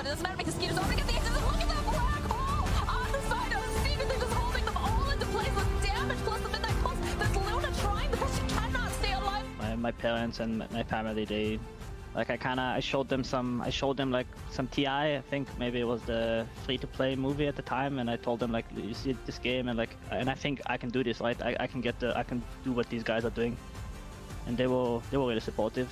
doesn't matter because Skeeter's already got the exit. Look at that black hole on the side of seemingly just holding them all into place with damage plus the midnight pulse. There's Luna trying, but she cannot stay alive. My parents and my family, they like I showed them like some TI. I think maybe it was the free-to-play movie at the time, and I told them like, you see this game, and I think I can do this, right? I can do what these guys are doing, and they were really supportive.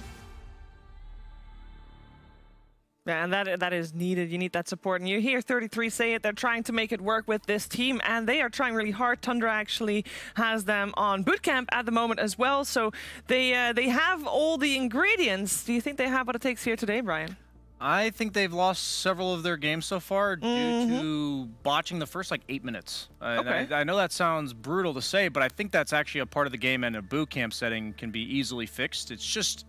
Yeah, and that is needed. You need that support. And you hear 33 say it. They're trying to make it work with this team, and they are trying really hard. Tundra actually has them on bootcamp at the moment as well. So they have all the ingredients. Do you think they have what it takes here today, Brian? I think they've lost several of their games so far due to botching the first like 8 minutes. Okay. I know that sounds brutal to say, but I think that's actually a part of the game, and a boot camp setting can be easily fixed. It's just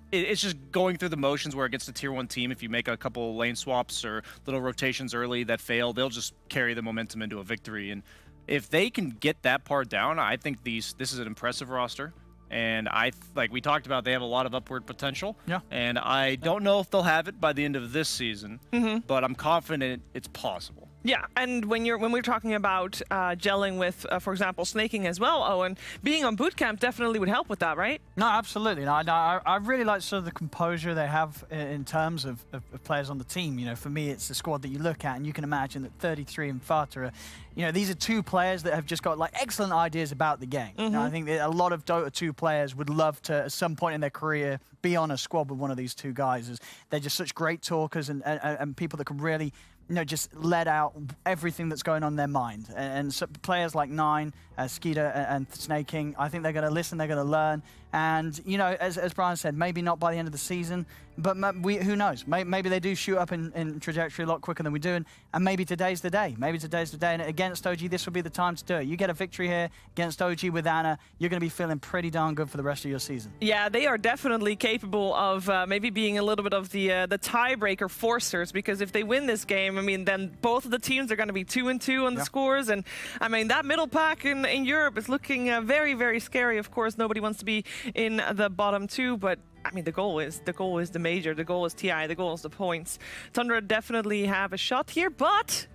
going through the motions where it gets to tier 1 team. If you make a couple lane swaps or little rotations early that fail, they'll just carry the momentum into a victory. And if they can get that part down, I think this is an impressive roster. And like we talked about, they have a lot of upward potential. Yeah. And I don't know if they'll have it by the end of this season, but I'm confident it's possible. Yeah, and when we're talking about gelling with, for example, snaking as well, Owen, being on bootcamp definitely would help with that, right? No, absolutely. No, I really like sort of the composure they have in terms of players on the team. You know, for me, it's the squad that you look at, and you can imagine that 33 and Fata are, you know, these are two players that have just got like excellent ideas about the game. You know, I think that a lot of Dota 2 players would love to, at some point in their career, be on a squad with one of these two guys. As they're just such great talkers and people that can really, you know, just let out everything that's going on in their mind. And so players like Nine, Skeeter, and Snaking, I think they're going to listen, they're going to learn. And, you know, as Brian said, maybe not by the end of the season, but who knows? Maybe they do shoot up in trajectory a lot quicker than we do, and maybe today's the day. Maybe today's the day, and against OG, this would be the time to do it. You get a victory here against OG with Ana, you're going to be feeling pretty darn good for the rest of your season. Yeah, they are definitely capable of maybe being a little bit of the tiebreaker forcers, because if they win this game, I mean, then both of the teams are going to be 2-2 on the scores, and I mean, that middle pack in Europe is looking very, very scary. Of course, nobody wants to be in the bottom two, but I mean, the goal is the major, the goal is TI, the goal is the points. Tundra definitely have a shot here, but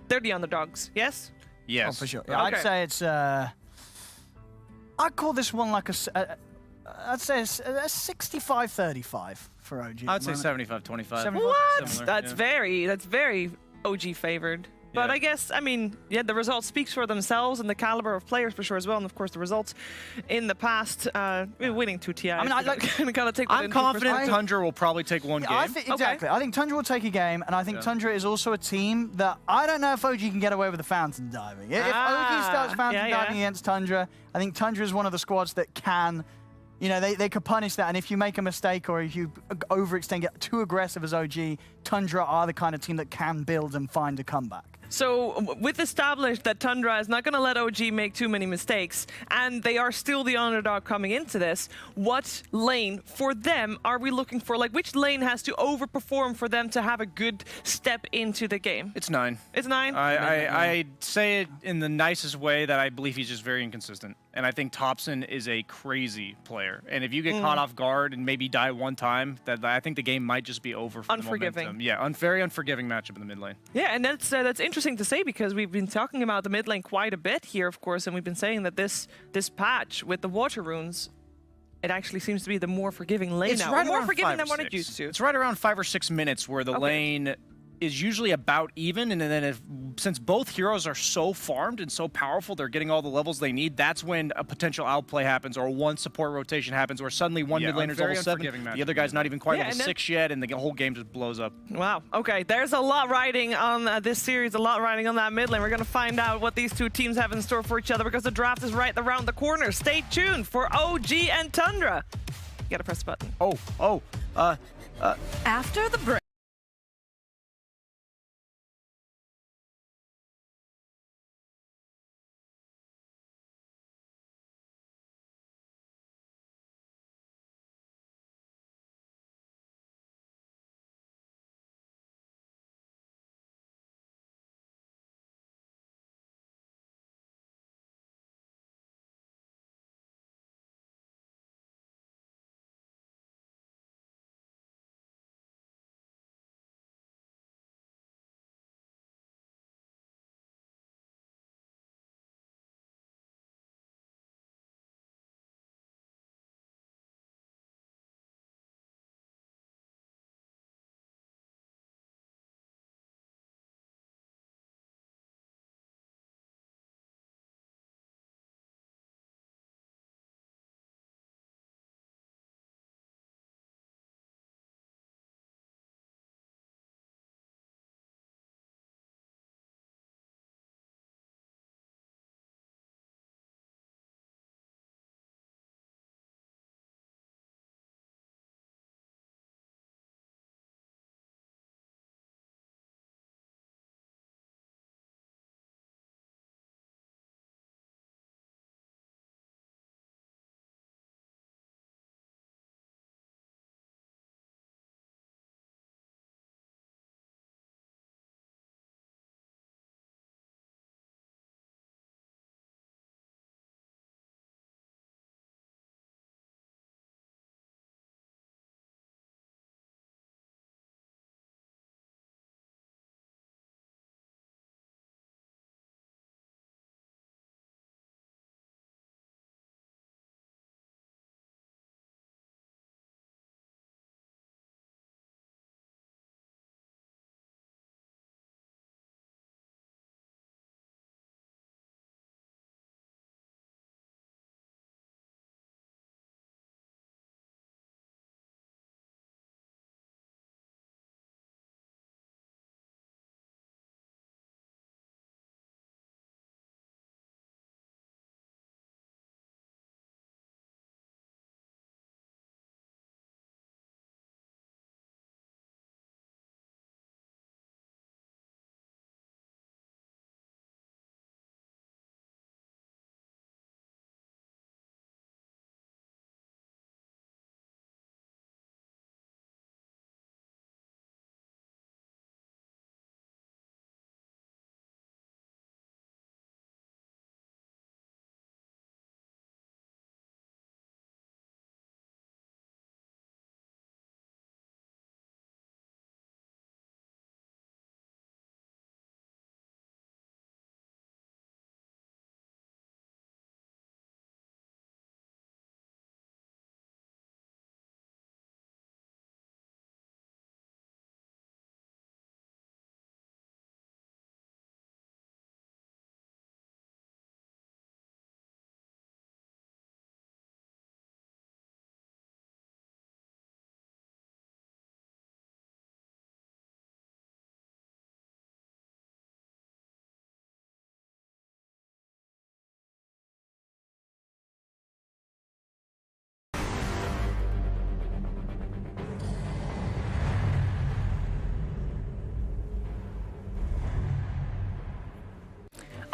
they're the underdogs, yes? Yes. Oh, for sure. Yeah, I'd say it's, I'd call this one like I'd say a 65-35 for OG. I'd say 75-25. What? Similar, That's very OG favored. But I guess, I mean, yeah, the results speaks for themselves, and the caliber of players for sure as well, and of course the results in the past, winning 2 TIs. I mean, I'm confident Tundra will probably take one game. Exactly. I think Tundra will take a game, and I think Tundra is also a team that I don't know if OG can get away with the fountain diving. If OG starts fountain diving against Tundra, I think Tundra is one of the squads that can, you know, they could punish that, and if you make a mistake or if you overextend, get too aggressive as OG, Tundra are the kind of team that can build and find a comeback. So, with established that Tundra is not going to let OG make too many mistakes, and they are still the underdog coming into this, what lane for them are we looking for? Like, which lane has to overperform for them to have a good step into the game? It's 9. It's 9? I say it in the nicest way that I believe he's just very inconsistent. And I think Thompson is a crazy player. And if you get caught off guard and maybe die one time, I think the game might just be over for unforgiving. The momentum. Yeah, very unforgiving matchup in the mid lane. Yeah, and that's interesting to say, because we've been talking about the mid lane quite a bit here, of course, and we've been saying that this patch with the water runes, it actually seems to be the more forgiving lane now. Right, more forgiving than what it used to. It's right around 5 or 6 minutes where the lane is usually about even, and then since both heroes are so farmed and so powerful, they're getting all the levels they need, that's when a potential outplay happens, or one support rotation happens, or suddenly one mid laner's level 7, the other guy's not even quite level 6 yet, and the whole game just blows up. Wow, okay, there's a lot riding on this series, a lot riding on that mid lane. We're going to find out what these two teams have in store for each other, because the draft is right around the corner. Stay tuned for OG and Tundra. You gotta press the button. After the break.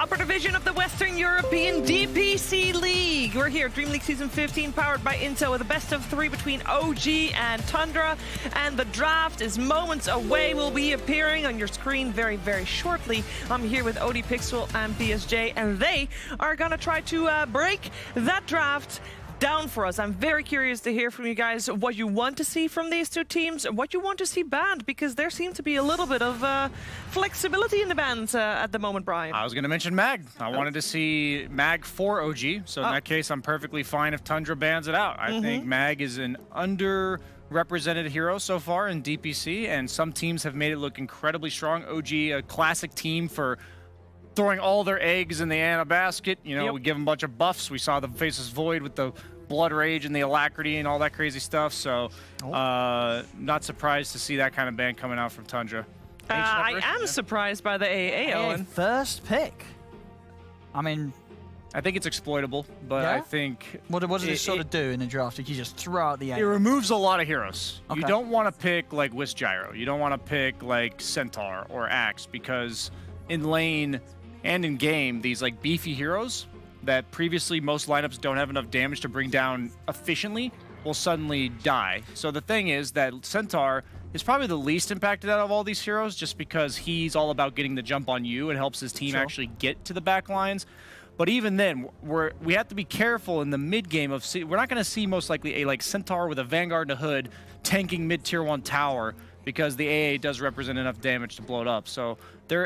upper division of the Western European DPC League. We're here, DreamLeague Season 15, powered by Intel, with a best of 3 between OG and Tundra. And the draft is moments away. Will be appearing on your screen very, very shortly. I'm here with OD Pixel and BSJ, and they are gonna try to break that draft down for us. I'm very curious to hear from you guys what you want to see from these two teams, what you want to see banned, because there seems to be a little bit of flexibility in the bans at the moment, Brian. I was going to mention Mag. I wanted to see Mag for OG, so in that case, I'm perfectly fine if Tundra bans it out. I think Mag is an underrepresented hero so far in DPC, and some teams have made it look incredibly strong. OG, a classic team for throwing all their eggs in the Ana basket. You know, we give them a bunch of buffs. We saw the Faceless Void with the Blood Rage and the Alacrity and all that crazy stuff. So, not surprised to see that kind of ban coming out from Tundra. I am surprised by the AA, Owen. First pick. I mean, I think it's exploitable, but I think... What does it sort of do in the draft if you just throw out the AA? It removes a lot of heroes. Okay. You don't want to pick like Wisp Gyro. You don't want to pick like Centaur or Axe, because in lane and in game, these like beefy heroes that previously most lineups don't have enough damage to bring down efficiently will suddenly die. So the thing is that Centaur is probably the least impacted out of all these heroes, just because he's all about getting the jump on you and helps his team actually get to the back lines. But even then, we have to be careful in the mid game of we're not going to see most likely a like Centaur with a Vanguard and a Hood tanking mid tier 1 tower, because the AA does represent enough damage to blow it up. So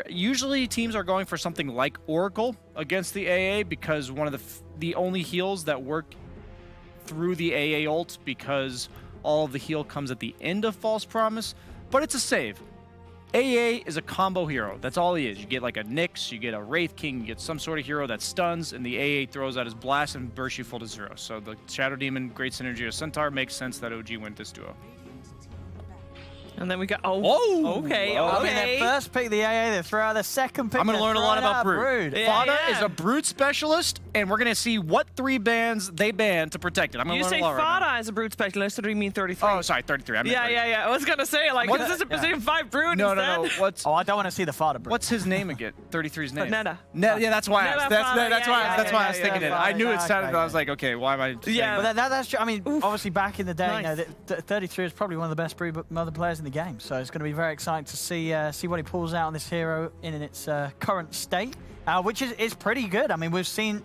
usually teams are going for something like Oracle against the AA, because one of the only heals that work through the AA ult, because all of the heal comes at the end of False Promise, but it's a save. AA is a combo hero. That's all he is. You get like a Nyx, you get a Wraith King, you get some sort of hero that stuns, and the AA throws out his blast and bursts you full to 0. So the Shadow Demon, great synergy with Centaur, makes sense that OG went this duo. And then we got, I okay. mean, they first pick the AA, they throw out the second pick. I'm going to learn a lot about Brood. Fada is Yeah. a Brood specialist, and we're going to see what 3 bans they ban to protect it. I'm going You to learn say a lot right now. Fada is a Brood specialist, or do you mean 33? Oh, sorry, 33. I meant 33. Yeah. I was going to say, like, What- is this a position 5 Brood No, instead? no. What's Oh, I don't want to see the Fada Brood. What's his name again? 33's name. Neda. Yeah, that's why. Neda That's Fada, why I was yeah, thinking it. I knew it sounded. okay. I was like, okay, why am I? saying Yeah. that? But that's true. I mean, obviously back in the day, Nice. you know, 33 is probably one of the best Brood Mother players in the game. So it's going to be very exciting to see what he pulls out on this hero in its current state, which is pretty good. I mean, we've seen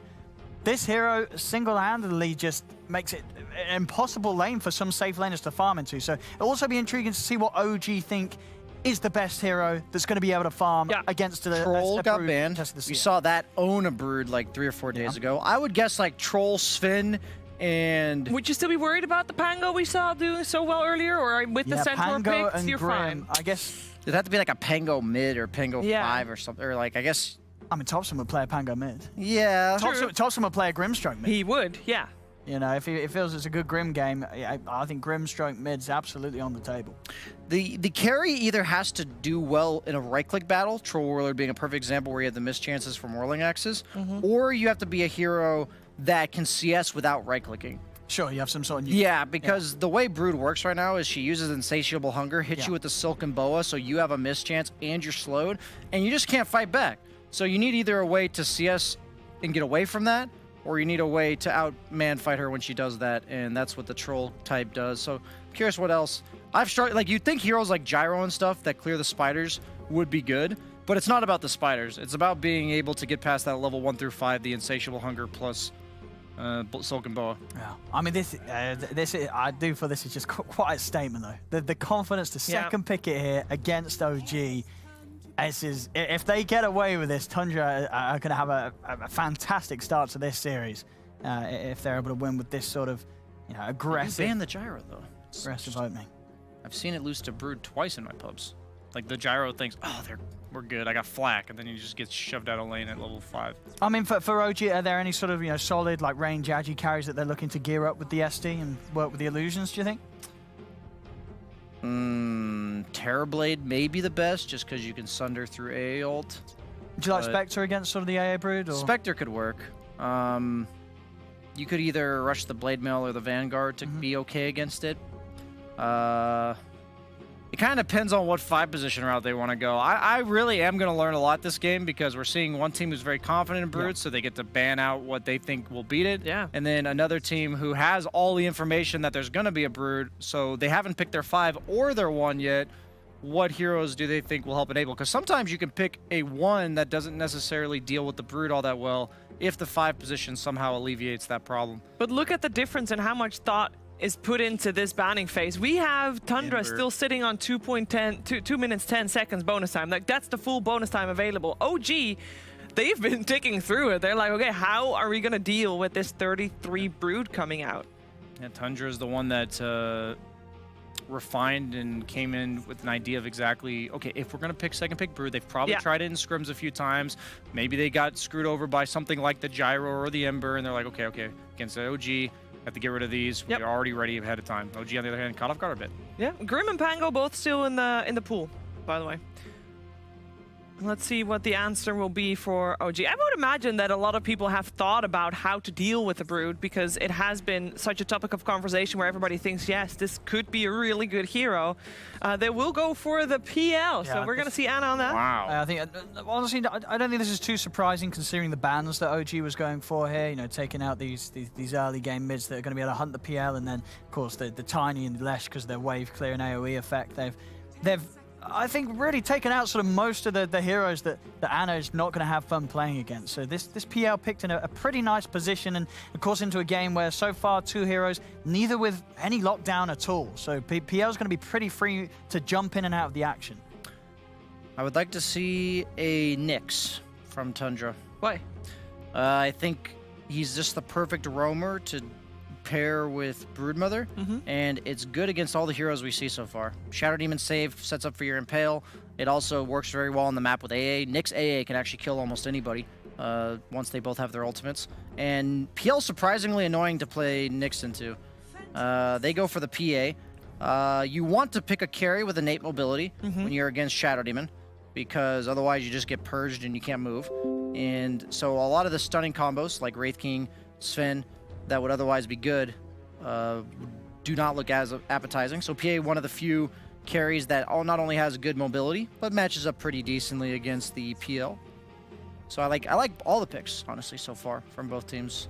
this hero single-handedly just makes it an impossible lane for some safe laners to farm into. So it'll also be intriguing to see what OG think is the best hero that's going to be able to farm against the Troll got Brood banned. test of the We season. saw that own a Brood like 3 or 4 days ago. I would guess like Troll, Sven, and Would you still be worried about the Pango we saw doing so well earlier, or with the Centaur Pango picks, and you're Brame, fine? I guess. it'd have to be like a Pango mid or Pango Yeah. 5 or something. Or like, I guess, I mean, Thompson would play a Pango mid. yeah. Thompson would play a Grimstroke mid. He would, yeah. You know, if he feels it's a good Grim game, I think Grimstroke mid's absolutely on the table. The carry either has to do well in a right-click battle, Troll Warlord being a perfect example where you have the missed chances from Whirling Axes, or you have to be a hero that can CS without right-clicking. Sure, you have some sort of... Yeah, because the way Brood works right now is she uses Insatiable Hunger, hits you with the Silken Boa, so you have a miss chance and you're slowed, and you just can't fight back. So you need either a way to CS and get away from that, or you need a way to out-man fight her when she does that, and that's what the Troll type does. So I'm curious what else. I've started, like, you'd think heroes like Gyro and stuff that clear the spiders would be good, but it's not about the spiders. It's about being able to get past that level 1 through 5, the Insatiable Hunger plus Silken Boa. Yeah. I mean, I do feel this is just quite a statement, though. The confidence to second pick it here against OG. If they get away with this, Tundra are going to have a fantastic start to this series if they're able to win with this sort of aggressive, Ban the Gyro, though. aggressive opening. I've seen it lose to Brood twice in my pubs. Like the Gyro thinks, oh, we're good. I got flak, and then he just gets shoved out of lane at level 5. I mean, for OG, are there any sort of solid like range agi carries that they're looking to gear up with the SD and work with the illusions? Do you think? Terrorblade may be the best, just because you can sunder through AA ult. Would you like But- Spectre against sort of the AA Brood? Or? Spectre could work. You could either rush the Blade Mail or the Vanguard to be okay against it. It kind of depends on what 5 position route they want to go. I really am going to learn a lot this game because we're seeing one team who's very confident in Brood, so they get to ban out what they think will beat it. Yeah. And then another team who has all the information that there's going to be a Brood, so they haven't picked their 5 or their 1 yet. What heroes do they think will help enable? Because sometimes you can pick a 1 that doesn't necessarily deal with the Brood all that well if the 5 position somehow alleviates that problem. But look at the difference in how much thought is put into this banning phase. We have Tundra still sitting on 2 minutes 10 seconds bonus time. Like, that's the full bonus time available. OG, they've been ticking through it. They're like, okay, how are we gonna deal with this 33 Brood coming out? Yeah, Tundra is the one that refined and came in with an idea of exactly, okay, if we're gonna pick second pick Brood, they've probably tried it in scrims a few times. Maybe they got screwed over by something like the Gyro or the Ember, and they're like, okay, against the OG, have to get rid of these. We're already ready ahead of time. OG, on the other hand, caught off guard a bit. Yeah, Grim and Pango both still in the pool, by the way. Let's see what the answer will be for OG. I would imagine that a lot of people have thought about how to deal with the Brood because it has been such a topic of conversation where everybody thinks, yes, this could be a really good hero. They will go for the PL, so we're going to see Anna on that. Wow. I think, honestly, I don't think this is too surprising considering the bans that OG was going for here. You know, taking out these early game mids that are going to be able to hunt the PL, and then, of course, the Tiny and Lesh because of their wave clear and AoE effect. They've I think really taken out sort of most of the heroes that Anna is not going to have fun playing against. So this PL picked in a pretty nice position, and of course into a game where so far 2 heroes, neither with any lockdown at all. So PL is going to be pretty free to jump in and out of the action. I would like to see a Nyx from Tundra. Why? I think he's just the perfect roamer to pair with Broodmother, and it's good against all the heroes we see so far. Shadow Demon save sets up for your Impale. It also works very well on the map with AA. Nyx AA can actually kill almost anybody once they both have their ultimates. And PL surprisingly annoying to play Nyx into. They go for the PA. You want to pick a carry with innate mobility when you're against Shadow Demon, because otherwise you just get purged and you can't move. And so a lot of the stunning combos like Wraith King, Sven, that would otherwise be good, do not look as appetizing. So PA, one of the few carries that not only has good mobility, but matches up pretty decently against the PL. So I like all the picks, honestly, so far from both teams.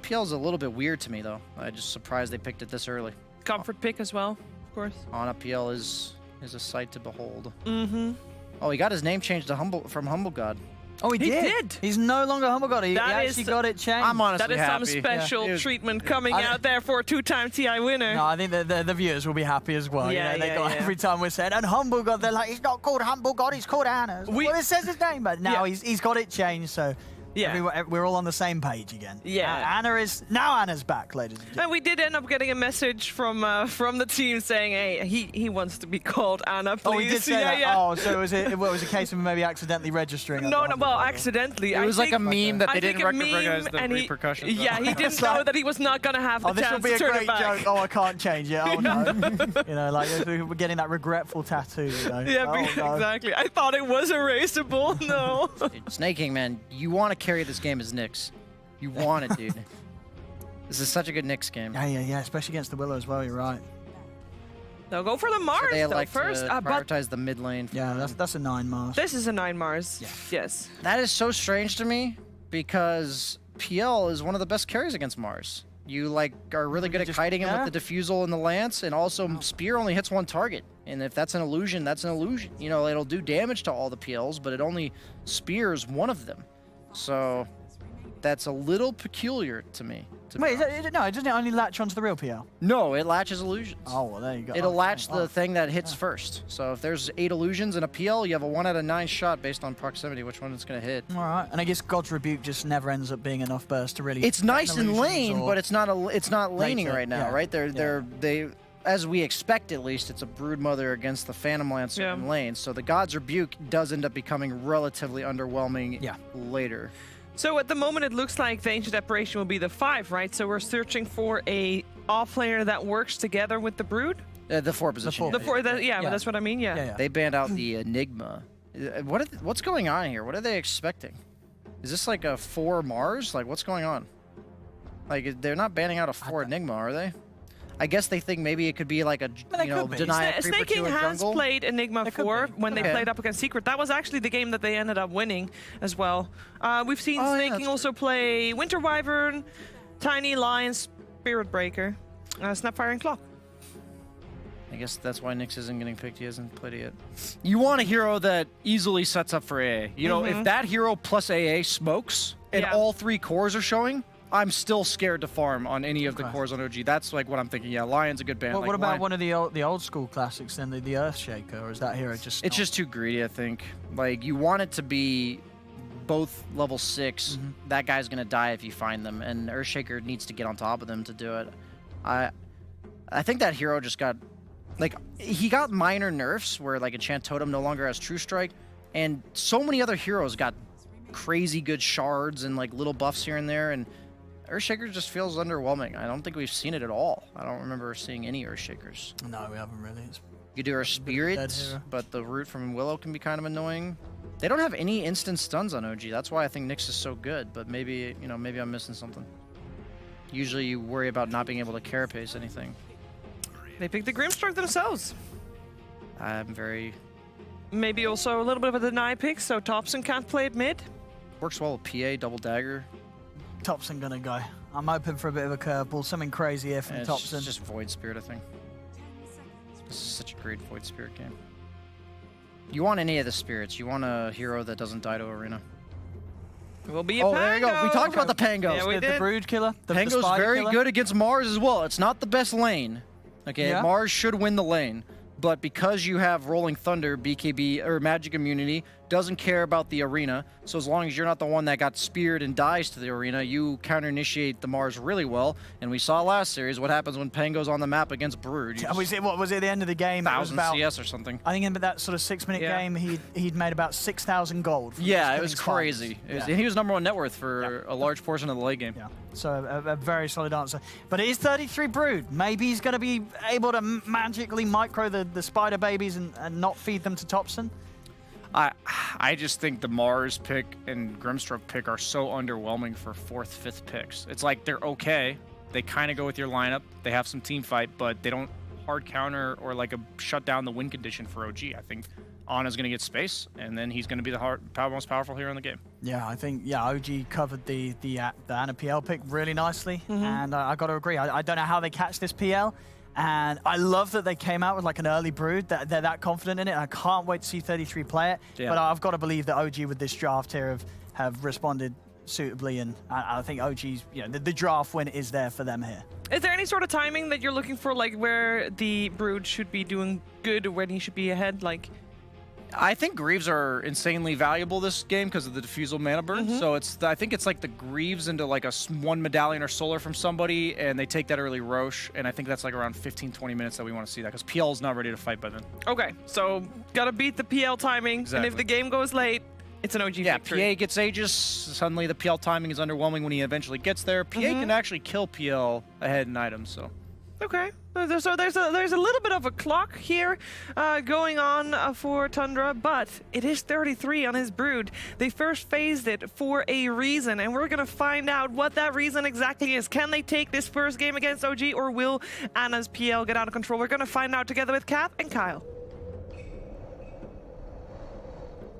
PL is a little bit weird to me, though. I'm just surprised they picked it this early. Comfort pick as well, of course. Ana PL is a sight to behold. Oh, he got his name changed to from Humble God. Oh, he did. He's no longer Humble God. He actually got it changed. I'm honestly That is happy. some special treatment coming out there for a 2-time TI winner. No, I think the viewers will be happy as well. Yeah, you know, every time we're saying, and Humble God, they're like, he's not called Humble God, he's called Anna. Well, it says his name, but now he's got it changed, so we're all on the same page again. Yeah. Anna's back, ladies and gentlemen. And we did end up getting a message from the team saying, hey, he wants to be called Anna, please. Oh, he did say that? Oh, so it was a case of maybe accidentally registering? Accidentally. It was like a meme that they didn't recognize the and repercussions. Yeah, he didn't know that he was not going to have the this will chance be to a turn great it back. joke. Oh, I can't change it. Oh, no. You know, like we're getting that regretful tattoo, you know. Yeah, exactly. I thought it was erasable. No. Dude, Snake King, man, you want to carry this game as Nyx. You want it, dude. This is such a good Nyx game. Yeah, especially against the Willow as well, you're right. They'll go for the Mars, So they like first. to prioritize the mid lane. Yeah, that's a 9 Mars. This is a 9 Mars. Yeah. Yes. That is so strange to me because PL is one of the best carries against Mars. You like are really good at kiting him with the Diffusal and the Lance, and also Spear only hits 1 target. And if that's an illusion, that's an illusion. You know, it'll do damage to all the PLs, but it only spears one of them. So that's a little peculiar to me. Wait, doesn't it only latch onto the real PL? No, it latches illusions. Oh, well, there you go. It'll latch the thing that hits first. So if there's 8 illusions in a PL, you have a 1 out of 9 shot based on proximity, which one it's going to hit. All right, and I guess God's Rebuke just never ends up being enough burst to really. It's nice in lane, but it's not laning right now, right? They as we expect at least, it's a Broodmother against the Phantom Lancer in lane. So the God's Rebuke does end up becoming relatively underwhelming later. So at the moment, it looks like the Ancient Apparition will be the 5, right? So we're searching for a offlaner that works together with the Brood? The 4 position. The 4, that's what I mean, yeah. They banned out the Enigma. What's going on here? What are they expecting? Is this like a 4 Mars? Like, what's going on? Like, they're not banning out a 4 Enigma, are they? I guess they think maybe it could be like a they you know could be. deny a creeper Snake to a has jungle. played Enigma They could 4 be. when they Okay. played up against Secret. That was actually the game that they ended up winning as well. We've seen Oh, yeah, Snake that's also play Winter Wyvern, Tiny Lion, Spirit Breaker, Snapfire, and Claw. I guess that's why Nyx isn't getting picked. He hasn't played it yet. You want a hero that easily sets up for AA. You know, if that hero plus AA smokes and Yeah. all 3 cores are showing, I'm still scared to farm on any of the cores on OG. That's like what I'm thinking. Yeah, Lion's a good ban. Well, like what about Lion- one of the old school classics then, the Earthshaker, or is that hero just? It's not- just too greedy, I think. Like, you want it to be both level 6. That guy's going to die if you find them, and Earthshaker needs to get on top of them to do it. I think that hero just got... Like, he got minor nerfs where, like, Enchant Totem no longer has True Strike, and so many other heroes got crazy good shards and, like, little buffs here and there, and Earthshaker just feels underwhelming. I don't think we've seen it at all. I don't remember seeing any Earthshakers. No, we haven't really. It's You do our dead spirits, hero. but the root from Willow can be kind of annoying. They don't have any instant stuns on OG. That's why I think Nyx is so good. But maybe, you know, maybe I'm missing something. Usually you worry about not being able to carapace anything. They picked the Grimstroke themselves. I'm very... Maybe also a little bit of a deny pick, so Thompson can't play at mid. Works well with PA, double dagger. Thompson gonna go. I'm hoping for a bit of a curveball, something crazy here from And Thompson. it's just Void Spirit, I think. This is such a great Void Spirit game. You want any of the spirits. You want a hero that doesn't die to Arena. Will be a Oh, there you go. We talked about the Pangos. Yeah, we the did. Brood Killer. The Pango's Spider very Killer. good against Mars as well. It's not the best lane. Okay, Yeah. Mars should win the lane, but because you have Rolling Thunder, BKB, or Magic Immunity, doesn't care about the arena. So as long as you're not the one that got speared and dies to the arena, you counter-initiate the Mars really well. And we saw last series what happens when Pango's on the map against Brood. You Was it, what was it at the end of the game? It was 1,000 about, CS or something. I think in that sort of 6-minute Yeah. game, he'd made about 6,000 gold. From Yeah, just it killing was spiders. crazy. It was- Yeah. And he was #1 net worth for a large portion of the late game. Yeah, so a very solid answer. But it is 33 Brood. Maybe he's going to be able to magically micro the spider babies and not feed them to Thompson. I just think the Mars pick and Grimstroke pick are so underwhelming for 4th, 5th picks. It's like they're okay. They kind of go with your lineup. They have some team fight, but they don't hard counter or like a shut down the win condition for OG. I think Ana's going to get space, and then he's going to be the most powerful hero in the game. Yeah, I think OG covered the Ana PL pick really nicely, and I got to agree. I don't know how they catch this PL, and I love that they came out with like an early Brood. That they're that confident in it. I can't wait to see 33 play it. Yeah. But I've got to believe that OG with this draft here have responded suitably, and I think OG's the draft win is there for them here. Is there any sort of timing that you're looking for, like where the Brood should be doing good or when he should be ahead? Like, I think Greaves are insanely valuable this game because of the diffusal mana burn. So I think it's like the Greaves into like one medallion or solar from somebody, and they take that early Roche, and I think that's like around 15-20 minutes that we want to see that because PL is not ready to fight by then. okay, so gotta beat the PL timing, and Exactly. if the game goes late, it's an OG Yeah, victory. PA gets Aegis. Suddenly the PL timing is underwhelming when he eventually gets there. PA can actually kill PL ahead in items, so. Okay, so there's a little bit of a clock here going on for Tundra, but it is 33 on his Brood. They first phased it for a reason, and we're gonna find out what that reason exactly is. Can they take this first game against OG, or will Ana's PL get out of control? We're gonna find out together with Cap and Kyle.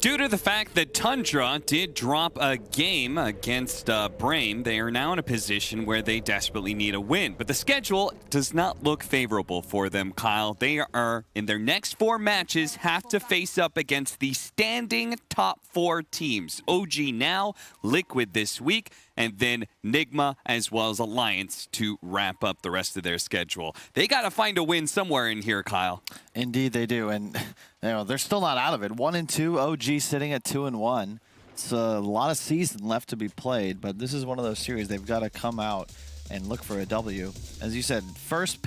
Due to the fact that Tundra did drop a game against Brame, they are now in a position where they desperately need a win. But the schedule does not look favorable for them, Kyle. They are, in their next 4 matches, have to face up against the standing top 4 teams. OG now, Liquid this week, and then Nigma as well as Alliance to wrap up the rest of their schedule. They got to find a win somewhere in here, Kyle. Indeed, they do, and they're still not out of it. 1-2, OG sitting at 2-1. It's a lot of season left to be played, but this is one of those series they've got to come out and look for a W. As you said, first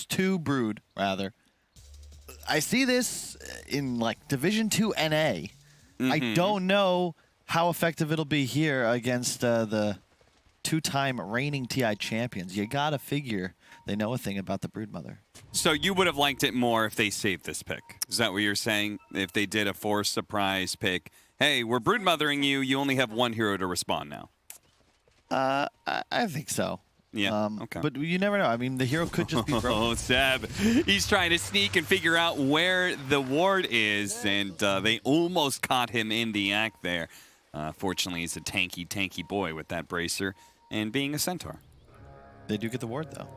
2 Brood rather. I see this in like Division 2 NA. I don't know how effective it'll be here against the 2-time reigning TI champions. You gotta figure they know a thing about the Broodmother. So you would have liked it more if they saved this pick. Is that what you're saying? If they did a forced surprise pick. Hey, we're broodmothering you. You only have 1 hero to respond now. I think so. Yeah, okay. But you never know. I mean, the hero could just be broken. Oh, Seb. He's trying to sneak and figure out where the ward is, and they almost caught him in the act there. Fortunately, he's a tanky boy with that bracer and being a centaur. They do get the ward, though.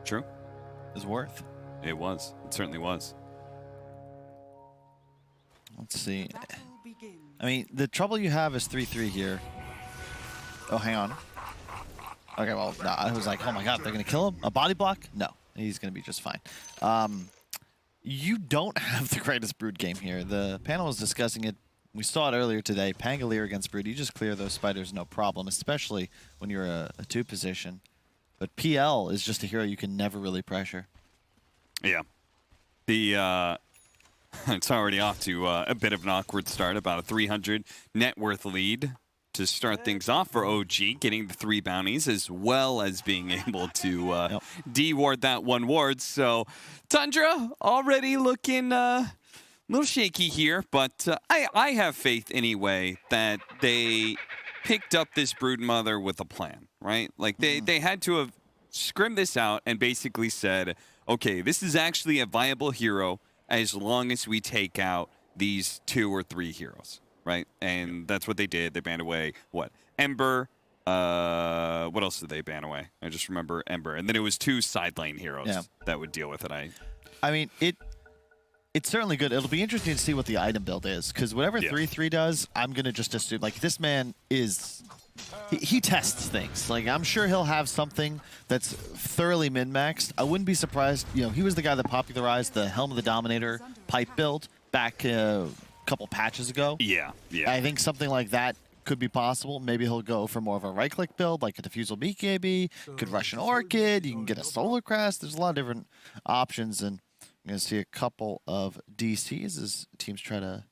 True. It's worth. It was. It certainly was. Let's see. I mean, the trouble you have is 3-3 here. Oh, hang on. Okay, well, no, I was like, oh my god, they're going to kill him? A body block? No, he's going to be just fine. You don't have the greatest Brood game here. The panel was discussing it. We saw it earlier today. Pangolier against Brood. You just clear those spiders, no problem, especially when you're a 2 position. But PL is just a hero you can never really pressure. Yeah. The it's already off to a bit of an awkward start, about a 300 net worth lead to start things off for OG, getting the 3 bounties as well as being able to de-ward that 1 ward. So Tundra already looking a little shaky here, but I have faith anyway that they picked up this Broodmother with a plan, right? Like they had to have scrimmed this out and basically said, okay, this is actually a viable hero as long as we take out these 2 or 3 heroes, right? And that's what they did. They banned away, what? Ember. What else did they ban away? I just remember Ember. And then it was 2 side lane heroes that would deal with it. I mean, it's certainly good. It'll be interesting to see what the item build is, because whatever 3-3 does, I'm going to just assume, like, this man is... He tests things. Like, I'm sure he'll have something that's thoroughly min-maxed. I wouldn't be surprised. You know, he was the guy that popularized the Helm of the Dominator pipe build back a couple patches ago. Yeah. I think something like that could be possible. Maybe he'll go for more of a right-click build, like a Diffusal BKB. Could rush an Orchid. You can get a Solar Crest. There's a lot of different options, and I'm going to see a couple of DCs as teams try to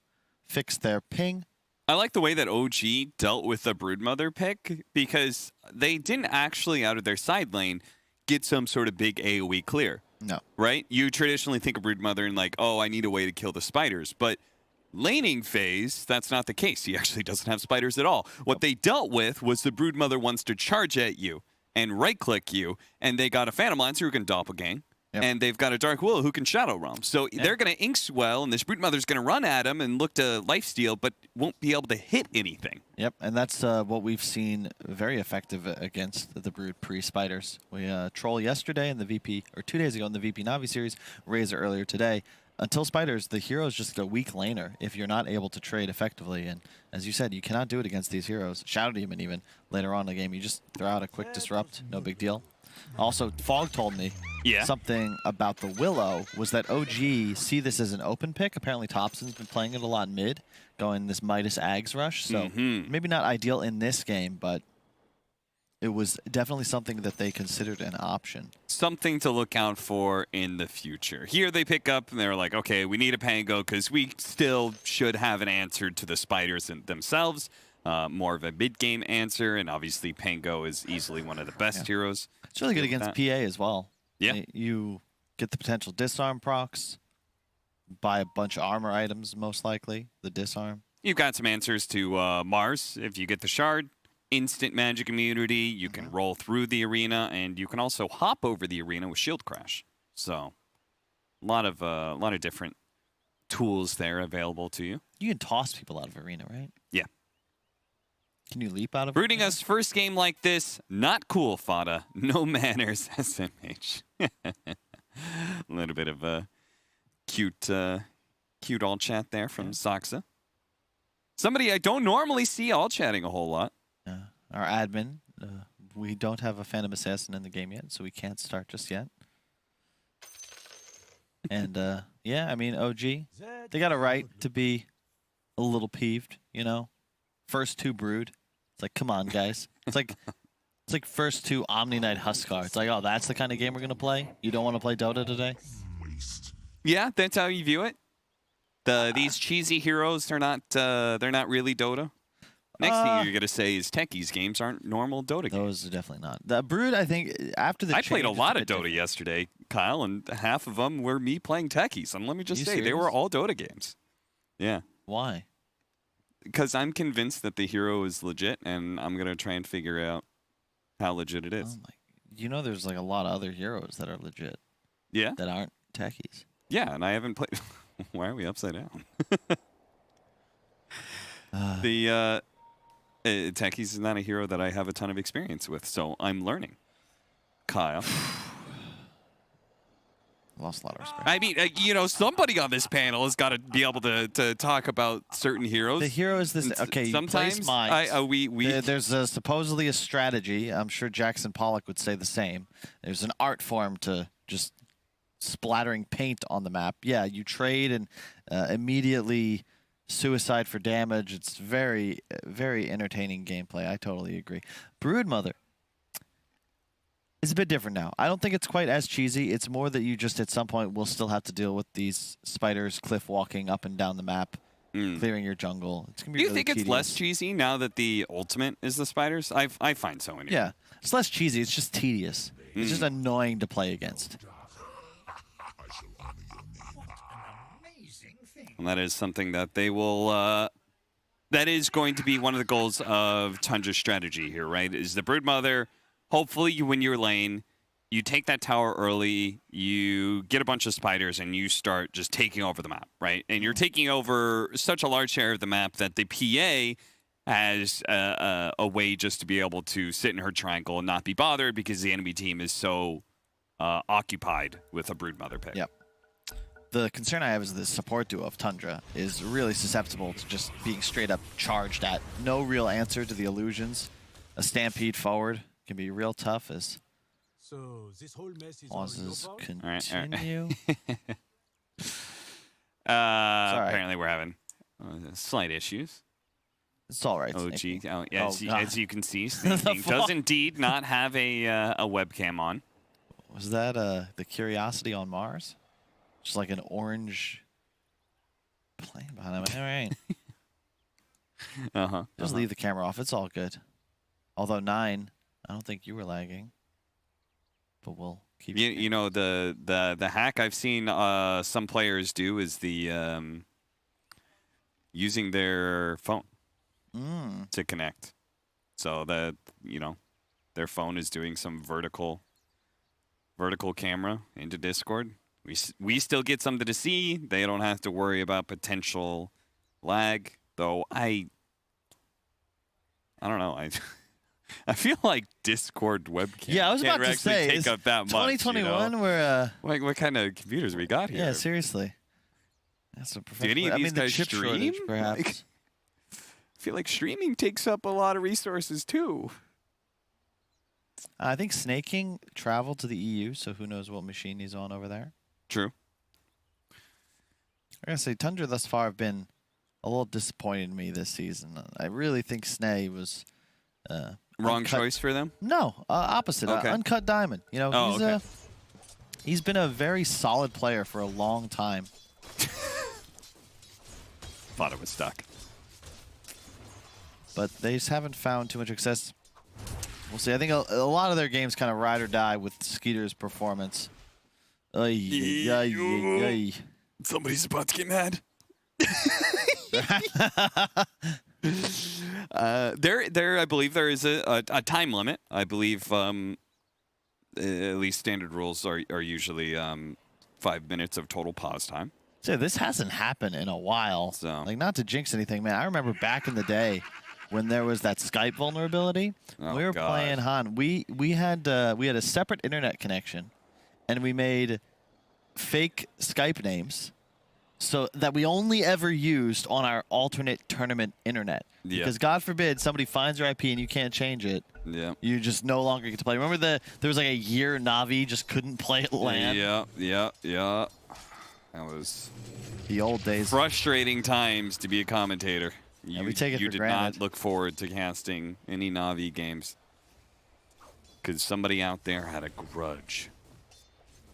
fix their ping. I like the way that OG dealt with the Broodmother pick, because they didn't actually, out of their side lane, get some sort of big AoE clear. No. Right? You traditionally think of Broodmother and like, oh, I need a way to kill the spiders. But laning phase, that's not the case. He actually doesn't have spiders at all. What they dealt with was the Broodmother wants to charge at you and right-click you, and they got a Phantom Lancer who can doppelgang. And they've got a Dark Willow who can Shadow Realm. So they're going to Inkswell, and this Broodmother's going to run at him and look to lifesteal, but won't be able to hit anything. Yep, and that's what we've seen very effective against the Brood pre-Spiders. We Troll yesterday in the VP, or 2 days ago in the VP Navi series, Razor earlier today. Until Spiders, the hero is just a weak laner if you're not able to trade effectively. And as you said, you cannot do it against these heroes. Shadow Demon even, later on in the game, you just throw out a quick Disrupt, no big deal. Also, Fog told me something about the Willow was that OG see this as an open pick. Apparently, Thompson's been playing it a lot mid, going this Midas Ags rush. So maybe not ideal in this game, but it was definitely something that they considered an option. Something to look out for in the future. Here they pick up and they're like, okay, we need a Pango because we still should have an answer to the spiders themselves. More of a mid-game answer, and obviously Pango is easily one of the best heroes. It's really good against PA as well. Yeah. You get the potential disarm procs, buy a bunch of armor items, most likely, the disarm. You've got some answers to Mars. If you get the shard, instant magic immunity, you can roll through the arena, and you can also hop over the arena with shield crash. So a lot of different tools there available to you. You can toss people out of arena, right? Yeah. Can you leap out of Brooding us first game like this, not cool, Fada. No manners, SMH. A little bit of a cute all chat there from Saxa. Somebody I don't normally see all chatting a whole lot. Our admin, we don't have a Phantom Assassin in the game yet, so we can't start just yet. And yeah, I mean, OG, they got a right to be a little peeved, you know? First 2 Brood. It's like, come on, guys. It's like first 2 Omni Knight Huskar. It's like, oh, that's the kind of game we're gonna play? You don't want to play Dota today? Yeah, that's how you view it. These cheesy heroes, they're not really Dota. Next thing you're gonna say is Techies games aren't normal Dota games. Those are definitely not. The Brood, I think, after the I played a lot of Dota yesterday, Kyle, and half of them were me playing Techies. And let me just say, they were all Dota games. Yeah. Why? Because I'm convinced that the hero is legit, and I'm going to try and figure out how legit it is. Oh my, you know there's like a lot of other heroes that are legit Yeah. that aren't techies. Yeah, and I haven't played. Why are we upside down? The Techies is not a hero that I have a ton of experience with, so I'm learning. Kyle. Lost a lot of respect. I mean, you know, somebody on this panel has got to be able to talk about certain heroes. The hero is this. Okay, sometimes place mines. There's supposedly a strategy. I'm sure Jackson Pollock would say the same. There's an art form to just splattering paint on the map. Yeah, you trade and immediately suicide for damage. It's very, very entertaining gameplay. I totally agree. Broodmother. It's a bit different now. I don't think it's quite as cheesy. It's more that you just at some point will still have to deal with these spiders cliff walking up and down the map, clearing your jungle. It's gonna be Do you really think it's tedious. less cheesy now that the ultimate is the spiders? I find so anyway. Yeah, it's less cheesy. It's just tedious. It's just annoying to play against. And that is something that they will. That is going to be one of the goals of Tundra's strategy here, right? Is the Broodmother. Hopefully, you win your lane, you take that tower early, you get a bunch of spiders, and you start just taking over the map, right? And you're taking over such a large share of the map that the PA has a way just to be able to sit in her triangle and not be bothered because the enemy team is so occupied with a Broodmother pick. Yep. The concern I have is the support duo of Tundra is really susceptible to just being straight up charged at. No real answer to the illusions. A stampede forward can be real tough as pauses continue. Apparently we're having slight issues. It's all right. OG, Snake. as you can see, Snaking does indeed not have a webcam on. Was that the Curiosity on Mars? Just like an orange plane behind him. All right. Just leave the camera off. It's all good. Although 9, I don't think you were lagging. But we'll keep. You know the hack I've seen some players do is the using their phone to connect. So that their phone is doing some vertical camera into Discord. We still get something to see. They don't have to worry about potential lag, though. I don't know. I feel like Discord webcam. Yeah, I was about to say, take up that 2021. Much, We're what kind of computers we got here? Yeah, seriously. That's a Do any of these guys the chip stream? shortage, perhaps. Like, I feel like streaming takes up a lot of resources too. I think Snaking traveled to the EU, so who knows what machine he's on over there. True. I gotta say, Tundra thus far have been a little disappointed in me this season. I really think Snay was wrong choice for them. No, opposite. Okay. Uncut Diamond. You know, okay. He's been a very solid player for a long time. Thought it was stuck. But they just haven't found too much success. We'll see. I think a lot of their games kind of ride or die with Skeeter's performance. Somebody's about to get mad. I believe there is a time limit. I believe at least standard rules are usually 5 minutes of total pause time. So this hasn't happened in a while. So. Like, not to jinx anything, man. I remember back in the day when there was that Skype vulnerability. Oh, we were God. playing Han. We had a separate internet connection, and we made fake Skype names so that we only ever used on our alternate tournament internet. Yeah. Because God forbid somebody finds your IP and you can't change it. Yeah. You just no longer get to play. Remember there was like a year Navi just couldn't play at LAN? Yeah. That was The old days. frustrating times to be a commentator. We take it you for did granted. not look forward to casting any Navi games because somebody out there had a grudge.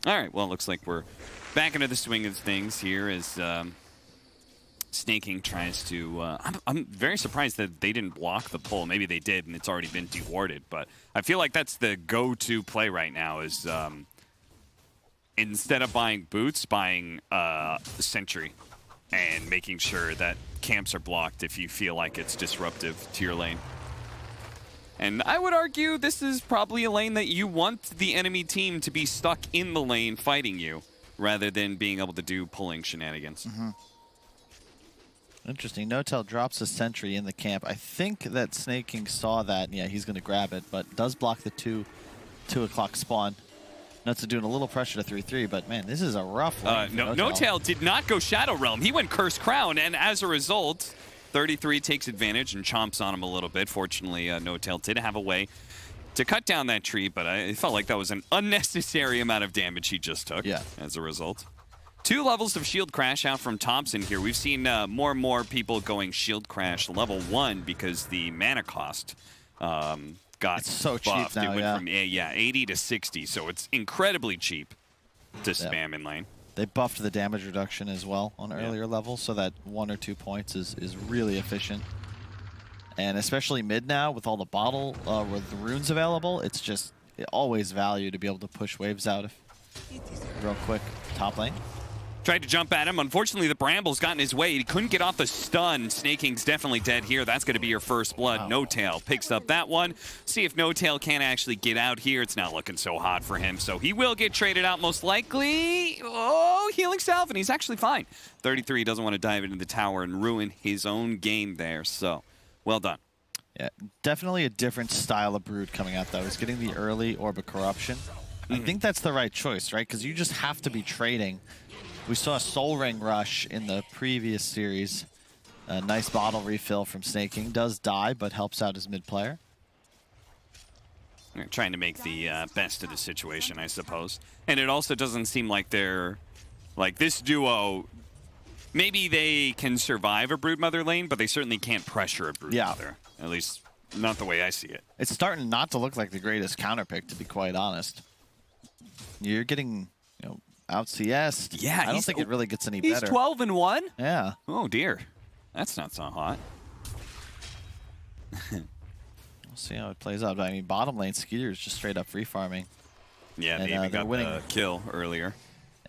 All right, well, it looks like we're back into the swing of things here as Snaking tries to... I'm very surprised that they didn't block the pull. Maybe they did, and it's already been dewarded. But I feel like that's the go-to play right now is instead of buying boots, buying Sentry and making sure that camps are blocked if you feel like it's disruptive to your lane. And I would argue this is probably a lane that you want the enemy team to be stuck in the lane fighting you, rather than being able to do pulling shenanigans. Interesting. Notel drops a sentry in the camp. I think that Snake King saw that. And yeah, he's going to grab it, but does block the 2 o'clock spawn. Nuts are doing a little pressure to 3-3, but man, this is a rough lane. Notel did not go Shadow Realm. He went Curse Crown, and as a result, 33 takes advantage and chomps on him a little bit. Fortunately, Notel did have a way to cut down that tree, but I felt like that was an unnecessary amount of damage he just took as a result. 2 levels of Shield Crash out from Thompson here. We've seen more and more people going Shield Crash level 1 because the mana cost got so buffed. cheap now, it went from 80 to 60, so it's incredibly cheap to spam in lane. They buffed the damage reduction as well on earlier levels, so that 1 or 2 points is really efficient. And especially mid now, with all the bottle, with the runes available, it's just always value to be able to push waves out. Real quick, top lane. Tried to jump at him. Unfortunately, the Brambles got in his way. He couldn't get off the stun. Snake King's definitely dead here. That's going to be your first blood. Wow. Notail picks up that one. See if Notail can actually get out here. It's not looking so hot for him, so he will get traded out most likely. Oh, healing salve, and he's actually fine. 33 doesn't want to dive into the tower and ruin his own game there, so well done. Yeah, definitely a different style of Brood coming out, though. He's getting the early Orb of Corruption. I think that's the right choice, right? Because you just have to be trading. We saw a Soul Ring rush in the previous series. A nice bottle refill from Snake King. Does die, but helps out his mid player. They're trying to make the best of the situation, I suppose. And it also doesn't seem like they're... Like, this duo... Maybe they can survive a Broodmother lane, but they certainly can't pressure a Broodmother. At least, not the way I see it. It's starting not to look like the greatest counter pick, to be quite honest. You're getting, out CS. Yeah, I don't think it really gets any better. He's 12-1? Yeah. Oh, dear. That's not so hot. We'll see how it plays out. I mean, bottom lane, Skeeter is just straight up free farming. Yeah, and, maybe got winning the kill earlier.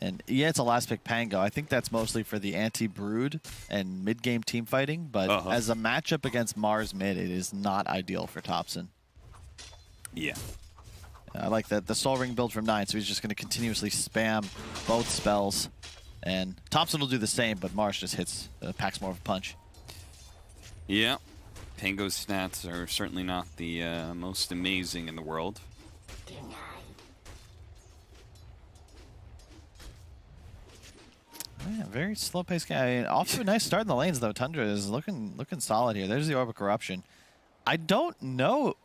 And yeah, it's a last pick Pango. I think that's mostly for the anti-Brood and mid-game team fighting, but as a matchup against Mars mid, it is not ideal for Thompson. Yeah. I like that the Soul Ring build from 9, so he's just going to continuously spam both spells. And Thompson will do the same, but Mars just packs more of a punch. Yeah. Pango's stats are certainly not the most amazing in the world. Yeah, very slow-paced game. I mean, off to a nice start in the lanes, though. Tundra is looking solid here. There's the Orb of Corruption. I don't know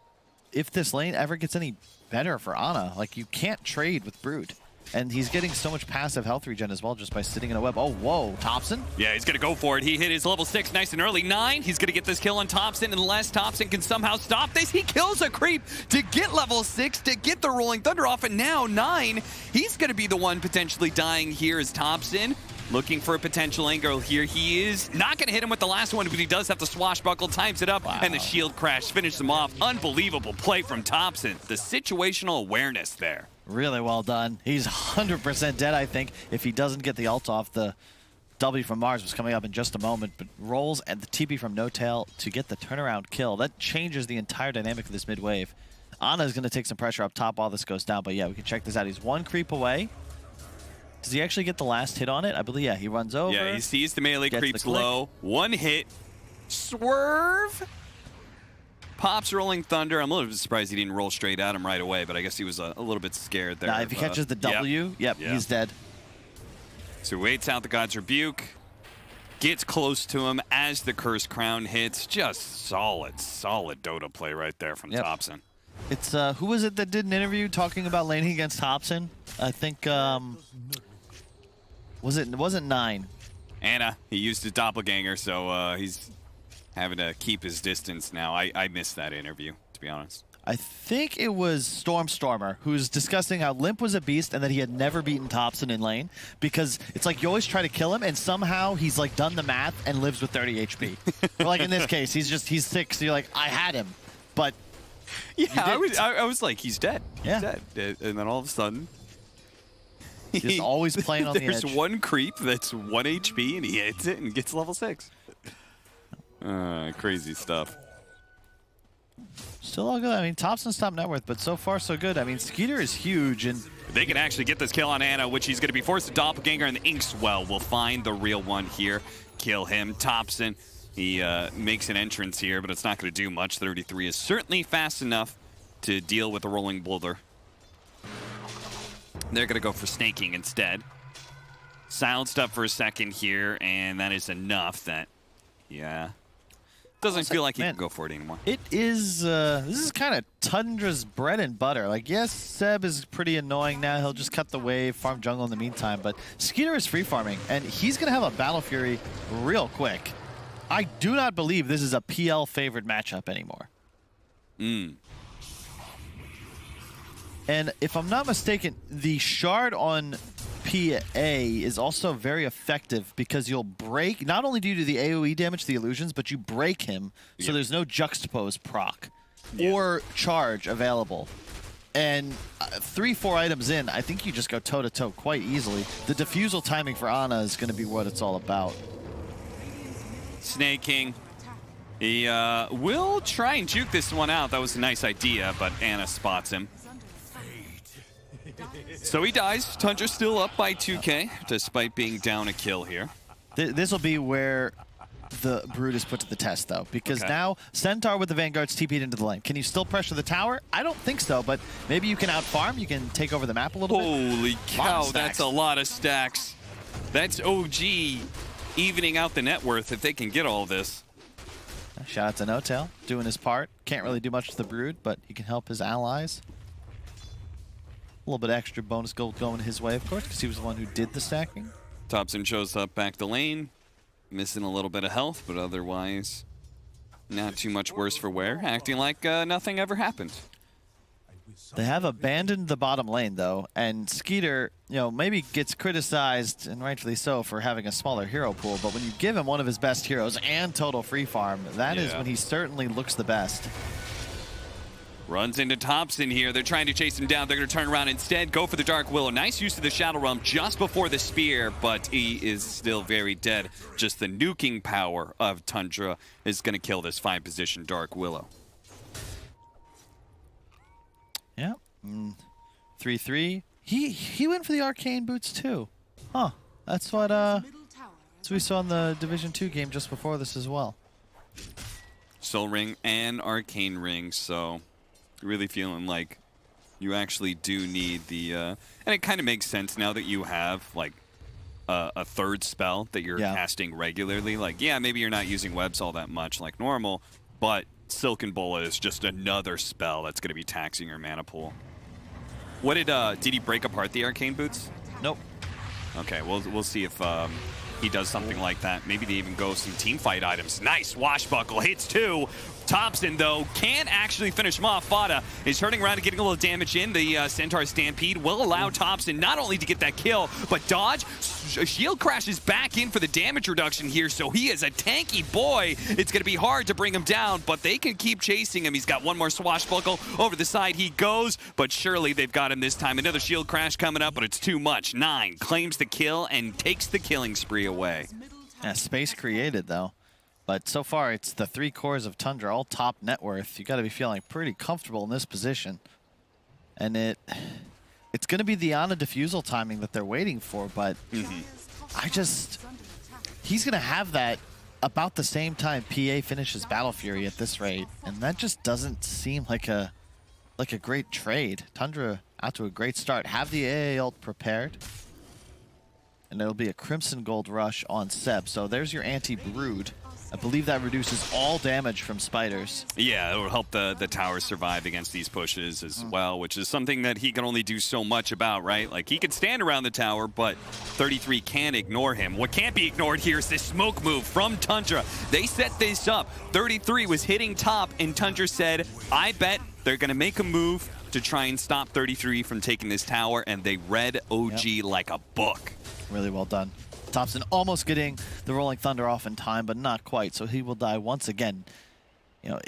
if this lane ever gets any better for Ana. Like, you can't trade with Brood. And he's getting so much passive health regen as well just by sitting in a web. Oh, whoa, Thompson? Yeah, he's going to go for it. He hit his level 6 nice and early. 9, he's going to get this kill on Thompson, unless Thompson can somehow stop this. He kills a creep to get level 6, to get the Rolling Thunder off, and now 9, he's going to be the one potentially dying here as Thompson. Looking for a potential angle here. He is not going to hit him with the last one, but he does have to swashbuckle, times it up, and the shield crash finishes him off. Unbelievable play from Thompson. The situational awareness there. Really well done. He's 100% dead, I think, if he doesn't get the ult off. The W from Mars was coming up in just a moment, but rolls and the TP from Notail to get the turnaround kill. That changes the entire dynamic of this mid wave. Ana is going to take some pressure up top while this goes down, but yeah, we can check this out. He's 1 creep away. Does he actually get the last hit on it? I believe, yeah, he runs over. Yeah, he sees the melee creeps low. 1 hit. Swerve. Pops Rolling Thunder. I'm a little bit surprised he didn't roll straight at him right away, but I guess he was a little bit scared there. Nah, if he catches the W, he's dead. So waits out the God's Rebuke. Gets close to him as the Cursed Crown hits. Just solid Dota play right there from Thompson. It's, who was it that did an interview talking about laning against Thompson? I think, it wasn't 9. Ana, he used his doppelganger, so he's having to keep his distance now. I missed that interview, to be honest. I think it was Stormer who's discussing how Limp was a beast and that he had never beaten Thompson in lane, because it's like you always try to kill him and somehow he's like done the math and lives with 30 HP. But like in this case, he's 6, so you're like, I had him, but yeah, I was like, he's dead. He's dead. And then all of a sudden, he's always playing on the edge. There's 1 creep that's 1 HP and he hits it and gets level 6. Crazy stuff. Still all good. I mean, Thompson's top net worth, but so far so good. I mean, Skeeter is huge, and They can actually get this kill on Ana, which he's going to be forced to doppelganger, and the Inkswell will find the real one here. Kill him. Thompson, he makes an entrance here, but it's not going to do much. 33 is certainly fast enough to deal with the rolling boulder. They're going to go for snaking instead. Silenced up for a second here, and that is enough that, yeah, doesn't feel like he can go for it anymore. it is, this is kind of Tundra's bread and butter. Like, yes, Seb is pretty annoying now. He'll just cut the wave, farm jungle in the meantime, but Skeeter is free farming, and he's going to have a Battle Fury real quick. I do not believe this is a PL favored matchup anymore. And if I'm not mistaken, the shard on PA is also very effective because you'll break, not only do you do the AoE damage to the illusions, but you break him, so there's no juxtapose proc or charge available. And 3-4 items in, I think you just go toe-to-toe quite easily. The diffusal timing for Ana is going to be what it's all about. Snaking. He will try and juke this one out. That was a nice idea, but Ana spots him. So he dies. Tundra's still up by 2K, despite being down a kill here. This will be where the Brood is put to the test, though, because now Centaur with the Vanguard's TP'd into the lane. Can you still pressure the tower? I don't think so, but maybe you can out-farm. You can take over the map a little bit. Holy cow, that's a lot of stacks. That's OG evening out the net worth if they can get all this. Shout out to No-Tail, doing his part. Can't really do much to the Brood, but he can help his allies. A little bit extra bonus gold going his way, of course, because he was the one who did the stacking. Thompson shows up back the lane, missing a little bit of health, but otherwise not too much worse for wear, acting like nothing ever happened. They have abandoned the bottom lane, though, and Skeeter, you know, maybe gets criticized, and rightfully so, for having a smaller hero pool, but when you give him one of his best heroes and total free farm, that is when he certainly looks the best. Runs into Thompson here. They're trying to chase him down. They're going to turn around instead, go for the Dark Willow. Nice use of the Shadow Realm just before the spear, but he is still very dead. Just the nuking power of Tundra is going to kill this 5-position Dark Willow. Yeah. 3-3. He went for the arcane boots too. Huh. That's what we saw in the Division 2 game just before this as well. Soul Ring and Arcane Ring, so really feeling like you actually do need the and it kind of makes sense now that you have like a third spell that you're casting regularly. Like, yeah, maybe you're not using webs all that much like normal, but Silken Bola is just another spell that's going to be taxing your mana pool. What did he break apart the arcane boots? Nope. Okay, we'll see if he does something like that. Maybe they even go some team fight items. Nice Washbuckle, hits 2. Thompson, though, can't actually finish him off. Fada is turning around and getting a little damage in. The Centaur Stampede will allow Thompson not only to get that kill, but dodge. Shield crashes back in for the damage reduction here, so he is a tanky boy. It's going to be hard to bring him down, but they can keep chasing him. He's got one more Swashbuckle. Over the side he goes, but surely they've got him this time. Another shield crash coming up, but it's too much. 9 claims the kill and takes the killing spree away. Yeah, space created, though. But so far, it's the 3 cores of Tundra, all top net worth. You got to be feeling pretty comfortable in this position. And it's going to be the Ana diffusal timing that they're waiting for, but he's going to have that about the same time PA finishes Battle Fury at this rate. And that just doesn't seem like a great trade. Tundra out to a great start. Have the AA ult prepared. And it'll be a Crimson Gold rush on Seb. So there's your anti-Brood. I believe that reduces all damage from spiders. Yeah, it will help the tower survive against these pushes as well, which is something that he can only do so much about, right? Like, he can stand around the tower, but 33 can't ignore him. What can't be ignored here is this smoke move from Tundra. They set this up. 33 was hitting top, and Tundra said, I bet they're going to make a move to try and stop 33 from taking this tower, and they read OG like a book. Really well done. Thompson almost getting the Rolling Thunder off in time, but not quite, so he will die once again. You know,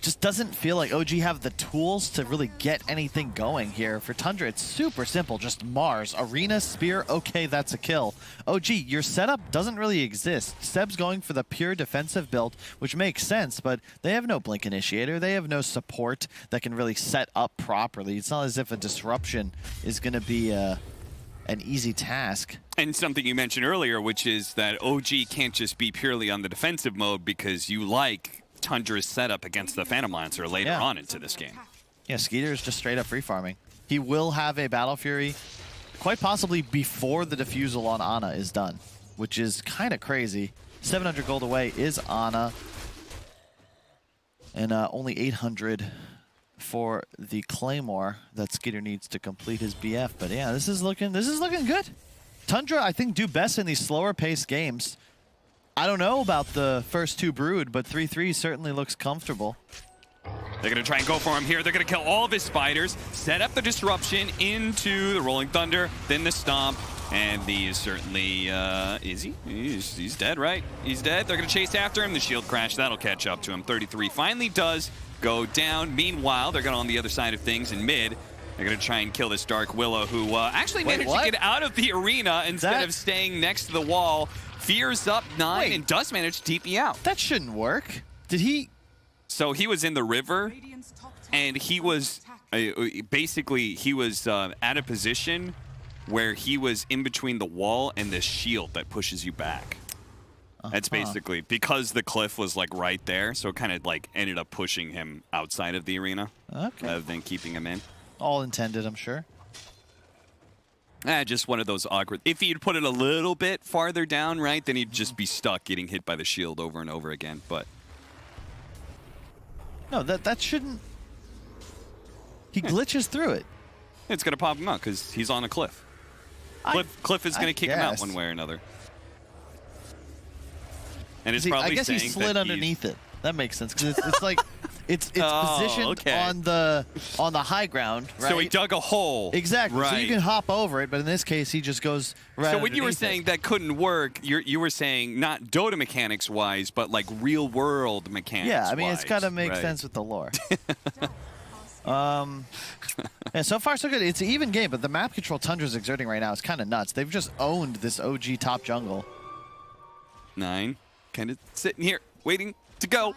just doesn't feel like OG have the tools to really get anything going here. For Tundra, it's super simple. Just Mars, Arena, Spear, okay, that's a kill. OG, your setup doesn't really exist. Seb's going for the pure defensive build, which makes sense, but they have no Blink Initiator. They have no support that can really set up properly. It's not as if a disruption is going to be an easy task. And something you mentioned earlier, which is that OG can't just be purely on the defensive mode because you like Tundra's setup against the Phantom Lancer later on into this game. Yeah, Skeeter is just straight up free farming. He will have a Battle Fury quite possibly before the defusal on Ana is done, which is kind of crazy. 700 gold away is Ana, and only 800 for the Claymore that Skeeter needs to complete his BF. But yeah, this is looking good. Tundra, I think, do best in these slower paced games. I don't know about the first 2 Brood, but 3-3 certainly looks comfortable. They're going to try and go for him here. They're going to kill all of his spiders, set up the disruption into the Rolling Thunder, then the Stomp, and he is certainly, is he? He's dead, right? He's dead. They're going to chase after him. The shield crash, that'll catch up to him. 33 finally does go down. Meanwhile, they're going on the other side of things in mid. They're going to try and kill this Dark Willow, who actually managed to get out of the arena instead of staying next to the wall. Fears up 9 and does manage to TP out. That shouldn't work. Did he? So he was in the river, and he was basically he was at a position where he was in between the wall and the shield that pushes you back. That's basically because the cliff was like right there, so it kind of like ended up pushing him outside of the arena rather than keeping him in. All intended, I'm sure. Just one of those awkward. If he'd put it a little bit farther down, right, then he'd just be stuck getting hit by the shield over and over again. But no, that shouldn't. He glitches through it. It's gonna pop him out because he's on a cliff. Cliff is gonna kick him out one way or another. And it's probably I guess he slid underneath it. That makes sense because it's like it's positioned on the high ground, right? So he dug a hole. Exactly. Right. So you can hop over it, but in this case, he just goes right. So when you were saying that couldn't work, you were saying not Dota mechanics wise, but like real world mechanics. Yeah, I mean it's got to make sense with the lore. Yeah, so far so good. It's an even game, but the map control Tundra's exerting right now is kind of nuts. They've just owned this OG top jungle. 9, kind of sitting here waiting to go.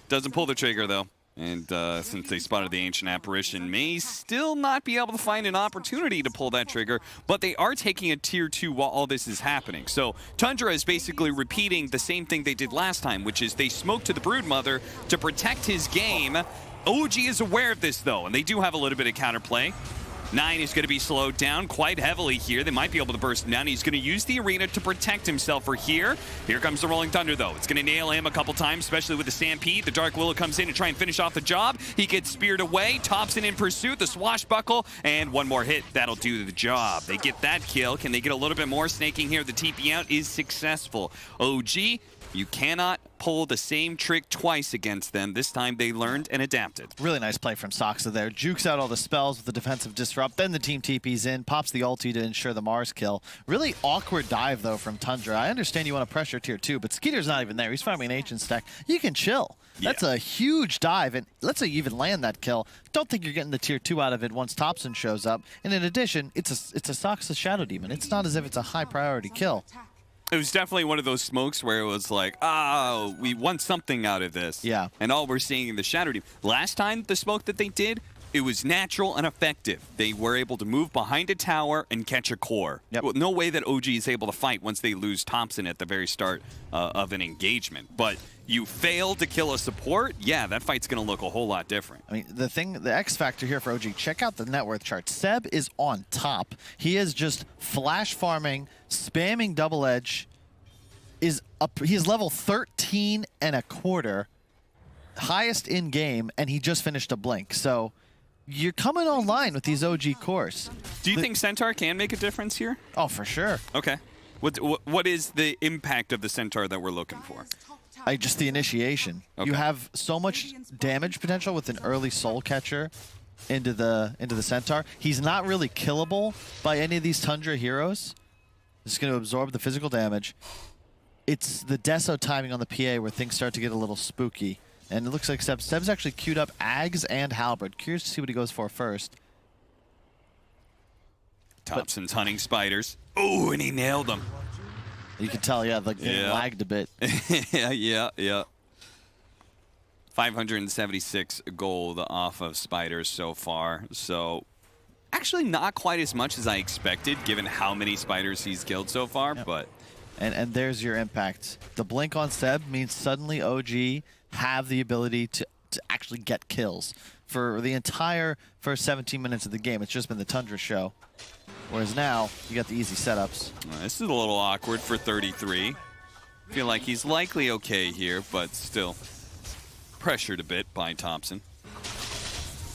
Doesn't pull the trigger though, and since they spotted the Ancient Apparition, may still not be able to find an opportunity to pull that trigger, but they are taking a tier 2 while all this is happening. So Tundra is basically repeating the same thing they did last time, which is they smoked to the Broodmother to protect his game. OG is aware of this though, and they do have a little bit of counterplay. 9 is going to be slowed down quite heavily here. They might be able to burst him down. He's going to use the arena to protect himself for here. Here comes the Rolling Thunder, though. It's going to nail him a couple times, especially with the Stampede. The Dark Willow comes in to try and finish off the job. He gets speared away. Thompson in pursuit. The Swashbuckle. And one more hit. That'll do the job. They get that kill. Can they get a little bit more? Snaking here. The TP out is successful. OG, you cannot pull the same trick twice against them. This time they learned and adapted. Really nice play from Soxa there. Jukes out all the spells with the defensive disrupt. Then the team TP's in, pops the ulti to ensure the Mars kill. Really awkward dive, though, from Tundra. I understand you want to pressure tier 2, but Skeeter's not even there. He's farming an ancient stack. You can chill. That's a huge dive, and let's say you even land that kill. Don't think you're getting the tier 2 out of it once Thompson shows up. And in addition, it's a Soxa Shadow Demon. It's not as if it's a high priority kill. It was definitely one of those smokes where it was like, oh, we want something out of this. Yeah. And all we're seeing in the Shadow Demon. Last time, the smoke that they did, it was natural and effective. They were able to move behind a tower and catch a core. Yep. No way that OG is able to fight once they lose Thompson at the very start of an engagement. But you fail to kill a support, yeah, that fight's going to look a whole lot different. I mean, the X factor here for OG, check out the net worth chart. Seb is on top. He is just flash farming, spamming double edge. He is level 13 and a quarter, highest in game, and he just finished a blink. So you're coming online with these OG cores. Do you think Centaur can make a difference here? Oh, for sure. Okay. What is the impact of the Centaur that we're looking for? Just the initiation. Okay. You have so much damage potential with an early soul catcher into the Centaur. He's not really killable by any of these Tundra heroes. Just going to absorb the physical damage. It's the Deso timing on the PA where things start to get a little spooky. And it looks like Seb's actually queued up Ags and Halberd. Curious to see what he goes for first. Thompson's hunting spiders. Oh, and he nailed them. You can tell, yeah, like they lagged a bit. yeah. 576 gold off of spiders so far. So actually not quite as much as I expected, given how many spiders he's killed so far, but... And there's your impact. The blink on Seb means suddenly OG have the ability to actually get kills. For the entire first 17 minutes of the game, it's just been the Tundra show. Whereas now, you got the easy setups. This is a little awkward for 33. Feel like he's likely okay here, but still pressured a bit by Thompson,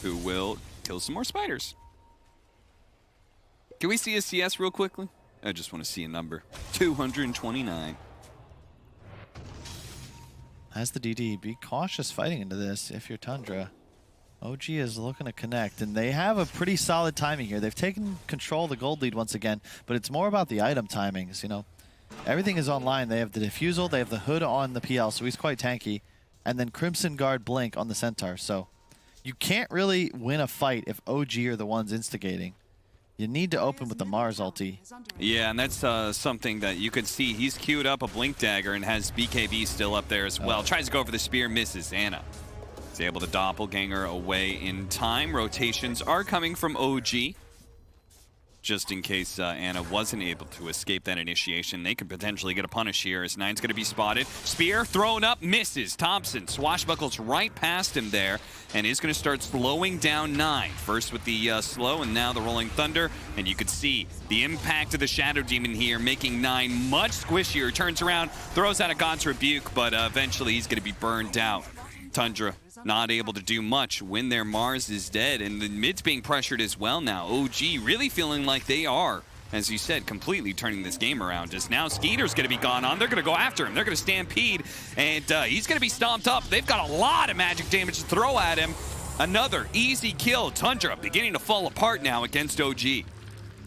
who will kill some more spiders. Can we see a CS real quickly? I just want to see a number. 229. As the DD, be cautious fighting into this if you're Tundra. OG is looking to connect, and they have a pretty solid timing here. They've taken control of the gold lead once again, but it's more about the item timings, you know. Everything is online. They have the Diffusal, they have the Hood on the PL, so he's quite tanky, and then Crimson Guard Blink on the Centaur, so you can't really win a fight if OG are the ones instigating. You need to open with the Mars ulti. Yeah, and that's something that you could see. He's queued up a Blink Dagger and has BKB still up there as well. Tries to go for the spear, misses. Anna is able to doppelganger away in time. Rotations are coming from OG. Just in case Anna wasn't able to escape that initiation, they could potentially get a punish here as Nine's going to be spotted. Spear thrown up, misses. Thompson swashbuckles right past him there and is going to start slowing down Nine. First with the slow and now the Rolling Thunder. And you could see the impact of the Shadow Demon here, making Nine much squishier. Turns around, throws out a God's Rebuke, but eventually he's going to be burned out. Tundra not able to do much when their Mars is dead, and the mid's being pressured as well now. OG really feeling like they are, as you said, completely turning this game around. Just now, Skeeter's going to be gone on. They're going to go after him. They're going to stampede, and he's going to be stomped up. They've got a lot of magic damage to throw at him. Another easy kill. Tundra beginning to fall apart now against OG.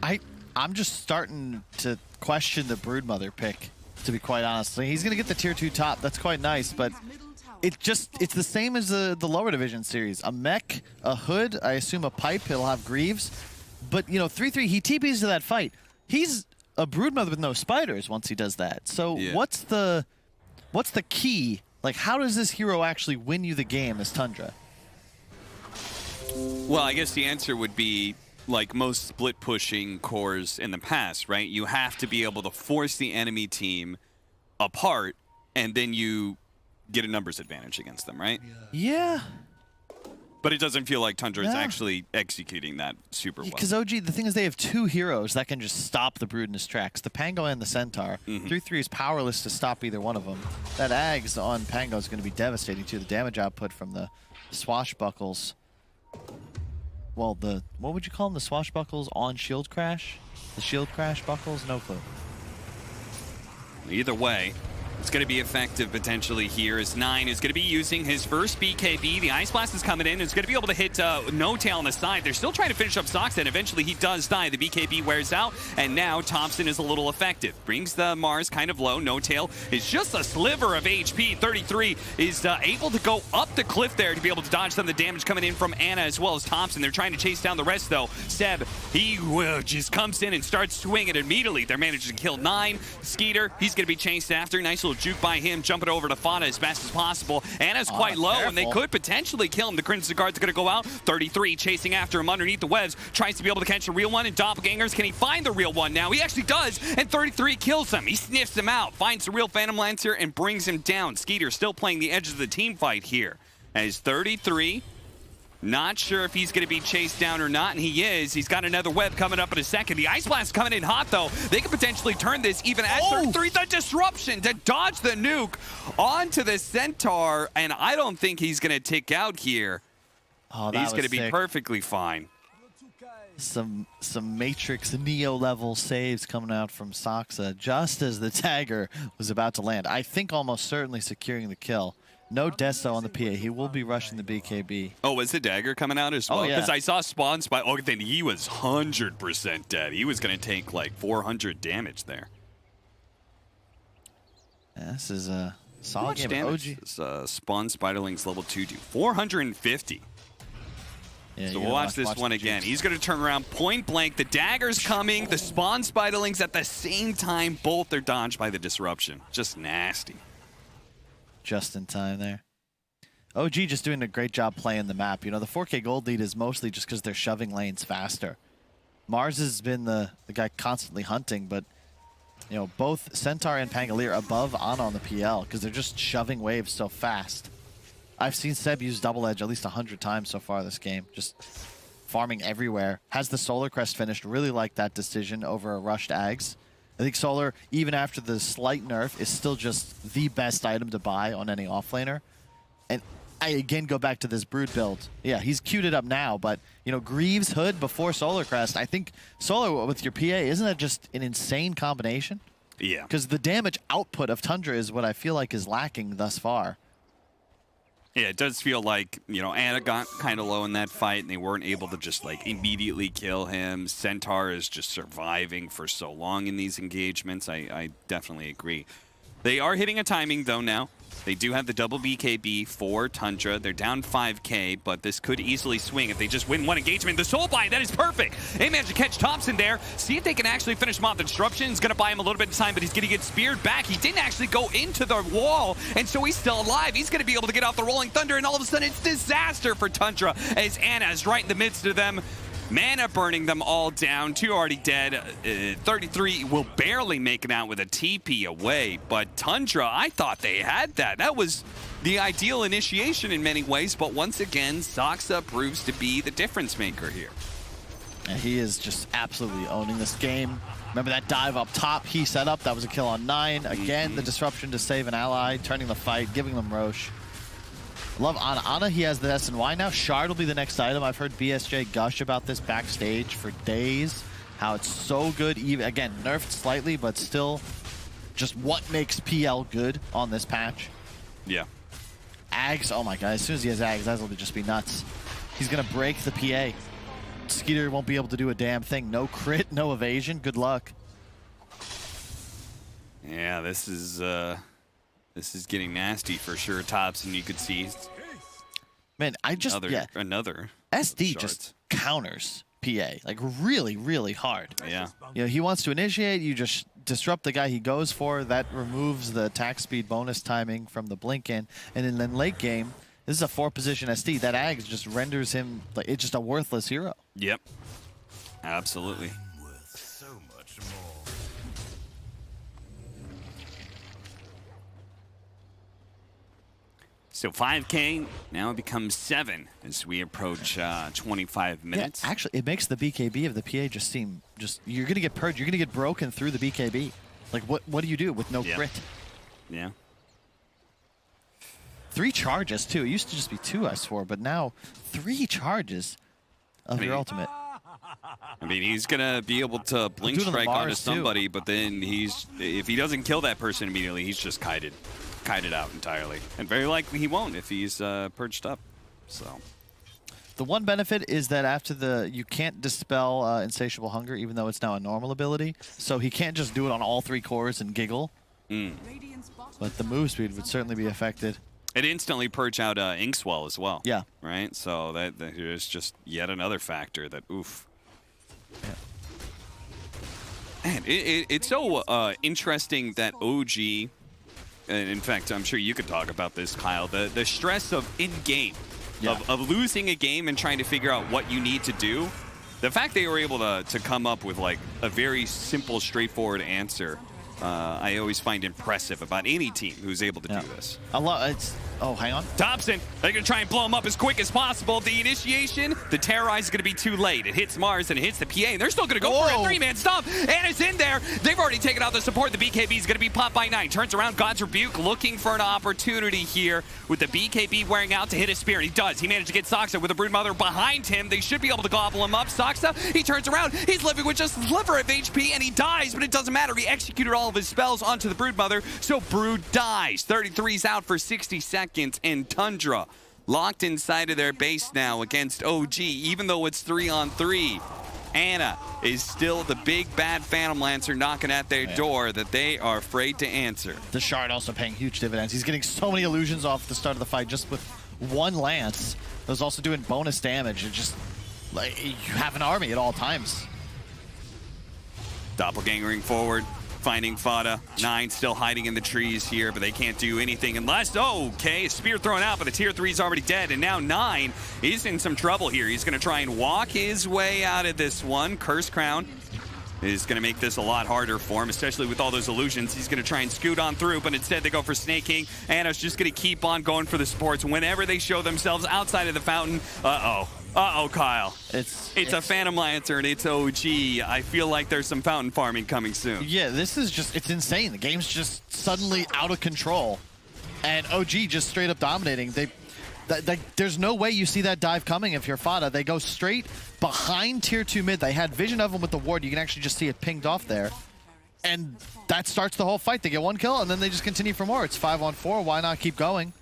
I'm just starting to question the Broodmother pick, to be quite honest. He's going to get the tier 2 top. That's quite nice, but it's the same as the lower division series. A mech, a hood, I assume a pipe, he'll have Greaves. But, you know, 3-3, he TPs to that fight. He's a Broodmother with no spiders once he does that. So what's the key? Like, how does this hero actually win you the game as Tundra? Well, I guess the answer would be like most split pushing cores in the past, right? You have to be able to force the enemy team apart, and then you get a numbers advantage against them, right? Yeah. But it doesn't feel like Tundra is actually executing that super well. Because OG, the thing is they have two heroes that can just stop the Brood in his tracks. The Pango and the Centaur. 3-3 is powerless to stop either one of them. That Ags on Pango is going to be devastating too. The damage output from the swashbuckles. Well, what would you call them? The swashbuckles on shield crash? The shield crash buckles? No clue. Either way, it's going to be effective potentially here as Nine is going to be using his first BKB. The Ice Blast is coming in. It's going to be able to hit No Tail on the side. They're still trying to finish up Sox, and eventually he does die. The BKB wears out, and now Thompson is a little effective. Brings the Mars kind of low. No Tail is just a sliver of HP. 33 is able to go up the cliff there to be able to dodge some of the damage coming in from Anna as well as Thompson. They're trying to chase down the rest, though. Seb, he just comes in and starts swinging immediately. They're managing to kill Nine. Skeeter, he's going to be chased after. Nice little juke by him, jumping over to Fana as fast as possible. Anna's quite low, and they could potentially kill him. The Crimson Guard's going to go out. 33 chasing after him underneath the webs, tries to be able to catch the real one, and doppelgangers, can he find the real one now? He actually does, and 33 kills him. He sniffs him out, finds the real Phantom Lancer, and brings him down. Skeeter still playing the edge of the team fight here. As 33, not sure if he's going to be chased down or not, and he is. He's got another web coming up in a second. The Ice Blast coming in hot, though. They could potentially turn this even at 33. The disruption to dodge the nuke onto the Centaur, and I don't think he's going to tick out here. Oh, he's going to be perfectly fine. Some Matrix Neo level saves coming out from Soxa just as the dagger was about to land. I think almost certainly securing the kill. No Deso on the PA. He will be rushing the BKB. Oh, was the dagger coming out as well? Oh, yeah. Because I saw Spawn spot. Oh, then he was 100% dead. He was going to take like 400 damage there. Yeah, this is How Solid much game. damage OG. does Spawn Spiderlings level 2 do? 450. Yeah, So you we'll gotta watch this watch one the again. juice. He's going to turn around point blank. The dagger's coming. The Spawn Spiderlings at the same time. Both are dodged by the disruption. Just nasty. Just in time there. OG just doing a great job playing the map. You know, the 4K gold lead is mostly just because they're shoving lanes faster. Mars has been the guy constantly hunting, but you know, both Centaur and Pangolier above Ana on the PL because they're just shoving waves so fast. I've seen Seb use double edge at least 100 times so far this game, just farming everywhere. Has the Solar Crest finished. Really like that decision over a rushed Ags. I think Solar, even after the slight nerf, is still just the best item to buy on any offlaner. And I again go back to this Brood build. Yeah, he's queued it up now, but you know, Greaves, Hood before Solar Crest. I think Solar with your PA, isn't that just an insane combination? Yeah. Because the damage output of Tundra is what I feel like is lacking thus far. Yeah, it does feel like, you know, Ana got kind of low in that fight, and they weren't able to just, like, immediately kill him. Centaur is just surviving for so long in these engagements. I definitely agree. They are hitting a timing, though, now. They do have the double BKB for Tundra. They're down 5K, but this could easily swing if they just win one engagement. The Soul Bind, that is perfect. They managed to catch Thompson there. See if they can actually finish him off. The disruption is going to buy him a little bit of time, but he's going to get speared back. He didn't actually go into the wall, and so he's still alive. He's going to be able to get off the Rolling Thunder, and all of a sudden it's disaster for Tundra as Ana is right in the midst of them. Mana burning them all down. 2 already dead. 33 will barely make it out with a TP away. But Tundra, I thought they had that. That was the ideal initiation in many ways. But once again, Soxa proves to be the difference maker here. And he is just absolutely owning this game. Remember that dive up top he set up? That was a kill on 9. Again, the disruption to save an ally, turning the fight, giving them Roche. Love Ana. Ana, he has the SNY now. Shard will be the next item. I've heard BSJ gush about this backstage for days. How it's so good. Even again, nerfed slightly, but still just what makes PL good on this patch. Yeah. Ags, oh my god, as soon as he has Ags, that'll just be nuts. He's gonna break the PA. Skeeter won't be able to do a damn thing. No crit, no evasion. Good luck. Yeah, this is getting nasty for sure, Tops, and you could see Man, I just another SD shards. just counters PA like really, really hard. Yeah. You know, he wants to initiate, you just disrupt the guy he goes for. That removes the attack speed bonus timing from the blink in. And then late game, this is a 4-position SD. That Ags just renders him like it's just a worthless hero. Yep. Absolutely. So 5K now becomes 7 as we approach 25 minutes. Yeah, actually, it makes the BKB of the PA just seem you're gonna get purged. You're gonna get broken through the BKB. Like what do you do with no crit? Yeah. 3 charges too. It used to just be 2, I swore, but now 3 charges of your ultimate. I mean, he's gonna be able to blink strike onto somebody, but then if he doesn't kill that person immediately, he's just kited out entirely, and very likely he won't if he's purged up. So the one benefit is that after you can't dispel insatiable hunger, even though it's now a normal ability, so he can't just do it on all 3 cores and giggle. But the move speed would certainly be affected. It instantly purge out Inkswell as well. Yeah. Right. So that is just yet another factor that oof. Yeah. Man, it's so interesting that OG. And in fact, I'm sure you could talk about this, Kyle. The stress of in-game, of losing a game and trying to figure out what you need to do. The fact they were able to come up with like a very simple, straightforward answer, I always find impressive about any team who's able to do this. Oh, hang on. Thompson, they're going to try and blow him up as quick as possible. The initiation, the terrorize is going to be too late. It hits Mars and it hits the PA, and they're still going to go for a 3-man stomp. And it's in there. They've already taken out the support. The BKB is going to be popped by 9. Turns around, God's Rebuke looking for an opportunity here with the BKB wearing out to hit his spear. He does. He managed to get Soxa with the Broodmother behind him. They should be able to gobble him up. Soxa, he turns around. He's living with just a sliver of HP, and he dies, but it doesn't matter. He executed all of his spells onto the Broodmother, so Brood dies. 33's out for 60 seconds, and Tundra locked inside of their base now against OG, even though it's 3-on-3. Anna is still the big bad Phantom Lancer knocking at their door that they are afraid to answer. The Shard also paying huge dividends. He's getting so many illusions off the start of the fight just with one lance. Those also doing bonus damage. It's just like you have an army at all times. Doppelgangering forward, finding Fada. 9 still hiding in the trees here, but they can't do anything unless, okay, spear thrown out, but the tier 3 is already dead, and now 9 is in some trouble here. He's going to try and walk his way out of this one. Curse Crown is going to make this a lot harder for him, especially with all those illusions. He's going to try and scoot on through, but instead they go for Snake King. Anna's just going to keep on going for the supports. Whenever they show themselves outside of the fountain, Kyle. It's a Phantom Lancer and it's OG. I feel like there's some fountain farming coming soon. Yeah, this is just, it's insane. The game's just suddenly out of control. And OG just straight up dominating. There's no way you see that dive coming if you're Fada. They go straight behind tier 2 mid. They had vision of them with the ward. You can actually just see it pinged off there. And that starts the whole fight. They get 1 kill and then they just continue for more. It's 5-on-4. Why not keep going?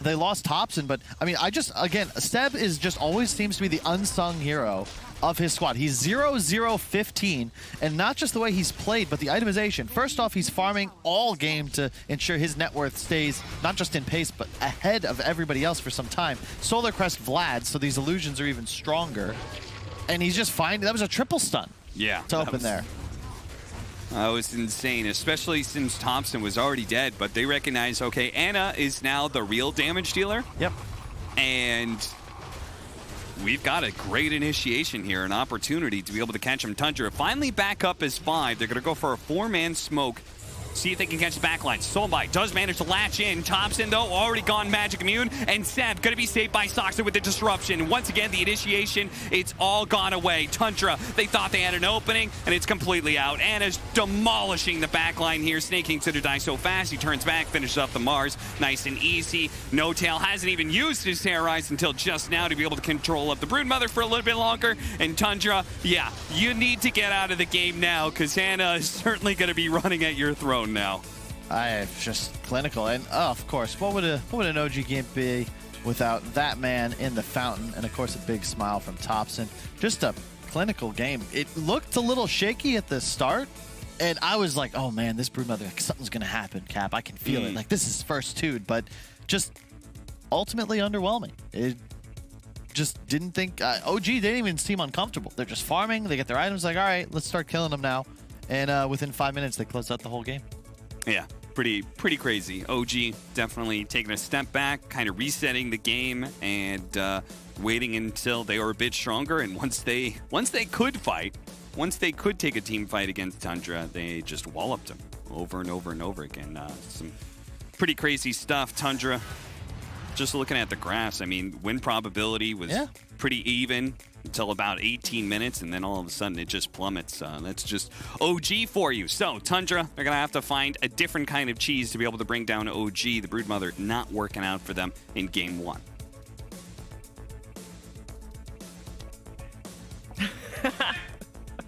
They lost Thompson, but I mean, again, Seb is just always seems to be the unsung hero of his squad. He's 0-0-15, and not just the way he's played, but the itemization. First off, he's farming all game to ensure his net worth stays not just in pace, but ahead of everybody else for some time. Solar Crest Vlad, so these illusions are even stronger. And he's just finding, that was a triple stun to open there. That was insane, especially since Thompson was already dead, but they recognize, okay, Anna is now the real damage dealer. Yep. And we've got a great initiation here, an opportunity to be able to catch him. Tundra finally back up as 5. They're going to go for a 4-man smoke. See if they can catch the backline. Soulbite does manage to latch in. Thompson, though, already gone magic immune. And Seb going to be saved by Soxer with the disruption. Once again, the initiation, it's all gone away. Tundra, they thought they had an opening, and it's completely out. Anna's demolishing the backline here. Snake King to die so fast. He turns back, finishes up the Mars. Nice and easy. No Tail hasn't even used his Terrorize until just now to be able to control up the Broodmother for a little bit longer. And Tundra, yeah, you need to get out of the game now, because Anna is certainly going to be running at your throne now. Just clinical, and of course, what would an OG game be without that man in the fountain, and of course a big smile from Thompson. Just a clinical game. It looked a little shaky at the start, and I was like, oh man, this Broodmother, like, something's gonna happen, Cap. I can feel it. Like, this is first dude, but just ultimately underwhelming. It just didn't think OG didn't even seem uncomfortable. They're just farming. They get their items. Like, all right, let's start killing them now. And within 5 minutes, they closed out the whole game. Yeah, pretty crazy. OG definitely taking a step back, kind of resetting the game, and waiting until they were a bit stronger. And once they could fight, once they could take a team fight against Tundra, they just walloped them over and over and over again. Some pretty crazy stuff. Tundra, just looking at the graphs, I mean, win probability was pretty even until about 18 minutes, and then all of a sudden it just plummets. That's just OG for you. So Tundra, they're gonna have to find a different kind of cheese to be able to bring down OG. The Broodmother not working out for them in game 1.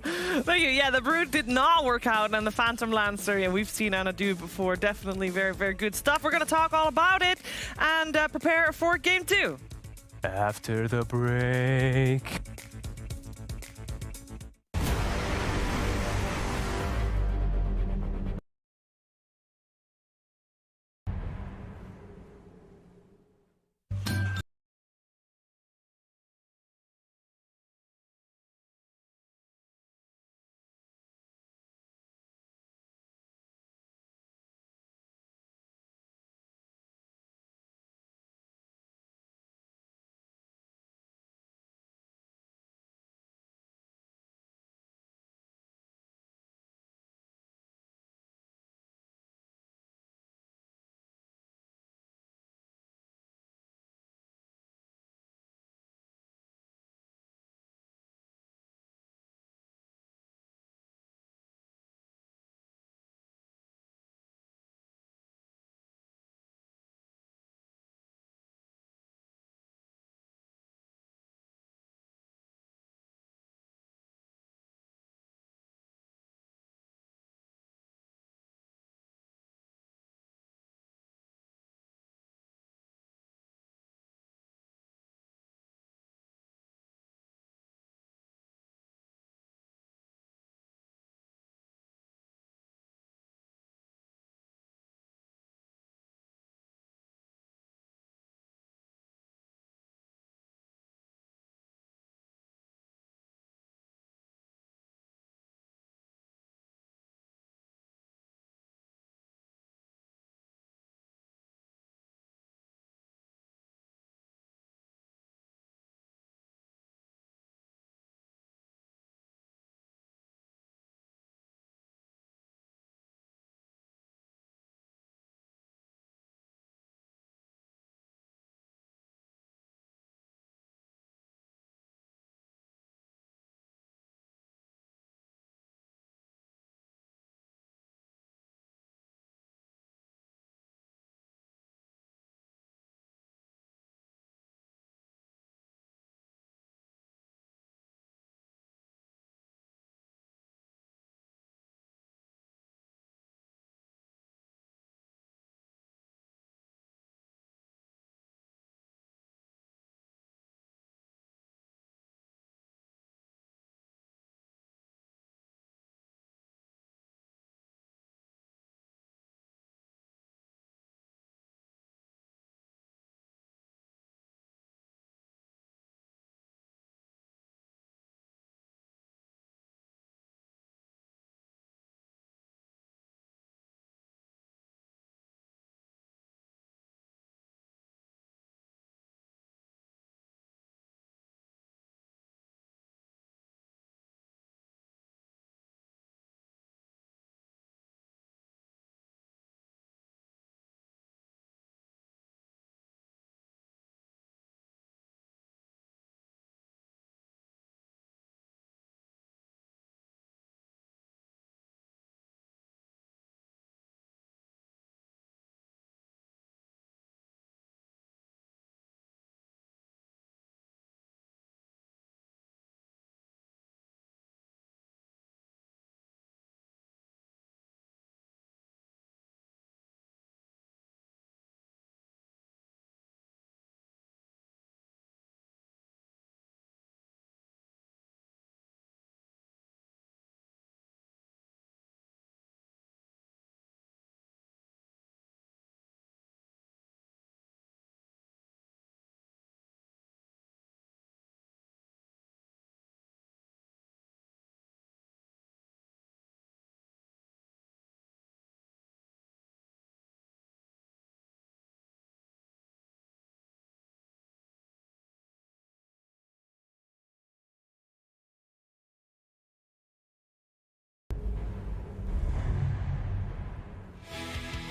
Thank you. Yeah, the Brood did not work out, and the Phantom Lancer, yeah, we've seen Anna do before. Definitely very, very good stuff. We're going to talk all about it and prepare for game 2. After the break.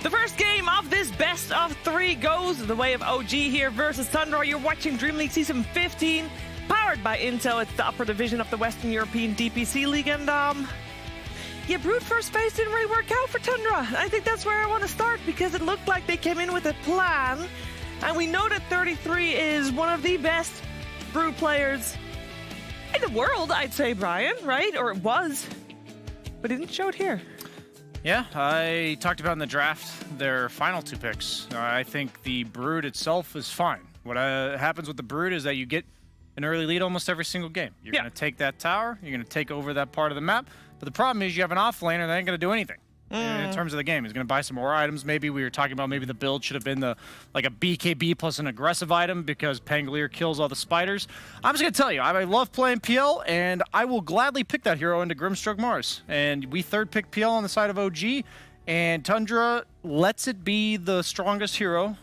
The first game of this best of 3 goes the way of OG here versus Tundra. You're watching DreamLeague Season 15, powered by Intel. It's the upper division of the Western European DPC League, and yeah, Brood first phase didn't really work out for Tundra. I think that's where I want to start, because it looked like they came in with a plan, and we know that 33 is one of the best Brood players in the world, I'd say, Brian, right? Or it was, but it didn't show it here. Yeah, I talked about in the draft their final 2 picks. I think the Brood itself is fine. What happens with the Brood is that you get an early lead almost every single game. You're going to take that tower, you're going to take over that part of the map, but the problem is you have an off-laner that ain't going to do anything in terms of the game. He's going to buy some more items. Maybe we were talking about maybe the build should have been like a BKB plus an aggressive item because Pangolier kills all the spiders. I'm just going to tell you, I love playing PL, and I will gladly pick that hero into Grimstroke Mars. And we third pick PL on the side of OG, and Tundra lets it be the strongest hero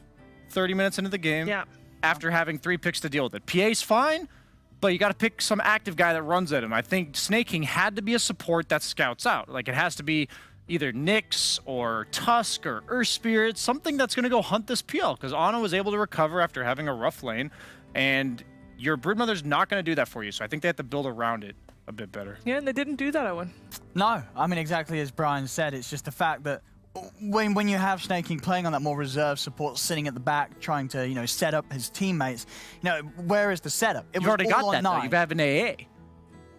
30 minutes into the game after having 3 picks to deal with it. PA's fine, but you got to pick some active guy that runs at him. I think Snake King had to be a support that scouts out. Like, it has to be either Nyx or Tusk or Earth Spirit, something that's going to go hunt this PL, because Ana was able to recover after having a rough lane, and your Broodmother's not going to do that for you, so I think they have to build around it a bit better. Yeah, and they didn't do that, Owen. No, I mean, exactly as Brian said, it's just the fact that when you have Snake King playing on that more reserve support, sitting at the back, trying to, you know, set up his teammates, you know, where is the setup? You've already got that, though. You have an AA.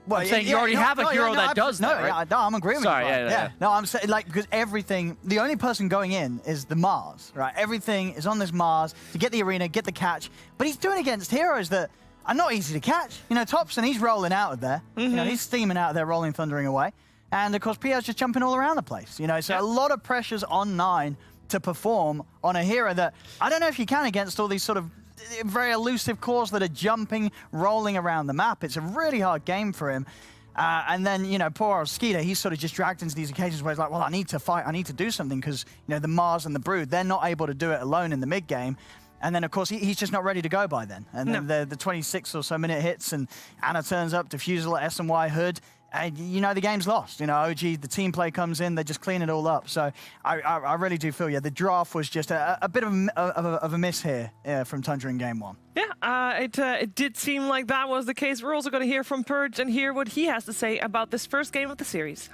Well, I'm saying you already have a hero that does that, right? No, I'm agreeing with you. Yeah. No, I'm saying, like, because everything, the only person going in is the Mars, right? Everything is on this Mars to get the arena, get the catch, but he's doing it against heroes that are not easy to catch. You know, Thompson, he's rolling out of there. You know, he's steaming out of there, rolling, thundering away. And, of course, Pierre's just jumping all around the place. You know, so a lot of pressures on 9 to perform on a hero that I don't know if you can against all these sort of very elusive cores that are jumping, rolling around the map. It's a really hard game for him. And then, you know, poor old Skeeter, he's sort of just dragged into these occasions where he's like, well, I need to fight, I need to do something, because, you know, the Mars and the Brood, they're not able to do it alone in the mid game. And then, of course, he's just not ready to go by then. And then the 26 or so minute hits, and Ana turns up, Diffusal at S&Y Hood, and you know the game's lost. You know, OG, the team play comes in, they just clean it all up. So I really do feel, the draft was just a bit of a miss here from Tundra in game 1. Yeah, it did seem like that was the case. We're also going to hear from Purge and hear what he has to say about this first game of the series.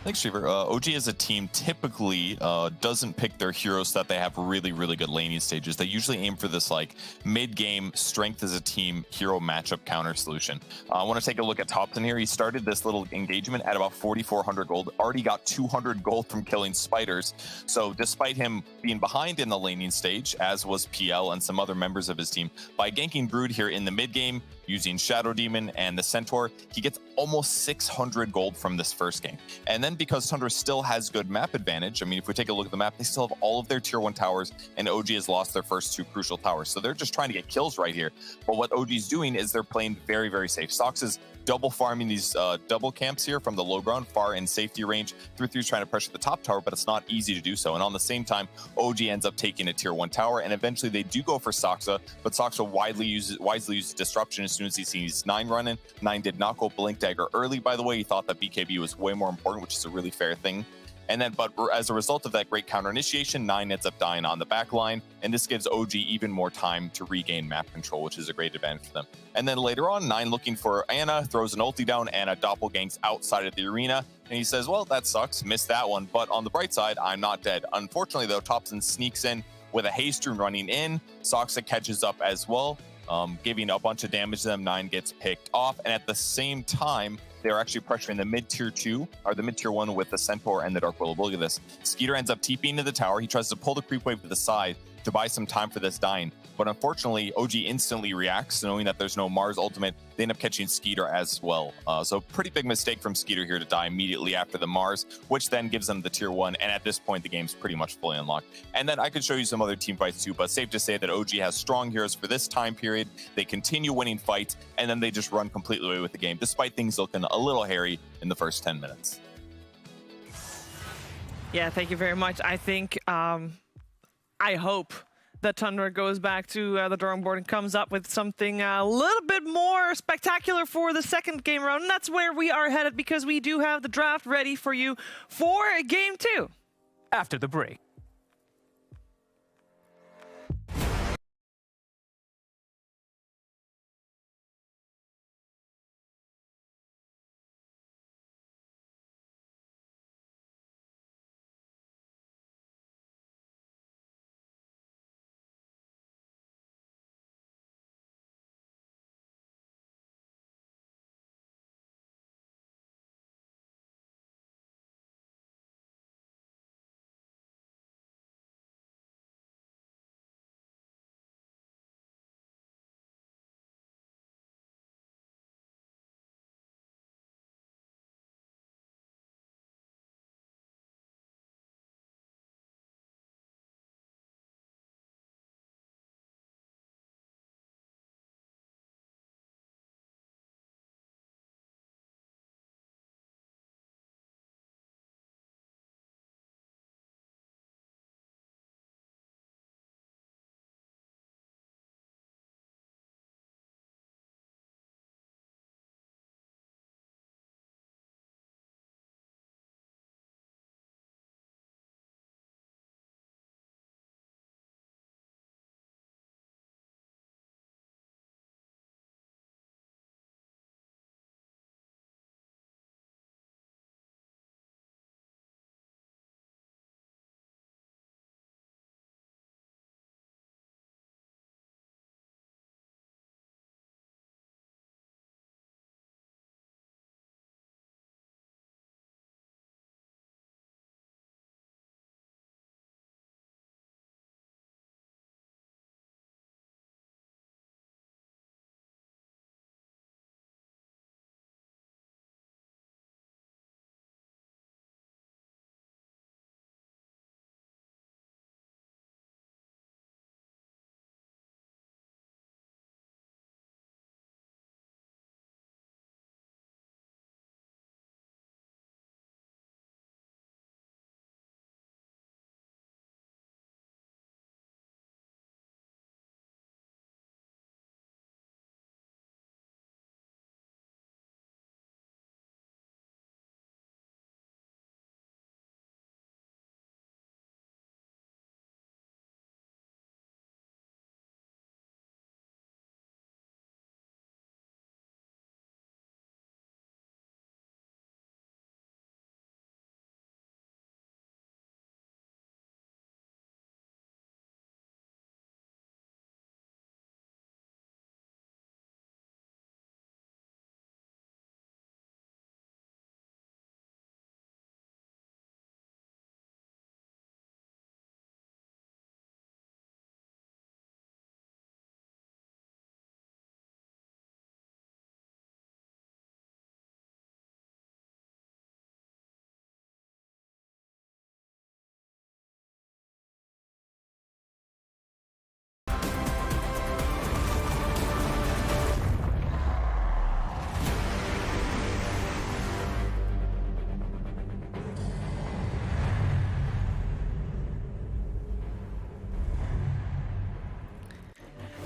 Thanks, Trevor. OG as a team typically doesn't pick their heroes so that they have really, really good laning stages. They usually aim for this like mid-game strength as a team hero matchup counter solution. I want to take a look at Thompson here. He started this little engagement at about 4,400 gold, already got 200 gold from killing spiders. So despite him being behind in the laning stage, as was PL and some other members of his team, by ganking Brood here in the mid-game, using Shadow Demon and the Centaur, he gets almost 600 gold from this first game. And then because Tundra still has good map advantage, I mean, if we take a look at the map, they still have all of their tier 1 towers, and OG has lost their first 2 crucial towers. So they're just trying to get kills right here. But what OG's doing is they're playing very, very safe. Sox is double farming these double camps here from the low ground, far in safety range. 3-3 is trying to pressure the top tower, but it's not easy to do so. And on the same time, OG ends up taking a tier 1 tower, and eventually they do go for Soxa, but Soxa wisely uses Disruption as soon as he sees 9 running. 9 did not go Blink Dagger early, by the way. He thought that BKB was way more important, which is a really fair thing. And then, but as a result of that great counter initiation, 9 ends up dying on the back line, and this gives OG even more time to regain map control, which is a great advantage for them. And then later on, 9 looking for Ana, throws an ulti down, Ana doppelgangs outside of the arena, and he says, well, that sucks, missed that one, but on the bright side, I'm not dead. Unfortunately, though, Thompson sneaks in with a haste rune running in, Soxa catches up as well, giving a bunch of damage to them. 9 gets picked off, and at the same time, they're actually pressuring the mid-tier 2, or the mid-tier 1 with the Centaur and the Dark Willow. Look at this. Skeeter ends up TPing into the tower. He tries to pull the creep wave to the side to buy some time for this dying. But unfortunately, OG instantly reacts, knowing that there's no Mars ultimate. They end up catching Skeeter as well. So pretty big mistake from Skeeter here to die immediately after the Mars, which then gives them the tier 1. And at this point, the game's pretty much fully unlocked. And then I could show you some other team fights too, but safe to say that OG has strong heroes for this time period. They continue winning fights, and then they just run completely away with the game, despite things looking a little hairy in the first 10 minutes. Yeah, thank you very much. I think, I hope that Tundra goes back to the drawing board and comes up with something a little bit more spectacular for the second game round. And that's where we are headed, because we do have the draft ready for you for game 2. After the break.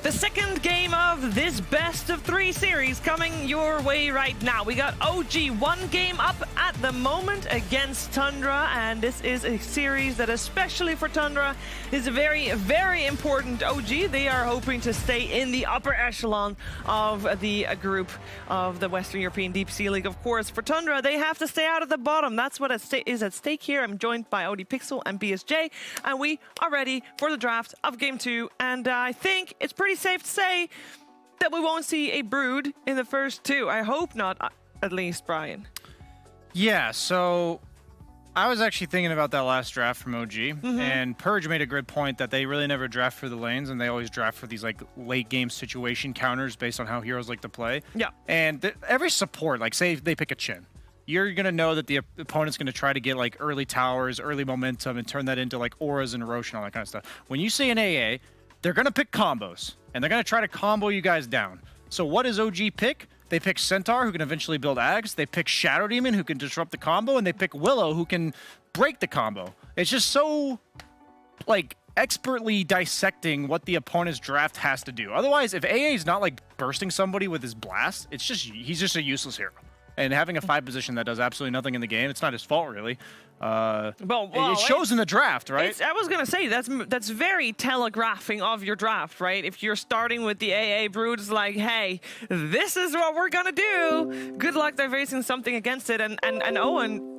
The second game of this best of 3 series coming your way right now. We got OG 1 game up at the moment against Tundra, and this is a series that, especially for Tundra, is very, very important. OG, they are hoping to stay in the upper echelon of the group of the Western European DPC League. Of course, for Tundra, they have to stay out of the bottom. That's what is at stake here. I'm joined by OD Pixel and BSJ, and we are ready for the draft of game 2. And I think it's pretty safe to say that we won't see a Brood in the first 2. I hope not, at least, Brian. Yeah, so I was actually thinking about that last draft from OG, and Purge made a good point that they really never draft for the lanes, and they always draft for these like late game situation counters based on how heroes like to play. Yeah. And every support, like say they pick a Chin, you're going to know that the opponent's going to try to get like early towers, early momentum, and turn that into like auras and Rosh and all that kind of stuff. When you see an AA, they're going to pick combos, and they're going to try to combo you guys down. So what does OG pick? They pick Centaur, who can eventually build Ags. They pick Shadow Demon, who can disrupt the combo. And they pick Willow, who can break the combo. It's just so, like, expertly dissecting what the opponent's draft has to do. Otherwise, if AA is not like bursting somebody with his blast, he's just a useless hero. And having a 5 position that does absolutely nothing in the game, it's not his fault really. It shows in the draft, right? I was gonna say that's very telegraphing of your draft, right? If you're starting with the AA Brood, it's like, hey, this is what we're gonna do. Good luck they're facing something against it, and Owen,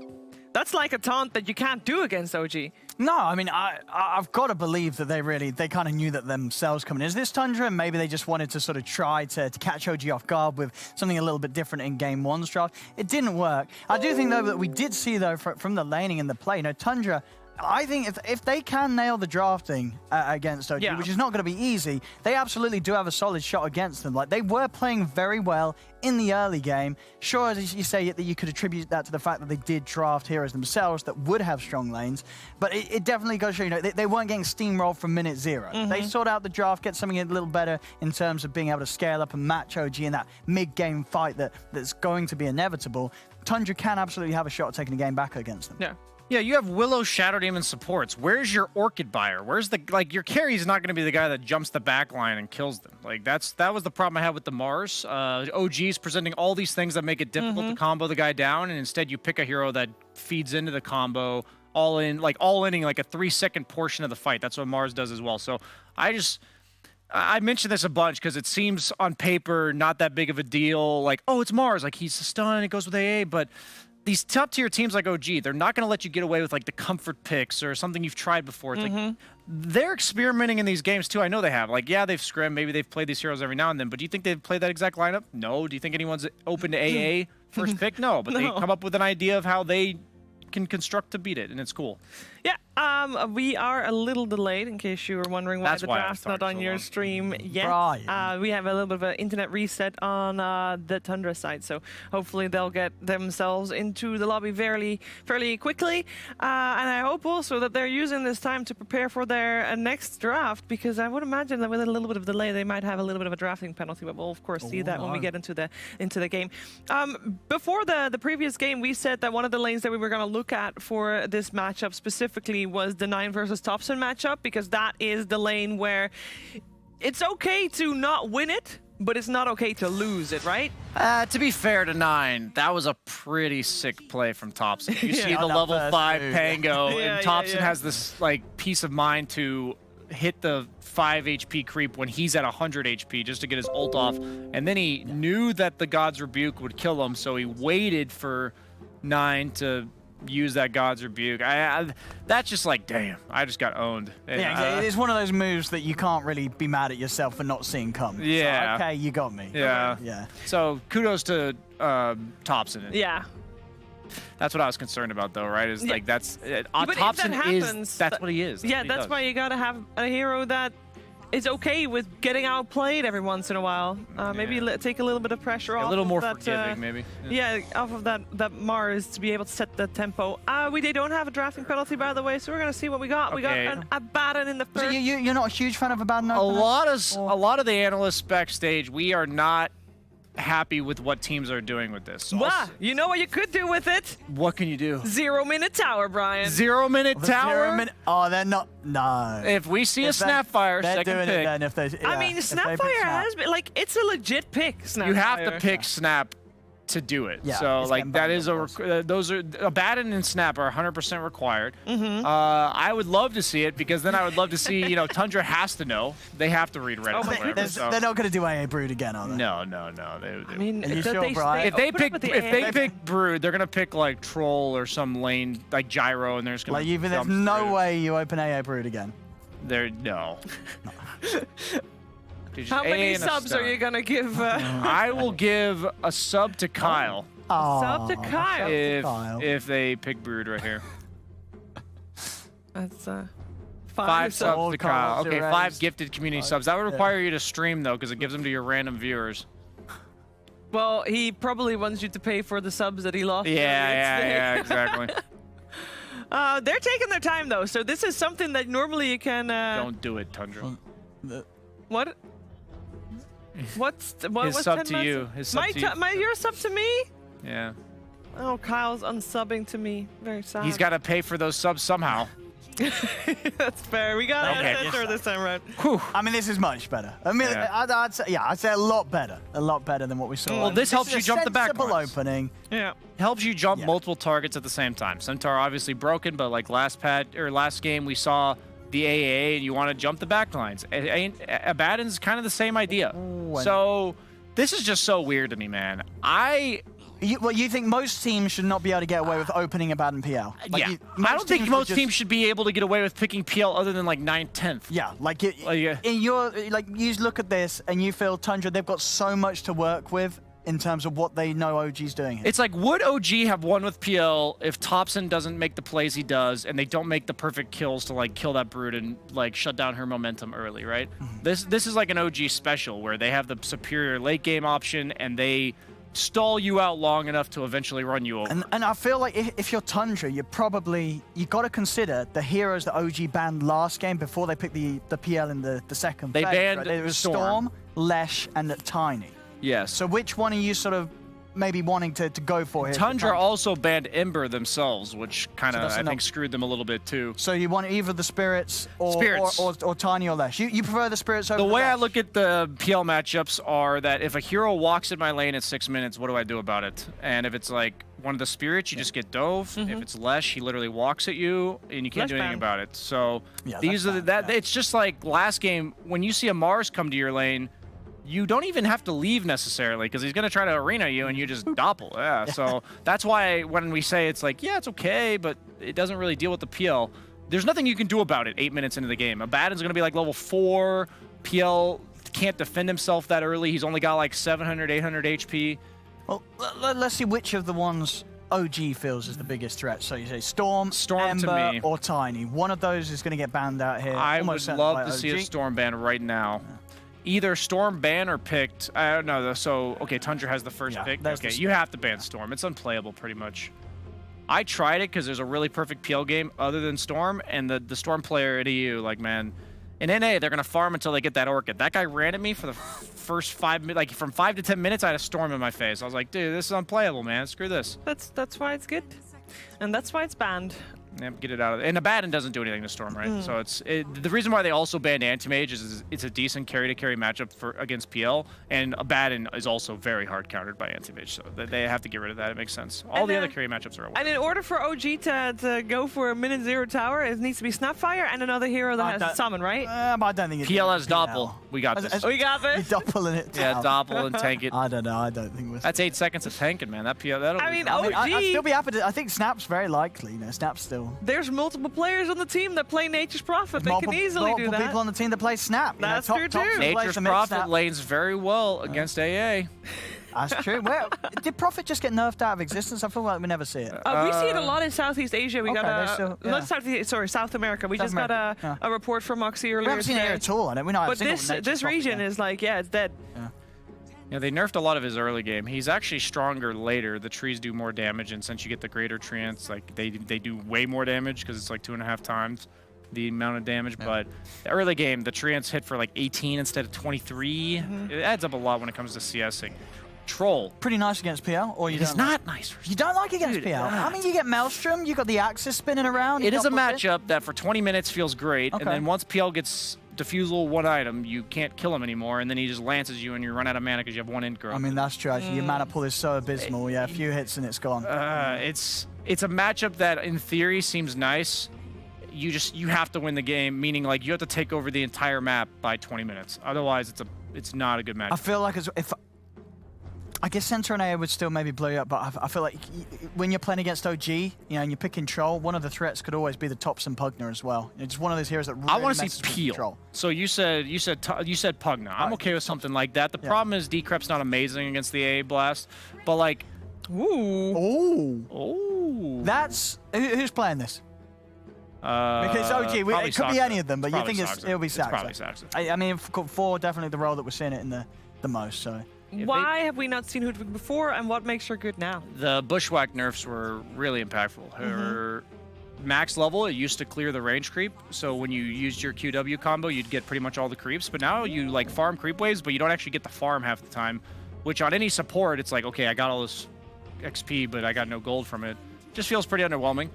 that's like a taunt that you can't do against OG. No, I mean, I've got to believe that they kind of knew that themselves coming in. Is this Tundra? And maybe they just wanted to sort of try to catch OG off guard with something a little bit different in Game 1's draft. It didn't work. I do think, though, that we did see, though, from the laning and the play, Tundra, I think if they can nail the drafting against OG, which is not going to be easy, they absolutely do have a solid shot against them. Like, they were playing very well in the early game. Sure, as you say, that you could attribute that to the fact that they did draft heroes themselves that would have strong lanes, but it definitely goes to show, they weren't getting steamrolled from minute 0. They sort out the draft, get something a little better in terms of being able to scale up and match OG in that mid-game fight that's going to be inevitable. Tundra can absolutely have a shot at taking the game back against them. Yeah. Yeah, you have Willow, Shadow Demon supports. Where's your Orchid buyer? Where's your carry's not going to be the guy that jumps the back line and kills them. Like, that was the problem I had with the Mars. OG's presenting all these things that make it difficult to combo the guy down, and instead you pick a hero that feeds into the combo, all-inning like a 3-second portion of the fight. That's what Mars does as well. So I mentioned this a bunch because it seems on paper not that big of a deal. Like, oh, it's Mars. Like, he's a stun. It goes with AA, but these top-tier teams like OG, they're not going to let you get away with, like, the comfort picks or something you've tried before. It's like, they're experimenting in these games, too. I know they have. Like, yeah, they've scrimmed. Maybe they've played these heroes every now and then. But do you think they've played that exact lineup? No. Do you think anyone's open to AA first pick? No. But they come up with an idea of how they can construct to beat it, and it's cool. Yeah, we are a little delayed, in case you were wondering why the draft's not on your stream yet. We have a little bit of an internet reset on the Tundra side, so hopefully they'll get themselves into the lobby fairly quickly. And I hope also that they're using this time to prepare for their next draft, because I would imagine that with a little bit of delay, they might have a little bit of a drafting penalty, but we'll of course see that when we get into the game. Before the previous game, we said that one of the lanes that we were going to look at for this matchup specifically was the 9 versus Thompson matchup, because that is the lane where it's okay to not win it, but it's not okay to lose it, right? To be fair to 9, that was a pretty sick play from Thompson. You see the level 5 Pango, and Thompson has this like peace of mind to hit the 5 HP creep when he's at 100 HP just to get his ult off, and then he knew that the God's Rebuke would kill him, so he waited for 9 to use that God's Rebuke. That's just like, damn, I just got owned. Yeah, it's one of those moves that you can't really be mad at yourself for not seeing come. Yeah. So, okay, you got me. Yeah. Yeah. So kudos to Thompson. Yeah. That's what I was concerned about, though, right? Is like that's but Thompson if that happens, that's what he is. Yeah, that's why you gotta have a hero that is okay with getting outplayed every once in a while. Maybe take a little bit of pressure off. A little more that, forgiving, maybe. Yeah, off of that Mars to be able to set the tempo. They don't have a drafting penalty, by the way, so we're gonna see what we got. Okay. We got an Abaddon in the first. So you're not a huge fan of Abaddon? A lot of the analysts backstage, we are not happy with what teams are doing with this. So you know what you could do with it? What can you do? 0-minute tower, Brian. 0-minute tower? Oh, they're not. No. If we see a Snapfire, they're second doing pick. It then if they, I mean, Snapfire has been like, it's a legit pick. Snapfire. You have to pick Snap to do it. Yeah, so like that is those are Abaddon and Snap are 100% required. I would love to see it, because then I would love to see, Tundra has to know. They have to read Reddit. They're not going to do AA Brood again, are they? No. I mean, Are you sure, Brian? If they pick Brood, they're gonna pick like Troll or some lane like Gyro, and they're just gonna. Like, even there's no way you open AA Brood again. No. How many subs are you gonna give? I will give a sub to Kyle. Sub to Kyle. If they pick Brood right here. That's 5 subs to Kyle. Okay, Shiraz. 5 gifted community subs. That would require you to stream, though, because it gives them to your random viewers. Well, he probably wants you to pay for the subs that he lost. Yeah, exactly. They're taking their time, though, so this is something that normally you can. Don't do it, Tundra. What? What's 10 sub to months? you. His sub to you. Your sub to me? Yeah. Oh, Kyle's unsubbing to me. Very sad. He's got to pay for those subs somehow. That's fair. We got Okay. center this time around. I mean, this is much better. I mean, Yeah. I'd say a lot better than what we saw. Well, this helps is you a jump the back sensible lines. opening. Yeah. Helps you jump Yeah. multiple targets at the same time. Centaur obviously broken, but like last game we saw the AAA and you want to jump the back lines. Abaddon's kind of the same idea. Ooh, So this is just so weird to me, man. You think most teams should not be able to get away with opening Abaddon PL? Like, Yeah. most I don't think would most just- teams should be able to get away with picking PL other than like 9th, 10th. Yeah, like yeah. in your you look at this and you feel Tundra, they've got so much to work with in terms of what they know OG's doing. It's like, would OG have won with PL if Thompson doesn't make the plays he does and they don't make the perfect kills to like kill that Brood and like shut down her momentum early, right? This is like an OG special where they have the superior late game option and they stall you out long enough to eventually run you over. And I feel like if you're Tundra, you got to consider the heroes that OG banned last game before they picked the PL in the second They phase, banned right? It was Storm. Lesh, and Tiny. Yes. So which one are you sort of maybe wanting to go for here? Tundra also banned Ember themselves, which kind of, that's I think, enough. screwed them a little bit too. So you want either the Spirits or Spirits. or Tiny or Lesh. You prefer the Spirits over The way I Lesh? look at the PL matchups are that if a hero walks in my lane at 6 minutes, what do I do about it? And if it's like one of the Spirits, you just get dove. If it's Lesh, he literally walks at you and you can't Lesh do anything ban. about it. So Yeah, these Lesh are ban, yeah. it's just like last game when you see a Mars come to your lane. You don't even have to leave necessarily because he's going to try to arena you and you just doppel. Yeah, so that's why when we say it's like, yeah, it's okay, but it doesn't really deal with the PL. There's nothing you can do about it 8 minutes into the game. Abaddon's going to be like level 4. PL can't defend himself that early. He's only got like 700, 800 HP. Well, let's see which of the ones OG feels is the biggest threat. So you say Storm, Storm to Ember, me. or Tiny. One of those is going to get banned out here. I would almost certainly love by to see a OG. Storm ban right now. Either Storm ban or picked. I don't know. So, okay, Tundra has the first Yeah, pick. that's Okay, the- you have to ban Storm. It's unplayable pretty much. I tried it because there's a really perfect PL game other than Storm, and the Storm player at EU, like, man, in NA, they're going to farm until they get that Orchid. That guy ran at me for the first 5 minutes, like, from 5 to 10 minutes, I had a Storm in my face. I was like, dude, this is unplayable, man. Screw this. That's why it's good. And that's why it's banned. Yeah, get it out of it. And Abaddon doesn't do anything to Storm, right? So the reason why they also banned Anti-Mage is it's a decent carry-to-carry matchup against PL, and Abaddon is also very hard countered by Anti-Mage, so they have to get rid of that. It makes sense. All And the then- other carry matchups are away. And in order for OG to go for a minute 0 tower, it needs to be Snapfire and another hero that has summon, right? But I don't think it's PL gonna has be Doppel. We got As- this. as- We got this. You're doppling it Yeah, down. Doppel and tank it. I don't know. I don't think we're. That's 8 seconds of tanking, man. That PL, that'll I be mean, fun. OG. I'd still be happy to. I think Snap's very likely. You know, Snap's still. There's multiple players on the team that play Nature's Prophet. They can easily do multiple that. people on the team that play Snap. You know, That's top- true, top too. plays Nature's the mid Prophet Snap. lanes very well against AA. That's true. Where did Prophet just get nerfed out of existence? I feel like we never see it. We see it a lot in Southeast Asia. We Okay, got they still- yeah. not Southeast, sorry, South America. We South just America, got yeah. a report from Moxie We earlier haven't seen it here today. at all. I don't. We know. But this region is like, yeah, it's dead. Yeah, they nerfed a lot of his early game. He's actually stronger later. The trees do more damage, and since you get the greater treants, like they do way more damage because it's like 2.5 times the amount of damage. But the early game, the treants hit for like 18 instead of 23. It adds up a lot when it comes to CSing. Troll. pretty nice against PL, or you It's don't. not nice. For You don't like against Dude, PL. I mean, you get Maelstrom. You got the Axis spinning around. It is a double fit. matchup that for 20 minutes feels great, Okay. and then once PL gets defusal one item, you can't kill him anymore, and then he just lances you, and you run out of mana because you have one int growth. I mean, that's true. Actually, your mana pool is so abysmal. Yeah, a few hits and it's gone. It's a matchup that in theory seems nice. You have to win the game, meaning like you have to take over the entire map by 20 minutes. Otherwise, it's not a good matchup. I feel like if I guess Center and A would still maybe blow you up, but I feel like when you're playing against OG, you know, and you're picking Troll, one of the threats could always be the Thompson Pugna as well. It's one of those heroes that really I want to messes see with Peel. Troll. So you said Pugna. I'm okay with something like that. The problem is Decrep's not amazing against the AA Blast, but like, Ooh. Oh, oh, that's who's playing this? Because OG, probably it could be Saxa. any of them, but you Probably think Saxa. it'll be It's Saxa. probably Saxa. I mean, for definitely the role that we're seeing it in the most. So Why have we not seen Hoodwig before, and what makes her good now? The Bushwhack nerfs were really impactful. Her max level, it used to clear the range creep, so when you used your QW combo, you'd get pretty much all the creeps, but now you like farm creep waves, but you don't actually get the farm half the time, which on any support, it's like, okay, I got all this XP, but I got no gold from it. Just feels pretty underwhelming.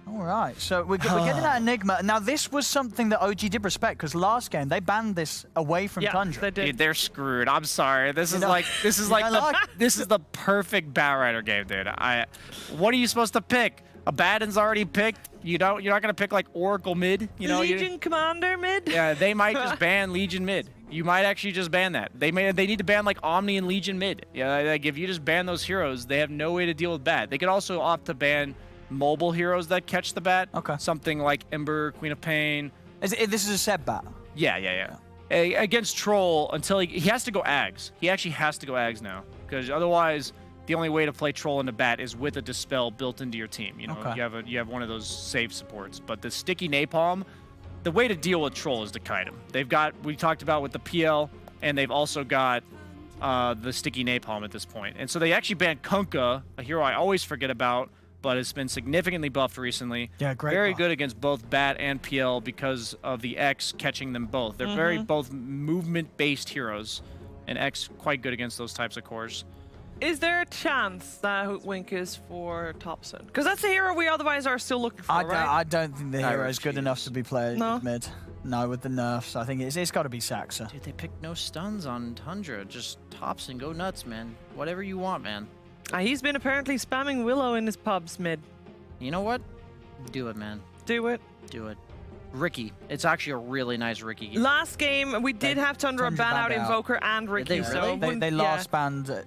All right, so we're getting that Enigma. Now, this was something that OG did respect, because last game, they banned this away from Tundra. They did. Dude, they're screwed. I'm sorry. This is know- like this is like don't the, like- this is the perfect Batrider game, dude. What are you supposed to pick? Abaddon's already picked. You're not gonna pick like Oracle mid. You know, Legion Commander mid? yeah, they might just ban Legion mid. You might actually just ban that. They need to ban like Omni and Legion mid. Yeah, like if you just ban those heroes, they have no way to deal with bat. They could also opt to ban mobile heroes that catch the bat. Okay. Something like Ember, Queen of Pain. This is a set bat. Yeah. Against Troll, until he has to go Ags. He actually has to go Ags now, because otherwise the only way to play Troll into bat is with a Dispel built into your team. You know, Okay. you have one of those save supports. But the sticky Napalm, the way to deal with Troll is to kite him. We talked about with the PL, and they've also got the sticky Napalm at this point. And so they actually banned Kunkka, a hero I always forget about, but it's been significantly buffed recently. Yeah, great Very buff. good against both Bat and PL because of the X catching them both. They're very both movement-based heroes, and X quite good against those types of cores. Is there a chance that Hootwink is for Thompson? Because that's a hero we otherwise are still looking for, right? I don't think the I hero is good refuse. enough to be played No? mid. No, with the nerfs, I think it's got to be Saxa. Dude, they picked no stuns on Tundra. Just Thompson, go nuts, man. Whatever you want, man. He's been apparently spamming Willow in his pubs mid. You know what? Do it, man. Do it. Do it. Ricky. It's actually a really nice Ricky game. Last game, we did have Tundra ban out Invoker and Ricky. they so really? it They wouldn't- last banned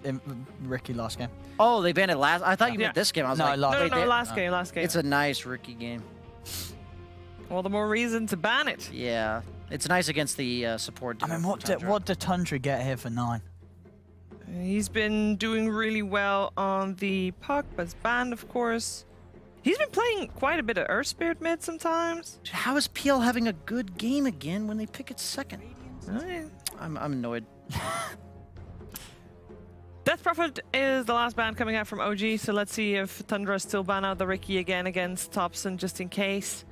Ricky last game. Oh, they banned it last. I thought you Yeah. meant this game. I was No, like, last- No, wait, no, they- last game, last game. It's a nice Ricky game. All the more reason to ban it. Yeah, it's nice against the support. I mean, what did Tundra get here for 9? He's been doing really well on the puck, but it's banned, of course. He's been playing quite a bit of Earth Spirit mid sometimes. How is PL having a good game again when they pick it second? I'm annoyed. Death Prophet is the last ban coming out from OG, so let's see if Tundra still ban out the Ricky again against Thompson, just in case.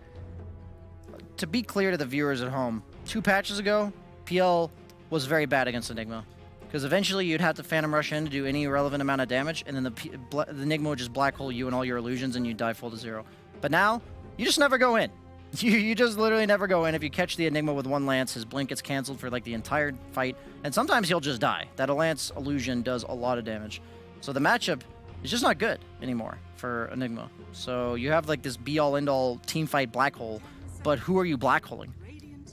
To be clear to the viewers at home, 2 patches ago, PL was very bad against Enigma. Because eventually you'd have to Phantom Rush in to do any relevant amount of damage, and then the Enigma would just black hole you and all your illusions, and you'd die full to 0. But now, you just never go in. You just literally never go in. If you catch the Enigma with 1 Lance, his blink gets canceled for like the entire fight, and sometimes he'll just die. That Lance illusion does a lot of damage. So the matchup is just not good anymore for Enigma. So you have like this be-all, end-all team fight black hole, but who are you black holing?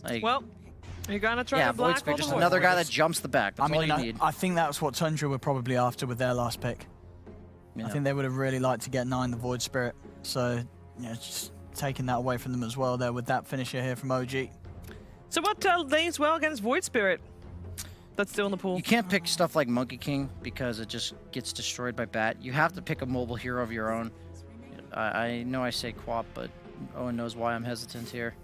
Like, Well, you're gonna try yeah, to black Void Spirit, hole just the another guy Void. that jumps the back. That's I mean, all you need. I think that's what Tundra were probably after with their last pick. Yeah. I think they would have really liked to get 9 the Void Spirit. So, yeah, just taking that away from them as well there with that finisher here from OG. So what lanes well against Void Spirit? That's still in the pool. You can't pick stuff like Monkey King because it just gets destroyed by Bat. You have to pick a mobile hero of your own. I know I say Quap, but Owen knows why I'm hesitant here.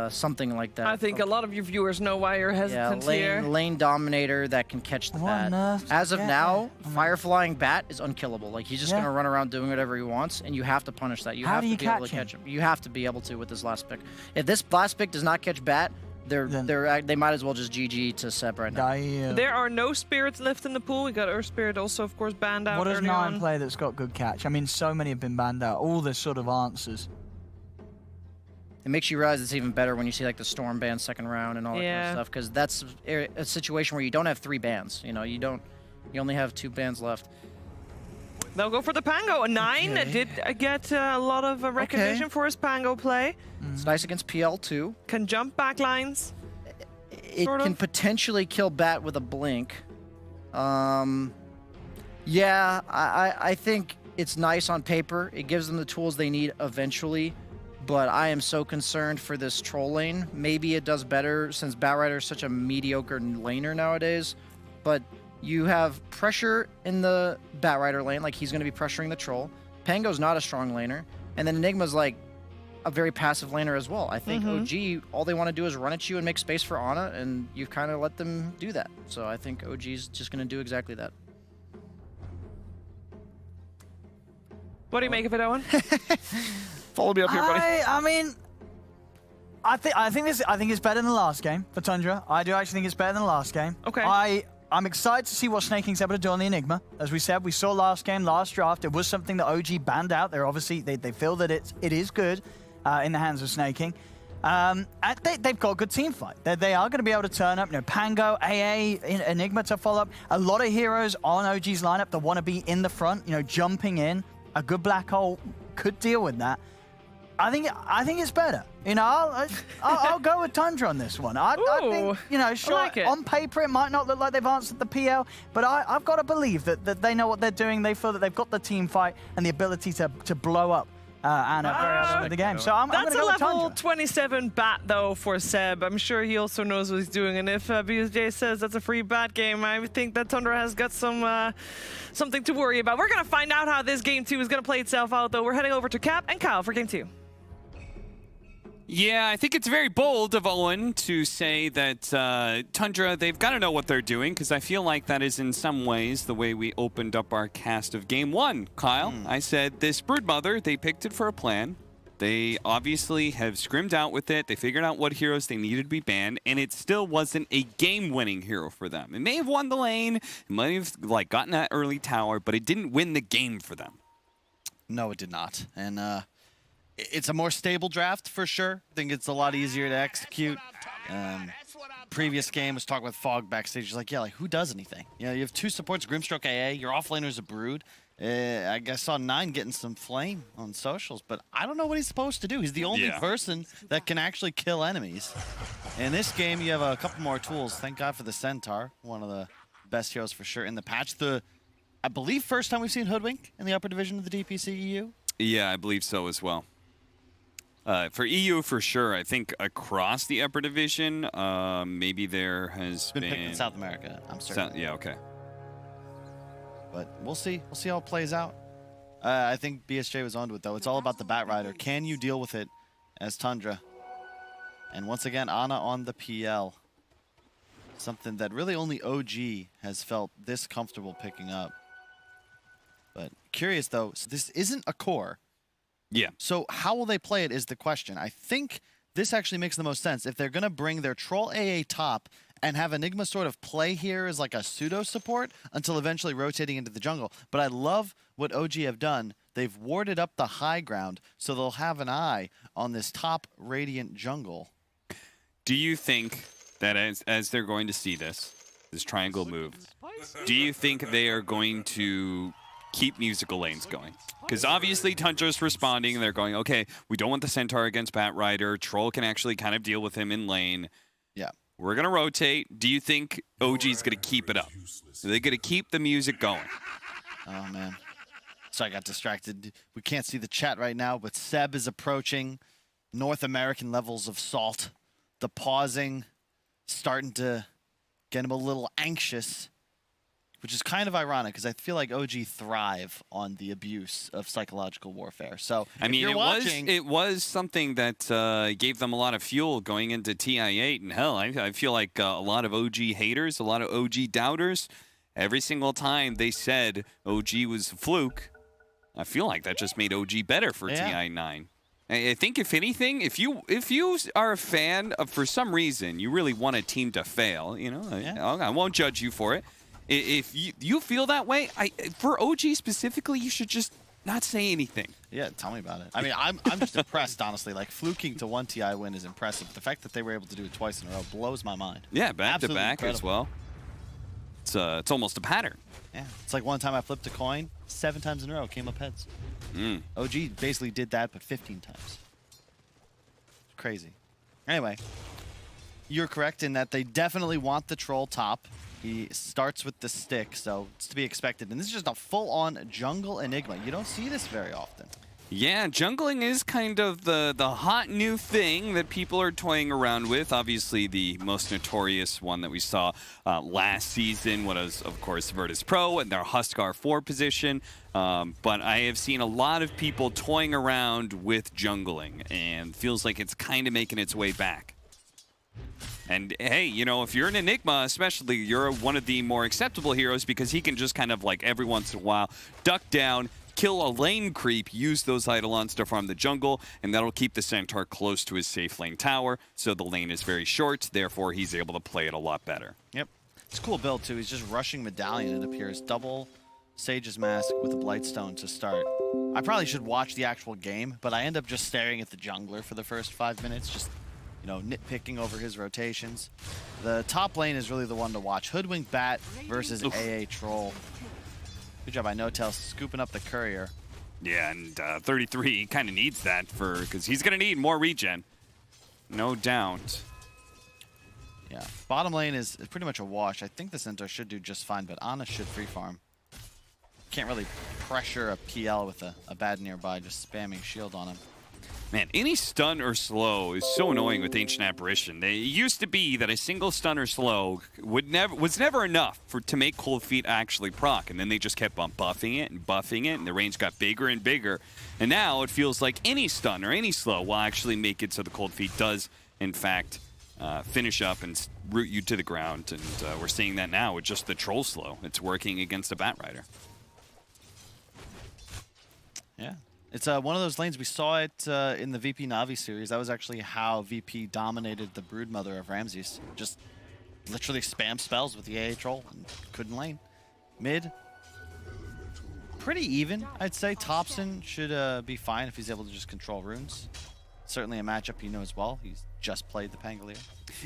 Something like that. I think a lot of your viewers know why you're hesitant here. lane dominator that can catch the What bat. on earth As to of get now, there? fire flying bat is unkillable. Like he's just Yeah. gonna run around doing whatever he wants, and you have to punish that. You How have do to you be able to catch him? catch him. You have to be able to with this last pick. If this last pick does not catch bat, Then- they might as well just GG to Seb right now. There are no spirits left in the pool. We got Earth Spirit also, of course, banned out What does early 9 on. play that's got good catch? I mean, so many have been banned out. All the sort of answers. It makes you realize it's even better when you see like the Storm ban second round and all that kind Yeah. of stuff, because that's a situation where you don't have 3 bans. You know, you only have 2 bans left. They'll go for the Pango. A 9 Okay. did get a lot of recognition for his Pango play. It's nice against PL too. Can jump back lines. It Sort can of. potentially kill Bat with a blink. Yeah, I think it's nice on paper. It gives them the tools they need eventually. But I am so concerned for this troll lane. Maybe it does better since Batrider is such a mediocre laner nowadays. But you have pressure in the Batrider lane, like he's going to be pressuring the troll. Pango's not a strong laner. And then Enigma's like a very passive laner as well. I think OG, all they want to do is run at you and make space for Ana, and you've kind of let them do that. So I think OG's just going to do exactly that. What do you make of it, Owen? Follow me up here, buddy. I mean, I think it's better than the last game for Tundra. I do actually think it's better than the last game. Okay. I I'm excited to see what Snaking's able to do on the Enigma. As we said, we saw last game, last draft, it was something that OG banned out. They're obviously, they feel that it is good in the hands of Snaking. They've got a good team fight. They are going to be able to turn up, Pango, AA, Enigma to follow up. A lot of heroes on OG's lineup that want to be in the front, jumping in. A good black hole could deal with that. I think it's better. I'll go with Tundra on this one. I think, sure, I like it. on paper it might not look like they've answered the PL, but I've got to believe that they know what they're doing. They feel that they've got the team fight and the ability to blow up Anna very early in the game. So I'm going to go with That's a level Tundra. 27 bat, though, for Seb. I'm sure he also knows what he's doing. And if BSJ says that's a free bat game, I think that Tundra has got something to worry about. We're going to find out how this game 2 is going to play itself out, though. We're heading over to Cap and Kyle for game 2. Yeah, I think it's very bold of Owen to say that Tundra, they've got to know what they're doing, because I feel like that is in some ways the way we opened up our cast of Game 1, Kyle. I said this Broodmother, they picked it for a plan. They obviously have scrimmed out with it. They figured out what heroes they needed to be banned, and it still wasn't a game-winning hero for them. It may have won the lane, it might have gotten that early tower, but it didn't win the game for them. No, it did not. And it's a more stable draft for sure. I think it's a lot easier to execute. Previous game was talking with Fog backstage. He's like, who does anything? You have 2 supports, Grimstroke AA. Your offlaner's a Brood. I guess saw 9 getting some flame on socials, but I don't know what he's supposed to do. He's the only person that can actually kill enemies. In this game, you have a couple more tools. Thank God for the Centaur, one of the best heroes for sure in the patch. I believe first time we've seen Hoodwink in the upper division of the DPC EU. Yeah, I believe so as well. For EU, for sure. I think across the upper division, maybe there has been... picked in South America, I'm certain. Yeah, okay. But we'll see. We'll see how it plays out. I think BSJ was onto it, though. It's all about the Bat Rider. Can you deal with it as Tundra? And once again, Ana on the PL. Something that really only OG has felt this comfortable picking up. But curious, though, so this isn't a core. Yeah. So how will they play it is the question. I think this actually makes the most sense. If they're going to bring their Troll AA top and have Enigma sort of play here as like a pseudo support until eventually rotating into the jungle. But I love what OG have done. They've warded up the high ground, so they'll have an eye on this top Radiant jungle. Do you think that as they're going to see this triangle move, do you think they are going to keep musical lanes going? Because obviously Tundra's responding. They're going, okay, we don't want the Centaur against Bat Rider. Troll can actually kind of deal with him in lane. Yeah. We're going to rotate. Do you think OG's going to keep it up? Are they going to keep the music going? Oh, man. Sorry, I got distracted. We can't see the chat right now, but Seb is approaching North American levels of salt. The pausing starting to get him a little anxious, which is kind of ironic because I feel like OG thrive on the abuse of psychological warfare. So, I mean, it was something that gave them a lot of fuel going into TI8. And hell, I feel like a lot of OG haters, a lot of OG doubters, every single time they said OG was a fluke, I feel like that just made OG better for TI9. I think if anything, if you are a fan of, for some reason, you really want a team to fail, I won't judge you for it. If you feel that way, for OG specifically, you should just not say anything. Yeah, tell me about it. I mean, I'm just impressed, honestly. Like, fluking to one TI win is impressive. The fact that they were able to do it twice in a row blows my mind. Yeah, back Absolutely to back as well. It's almost a pattern. Yeah, it's like one time I flipped a coin, 7 times in a row, came up heads. OG basically did that, but 15 times. Crazy. Anyway, you're correct in that they definitely want the Troll top. He starts with the stick, so it's to be expected. And this is just a full-on jungle Enigma. You don't see this very often. Yeah, jungling is kind of the hot new thing that people are toying around with. Obviously, the most notorious one that we saw last season was, of course, Virtus Pro and their Huskar 4 position. But I have seen a lot of people toying around with jungling, and feels like it's kind of making its way back. And hey, if you're an Enigma, especially, you're one of the more acceptable heroes because he can just kind of like every once in a while duck down, kill a lane creep, use those Eidolons to farm the jungle, and that'll keep the Centaur close to his safe lane tower, so the lane is very short, therefore he's able to play it a lot better. Yep. It's a cool build too. He's just rushing Medallion, it appears. Double Sage's Mask with a Blightstone to start. I probably should watch the actual game, but I end up just staring at the jungler for the first 5 minutes, just, you know, nitpicking over his rotations. The top lane is really the one to watch. Hoodwink Bat versus AA Troll. Good job by No-Tail scooping up the courier. Yeah, and 33 kind of needs that because he's going to need more regen. No doubt. Yeah, bottom lane is pretty much a wash. I think the Centaur should do just fine, but Ana should free farm. Can't really pressure a PL with a bad nearby, just spamming shield on him. Man, any stun or slow is so annoying with Ancient Apparition. It used to be that a single stun or slow was never enough to make Cold Feet actually proc, and then they just kept on buffing it, and the range got bigger and bigger. And now it feels like any stun or any slow will actually make it so the Cold Feet does, in fact, finish up and root you to the ground. And we're seeing that now with just the Troll slow. It's working against a Bat Rider. Yeah. It's one of those lanes. We saw it in the VP Na'Vi series. That was actually how VP dominated the Broodmother of Ramses. Just literally spam spells with the AA Troll and couldn't lane. Mid, pretty even, I'd say. Thompson should be fine if he's able to just control runes. Certainly a matchup he knows well. He's just played the Pangolier.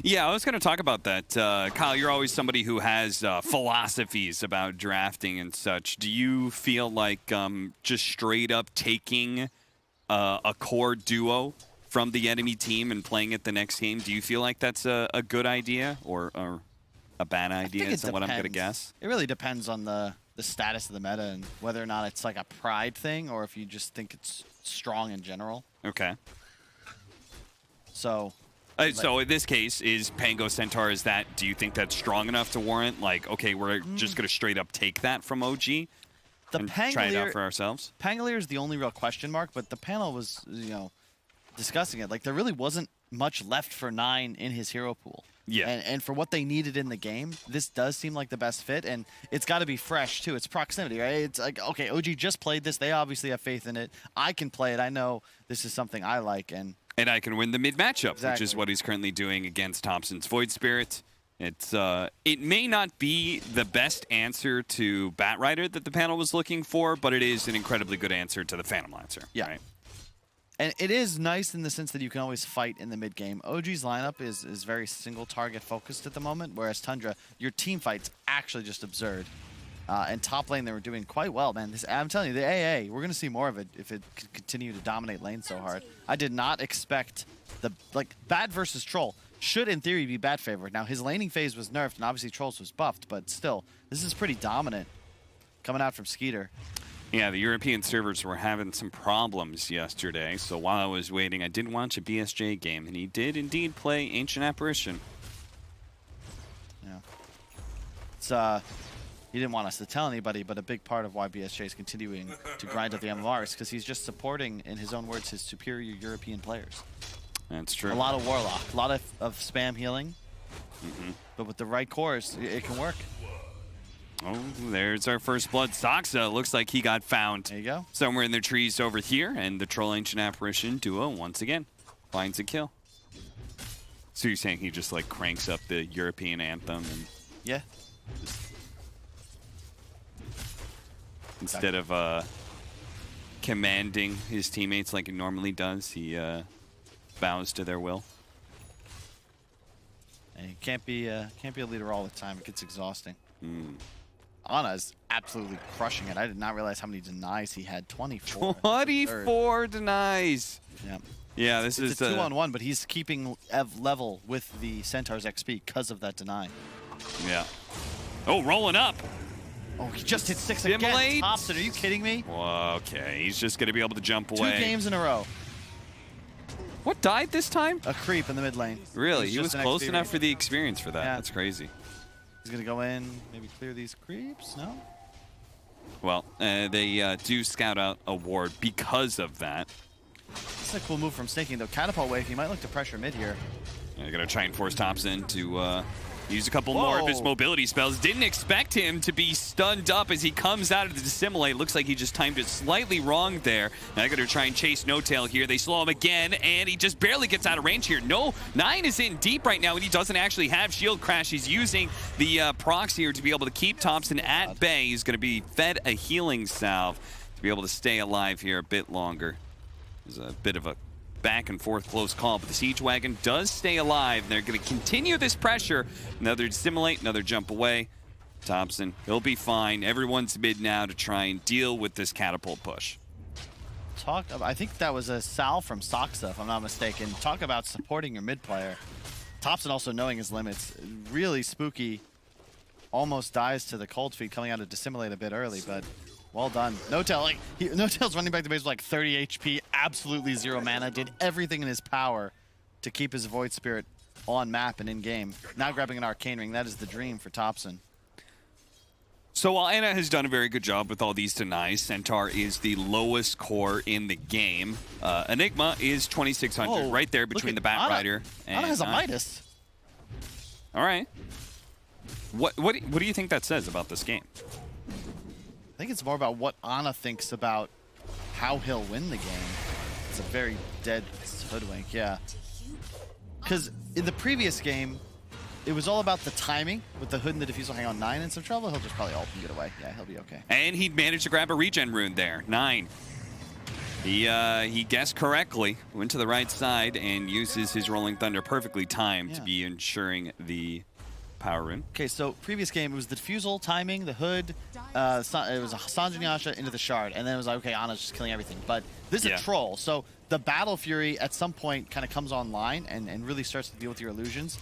Yeah, I was going to talk about that. Kyle, you're always somebody who has philosophies about drafting and such. Do you feel like just straight up taking a core duo from the enemy team and playing it the next game, do you feel like that's a good idea or a bad idea is what I'm going to guess? It really depends on the status of the meta and whether or not it's like a pride thing or if you just think it's strong in general. Okay. So in this case, is Pango Centaur, do you think that's strong enough to warrant, like, okay, we're just going to straight up take that from OG and try it out for ourselves? Pangolier is the only real question mark, but the panel was, you know, discussing it. Like, there really wasn't much left for 9 in his hero pool. Yeah. And for what they needed in the game, this does seem like the best fit, and it's got to be fresh, too. It's proximity, right? It's like, okay, OG just played this. They obviously have faith in it. I can play it. I know this is something I like, and I can win the mid matchup, Exactly. which is what he's currently doing against Thompson's Void Spirit. It may not be the best answer to Bat Rider that the panel was looking for, but it is an incredibly good answer to the Phantom Lancer. Yeah. Right? And it is nice in the sense that you can always fight in the mid game. OG's lineup is very single target focused at the moment, whereas Tundra, your team fight's actually just absurd. And top lane, they were doing quite well, man. I'm telling you, the AA, we're going to see more of it if it can continue to dominate lane so hard. I did not expect Bat versus Troll should, in theory, be Bat favored. Now, his laning phase was nerfed, and obviously Troll's was buffed, but still, this is pretty dominant coming out from Skeeter. Yeah, the European servers were having some problems yesterday, so while I was waiting, I did watch a BSJ game, and he did indeed play Ancient Apparition. Yeah. It's, he didn't want us to tell anybody, but a big part of why BSJ is continuing to grind up the MMR is because he's just supporting, in his own words, his superior European players. That's true. A lot of Warlock, a lot of spam healing, but with the right cores, it can work. Oh, there's our first blood. Saxa looks like he got found There you go. somewhere in the trees over here, and the Troll Ancient Apparition duo once again finds a kill. So you're saying he just like cranks up the European anthem and Yeah. instead of commanding his teammates like he normally does, he bows to their will. And you can't be a leader all the time. It gets exhausting. Ana is absolutely crushing it. I did not realize how many denies he had. 24. 24 denies. Yeah. Yeah, this It's is a 2-on-1, but he's keeping level with the Centaur's XP because of that deny. Yeah. Oh, rolling up. Oh, he just hit 6 Simulate. again. Thompson, are you kidding me? Well, okay, he's just going to be able to jump away. 2 games in a row. What died this time? A creep in the mid lane. Really? He's He was just an close XP enough reader. for the experience for that. Yeah. That's crazy. He's going to go in, maybe clear these creeps. No? Well, they do scout out a ward because of that. It's a cool move from Snaking, though. Catapult wave, he might look to pressure mid here. They're going to try and force Thompson to Use a couple more of his mobility spells. Didn't expect him to be stunned up as he comes out of the dissimilate. Looks like he just timed it slightly wrong there. Now going to try and chase No Tail here. They slow him again, and he just barely gets out of range here. No, 9 is in deep right now, and he doesn't actually have shield crash. He's using the procs here to be able to keep Thompson at bay. He's going to be fed a healing salve to be able to stay alive here a bit longer. There's a bit of a back and forth close call, but the Siege Wagon does stay alive. They're going to continue this pressure. Another dissimilate, another jump away. Thompson, he'll be fine. Everyone's mid now to try and deal with this catapult push. I think that was a Sal from Soxa, if I'm not mistaken. Talk about supporting your mid player. Thompson also knowing his limits. Really spooky. Almost dies to the cold feet coming out of dissimilate a bit early, but well done. No Tail, No Tail's running back to base with like 30 HP, absolutely 0 mana, did everything in his power to keep his Void Spirit on map and in game. Now grabbing an Arcane Ring, that is the dream for Thompson. So while Anna has done a very good job with all these denies, Centaur is the lowest core in the game. Enigma is 2600, right there between the Batrider and Anna has a Midas. All right. What do you think that says about this game? I think it's more about what Ana thinks about how he'll win the game. It's a very dead hoodwink, yeah. Because in the previous game, it was all about the timing with the hood and the diffusal hang on 9 and some trouble. He'll just probably ult and get away. Yeah, he'll be okay. And he managed to grab a regen rune there, 9. He guessed correctly, went to the right side, and uses his Rolling Thunder perfectly timed to be ensuring the power rune. Okay, so previous game, it was the diffusal, timing, the hood, it was a Sanjin Yasha into the shard, and then it was like, okay, Ana's just killing everything. But this is a troll, so the Battle Fury at some point kind of comes online and really starts to deal with your illusions.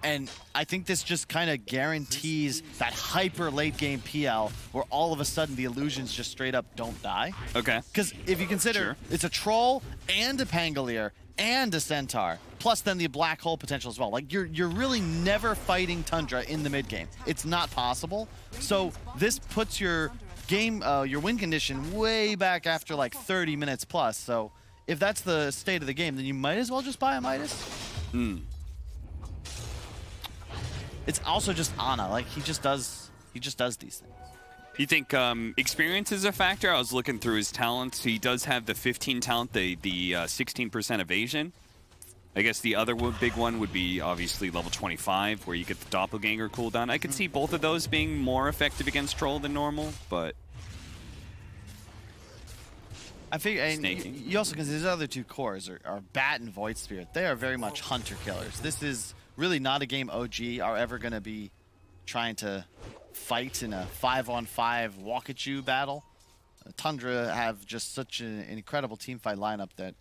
And I think this just kind of guarantees that hyper late game PL where all of a sudden the illusions just straight up don't die. Okay. Because if you consider it's a troll and a Pangolier and a Centaur, plus then the black hole potential as well. Like you're really never fighting Tundra in the mid game. It's not possible. So this puts your game, your win condition way back after like 30 minutes plus. So if that's the state of the game, then you might as well just buy a Midas. It's also just Ana. Like he just does these things. You think experience is a factor? I was looking through his talents. He does have the 15 talent, the 16% evasion. I guess the other big one would be obviously level 25, where you get the doppelganger cooldown. I could see both of those being more effective against troll than normal, but I figure, and you also, because his other two cores are Bat and Void Spirit. They are very much hunter killers. This is really not a game OG are ever going to be trying to fight in a 5-on-5 walk-at-you battle. Tundra have just such an incredible teamfight lineup that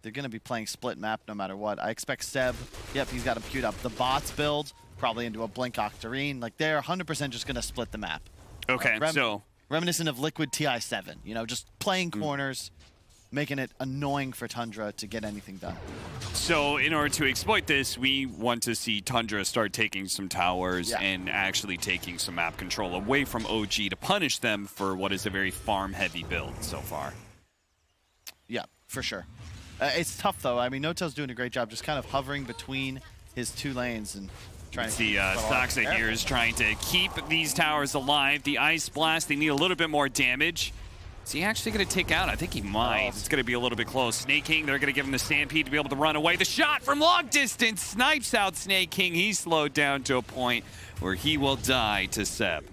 they're going to be playing split map no matter what. I expect Seb, he's got him queued up. The bots build, probably into a Blink Octarine. Like, they're 100% just going to split the map. Okay, so reminiscent of Liquid TI7, just playing corners, making it annoying for Tundra to get anything done. So in order to exploit this, we want to see Tundra start taking some towers and actually taking some map control away from OG to punish them for what is a very farm-heavy build so far. Yeah, for sure. It's tough, though. I mean, No-Tail's doing a great job just kind of hovering between his two lanes and trying to see Soxa here is trying to keep these towers alive. The Ice Blast, they need a little bit more damage. Is he actually going to take out? I think he might. It's going to be a little bit close. Snake King, they're going to give him the Stampede to be able to run away. The shot from long distance snipes out Snake King. He's slowed down to a point where he will die to Seb.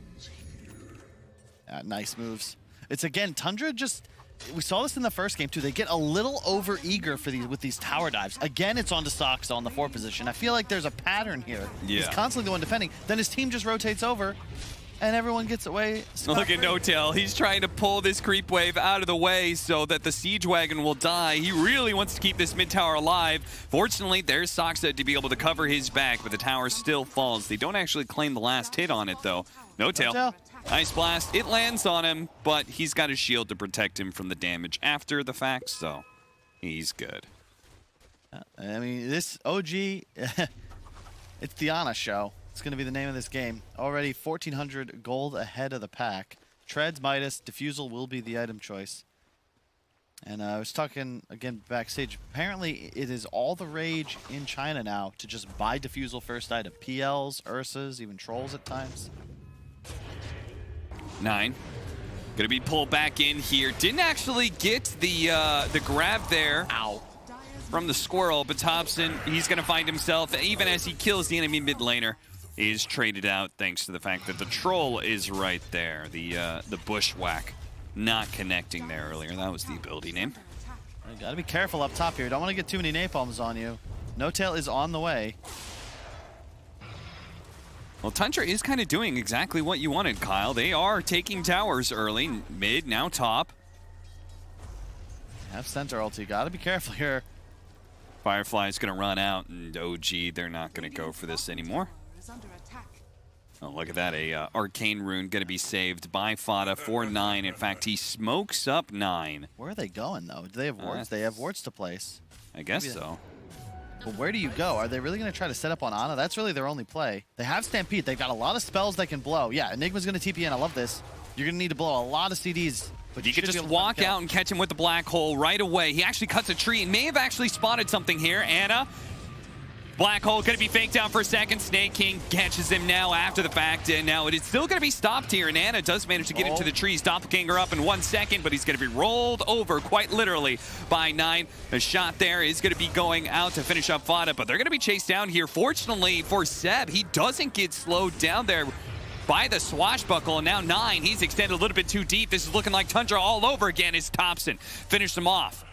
Nice moves. It's, again, Tundra just... We saw this in the first game, too. They get a little over-eager with these tower dives. Again, it's onto Soxa on the 4 position. I feel like there's a pattern here. Yeah. He's constantly the one defending. Then his team just rotates over, and everyone gets away. Look at No Tail. He's trying to pull this creep wave out of the way so that the Siege Wagon will die. He really wants to keep this mid tower alive. Fortunately, there's Soxa to be able to cover his back, but the tower still falls. They don't actually claim the last hit on it, though. No Tail. Ice Blast, it lands on him, but he's got his shield to protect him from the damage after the fact, so he's good. I mean, this OG, it's the Ana show. It's going to be the name of this game. Already 1,400 gold ahead of the pack. Treads, Midas, Diffusal will be the item choice. And I was talking again backstage. Apparently, it is all the rage in China now to just buy defusal first item. PLs, Ursas, even trolls at times. 9. Gonna be pulled back in here. Didn't actually get the grab there. Ow. From the squirrel, but Thompson, he's gonna find himself, even as he kills the enemy mid laner, is traded out thanks to the fact that the troll is right there. The bushwhack not connecting there earlier. That was the ability name. You gotta be careful up top here. Don't want to get too many napalms on you. No-Tail is on the way. Well, Tundra is kind of doing exactly what you wanted, Kyle. They are taking towers early, mid, now top. Have center ulti. Gotta be careful here. Firefly's gonna run out, and OG, they're not gonna go for this anymore. Oh, look at that. A arcane rune gonna be saved by Fada for 9. In fact, he smokes up 9. Where are they going, though? Do they have wards? They have wards to place. I guess so. But where do you go? Are they really going to try to set up on Ana? That's really their only play. They have Stampede. They've got a lot of spells they can blow. Yeah, Enigma's going to TP in. I love this. You're going to need to blow a lot of CDs. But you could just walk out and catch him with the black hole right away. He actually cuts a tree and may have actually spotted something here. Ana, black hole going to be faked out for a second. Snake King catches him now after the fact. And now it is still going to be stopped here. And Ana does manage to get into the trees. Doppelganger up in 1 second, but he's going to be rolled over quite literally by 9. The shot there is going to be going out to finish up Fada, but they're going to be chased down here. Fortunately for Seb, he doesn't get slowed down there by the swashbuckle, and now 9. He's extended a little bit too deep. This is looking like Tundra all over again as Thompson finished him off.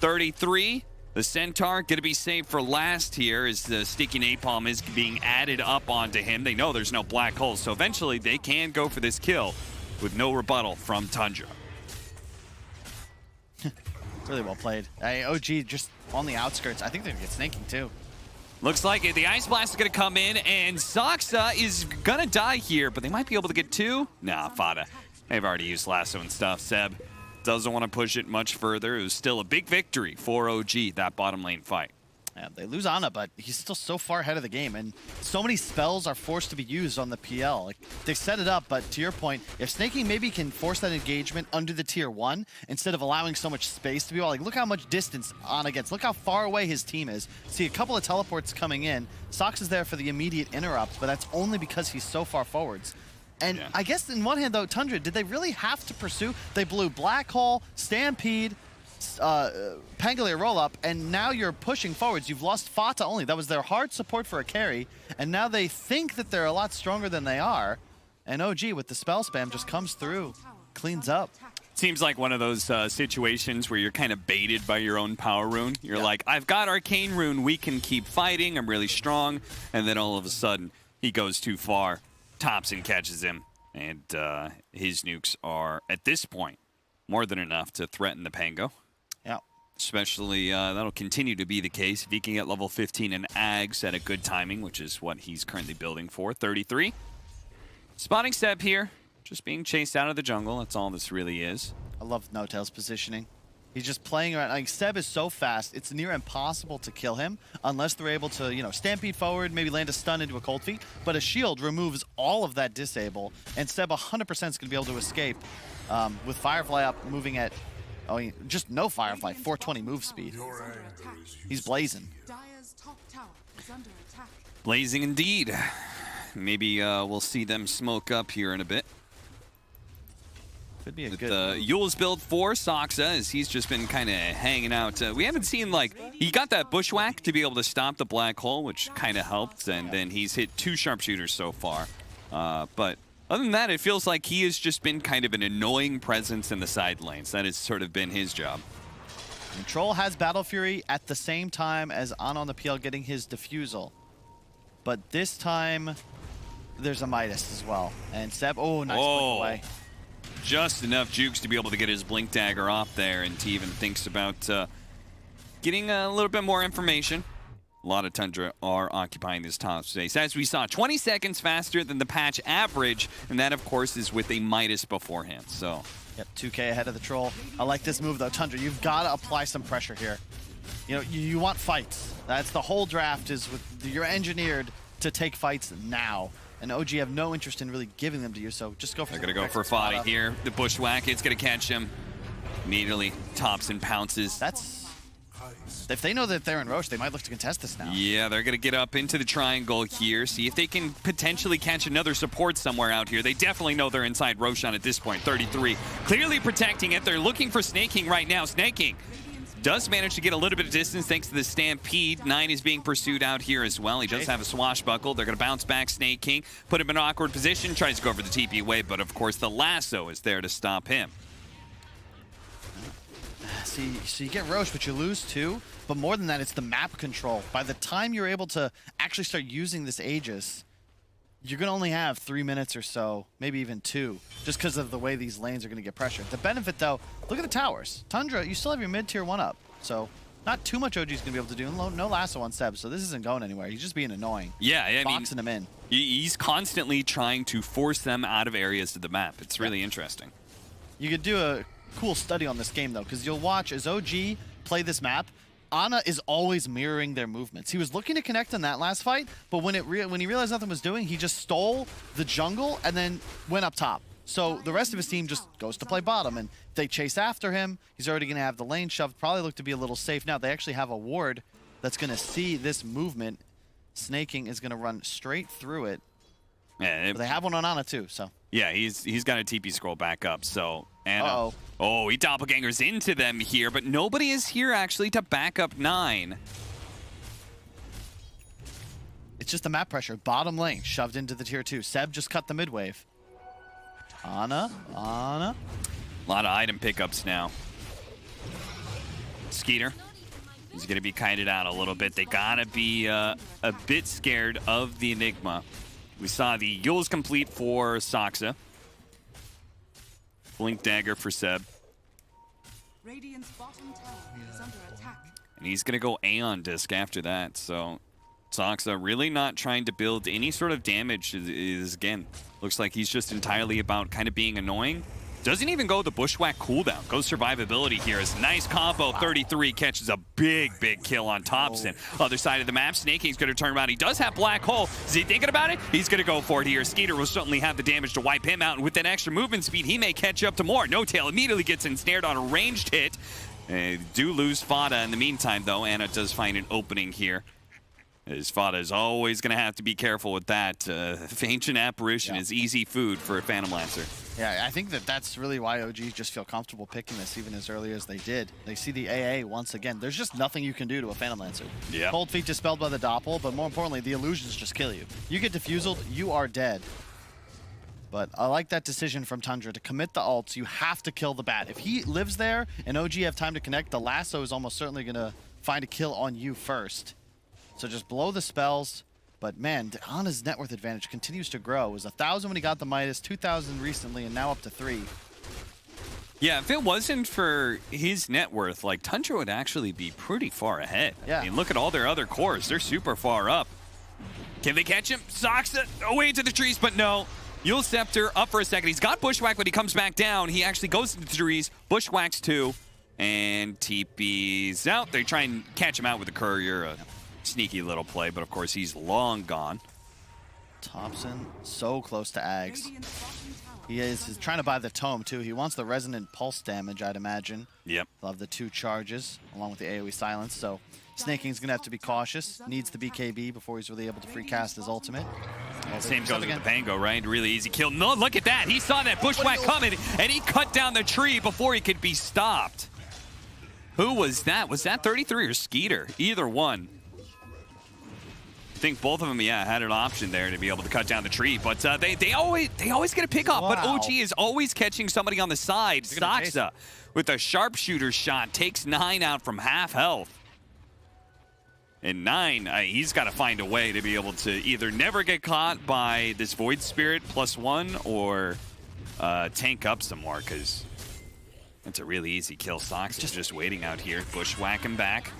33. The Centaur going to be saved for last here as the sticky napalm is being added up onto him. They know there's no black hole, so eventually they can go for this kill with no rebuttal from Tundra. Really well played. OG just on the outskirts. I think they're going to get snaking too. Looks like it. The Ice Blast is going to come in, and Saksa is going to die here, but they might be able to get 2. Nah, Fada. They've already used lasso and stuff. Seb doesn't want to push it much further. It was still a big victory for OG, that bottom lane fight. Yeah, they lose Ana, but he's still so far ahead of the game, and so many spells are forced to be used on the PL. Like, they set it up, but to your point, if Snaking maybe can force that engagement under the tier 1 instead of allowing so much space to be like, look how much distance Ana gets. Look how far away his team is. See a couple of teleports coming in. Sox is there for the immediate interrupt, but that's only because he's so far forwards. And I guess in one hand, though, Tundra, did they really have to pursue? They blew Black Hole, Stampede, Pangolier roll-up, and now you're pushing forwards. You've lost Fata only. That was their hard support for a carry, and now they think that they're a lot stronger than they are. And OG, with the spell spam, just comes through, cleans up. Seems like one of those situations where you're kind of baited by your own power rune. You're like, I've got Arcane Rune, we can keep fighting, I'm really strong, and then all of a sudden, he goes too far. Thompson catches him, and his nukes are, at this point, more than enough to threaten the Pango. Yeah. Especially, that'll continue to be the case if he can get level 15 and Ags at a good timing, which is what he's currently building for. 33. Spotting Seb here, just being chased out of the jungle. That's all this really is. I love No-Tail's positioning. He's just playing around. Like, Seb is so fast, it's near impossible to kill him unless they're able to, you know, stampede forward, maybe land a stun into a cold feet. But a shield removes all of that disable, and Seb 100% is going to be able to escape with Firefly up, moving at, just no Firefly, 420 move speed. He's blazing. Blazing indeed. Maybe we'll see them smoke up here in a bit. Could be a good Yule's build for Saksa, as he's just been kind of hanging out. We haven't seen, like, he got that bushwhack to be able to stop the black hole, which kind of helped, and then he's hit 2 sharpshooters so far. But other than that, it feels like he has just been kind of an annoying presence in the side lanes. That has sort of been his job. And Troll has Battle Fury at the same time as Ana on the PL getting his defusal. But this time, there's a Midas as well. And Seb, nice blink away. Just enough jukes to be able to get his blink dagger off there, and he even thinks about getting a little bit more information. A lot of Tundra are occupying this top space. As we saw, 20 seconds faster than the patch average, and that, of course, is with a Midas beforehand. So, yep, 2K ahead of the Troll. I like this move, though. Tundra, you've got to apply some pressure here. You know, you want fights. That's the whole draft, is you're engineered to take fights now. And OG have no interest in really giving them to you, so just go for it. They're going to go for Fada here. The bushwhack, it's going to catch him. Immediately, Thompson pounces. That's... If they know that they're in Roche, they might look to contest this now. Yeah, they're going to get up into the triangle here, see if they can potentially catch another support somewhere out here. They definitely know they're inside Roshan at this point. 33, clearly protecting it. They're looking for Snaking right now. Snaking does manage to get a little bit of distance thanks to the Stampede. 9 is being pursued out here as well. He does have a swashbuckle. They're going to bounce back Snaking, put him in an awkward position, tries to go for the TP wave, but of course the lasso is there to stop him. See, so you get Roche, but you lose 2. But more than that, it's the map control. By the time you're able to actually start using this Aegis, you're going to only have 3 minutes or so, maybe even 2, just because of the way these lanes are going to get pressured. The benefit, though, look at the towers. Tundra, you still have your mid-tier 1 up, so not too much OG's going to be able to do. No lasso on Seb, so this isn't going anywhere. He's just being annoying. Yeah, I mean, boxing him in. He's constantly trying to force them out of areas of the map. It's really interesting. You could do a cool study on this game, though, because you'll watch as OG play this map, Ana is always mirroring their movements. He was looking to connect in that last fight, but when he realized nothing was doing, he just stole the jungle and then went up top. So the rest of his team just goes to play bottom, and if they chase after him, he's already going to have the lane shoved. Probably look to be a little safe now. They actually have a ward that's going to see this movement. Snaking is going to run straight through it. Yeah, But they have one on Ana too, so. Yeah, he's got a TP scroll back up, so Ana. Uh-oh. Oh, he doppelgangers into them here, but nobody is here actually to back up 9. It's just the map pressure. Bottom lane shoved into the tier 2. Seb just cut the mid wave. Ana. A lot of item pickups now. Skeeter. He's going to be kited out a little bit. They got to be a bit scared of the Enigma. We saw the Yule's complete for Saksa. Blink dagger for Seb. Radiant's bottom tower is under attack. And he's going to go Aeon Disc after that. So Saksa really not trying to build any sort of damage. Is again, looks like he's just entirely about kind of being annoying. Doesn't even go the Bushwhack cooldown. Goes survivability here. Is nice combo. 33 catches a big kill on Thompson. Other side of the map, Snaking's going to turn around. He does have Black Hole. Is he thinking about it? He's going to go for it here. Skeeter will certainly have the damage to wipe him out. And with that extra movement speed, he may catch up to more. No Tail immediately gets ensnared on a ranged hit. Do lose Fada in the meantime, though. Ana does find an opening here. His Fada is always going to have to be careful with that. Ancient Apparition is easy food for a Phantom Lancer. Yeah, I think that's really why OGs just feel comfortable picking this even as early as they did. They see the AA once again. There's just nothing you can do to a Phantom Lancer. Yeah. Cold Feet dispelled by the Doppel, but more importantly, the illusions just kill you. You get diffuseled, you are dead. But I like that decision from Tundra to commit the ults. You have to kill the bat. If he lives there and OG have time to connect, the lasso is almost certainly going to find a kill on you first. So just blow the spells. But man, Ana's net worth advantage continues to grow. It was 1,000 when he got the Midas, 2,000 recently, and now up to 3. Yeah, if it wasn't for his net worth, like, Tundra would actually be pretty far ahead. Yeah. I mean, look at all their other cores. They're super far up. Can they catch him? Saksa away into the trees, but no. Yule Scepter up for a second. He's got Bushwhack, but he comes back down. He actually goes into the trees. Bushwhacks 2, and TP's out. They try and catch him out with the courier. Sneaky little play, but of course he's long gone. Thompson so close to Ags. He's trying to buy the tome too. He wants the resonant pulse damage, I'd imagine. Yep. He'll have the 2 charges along with the AoE silence. So Snaking's gonna have to be cautious. Needs the BKB before he's really able to free cast his ultimate. Same goes with the Pango, right? Really easy kill. No, look at that. He saw that Bushwhack coming and he cut down the tree before he could be stopped. Who was that? Was that 33 or Skeeter? Either one. I think both of them, yeah, had an option there to be able to cut down the tree, but they always get a pick off. Wow. But OG is always catching somebody on the side. Saksa with a sharpshooter shot takes 9 out from half health. And 9, he's got to find a way to be able to either never get caught by this Void Spirit +1 or tank up some more, because that's a really easy kill. Saksa is just waiting out here. Bushwhack him back.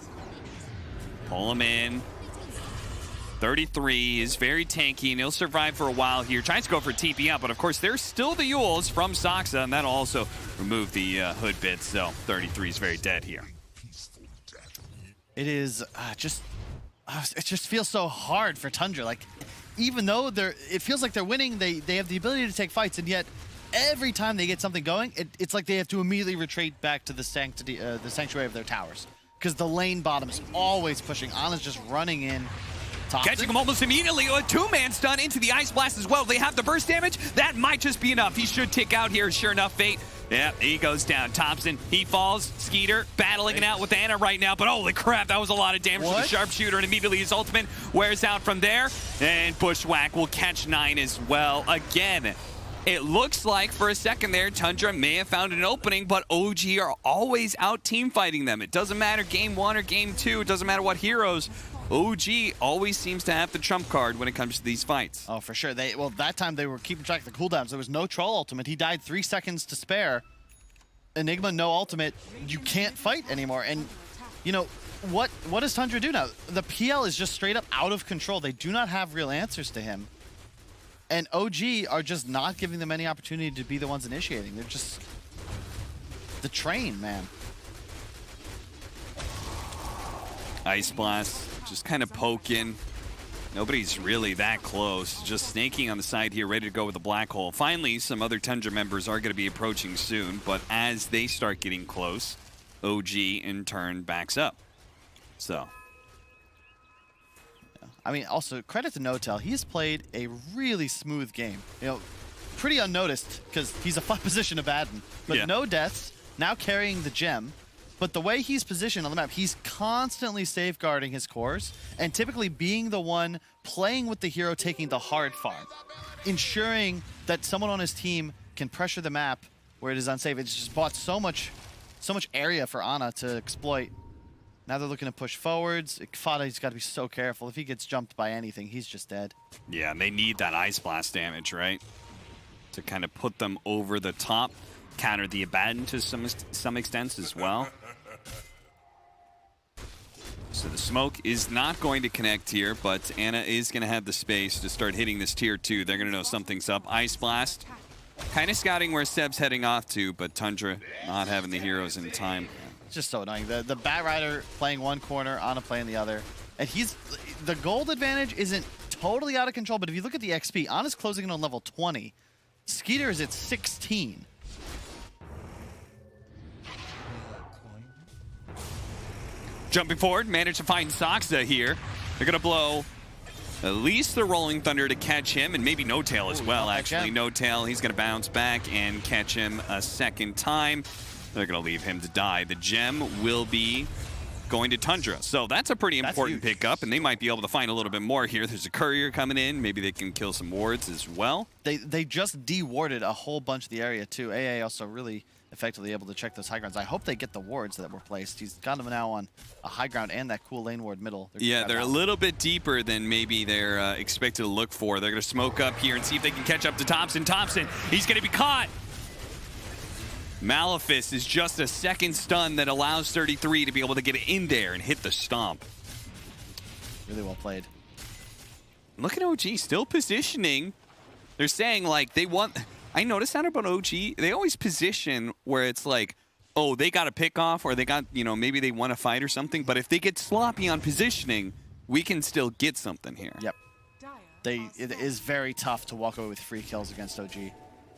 Pull him in. 33 is very tanky, and he'll survive for a while here. Tries to go for TP out, but of course there's still the Yules from Saksa, and that'll also remove the hood bits, so 33 is very dead here. It is it just feels so hard for Tundra. Like, even though it feels like they're winning, they have the ability to take fights, and yet every time they get something going, it's like they have to immediately retreat back to the sanctuary of their towers. Because the lane bottom is always pushing. Ana's just running in. Catching him almost immediately. A two-man stun into the Ice Blast as well. They have the burst damage. That might just be enough. He should tick out here. Sure enough, Fate. Yeah, he goes down. Thompson, he falls. Skeeter battling it out with Ana right now. But holy crap, that was a lot of damage to the sharpshooter. And immediately his ultimate wears out from there. And Bushwhack will catch 9 as well. Again, it looks like for a second there, Tundra may have found an opening, but OG are always out team fighting them. It doesn't matter game 1 or game 2. It doesn't matter what heroes. OG always seems to have the trump card when it comes to these fights. Oh, for sure. Well, that time they were keeping track of the cooldowns. There was no troll ultimate. He died 3 seconds to spare. Enigma, no ultimate. You can't fight anymore. And, you know, what does Tundra do now? The PL is just straight up out of control. They do not have real answers to him. And OG are just not giving them any opportunity to be the ones initiating. They're just the train, man. Ice Blast just kind of poking. Nobody's really that close. Just snaking on the side here, ready to go with the black hole. Finally, some other Tundra members are going to be approaching soon, but as they start getting close, OG in turn backs up. So. I mean, also, credit to Notel. He's played a really smooth game. You know, pretty unnoticed because he's a fun position to Baden. But no deaths, now carrying the gem. But the way he's positioned on the map, he's constantly safeguarding his cores and typically being the one playing with the hero taking the hard farm, ensuring that someone on his team can pressure the map where it is unsafe. It's just bought so much area for Ana to exploit. Now they're looking to push forwards. Fada's got to be so careful. If he gets jumped by anything, he's just dead. Yeah, and they need that Ice Blast damage, right? To kind of put them over the top, counter the Abaddon to some extent as well. So the smoke is not going to connect here, but Ana is going to have the space to start hitting this tier 2. They're going to know something's up. Ice Blast, kind of scouting where Seb's heading off to, but Tundra not having the heroes in time. It's just so annoying. The Bat Rider playing one corner, Ana playing the other. And the gold advantage isn't totally out of control, but if you look at the XP, Ana's closing in on level 20. Skeeter is at 16. Jumping forward, managed to find Soxa here. They're going to blow at least the Rolling Thunder to catch him, and maybe No Tail as well, actually. No Tail, he's going to bounce back and catch him a second time. They're going to leave him to die. The gem will be going to Tundra. So that's a pretty important pickup, and they might be able to find a little bit more here. There's a courier coming in. Maybe they can kill some wards as well. They just de-warded a whole bunch of the area, too. AA also really effectively able to check those high grounds. I hope they get the wards that were placed. He's got them now on a high ground and that cool lane ward middle. They're a little bit deeper than maybe they're expected to look for. They're going to smoke up here and see if they can catch up to Thompson. Thompson, he's going to be caught. Malefice is just a second stun that allows 33 to be able to get in there and hit the stomp. Really well played. Look at OG still positioning. They're saying like they want... I noticed that about OG. They always position where it's like, oh, they got a pick off or they got, you know, maybe they want to fight or something. But if they get sloppy on positioning, we can still get something here. Yep. It is very tough to walk away with free kills against OG.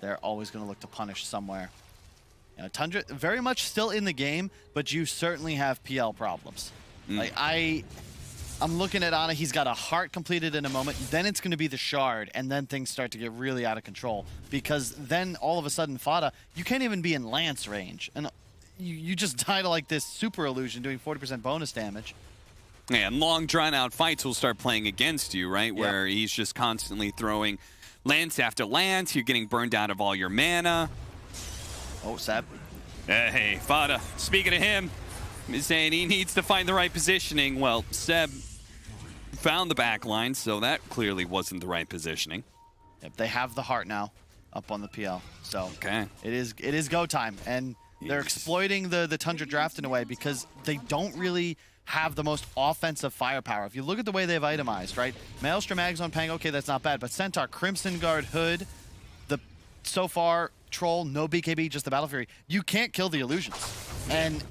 They're always going to look to punish somewhere. You know, Tundra, very much still in the game, but you certainly have PL problems. Like I'm looking at Ana, he's got a heart completed in a moment, then it's going to be the shard, and then things start to get really out of control. Because then all of a sudden, Fada, you can't even be in Lance range. And you just die to like this super illusion doing 40% bonus damage. Yeah, and long drawn out fights will start playing against you, right? Where he's just constantly throwing lance after lance, you're getting burned out of all your mana. Oh, Seb. Hey, Fada, speaking of him, he's saying he needs to find the right positioning. Well, Seb found the back line, so that clearly wasn't the right positioning. Yep, they have the heart now up on the PL. So it is go time. And they're exploiting the Tundra draft in a way because they don't really have the most offensive firepower. If you look at the way they've itemized, right? Maelstrom, Agzone, Pang, okay, that's not bad. But Centaur, Crimson Guard, Hood, so far, Troll, no BKB, just the Battle Fury. You can't kill the illusions. And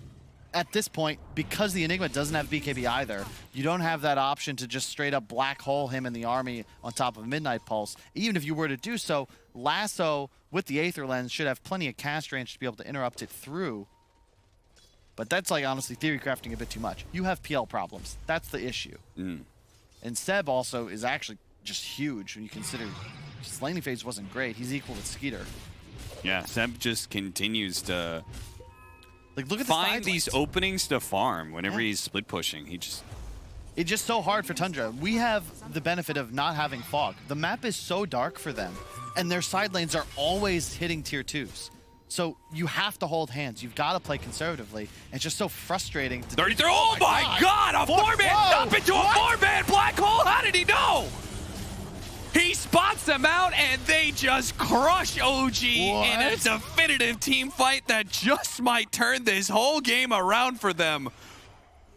at this point, because the Enigma doesn't have BKB either, you don't have that option to just straight up black hole him in the army on top of Midnight Pulse. Even if you were to do so, Lasso with the Aether Lens should have plenty of cast range to be able to interrupt it through. But that's like honestly theory crafting a bit too much. You have PL problems. That's the issue. And Seb also is actually just huge when you consider his laning phase wasn't great. He's equal to Skeeter. Yeah, Seb just continues to like look at find these openings to farm whenever Yeah. he's split pushing. It's just so hard for Tundra. We have the benefit of not having fog. The map is so dark for them, and their side lanes are always hitting tier 2s. So you have to hold hands. You've got to play conservatively. It's just so frustrating. 33. Oh my God! A 4-man up into a 4-man black hole. How did he know? He spots them out, and they just crush OG in a definitive team fight that just might turn this whole game around for them.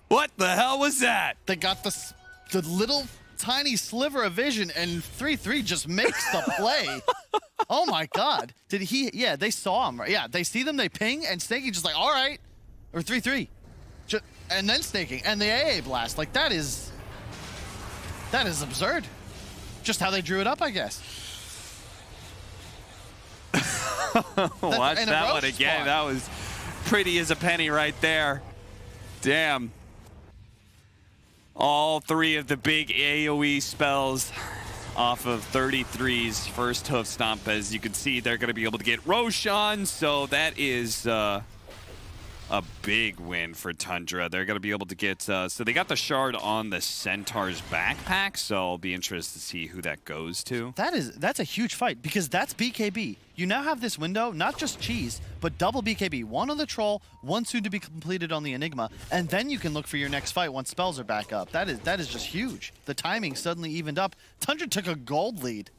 What the hell was that? They got the little tiny sliver of vision, and 3-3 just makes the play. Oh my God. Did he? Yeah, they saw him. Right? Yeah, they see them, they ping, and Snaky just like, all right. Or 3-3. And then Snaking, and the AA blast. Like, that is absurd. Just how they drew it up, I guess. Watch that one again. That was pretty as a penny right there. Damn. All three of the big AoE spells off of 33's first hoof stomp. As you can see, they're going to be able to get Roshan, so that is a big win for Tundra. They're going to be able to get, so they got the shard on the Centaur's backpack, so I'll be interested to see who that goes to. That's a huge fight, because that's BKB. You now have this window, not just cheese, but double BKB. One on the Troll, one soon to be completed on the Enigma, and then you can look for your next fight once spells are back up. That is just huge. The timing suddenly evened up. Tundra took a gold lead.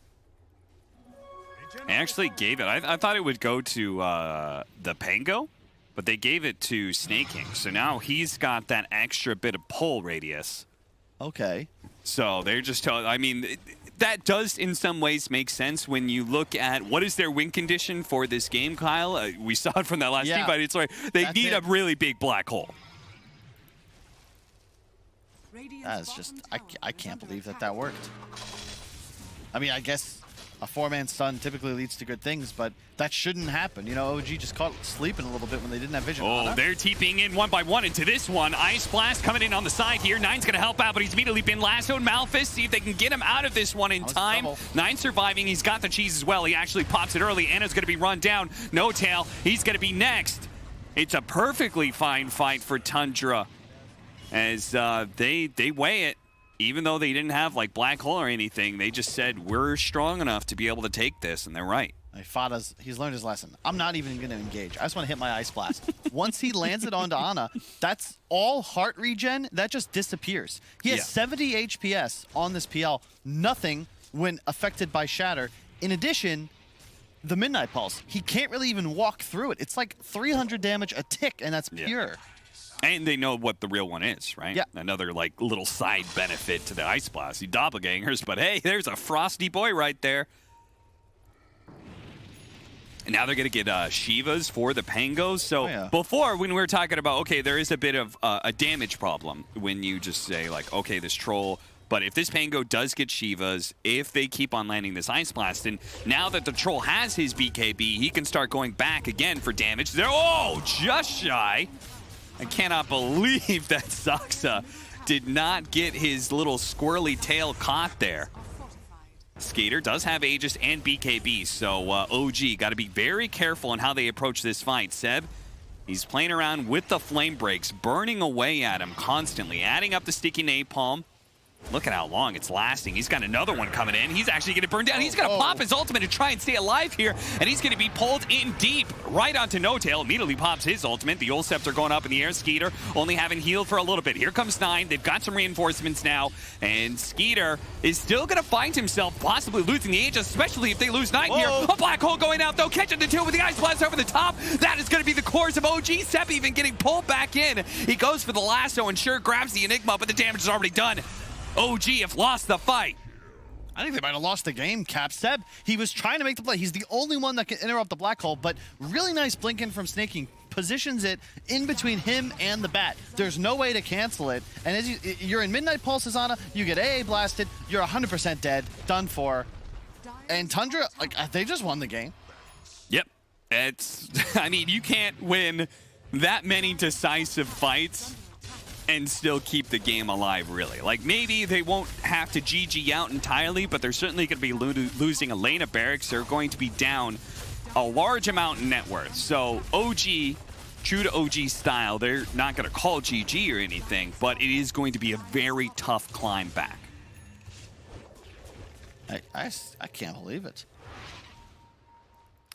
I actually gave it, I thought it would go to the Pango, but they gave it to Snaking. So now he's got that extra bit of pull radius. Okay. So they're just telling, I mean, that does in some ways make sense when you look at what is their win condition for this game, Kyle. We saw it from that last team fight. It's like they need a really big black hole. That's just, I can't believe that worked. I mean, I guess a 4-man stun typically leads to good things, but that shouldn't happen. You know, OG just caught sleeping a little bit when they didn't have vision. Oh, they're TPing in one by one into this one. Ice Blast coming in on the side here. Nine's going to help out, but he's immediately been lassoed. Malphus, see if they can get him out of this one in time. Nine surviving. He's got the cheese as well. He actually pops it early. Anna's going to be run down. No Tail. He's going to be next. It's a perfectly fine fight for Tundra as they weigh it. Even though they didn't have like black hole or anything, they just said we're strong enough to be able to take this, and they're right. He's learned his lesson. I'm not even going to engage. I just want to hit my Ice Blast. Once he lands it onto Ana, that's all heart regen. That just disappears. He has 70 HPS on this PL. Nothing when affected by Shatter. In addition, the Midnight Pulse. He can't really even walk through it. It's like 300 damage a tick, and that's pure. And they know what the real one is, right? Yeah. Another like little side benefit to the Ice Blast. You doppelgangers, but hey, there's a frosty boy right there. And now they're going to get Shivas for the Pangos. So before, when we were talking about, okay, there is a bit of a damage problem when you just say like, okay, this Troll, but if this Pango does get Shivas, if they keep on landing this Ice Blast, and now that the Troll has his BKB, he can start going back again for damage. They're, just shy. I cannot believe that Saksa did not get his little squirrely tail caught there. Skater does have Aegis and BKB, so OG got to be very careful in how they approach this fight. Seb, he's playing around with the flame breaks, burning away at him constantly, adding up the sticky napalm. Look at how long it's lasting. He's got another one coming in. He's actually going to burn down. He's going to pop his ultimate to try and stay alive here, and he's going to be pulled in deep right onto No Tail. Immediately pops his ultimate. The Ult Scepter going up in the air. Skeeter only having healed for a little bit. Here comes Nine. They've got some reinforcements now, and Skeeter is still going to find himself possibly losing the Aegis, especially if they lose Nine here. A black hole going out, though, catching the two with the Ice Blast over the top. That is going to be the cores of OG. Sep even getting pulled back in. He goes for the lasso and sure grabs the Enigma, but the damage is already done. OG have lost the fight. I think they might have lost the game, Cap. Seb, he was trying to make the play. He's the only one that can interrupt the black hole, but really nice blinking from Snaking. Positions it in between him and the bat. There's no way to cancel it. And as you're in Midnight Pulse, Ana, you get AA blasted, you're 100% dead, done for. And Tundra, like, they just won the game. Yep. It's, I mean, you can't win that many decisive fights and still keep the game alive, really. Like, maybe they won't have to GG out entirely, but they're certainly going to be losing a lane of barracks. They're going to be down a large amount in net worth. So OG, true to OG style, they're not going to call GG or anything, but it is going to be a very tough climb back. I can't believe it.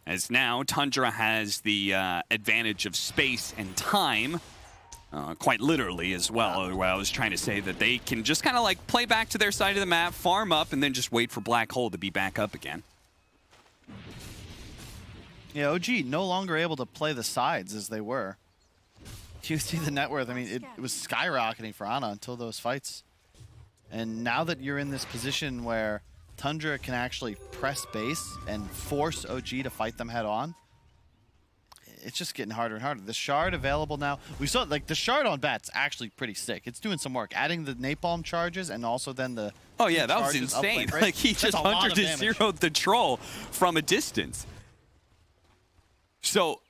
As now, Tundra has the advantage of space and time, quite literally as well, where I was trying to say that they can just kind of like play back to their side of the map, farm up, and then just wait for Black Hole to be back up again. Yeah, OG no longer able to play the sides as they were. You see the net worth, I mean, it was skyrocketing for Ana until those fights. And now that you're in this position where Tundra can actually press base and force OG to fight them head on, it's just getting harder and harder. The shard available now. We saw like the shard on Bat's actually pretty sick. It's doing some work, adding the napalm charges and also then the oh yeah, that was insane. Like he just 100-0'd the troll from a distance. So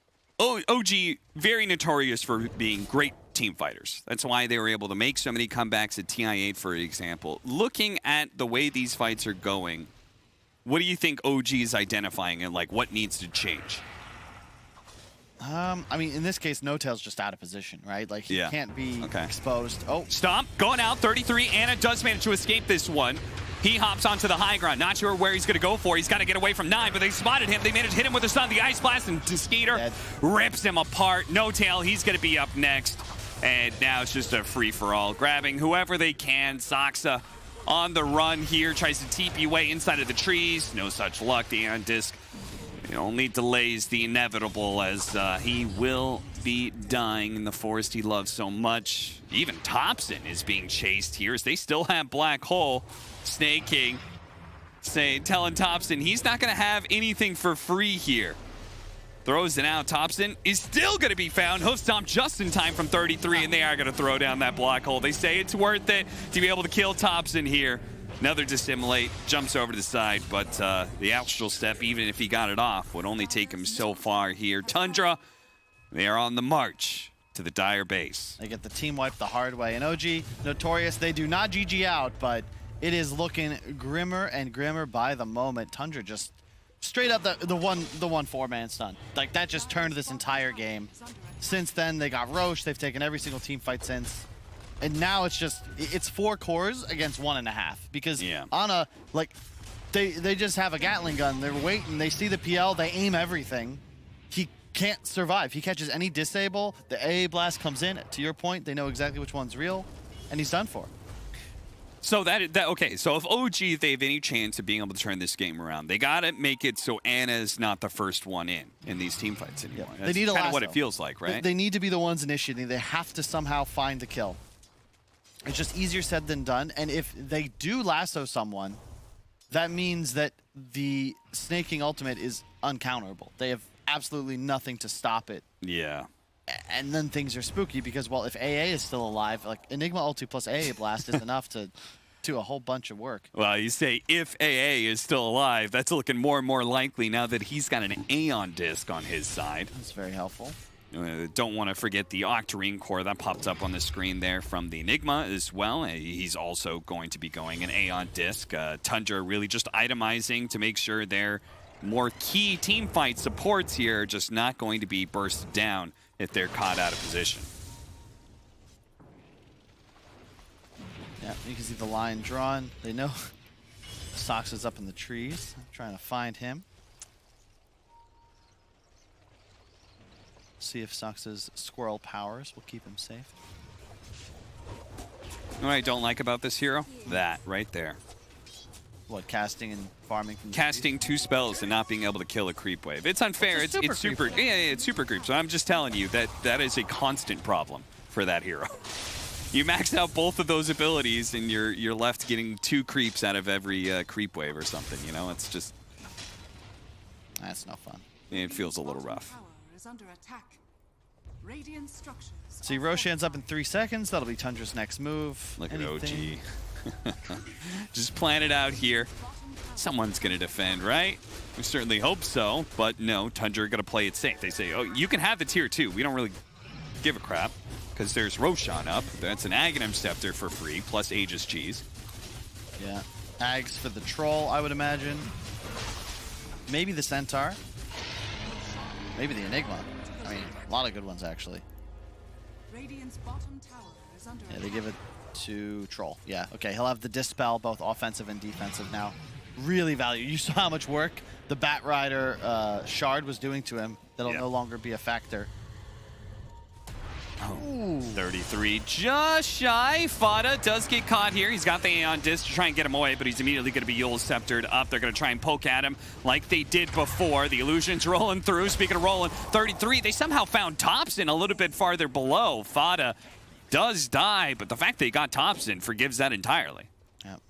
OG very notorious for being great team fighters. That's why they were able to make so many comebacks at TI8, for example. Looking at the way these fights are going, what do you think OG is identifying and like what needs to change? I mean, in this case, No-Tail's just out of position, right? Like, he can't be exposed. Oh. Stomp, going out, 33. Ana does manage to escape this one. He hops onto the high ground. Not sure where he's going to go for. He's got to get away from 9, but they spotted him. They managed to hit him with the stun. The Ice Blast, and Skeeter rips him apart. No-Tail, he's going to be up next. And now it's just a free-for-all. Grabbing whoever they can. Saksa on the run here. Tries to TP away inside of the trees. No such luck. The Aeon Disc only delays the inevitable as he will be dying in the forest he loves so much. Even Thompson is being chased here as they still have Black Hole. Snake King telling Thompson he's not going to have anything for free here. Throws it out. Thompson is still going to be found. Hoof stomp just in time from 33, and they are going to throw down that Black Hole. They say it's worth it to be able to kill Thompson here. Another dissimulate, jumps over to the side, but the astral step, even if he got it off, would only take him so far here. Tundra, they are on the march to the Dire base. They get the team wipe the hard way. And OG, notorious, they do not GG out, but it is looking grimmer and grimmer by the moment. Tundra just straight up the one four-man stun. Like, that just turned this entire game. Since then, they got Roche. They've taken every single team fight since. And now it's 4 cores against 1.5 because Ana, like, they just have a Gatling gun. They're waiting. They see the PL. They aim everything. He can't survive. He catches any disable. The AA blast comes in. To your point, they know exactly which one's real, and he's done for. So okay. So if OG they have any chance of being able to turn this game around, they gotta make it so Ana's not the first one in these team fights anymore. They need a kind of what it feels like, right? They need to be the ones initiating. They have to somehow find the kill. It's just easier said than done. And if they do lasso someone, that means that the Snake King ultimate is uncounterable. They have absolutely nothing to stop it. Yeah. And then things are spooky because, well, if AA is still alive, like Enigma ulti plus AA blast is enough to do a whole bunch of work. Well, you say if AA is still alive, that's looking more and more likely now that he's got an Aeon Disc on his side. That's very helpful. Don't want to forget the Octarine core that popped up on the screen there from the Enigma as well. He's also going to be going an Aeon Disc. Tundra really just itemizing to make sure their more key team fight supports here are just not going to be burst down if they're caught out of position. Yeah, you can see the line drawn. They know Sox is up in the trees. I'm trying to find him. See if Sox's squirrel powers will keep him safe. What I don't like about this hero? That right there. What, casting and farming? From casting 2 spells and not being able to kill a creep wave. It's unfair. It's super. Yeah, it's super creep. So I'm just telling you that is a constant problem for that hero. You max out both of those abilities and you're left getting 2 creeps out of every creep wave or something. You know, it's just. That's no fun. It feels a little rough. Under attack. Radiant structures. See, Roche ends up in 3 seconds. That'll be Tundra's next move. Look at OG. Just plan it out here. Someone's going to defend, right? We certainly hope so, but no, Tundra are going to play it safe. They say, oh, you can have the tier 2. We don't really give a crap because there's Roshan up. That's an Aghanim Scepter for free, plus Aegis Cheese. Yeah. Ags for the Troll, I would imagine. Maybe the Centaur. Maybe the Enigma. I mean, a lot of good ones, actually. Radiant's bottom tower is under Yeah, they give it to Troll. Yeah, okay. He'll have the Dispel, both offensive and defensive now. Really value. You saw how much work the Bat Rider Shard was doing to him. That'll no longer be a factor. Oh, 33, just shy. Fada does get caught here. He's got the Aeon Disc to try and get him away, but he's immediately going to be Yule Sceptered up. They're going to try and poke at him like they did before. The Illusion's rolling through. Speaking of rolling, 33, they somehow found Thompson a little bit farther below. Fada does die, but the fact they got Thompson forgives that entirely. Yep.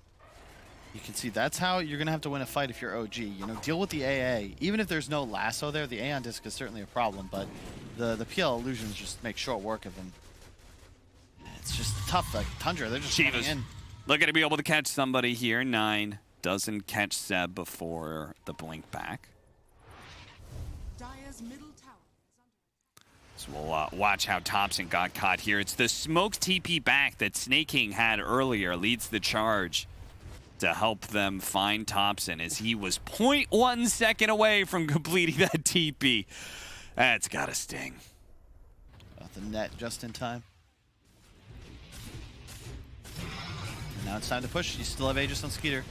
You can see that's how you're going to have to win a fight if you're OG. You know, deal with the AA. Even if there's no lasso there, the Aeon Disc is certainly a problem, but the PL illusions just make short work of him. It's just tough. Like Tundra, they're just running in. Looking to be able to catch somebody here. 9 doesn't catch Seb before the blink back. Dire's middle tower is under So we'll watch how Thompson got caught here. It's the smoked TP back that Snake King had earlier leads the charge to help them find Thompson as he was 0.1 second away from completing that TP. That's gotta sting. Got the net just in time. And now it's time to push. You still have Aegis on Skeeter.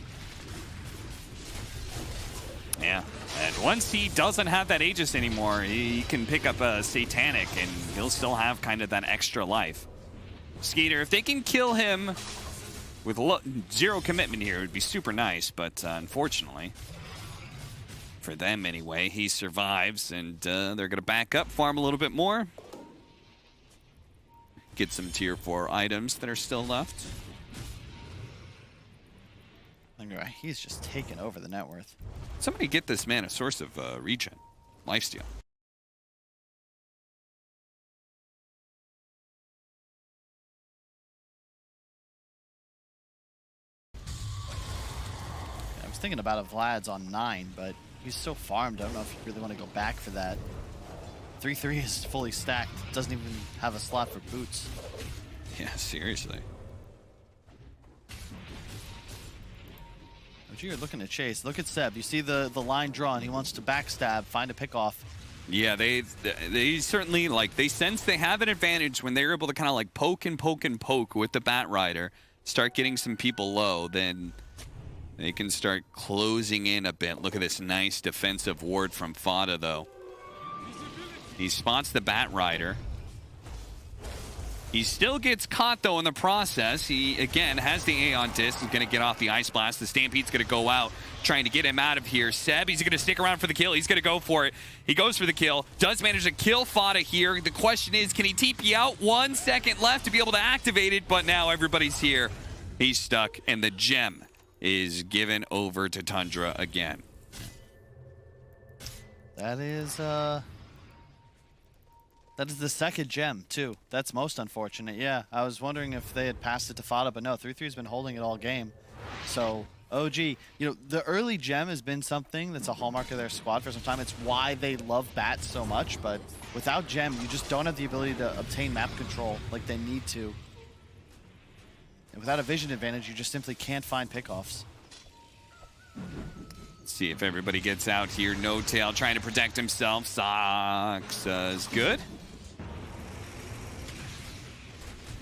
Yeah, and once he doesn't have that Aegis anymore, he can pick up a Satanic and he'll still have kind of that extra life. Skeeter, if they can kill him with zero commitment here, it would be super nice, but unfortunately, for them anyway, he survives, and they're going to back up, farm a little bit more. Get some tier 4 items that are still left. Anyway, he's just taken over the net worth. Somebody get this man a source of regen. Lifesteal. I was thinking about a Vlad's on 9, but he's so farmed. I don't know if you really want to go back for that. 3-3 is fully stacked. Doesn't even have a slot for boots. Yeah, seriously. But you're looking to chase. Look at Seb. You see the line drawn. He wants to backstab, find a pick off. Yeah, they certainly, like, they sense they have an advantage when they're able to kind of like poke and poke and poke with the Bat Rider, start getting some people low, then they can start closing in a bit. Look at this nice defensive ward from Fada, though. He spots the Bat Rider. He still gets caught, though, in the process. He, again, has the Aeon Disc. He's going to get off the Ice Blast. The Stampede's going to go out, trying to get him out of here. Seb, he's going to stick around for the kill. He's going to go for it. He goes for the kill. Does manage to kill Fada here. The question is, can he TP out? 1 second left to be able to activate it, but now everybody's here. He's stuck, and the gem is given over to Tundra again. That is the second gem, too. That's most unfortunate. Yeah, I was wondering if they had passed it to Fada, but no, 3-3's been holding it all game. So, OG, you know, the early gem has been something that's a hallmark of their squad for some time. It's why they love bats so much, but without gem, you just don't have the ability to obtain map control like they need to. And without a vision advantage, you just simply can't find pickoffs. Let's see if everybody gets out here. No Tail trying to protect himself. Sox is good.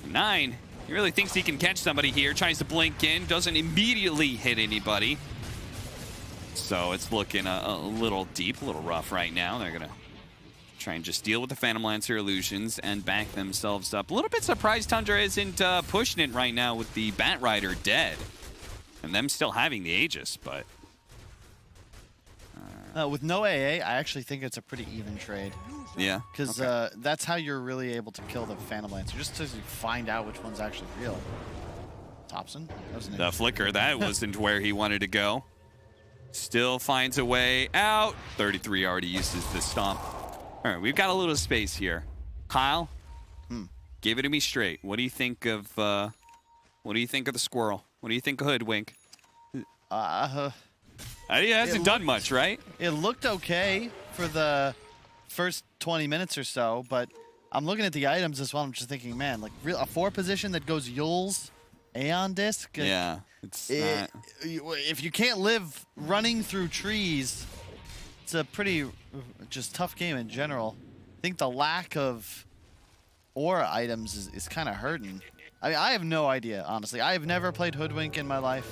9, he really thinks he can catch somebody here. Tries to blink in, doesn't immediately hit anybody. So it's looking a little deep, a little rough right now. They're gonna try and just deal with the Phantom Lancer illusions and back themselves up. A little bit surprised Tundra isn't pushing it right now with the Bat Rider dead. And them still having the Aegis, but... with no AA, I actually think it's a pretty even trade. Yeah. Because that's how you're really able to kill the Phantom Lancer, just to find out which one's actually real. Thompson? The flicker, that wasn't where he wanted to go. Still finds a way out. 33 already uses the stomp. All right, we've got a little space here. Kyle, give it to me straight. What do you think of What do you think of the squirrel? What do you think of Hoodwink? He It hasn't done much, right? It looked okay for the first 20 minutes or so, but I'm looking at the items as well. I'm just thinking, man, like a 4 position that goes Yules, Aeon Disc. Yeah, it's not. If you can't live running through trees, it's a pretty just tough game in general. I think the lack of aura items is kind of hurting. I mean, I have no idea, honestly. I have never played Hoodwink in my life.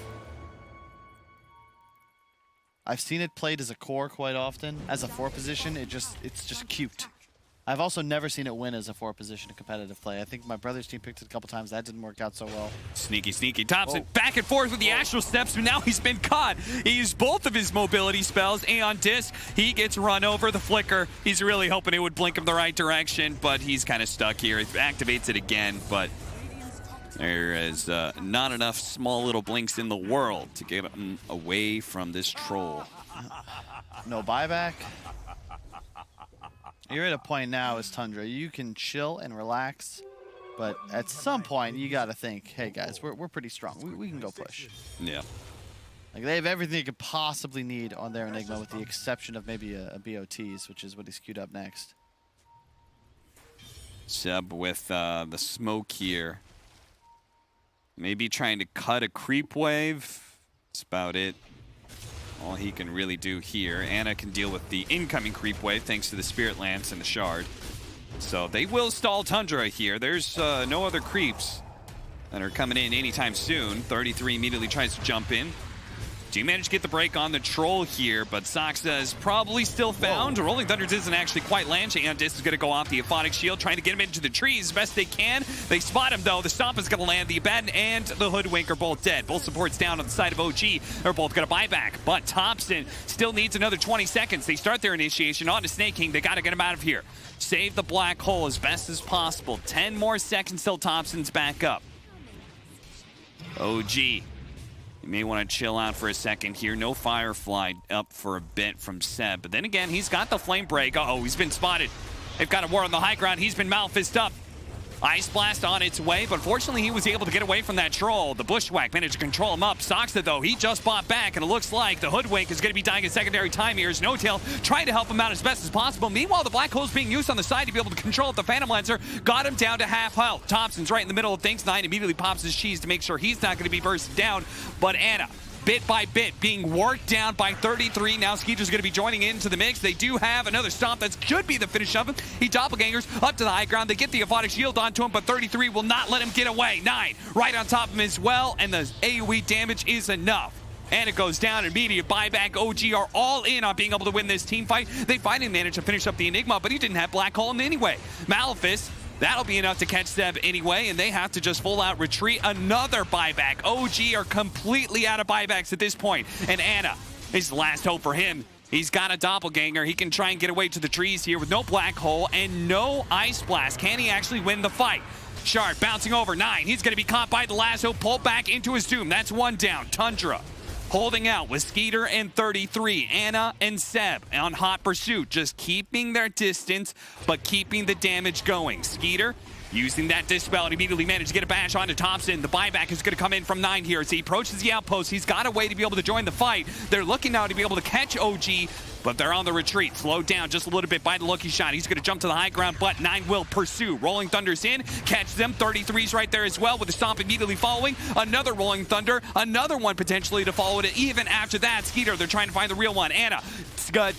I've seen it played as a core quite often. As a 4 position, it's just cute. I've also never seen it win as a 4 position in competitive play. I think my brother's team picked it a couple times. That didn't work out so well. Sneaky, sneaky. Thompson back and forth with the astral steps, but now he's been caught. He used both of his mobility spells. Aeon Disc, he gets run over. The flicker, he's really hoping it would blink him the right direction, but he's kind of stuck here. It activates it again, but there is not enough small little blinks in the world to get him away from this troll. No buyback. You're at a point now as Tundra. You can chill and relax, but at some point you got to think, hey guys, we're pretty strong. We can go push. Yeah. Like they have everything you could possibly need on their Enigma, with the exception of maybe a BOTs, which is what he's queued up next. Seb with the smoke here. Maybe trying to cut a creep wave. That's about it. All he can really do here. Anna can deal with the incoming creep wave thanks to the Spirit Lance and the Shard. So they will stall Tundra here. There's no other creeps that are coming in anytime soon. 33 immediately tries to jump in. Do manage to get the break on the troll here, but Soxa is probably still found. Whoa. Rolling Thunder doesn't actually quite land. Aeon Disc is going to go off the Aphotic Shield, trying to get him into the trees as best they can. They spot him, though. The Stomp is going to land. The Abaddon and the Hoodwink are both dead. Both supports down on the side of OG. They're both going to buy back, but Thompson still needs another 20 seconds. They start their initiation on to Snake King. They got to get him out of here. Save the black hole as best as possible. 10 more seconds till Thompson's back up. OG. You may want to chill out for a second here. No Firefly up for a bit from Seb. But then again, he's got the Flame Break. Uh-oh, he's been spotted. They've got a war on the high ground. He's been Malphist up. Ice Blast on its way, but fortunately he was able to get away from that troll. The Bushwhack managed to control him up. Soxa, though, he just bought back, and it looks like the Hoodwink is going to be dying a secondary time here. No-Tail trying to help him out as best as possible. Meanwhile, the Black Hole's being used on the side to be able to control it. The Phantom Lancer got him down to half health. Thompson's right in the middle of things. 9 immediately pops his cheese to make sure he's not going to be bursted down, but Anna, bit by bit, being worked down by 33. Now Skeeter's going to be joining into the mix. They do have another stomp that should be the finish of him. He doppelgangers up to the high ground. They get the Aphotic Shield onto him, but 33 will not let him get away. 9 right on top of him as well, and the AoE damage is enough. And it goes down. Immediate buyback. OG are all in on being able to win this team fight. They finally managed to finish up the Enigma, but he didn't have Black Hole in anyway. Malefice, that'll be enough to catch Seb anyway, and they have to just full out retreat. Another buyback. OG are completely out of buybacks at this point, and Anna is the last hope for him. He's got a doppelganger. He can try and get away to the trees here with no Black Hole and no Ice Blast. Can he actually win the fight? Shard bouncing over. 9. He's going to be caught by the lasso, pulled back into his doom. That's 1 down. Tundra holding out with Skeeter and 33. Anna and Seb on hot pursuit, just keeping their distance, but keeping the damage going. Skeeter using that Dispel and immediately managed to get a bash onto Thompson. The buyback is going to come in from 9 here as he approaches the outpost. He's got a way to be able to join the fight. They're looking now to be able to catch OG, but they're on the retreat. Slowed down just a little bit by the Lucky Shot. He's going to jump to the high ground, but 9 will pursue. Rolling Thunder's in, catch them. 33's right there as well with the Stomp immediately following. Another Rolling Thunder, another one potentially to follow it. Even after that, Skeeter, they're trying to find the real one. Anna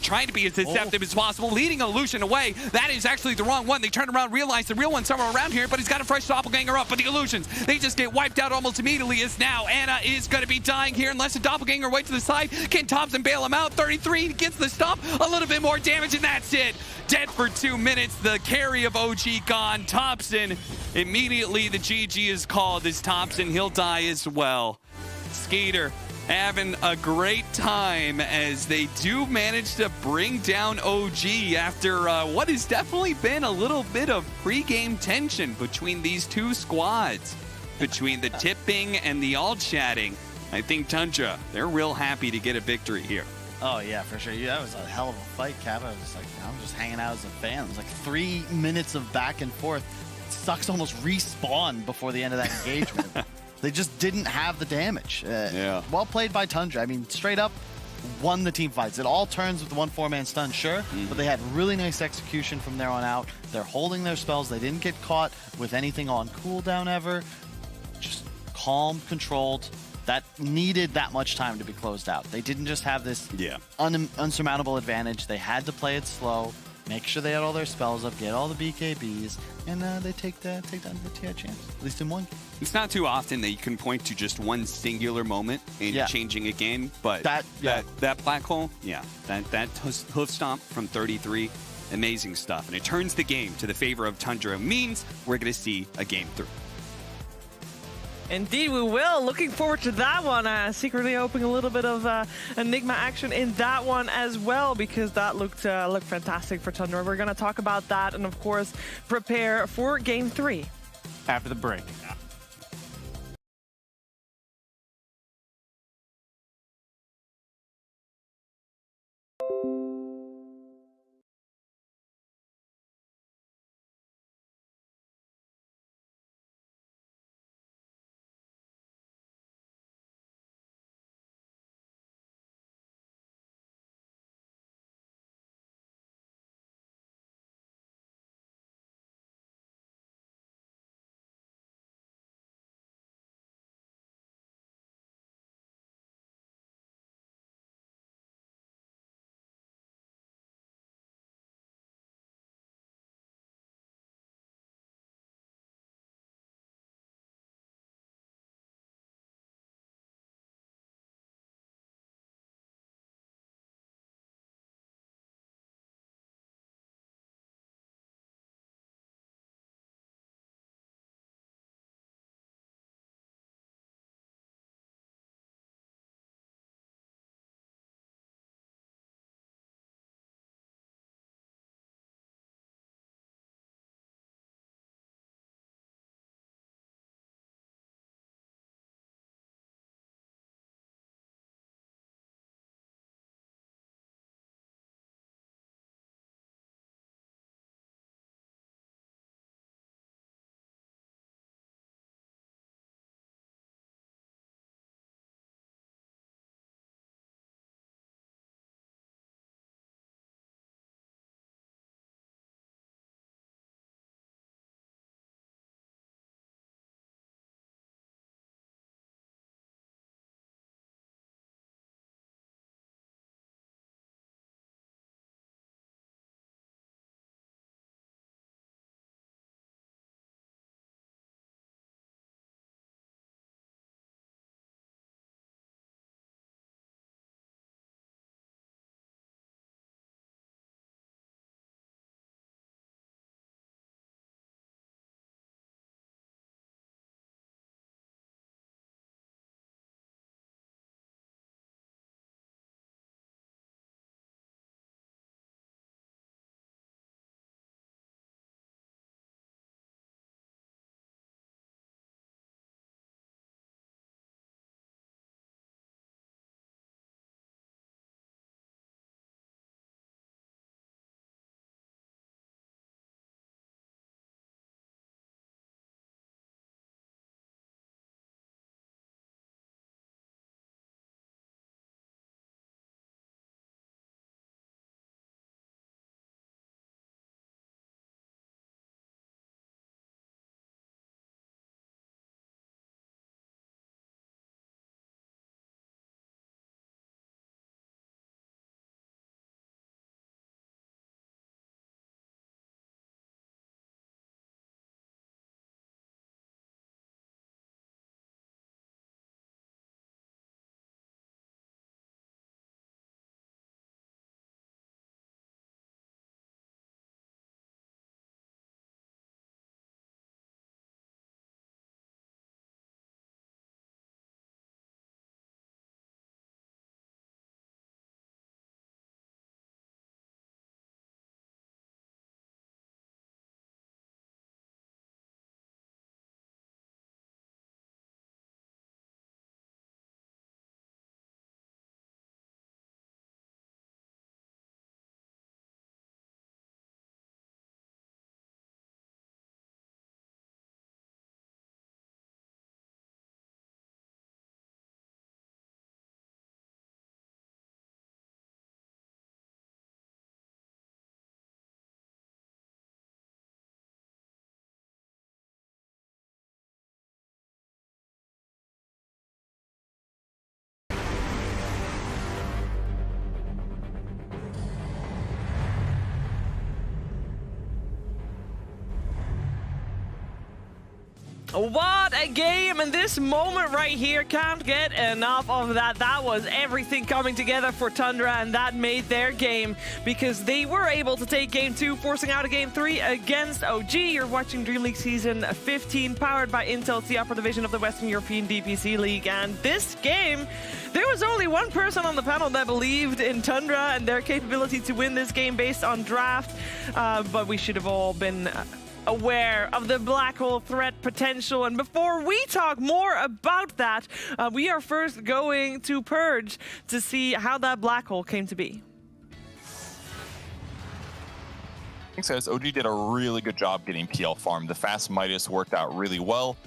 trying to be as deceptive as possible, leading Illusion away. That is actually the wrong one. They turn around, realize the real one's somewhere around here, but he's got a fresh doppelganger up. But the Illusions, they just get wiped out almost immediately, as now Anna is going to be dying here unless the doppelganger waits to the side. Can Thompson bail him out? 33 gets the stop, a little bit more damage, and that's it. Dead for 2 minutes. The carry of OG gone. Thompson, immediately the GG is called as Thompson. He'll die as well. Skeeter having a great time as they do manage to bring down OG after what has definitely been a little bit of pre-game tension between these two squads, between the tipping and the all-chatting. I think Tundra, they're real happy to get a victory here. Oh, yeah, for sure. Yeah, that was a hell of a fight, Cap. I was like, I'm just hanging out as a fan. It was like 3 minutes of back and forth. Sucks almost respawned before the end of that engagement. They just didn't have the damage. Yeah. Well played by Tundra. I mean, straight up won the team fights. It all turns with the 1-4-man stun, sure, but they had really nice execution from there on out. They're holding their spells. They didn't get caught with anything on cooldown ever. Just calm, controlled. That needed that much time to be closed out. They didn't just have this unsurmountable advantage. They had to play it slow, make sure they had all their spells up, get all the BKBs, and they take down the TI champs, at least in one game. It's not too often that you can point to just one singular moment in changing a game, but that black hole, that hoof stomp from 33, amazing stuff. And it turns the game to the favor of Tundra. It means we're going to see a game 3. Indeed, we will. Looking forward to that one. Secretly hoping a little bit of Enigma action in that one as well, because that looked fantastic for Tundra. We're going to talk about that and, of course, prepare for Game 3. After the break. What a game, and this moment right here, can't get enough of that. That was everything coming together for Tundra, and that made their game because they were able to take game 2, forcing out a game 3 against OG. You're watching DreamLeague Season 15, powered by Intel, the upper division of the Western European DPC League. And this game, there was only one person on the panel that believed in Tundra and their capability to win this game based on draft, but we should have all been aware of the black hole threat potential. And before we talk more about that, we are first going to Purge to see how that black hole came to be. Thanks, guys. OG did a really good job getting PL farmed. The fast Midas worked out really well.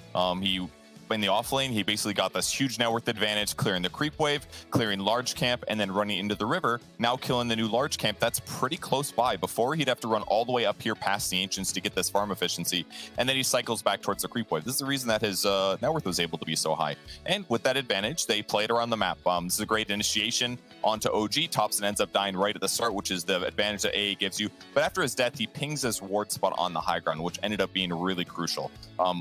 In the off lane, he basically got this huge net worth advantage, clearing the creep wave, clearing large camp, and then running into the river, now killing the new large camp that's pretty close by. Before, he'd have to run all the way up here past the Ancients to get this farm efficiency, and then he cycles back towards the creep wave. This is the reason that his net worth was able to be so high. And with that advantage, they played around the map. This is a great initiation onto OG. Thompson ends up dying right at the start, which is the advantage that AA gives you. But after his death, he pings his ward spot on the high ground, which ended up being really crucial.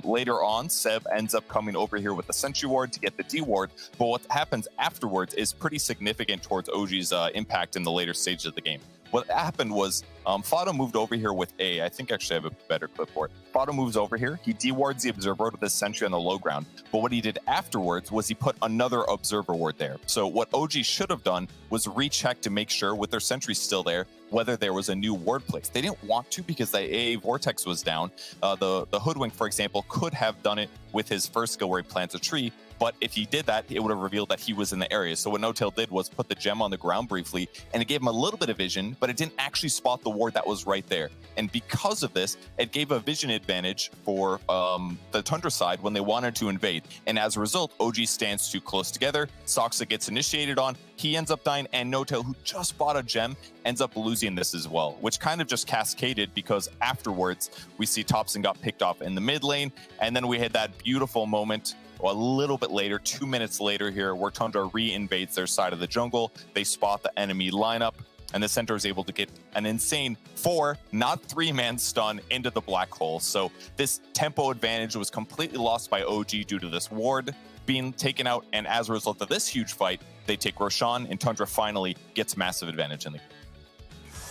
Later on, Seb ends up coming over here with the Sentry Ward to get the D Ward, but what happens afterwards is pretty significant towards OG's impact in the later stages of the game. What happened was Fado moved over here with A. I think actually I have a better clip for it. Fado moves over here. He dewards the Observer with the Sentry on the low ground. But what he did afterwards was he put another Observer Ward there. So what OG should have done was recheck to make sure with their Sentry still there, whether there was a new ward place. They didn't want to because the AA Vortex was down. The Hoodwink, for example, could have done it with his first skill where he plants a tree. But if he did that, it would have revealed that he was in the area. So what No-Tail did was put the gem on the ground briefly, and it gave him a little bit of vision, but it didn't actually spot the ward that was right there. And because of this, it gave a vision advantage for the Tundra side when they wanted to invade. And as a result, OG stands too close together. Soxa gets initiated on. He ends up dying, and No-Tail, who just bought a gem, ends up losing this as well, which kind of just cascaded because afterwards, we see Thompson got picked off in the mid lane, and then we had that beautiful moment a little bit later, 2 minutes later here, where Tundra re-invades their side of the jungle. They spot the enemy lineup, and the center is able to get an insane 4, not 3-man stun into the black hole. So this tempo advantage was completely lost by OG due to this ward being taken out, and as a result of this huge fight, they take Roshan, and Tundra finally gets massive advantage in the game.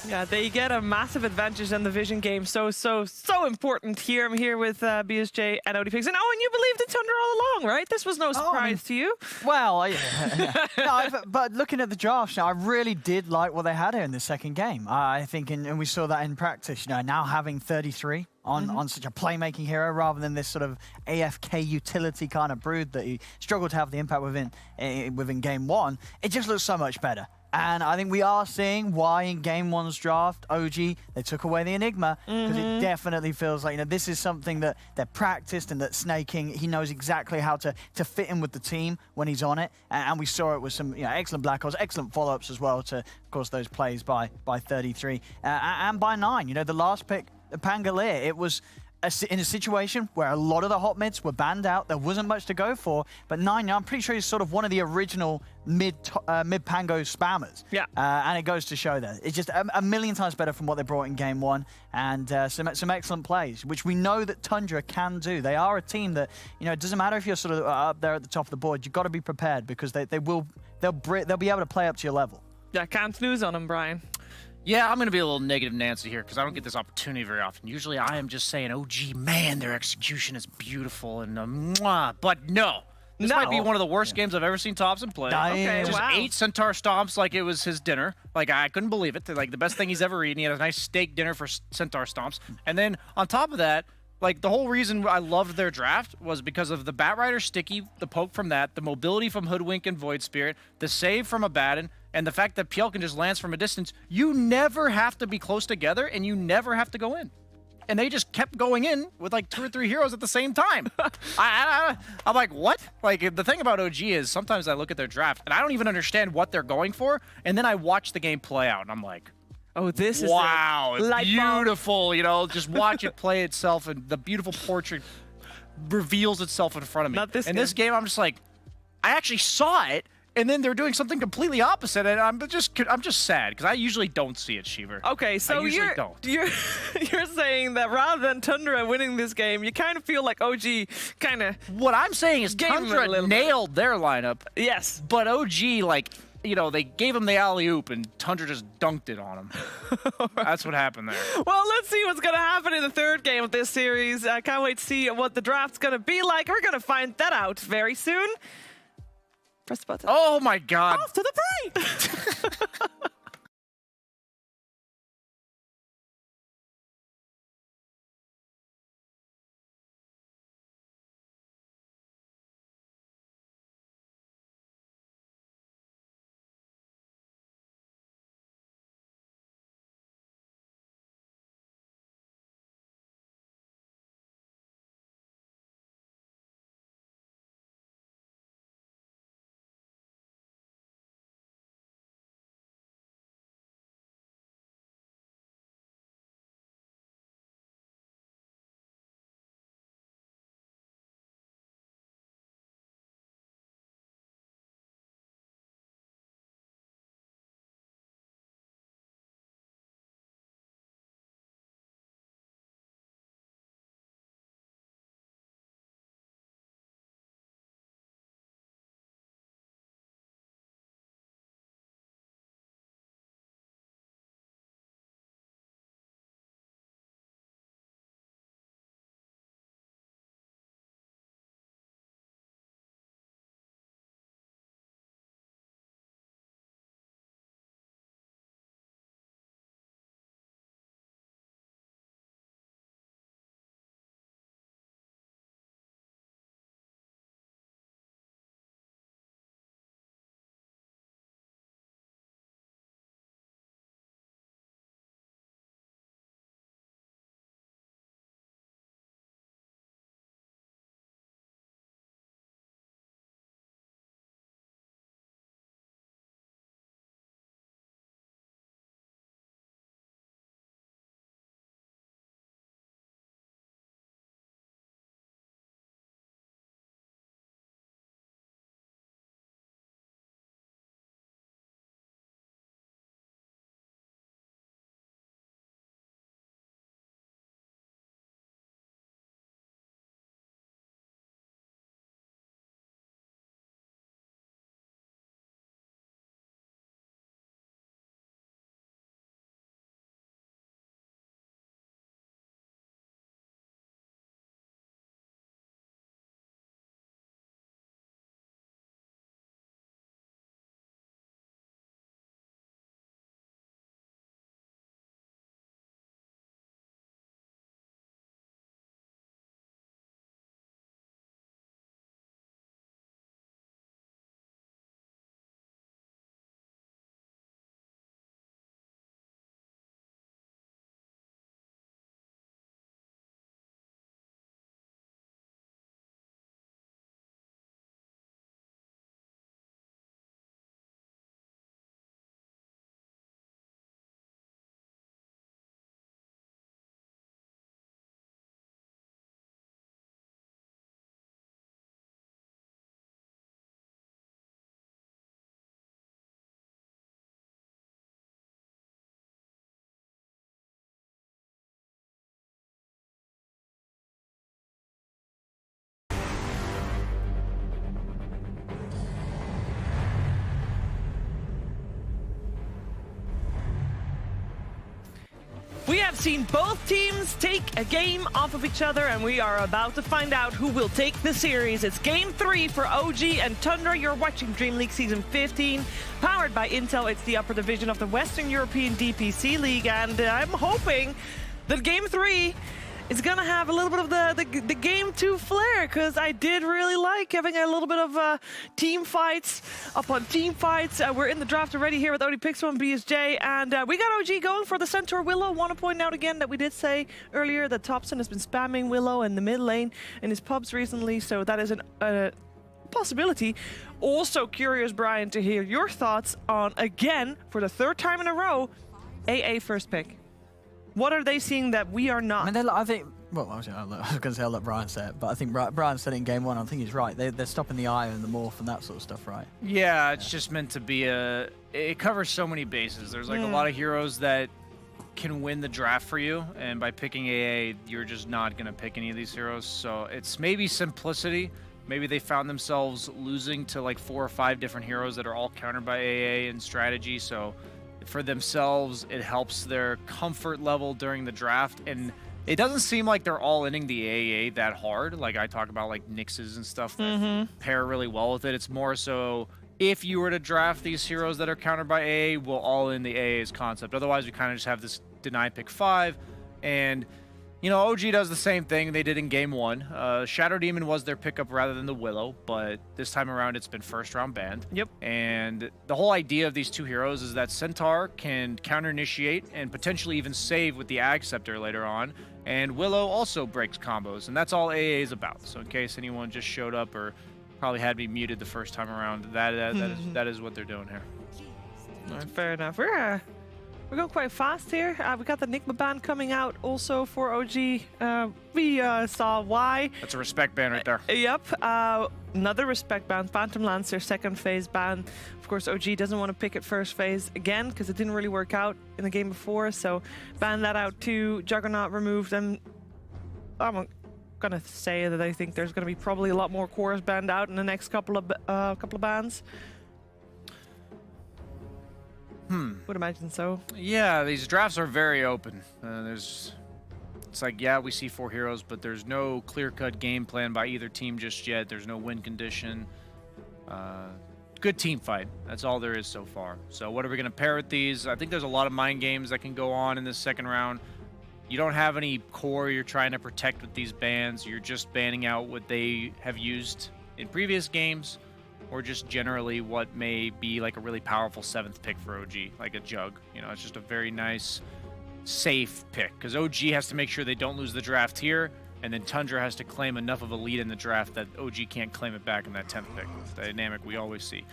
Yeah, they get a massive advantage in the vision game. So important here. I'm here with BSJ and ODPix. And Owen, you believed in Tundra all along, right? This was no surprise to you. Well, yeah. No, but looking at the draft, I really did like what they had here in the second game. I think, and we saw that in practice, now having 33 on such a playmaking hero rather than this sort of AFK utility kind of brood that he struggled to have the impact within game 1, it just looks so much better. And I think we are seeing why in Game 1's draft, OG, they took away the Enigma, because it definitely feels like, this is something that they're practiced, and that Snaking, he knows exactly how to fit in with the team when he's on it. And we saw it with some excellent black holes, excellent follow-ups as well to, of course, those plays by 33 and by 9. The last pick, Pangolier, it was in a situation where a lot of the hot mids were banned out. There wasn't much to go for, but 9, I'm pretty sure he's sort of one of the original mid-Pango spammers. Yeah. And it goes to show that. It's just a million times better from what they brought in Game 1, and some excellent plays, which we know that Tundra can do. They are a team that, it doesn't matter if you're sort of up there at the top of the board, you've got to be prepared, because they'll be able to play up to your level. Yeah, can't snooze on them, Brian. Yeah, I'm going to be a little negative Nancy here because I don't get this opportunity very often. Usually I am just saying, OG, man, their execution is beautiful, and mwah. But no. This might be one of the worst games I've ever seen Thompson play. Okay, just 8 Centaur stomps like it was his dinner. Like, I couldn't believe it. Like, the best thing he's ever eaten. He had a nice steak dinner for Centaur stomps. And then on top of that, like, the whole reason I loved their draft was because of the Batrider Sticky, the poke from that, the mobility from Hoodwink and Void Spirit, the save from Abaddon, and the fact that PL can just lance from a distance. You never have to be close together, and you never have to go in. And they just kept going in with like 2 or 3 heroes at the same time. I'm like, what? Like, the thing about OG is sometimes I look at their draft, and I don't even understand what they're going for, and then I watch the game play out, and I'm like, oh, this is wow, it's beautiful, just watch it play itself, and the beautiful portrait reveals itself in front of me. Not this in game. This game, I'm just like, I actually saw it, and then they're doing something completely opposite, and I'm just sad because I usually don't see it, Shiver. Okay, so you're saying that rather than Tundra winning this game, you kind of feel like OG kind of. What I'm saying is Gave him a Tundra little bit. nailed their lineup, Yes. but OG, like, you know, they gave him the alley-oop and Tundra just dunked it on him. That's what happened there. Well, let's see what's going to happen in the third game of this series. I can't wait to see what the draft's going to be like. We're going to find that out very soon. Press the button. Oh my God. Off to the break! We have seen both teams take a game off of each other, and we are about to find out who will take the series. It's Game 3 for OG and Tundra. You're watching DreamLeague Season 15, powered by Intel. It's the upper division of the Western European DPC League, and I'm hoping that Game 3 is gonna have a little bit of the Game 2 flair, because I did really like having a little bit of team fights upon team fights. We're in the draft already here with ODPixel and BSJ, and we got OG going for the Centaur Willow. Want to point out again that we did say earlier that Thompson has been spamming Willow in the mid lane in his pubs recently, so that is a possibility. Also curious, Brian, to hear your thoughts on, again, for the third time in a row, AA first pick. What are they seeing that we are not? I mean, I think Well, I was going to say I'll let Brian say it, but I think Brian said it in game 1. I think he's right. They're stopping the Eye and the Morph and that sort of stuff, right? Yeah, it's just meant to be it covers so many bases. There's like a lot of heroes that can win the draft for you, and by picking AA, you're just not going to pick any of these heroes. So it's maybe simplicity. Maybe they found themselves losing to like 4 or 5 different heroes that are all countered by AA and strategy. So for themselves, it helps their comfort level during the draft. And it doesn't seem like they're all inning the AA that hard. Like I talk about like Nyxes and stuff that pair really well with it. It's more so if you were to draft these heroes that are countered by AA, we'll all in the AA's concept. Otherwise, we kind of just have this deny pick 5. And, you know, OG does the same thing they did in game 1. Shadow Demon was their pickup rather than the Willow, but this time around it's been first round banned. Yep. And the whole idea of these 2 heroes is that Centaur can counter initiate and potentially even save with the Ag Scepter later on. And Willow also breaks combos, and that's all AA is about. So in case anyone just showed up or probably had me muted the first time around, that is what they're doing here. All right, fair enough. We're going quite fast here. We got the Nigma ban coming out also for OG. We saw why. That's a respect ban right there. Yep. Another respect ban. Phantom Lancer, second phase ban. Of course, OG doesn't want to pick it first phase again because it didn't really work out in the game before. So ban that out too. Juggernaut removed. And I'm going to say that I think there's going to be probably a lot more cores banned out in the next couple of bans. Would imagine so. Yeah, these drafts are very open. It's like, yeah, we see 4 heroes, but there's no clear-cut game plan by either team just yet. There's no win condition. Good team fight. That's all there is so far. So what are we going to pair with these? I think there's a lot of mind games that can go on in this second round. You don't have any core you're trying to protect with these bans. You're just banning out what they have used in previous games, or just generally what may be like a really powerful 7th pick for OG, like a Jug. You know, it's just a very nice, safe pick, because OG has to make sure they don't lose the draft here, and then Tundra has to claim enough of a lead in the draft that OG can't claim it back in that 10th pick. It's the dynamic we always see.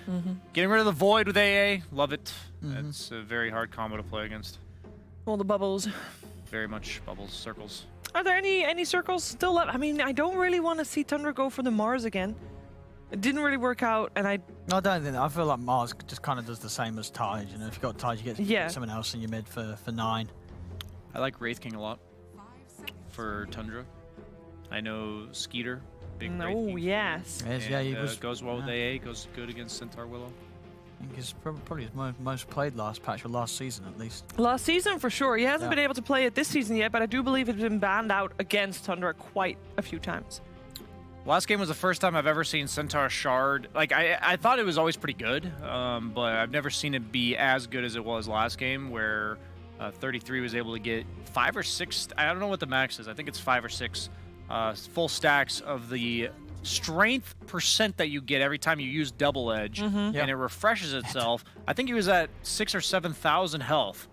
Getting rid of the Void with AA, love it. It's a very hard combo to play against. All the bubbles. Very much bubbles, circles. Are there any circles still left? I mean, I don't really want to see Tundra go for the Mars again. It didn't really work out, and I don't think that. I feel like Mars just kind of does the same as Tide. You know, if you got Tide, you get someone else in your mid for 9. I like Wraith King a lot for Tundra. I know Skeeter, big Wraith King. Oh, yes. Yeah, he goes well with AA, goes good against Centaur Willow. I think he's probably his most played last patch, or last season at least. Last season for sure. He hasn't been able to play it this season yet, but I do believe it's been banned out against Tundra quite a few times. Last game was the first time I've ever seen Centaur Shard. Like, I thought it was always pretty good, but I've never seen it be as good as it was last game, where 33 was able to get 5 or 6, I don't know what the max is, I think it's 5 or 6 full stacks of the strength percent that you get every time you use Double Edge, and it refreshes itself. I think he was at 6,000 or 7,000 health,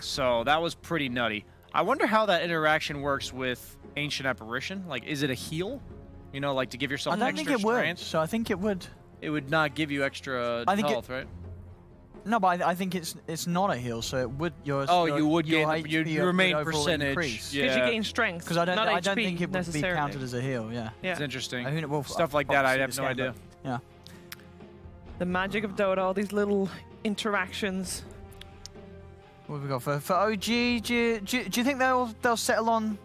so that was pretty nutty. I wonder how that interaction works with Ancient Apparition. Like, is it a heal? You know, like to give yourself extra strength? I don't think it would, so I think it would. It would not give you extra health, right? No, but I think it's not a heal, so it would. You would gain your main percentage. Because you gain strength. Because I don't think it would be counted as a heal. Yeah. It's interesting. I mean, stuff like that, I have no idea. Yeah. The magic of Dota, all these little interactions. What have we got for OG? Do you think they'll settle on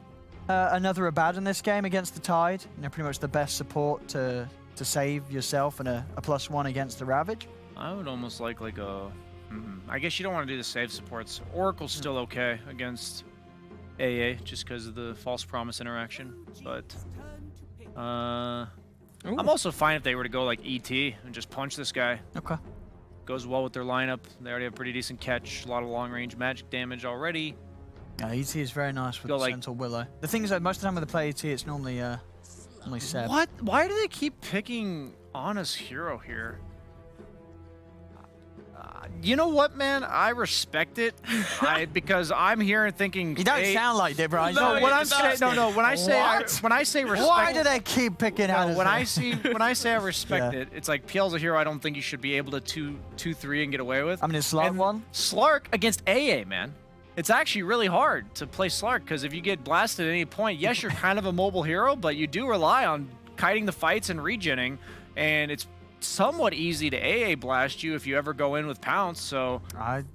another Abad in this game against the Tide? You know, pretty much the best support to save yourself and a +1 against the Ravage. I would almost like a. I guess you don't want to do the save supports. Oracle's still okay against AA just because of the false promise interaction, but I'm also fine if they were to go like ET and just punch this guy. Okay. Goes well with their lineup. They already have pretty decent catch, a lot of long range magic damage already. Yeah, ET is very nice with Centaur Willow. The thing is that most of the time when they play ET, it's normally Seb. What? Why do they keep picking Ana's hero here? You know what, man? I respect it because I'm here and thinking. You don't sound like it, Brian. No, when I say respect. Why do they keep picking out? When I say I respect it, it's like PL's a hero. I don't think you should be able to 2-3 and get away with. I mean, is Slark one? Slark against AA, man. It's actually really hard to play Slark because if you get blasted at any point, yes, you're kind of a mobile hero, but you do rely on kiting the fights and regenning, and it's somewhat easy to AA blast you if you ever go in with Pounce. So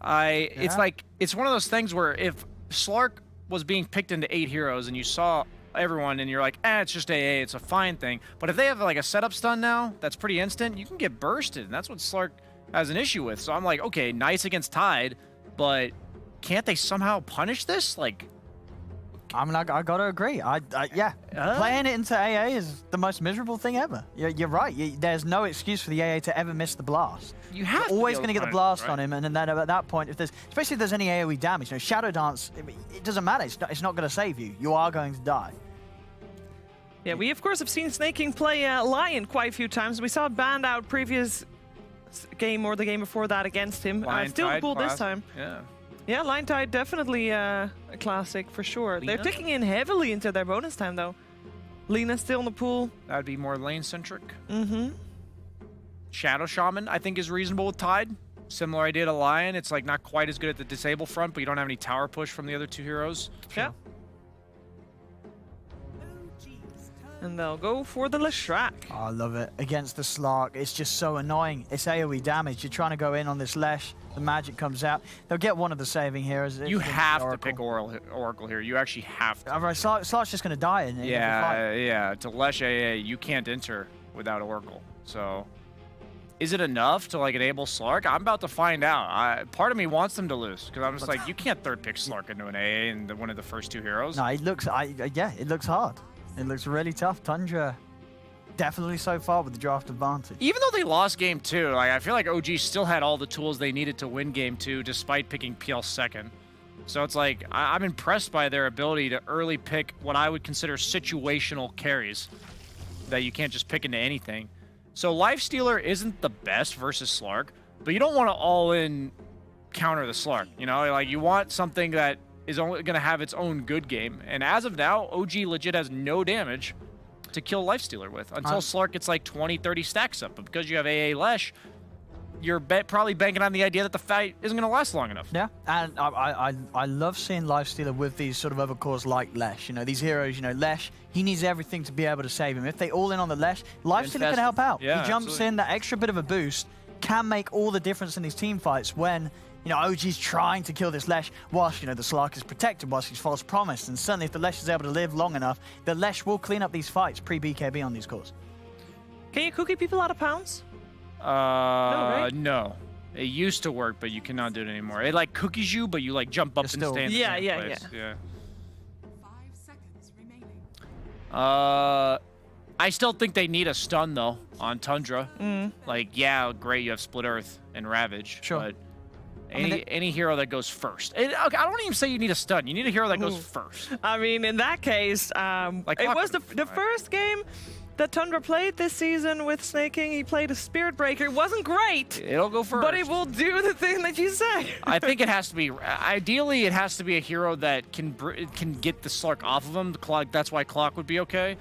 it's like, it's one of those things where if Slark was being picked into 8 heroes and you saw everyone and you're like, it's just AA, it's a fine thing. But if they have like a setup stun now that's pretty instant, you can get bursted, and that's what Slark has an issue with. So I'm like, okay, nice against Tide, but can't they somehow punish this? Like, I mean, I gotta agree. Playing it into AA is the most miserable thing ever. You're right. There's no excuse for the AA to ever miss the blast. You have You're always going to get the blast on him, and then at that point, if there's, especially if there's any AoE damage, Shadow Dance, it doesn't matter. It's not going to save you. You are going to die. Yeah, we of course have seen Snaking play Lion quite a few times. We saw it banned out previous game or the game before that against him. Still cool this time. Yeah. Yeah, Lion Tide definitely a classic for sure. Lina? They're taking in heavily into their bonus time though. Lina's still in the pool. That'd be more lane centric. Mm-hmm. Shadow Shaman, I think, is reasonable with Tide. Similar idea to Lion. It's like not quite as good at the disable front, but you don't have any tower push from the other 2 heroes. Yeah. And they'll go for the Leshrac. Oh, I love it. Against the Slark, it's just so annoying. It's AoE damage. You're trying to go in on this Lesh. The magic comes out. They'll get one of the saving heroes. You have to pick Oracle here. You actually have to. Otherwise, Slark's just going to die. Yeah. To Lesh AA, you can't enter without Oracle. So, is it enough to like enable Slark? I'm about to find out. Part of me wants them to lose because I'm just like, you can't third pick Slark into an AA in one of the first 2 heroes. No, it looks. It looks hard. It looks really tough. Tundra, definitely so far with the draft advantage. Even though they lost game 2, like I feel like OG still had all the tools they needed to win game 2, despite picking PL second. So it's like I'm impressed by their ability to early pick what I would consider situational carries that you can't just pick into anything. So Lifestealer isn't the best versus Slark, but you don't want to all-in counter the Slark. You know, like you want something that is only going to have its own good game. And as of now, OG legit has no damage to kill Lifestealer with until Slark gets like 20, 30 stacks up. But because you have AA Lesh, you're probably banking on the idea that the fight isn't going to last long enough. Yeah, and I love seeing Lifestealer with these sort of other cores like Lesh. These heroes, Lesh, he needs everything to be able to save him. If they all in on the Lesh, Lifestealer can help out. Yeah, he jumps in, that extra bit of a boost can make all the difference in these team fights when OG's trying to kill this Lesh whilst, the Slark is protected, whilst he's false promised. And certainly if the Lesh is able to live long enough, the Lesh will clean up these fights pre-BKB on these cores. Can you cookie people out of Pounce? No. It used to work, but you cannot do it anymore. It like cookies you, but you like jump up and stay in the same place. Yeah. 5 seconds remaining. I still think they need a stun though on Tundra. Like, yeah, great, you have Split Earth and Ravage. Sure. But any hero that goes first. Okay, I don't even say you need a stun. You need a hero that goes first. I mean, in that case, it was the first game that Tundra played this season with Snaking. He played a Spirit Breaker. It wasn't great. It'll go first. But it will do the thing that you say. I think it has to be, ideally, it has to be a hero that can get the Slark off of him. The Clock, that's why Clock would be okay.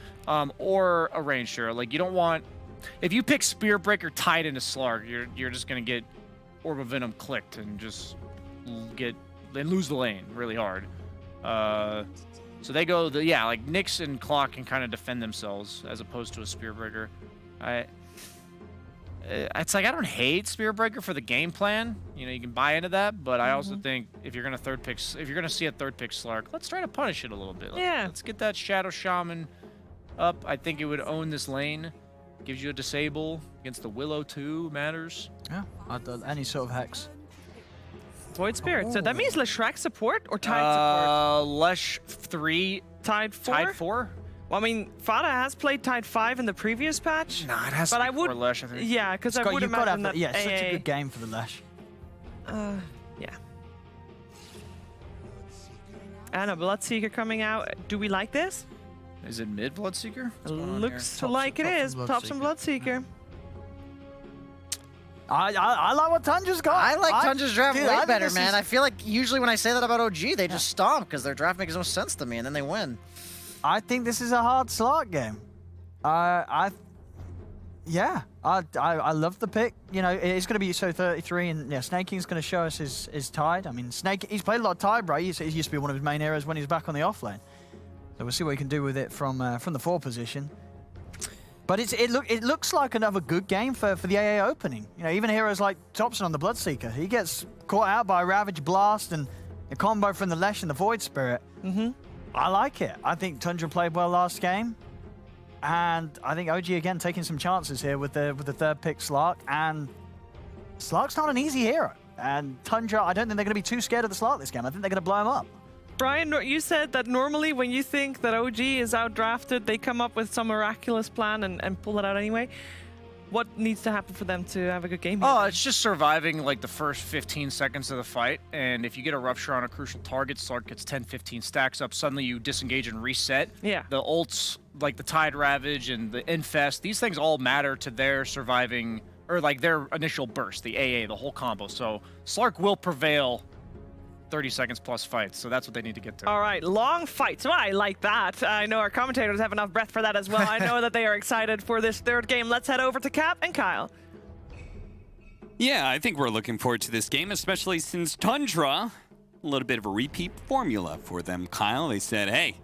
Or a ranged hero. Like, you don't want, if you pick Spirit Breaker tied into Slark, you're just going to get Orb of Venom clicked and just lose the lane really hard. So they go, like Nyx and Clock can kind of defend themselves as opposed to a Spear Breaker. It's like I don't hate Spear Breaker for the game plan. You can buy into that, but I also think if you're gonna see a third pick Slark, let's try to punish it a little bit. Let's get that Shadow Shaman up. I think it would own this lane. Gives you a disable against the Willow too. Matters. Yeah, any sort of hex. Void Spirit. So that means Leshrac support or Tide support? Lesh 3. Tide 4? Tide 4? Well, I mean, Fada has played Tide 5 in the previous patch. Nah, it has to be for Lesh, I think. Yeah, because I would imagine that yeah, such a good game for the Lesh. Yeah. And a Bloodseeker coming out. Do we like this? Is it mid Bloodseeker? Looks like it is. Top some Bloodseeker. I like what Tundra's got. I like Tundra's draft way better, man. I feel like usually when I say that about OG, they just stomp because their draft makes no sense to me, and then they win. I think this is a hard Slark game. Yeah, I love the pick. You know, it's going to be so 33, and yeah, Snaking's going to show us his Tide. I mean, Snake, he's played a lot of Tide, right? He used to be one of his main heroes when he's back on the offlane. So we'll see what he can do with it from the 4 position. But it looks like another good game for the AA opening. You know, even heroes like Thompson on the Bloodseeker, he gets caught out by Ravage Blast and a combo from the Lesh and the Void Spirit. I like it. I think Tundra played well last game. And I think OG, again, taking some chances here with the 3rd pick, Slark. And Slark's not an easy hero. And Tundra, I don't think they're going to be too scared of the Slark this game. I think they're going to blow him up. Brian, you said that normally when you think that OG is outdrafted, they come up with some miraculous plan and pull it out anyway. What needs to happen for them to have a good game here? Oh, it's just surviving like the first 15 seconds of the fight. And if you get a rupture on a crucial target, Slark gets 10, 15 stacks up. Suddenly you disengage and reset. Yeah. The ults, like the Tide Ravage and the Infest, these things all matter to their surviving, or like their initial burst, the AA, the whole combo. So Slark will prevail 30 seconds plus fights, so that's what they need to get to. All right, long fights. Well, I like that. I know our commentators have enough breath for that as well. I know that they are excited for this 3rd game. Let's head over to Cap and Kyle. Yeah, I think we're looking forward to this game, especially since Tundra, a little bit of a repeat formula for them. Kyle, they said, hey,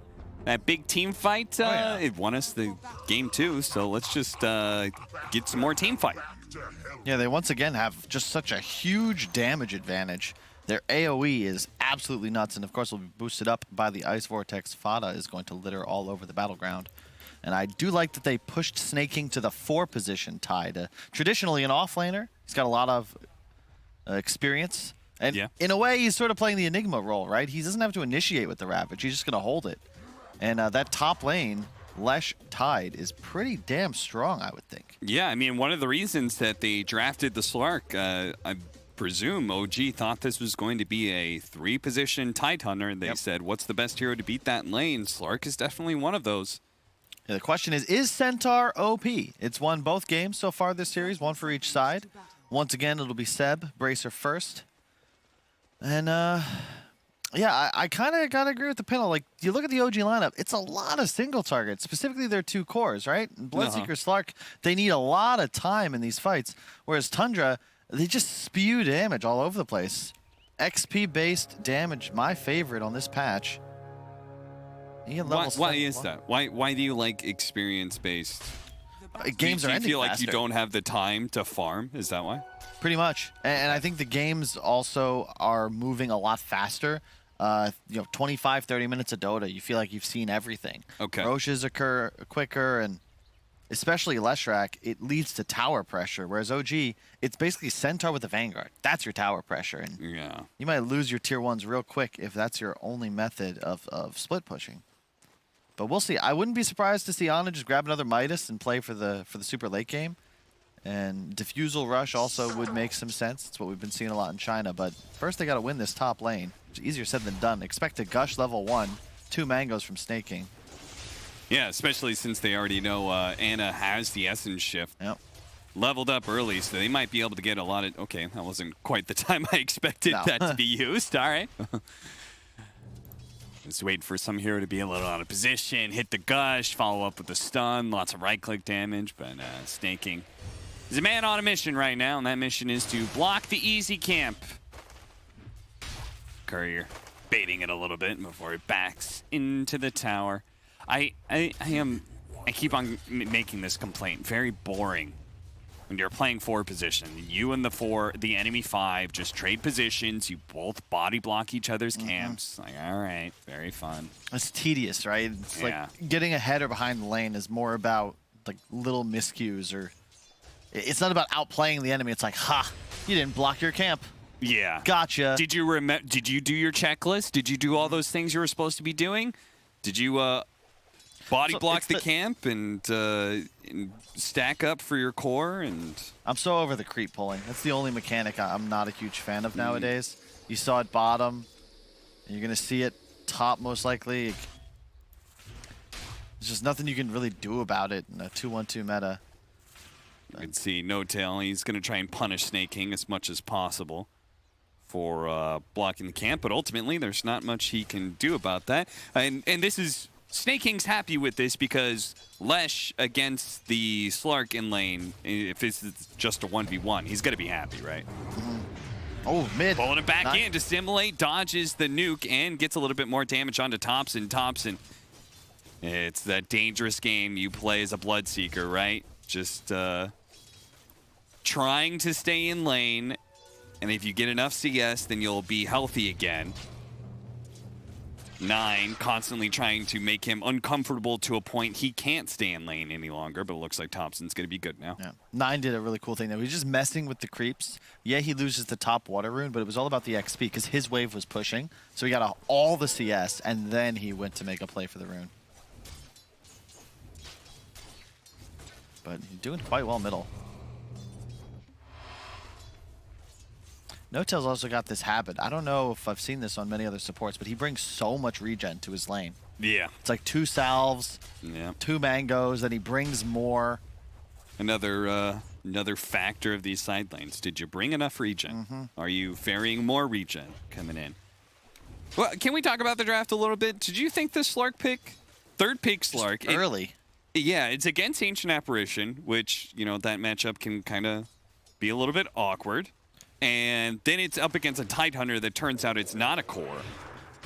that big team fight, it won us the game 2, so let's just get some more team fight. Yeah, they once again have just such a huge damage advantage. Their AoE is absolutely nuts, and of course will be boosted up by the Ice Vortex. Fada is going to litter all over the battleground. And I do like that they pushed Snaking to the 4 position Tide. Traditionally an offlaner, he's got a lot of experience. And in a way, he's sort of playing the Enigma role, right? He doesn't have to initiate with the Ravage, he's just going to hold it. And that top lane, Lesh Tide, is pretty damn strong, I would think. Yeah, I mean, one of the reasons that they drafted the Slark, I presume OG thought this was going to be a 3-position Tide Hunter, and they said, what's the best hero to beat that lane? Slark is definitely one of those. Yeah, the question is Centaur OP? It's won both games so far this series, one for each side. Once again, it'll be Seb, Bracer first. And, yeah, I kind of got to agree with the panel. Like, you look at the OG lineup, it's a lot of single targets, specifically their 2 cores, right? Bloodseeker, Slark, they need a lot of time in these fights, whereas Tundra, they just spew damage all over the place. XP-based damage, my favorite on this patch. Why is that? Why do you like experience-based? Games are ending faster. Do you feel like you don't have the time to farm? Is that why? Pretty much. And I think the games also are moving a lot faster. You know, 25, 30 minutes of Dota, you feel like you've seen everything. Okay. Roches occur quicker, and especially Leshrac, it leads to tower pressure, whereas OG, it's basically Centaur with the Vanguard. That's your tower pressure, and you might lose your tier 1s real quick if that's your only method of split pushing. But we'll see. I wouldn't be surprised to see Ana just grab another Midas and play for the super late game. And Diffusal Rush also would make some sense. It's what we've been seeing a lot in China. But first they got to win this top lane. It's easier said than done. Expect a Gush level 1, 2 mangoes from Snaking. Yeah, especially since they already know Ana has the Essence Shift. Yep. Leveled up early, so they might be able to get a lot of... Okay, that wasn't quite the time I expected that to be used. All right. Just wait for some hero to be a little out of position, hit the Gush, follow up with the stun, lots of right-click damage, but Snaking is a man on a mission right now, and that mission is to block the easy camp. Courier baiting it a little bit before it backs into the tower. I keep on making this complaint. Very boring when you're playing 4 position. You and the enemy 5 just trade positions. You both body block each other's camps. Like, all right, very fun. It's tedious, right? It's like getting ahead or behind the lane is more about like little miscues, or it's not about outplaying the enemy. It's like, ha, you didn't block your camp. Yeah. Gotcha. Did you do your checklist? Did you do all those things you were supposed to be doing? Did you body block the camp and stack up for your core? And I'm so over the creep pulling. That's the only mechanic I'm not a huge fan of nowadays. You saw it bottom, and you're going to see it top most likely. There's just nothing you can really do about it in a 2-1-2 meta. You can see No Tail. He's going to try and punish Snaking as much as possible for blocking the camp, but ultimately there's not much he can do about that. And this is Snake King's happy with this because Lesh against the Slark in lane, if it's just a 1v1, he's going to be happy, right? Oh, mid. Pulling it back in to simulate, dodges the nuke, and gets a little bit more damage onto Thompson. It's that dangerous game you play as a Bloodseeker, right? Just trying to stay in lane, and if you get enough CS, then you'll be healthy again. 9 constantly trying to make him uncomfortable to a point he can't stay in lane any longer, but it looks like Thompson's going to be good now. Yeah. 9 did a really cool thing, though. He's just messing with the creeps. Yeah, he loses the top water rune, but it was all about the XP because his wave was pushing. So he got all the CS, and then he went to make a play for the rune. But he's doing quite well middle. No-Tail's also got this habit. I don't know if I've seen this on many other supports, but he brings so much regen to his lane. Yeah. It's like 2 salves, Yeah. 2 mangoes, and he brings more. Another factor of these side lanes. Did you bring enough regen? Are you ferrying more regen coming in? Well, can we talk about the draft a little bit? Did you think the Slark pick, third pick Slark, Early. Yeah, it's against Ancient Apparition, which, you know, that matchup can kind of be a little bit awkward. And then it's up against a Tidehunter that turns out it's not a core.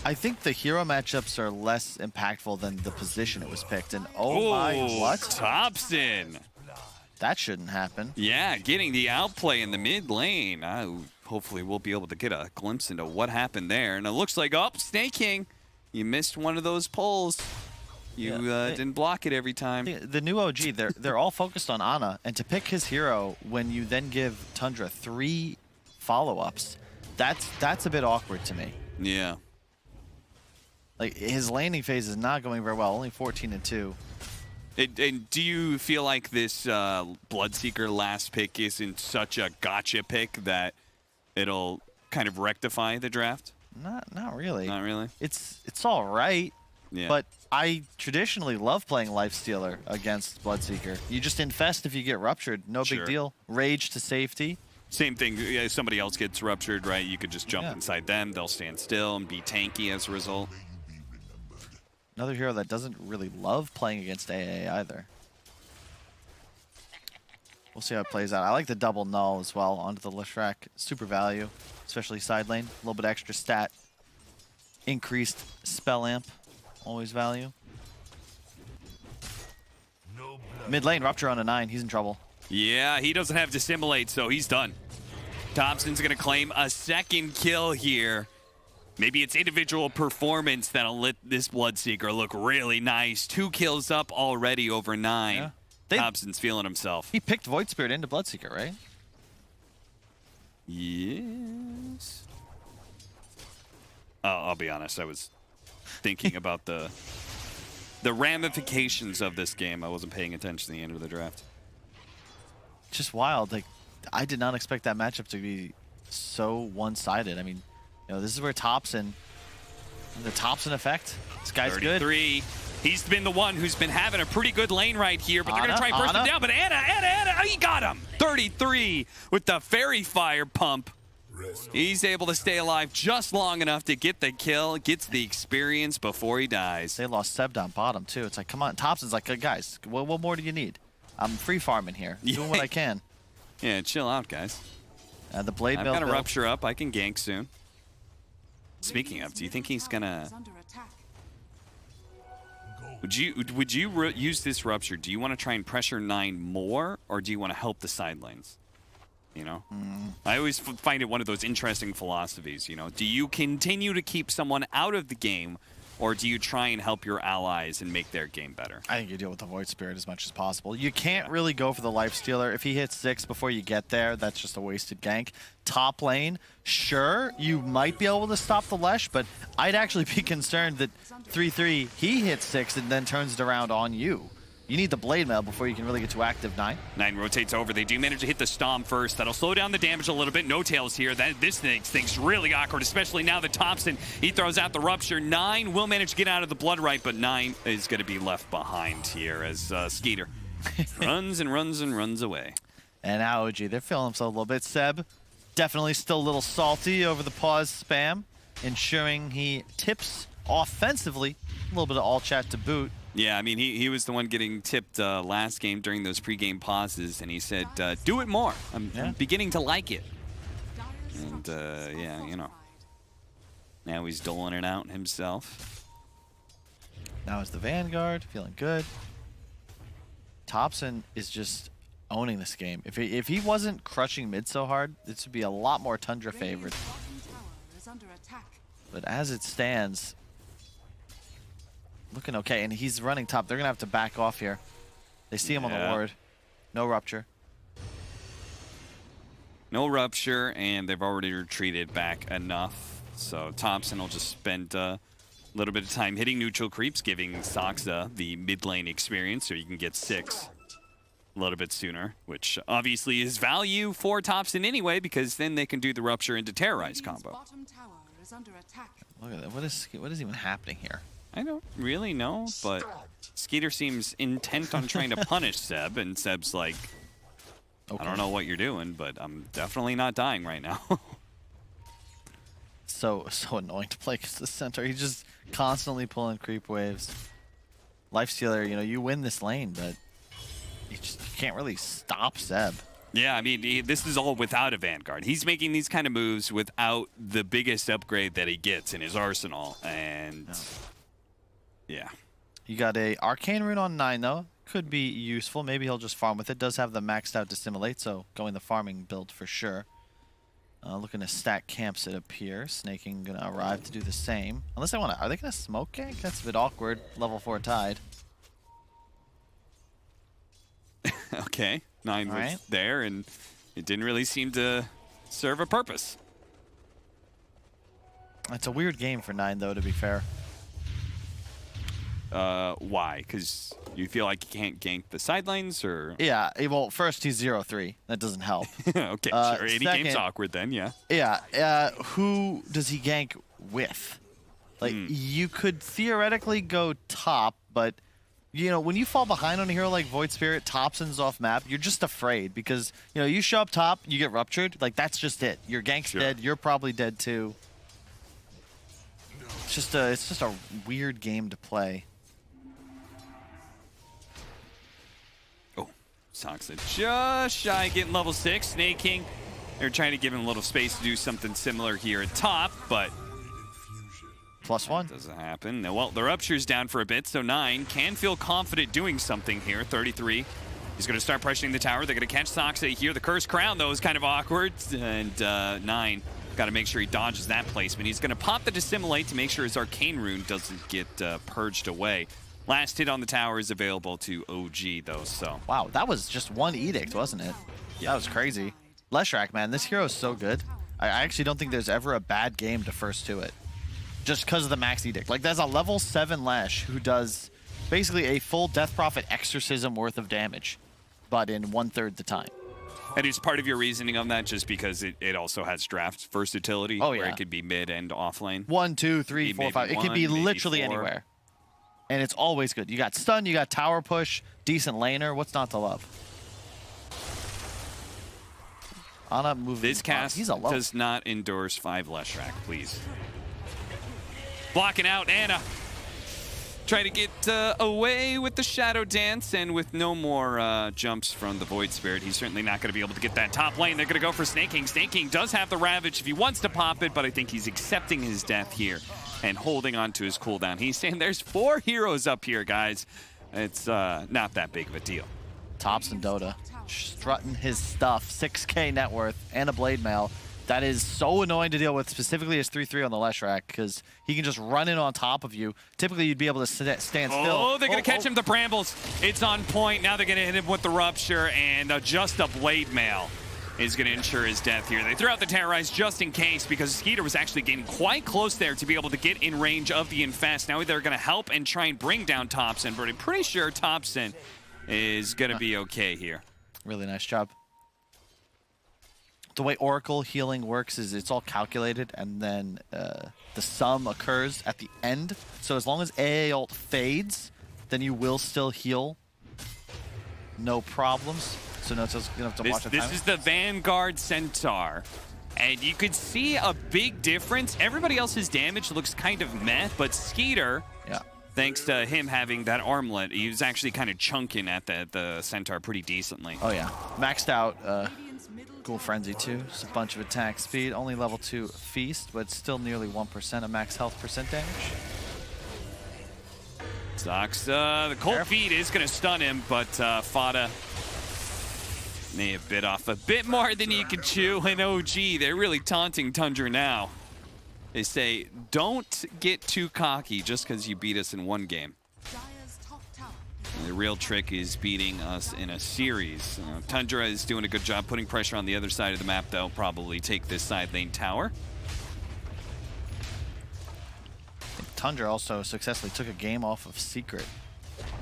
I think the hero matchups are less impactful than the position it was picked. And oh my, what? Thompson. That shouldn't happen. Yeah, getting the outplay in the mid lane. Hopefully we'll be able to get a glimpse into what happened there. And it looks like, oh, Snake King, you missed one of those pulls. You didn't block it every time. The new OG, they're all focused on Ana. And to pick his hero when you then give Tundra 3 follow-ups, that's a bit awkward to me. Yeah. Like, his landing phase is not going very well, only 14-2. And do you feel like this Bloodseeker last pick isn't such a gotcha pick that it'll kind of rectify the draft? Not really. Not really? It's all right, yeah. But I traditionally love playing Lifestealer against Bloodseeker. You just infest if you get ruptured, no big deal. Rage to safety. Same thing, yeah, somebody else gets ruptured, right? You could just jump inside them, they'll stand still and be tanky as a result. Another hero that doesn't really love playing against AA either. We'll see how it plays out. I like the double null as well onto the Leshrac. Super value, especially side lane. A little bit extra stat. Increased spell amp, always value. Mid lane, Rupture on a 9. He's in trouble. Yeah, he doesn't have Dissimulate, so he's done. Thompson's going to claim a second kill here. Maybe it's individual performance that'll let this Bloodseeker look really nice. 2 kills up already over 9. Yeah. Thompson's feeling himself. He picked Void Spirit into Bloodseeker, right? Yes. I'll be honest, I was thinking about the ramifications of this game. I wasn't paying attention to the end of the draft. Just wild. Like, I did not expect that matchup to be so one-sided. I mean, you know, this is where Thompson, the Thompson effect. This guy's 33. Good. He's been the one who's been having a pretty good lane right here, but they're going to try and burst him down. But Ana, he got him. 33 with the Fairy Fire pump. He's able to stay alive just long enough to get the kill, gets the experience before he dies. They lost Seb down bottom, too. It's like, come on. Thompson's like, guys, what more do you need? I'm free farming here, doing what I can. Yeah, chill out, guys. The Blade I've Mill got a Rupture up. I can gank soon. Speaking of, do you think he's gonna? Would you use this Rupture? Do you want to try and pressure 9 more, or do you want to help the side lanes? You know, I always find it one of those interesting philosophies. You know, do you continue to keep someone out of the game, or do you try and help your allies and make their game better? I think you deal with the Void Spirit as much as possible. You can't really go for the Lifestealer. If he hits 6 before you get there, that's just a wasted gank. Top lane, sure, you might be able to stop the Lesh, but I'd actually be concerned that 3-3, he hits 6 and then turns it around on you. You need the Blade Mail before you can really get to active 9. 9 rotates over. They do manage to hit the Stomp first. That'll slow down the damage a little bit. No Tails here. This thing's really awkward, especially now that Thompson, he throws out the Rupture. 9 will manage to get out of the Blood Right, but 9 is going to be left behind here as Skeeter runs and runs and runs away. And now OG, they're feeling themselves a little bit. Seb, definitely still a little salty over the pause spam, ensuring he tips offensively, a little bit of all chat to boot. Yeah, I mean, he was the one getting tipped last game during those pregame pauses, and he said, do it more. I'm beginning to like it. And, yeah, you know, now he's doling it out himself. Now it's the Vanguard, feeling good. Thompson is just owning this game. If he wasn't crushing mid so hard, this would be a lot more Tundra favored. But as it stands, looking okay, and he's running top. They're gonna have to back off here. They see him on the ward. No rupture. No rupture, and they've already retreated back enough. So Thompson will just spend a little bit of time hitting neutral creeps, giving Saksa the mid lane experience, so you can get 6 a little bit sooner, which obviously is value for Thompson anyway, because then they can do the rupture into terrorize combo. Look at that. What is even happening here? I don't really know, but Skeeter seems intent on trying to punish Seb, and Seb's like, I don't know what you're doing, but I'm definitely not dying right now. So annoying to play against the center. He's just constantly pulling creep waves. Lifestealer, you know, you win this lane, but you can't really stop Seb. Yeah, I mean, this is all without a Vanguard. He's making these kind of moves without the biggest upgrade that he gets in his arsenal, and yeah. You got a Arcane Rune on 9, though. Could be useful. Maybe he'll just farm with it. Does have the maxed out Dissimulate, so going the farming build for sure. Looking to stack camps, it appears. Snaking gonna arrive to do the same. Unless they want to. Are they gonna smoke gank? That's a bit awkward. Level 4 Tide. Okay, 9 was there, and it didn't really seem to serve a purpose. It's a weird game for 9, though, to be fair. Why? Because you feel like you can't gank the sidelines, or? Yeah, well, first he's 0-3. That doesn't help. Okay, sure. 80 second, game's awkward then, yeah. Yeah, who does he gank with? Like, you could theoretically go top, but, you know, when you fall behind on a hero like Void Spirit, Thompson's off map, you're just afraid because, you know, you show up top, you get ruptured. Like, that's just it. Your gank's dead, you're probably dead too. It's just a weird game to play. Saksa just shy getting level 6. Snake King, they're trying to give him a little space to do something similar here at top, but +1 doesn't happen. Well, the rupture's down for a bit, so 9 can feel confident doing something here. 33. He's going to start pressuring the tower. They're going to catch Saksa here. The Cursed Crown, though, is kind of awkward, and 9 got to make sure he dodges that placement. He's going to pop the Dissimulate to make sure his Arcane Rune doesn't get purged away. Last hit on the tower is available to OG, though, so. Wow, that was just one edict, wasn't it? Yeah. That was crazy. Leshrac, man, this hero is so good. I actually don't think there's ever a bad game to first to it. Just because of the max edict. Like, there's a level 7 Lesh who does basically a full Death Prophet exorcism worth of damage, but in 1/3 the time. And is part of your reasoning on that just because it also has draft versatility? Oh, yeah. Where it could be mid and off lane? 1, 2, 3, 4, 5. It can be literally anywhere. And it's always good. You got stun, you got tower push, decent laner. What's not to love? Ana moving. This cast does not endorse 5 Leshrac, please. Blocking out Ana. Try to get away with the Shadow Dance, and with no more jumps from the Void Spirit, he's certainly not going to be able to get that top lane. They're going to go for Snake King. Snake King does have the Ravage if he wants to pop it, but I think he's accepting his death here and holding on to his cooldown. He's saying there's 4 heroes up here, guys. It's not that big of a deal. Thompson Dota, strutting his stuff, 6K net worth, and a Blade Mail. That is so annoying to deal with, specifically his 3-3 on the Leshrac, because he can just run in on top of you. Typically, you'd be able to stand still. Oh, they're going to catch him, the Brambles. It's on point. Now they're going to hit him with the Rupture, and just a Blade Mail is going to ensure his death here. They threw out the Terrorize just in case, because Skeeter was actually getting quite close there to be able to get in range of the Infest. Now they're going to help and try and bring down Thompson, but I'm pretty sure Thompson is going to be okay here. Really nice job. The way Oracle healing works is it's all calculated, and then the sum occurs at the end. So as long as AA ult fades, then you will still heal. No problems. So no, it's just gonna have to watch the timing. This is the Vanguard Centaur. and you could see a big difference. Everybody else's damage looks kind of meh, but Skeeter, thanks to him having that armlet, he was actually kind of chunking at the Centaur pretty decently. Oh yeah, maxed out Ghoul Frenzy too. Just a bunch of attack speed, only level 2 Feast, but still nearly 1% of max health percent damage. Zox, the cold feet is going to stun him, but Fada may have bit off a bit more than you can chew. And OG, they're really taunting Tundra now. They say, don't get too cocky just because you beat us in one game. And the real trick is beating us in a series. Tundra is doing a good job putting pressure on the other side of the map. They'll probably take this side lane tower. Tundra also successfully took a game off of Secret.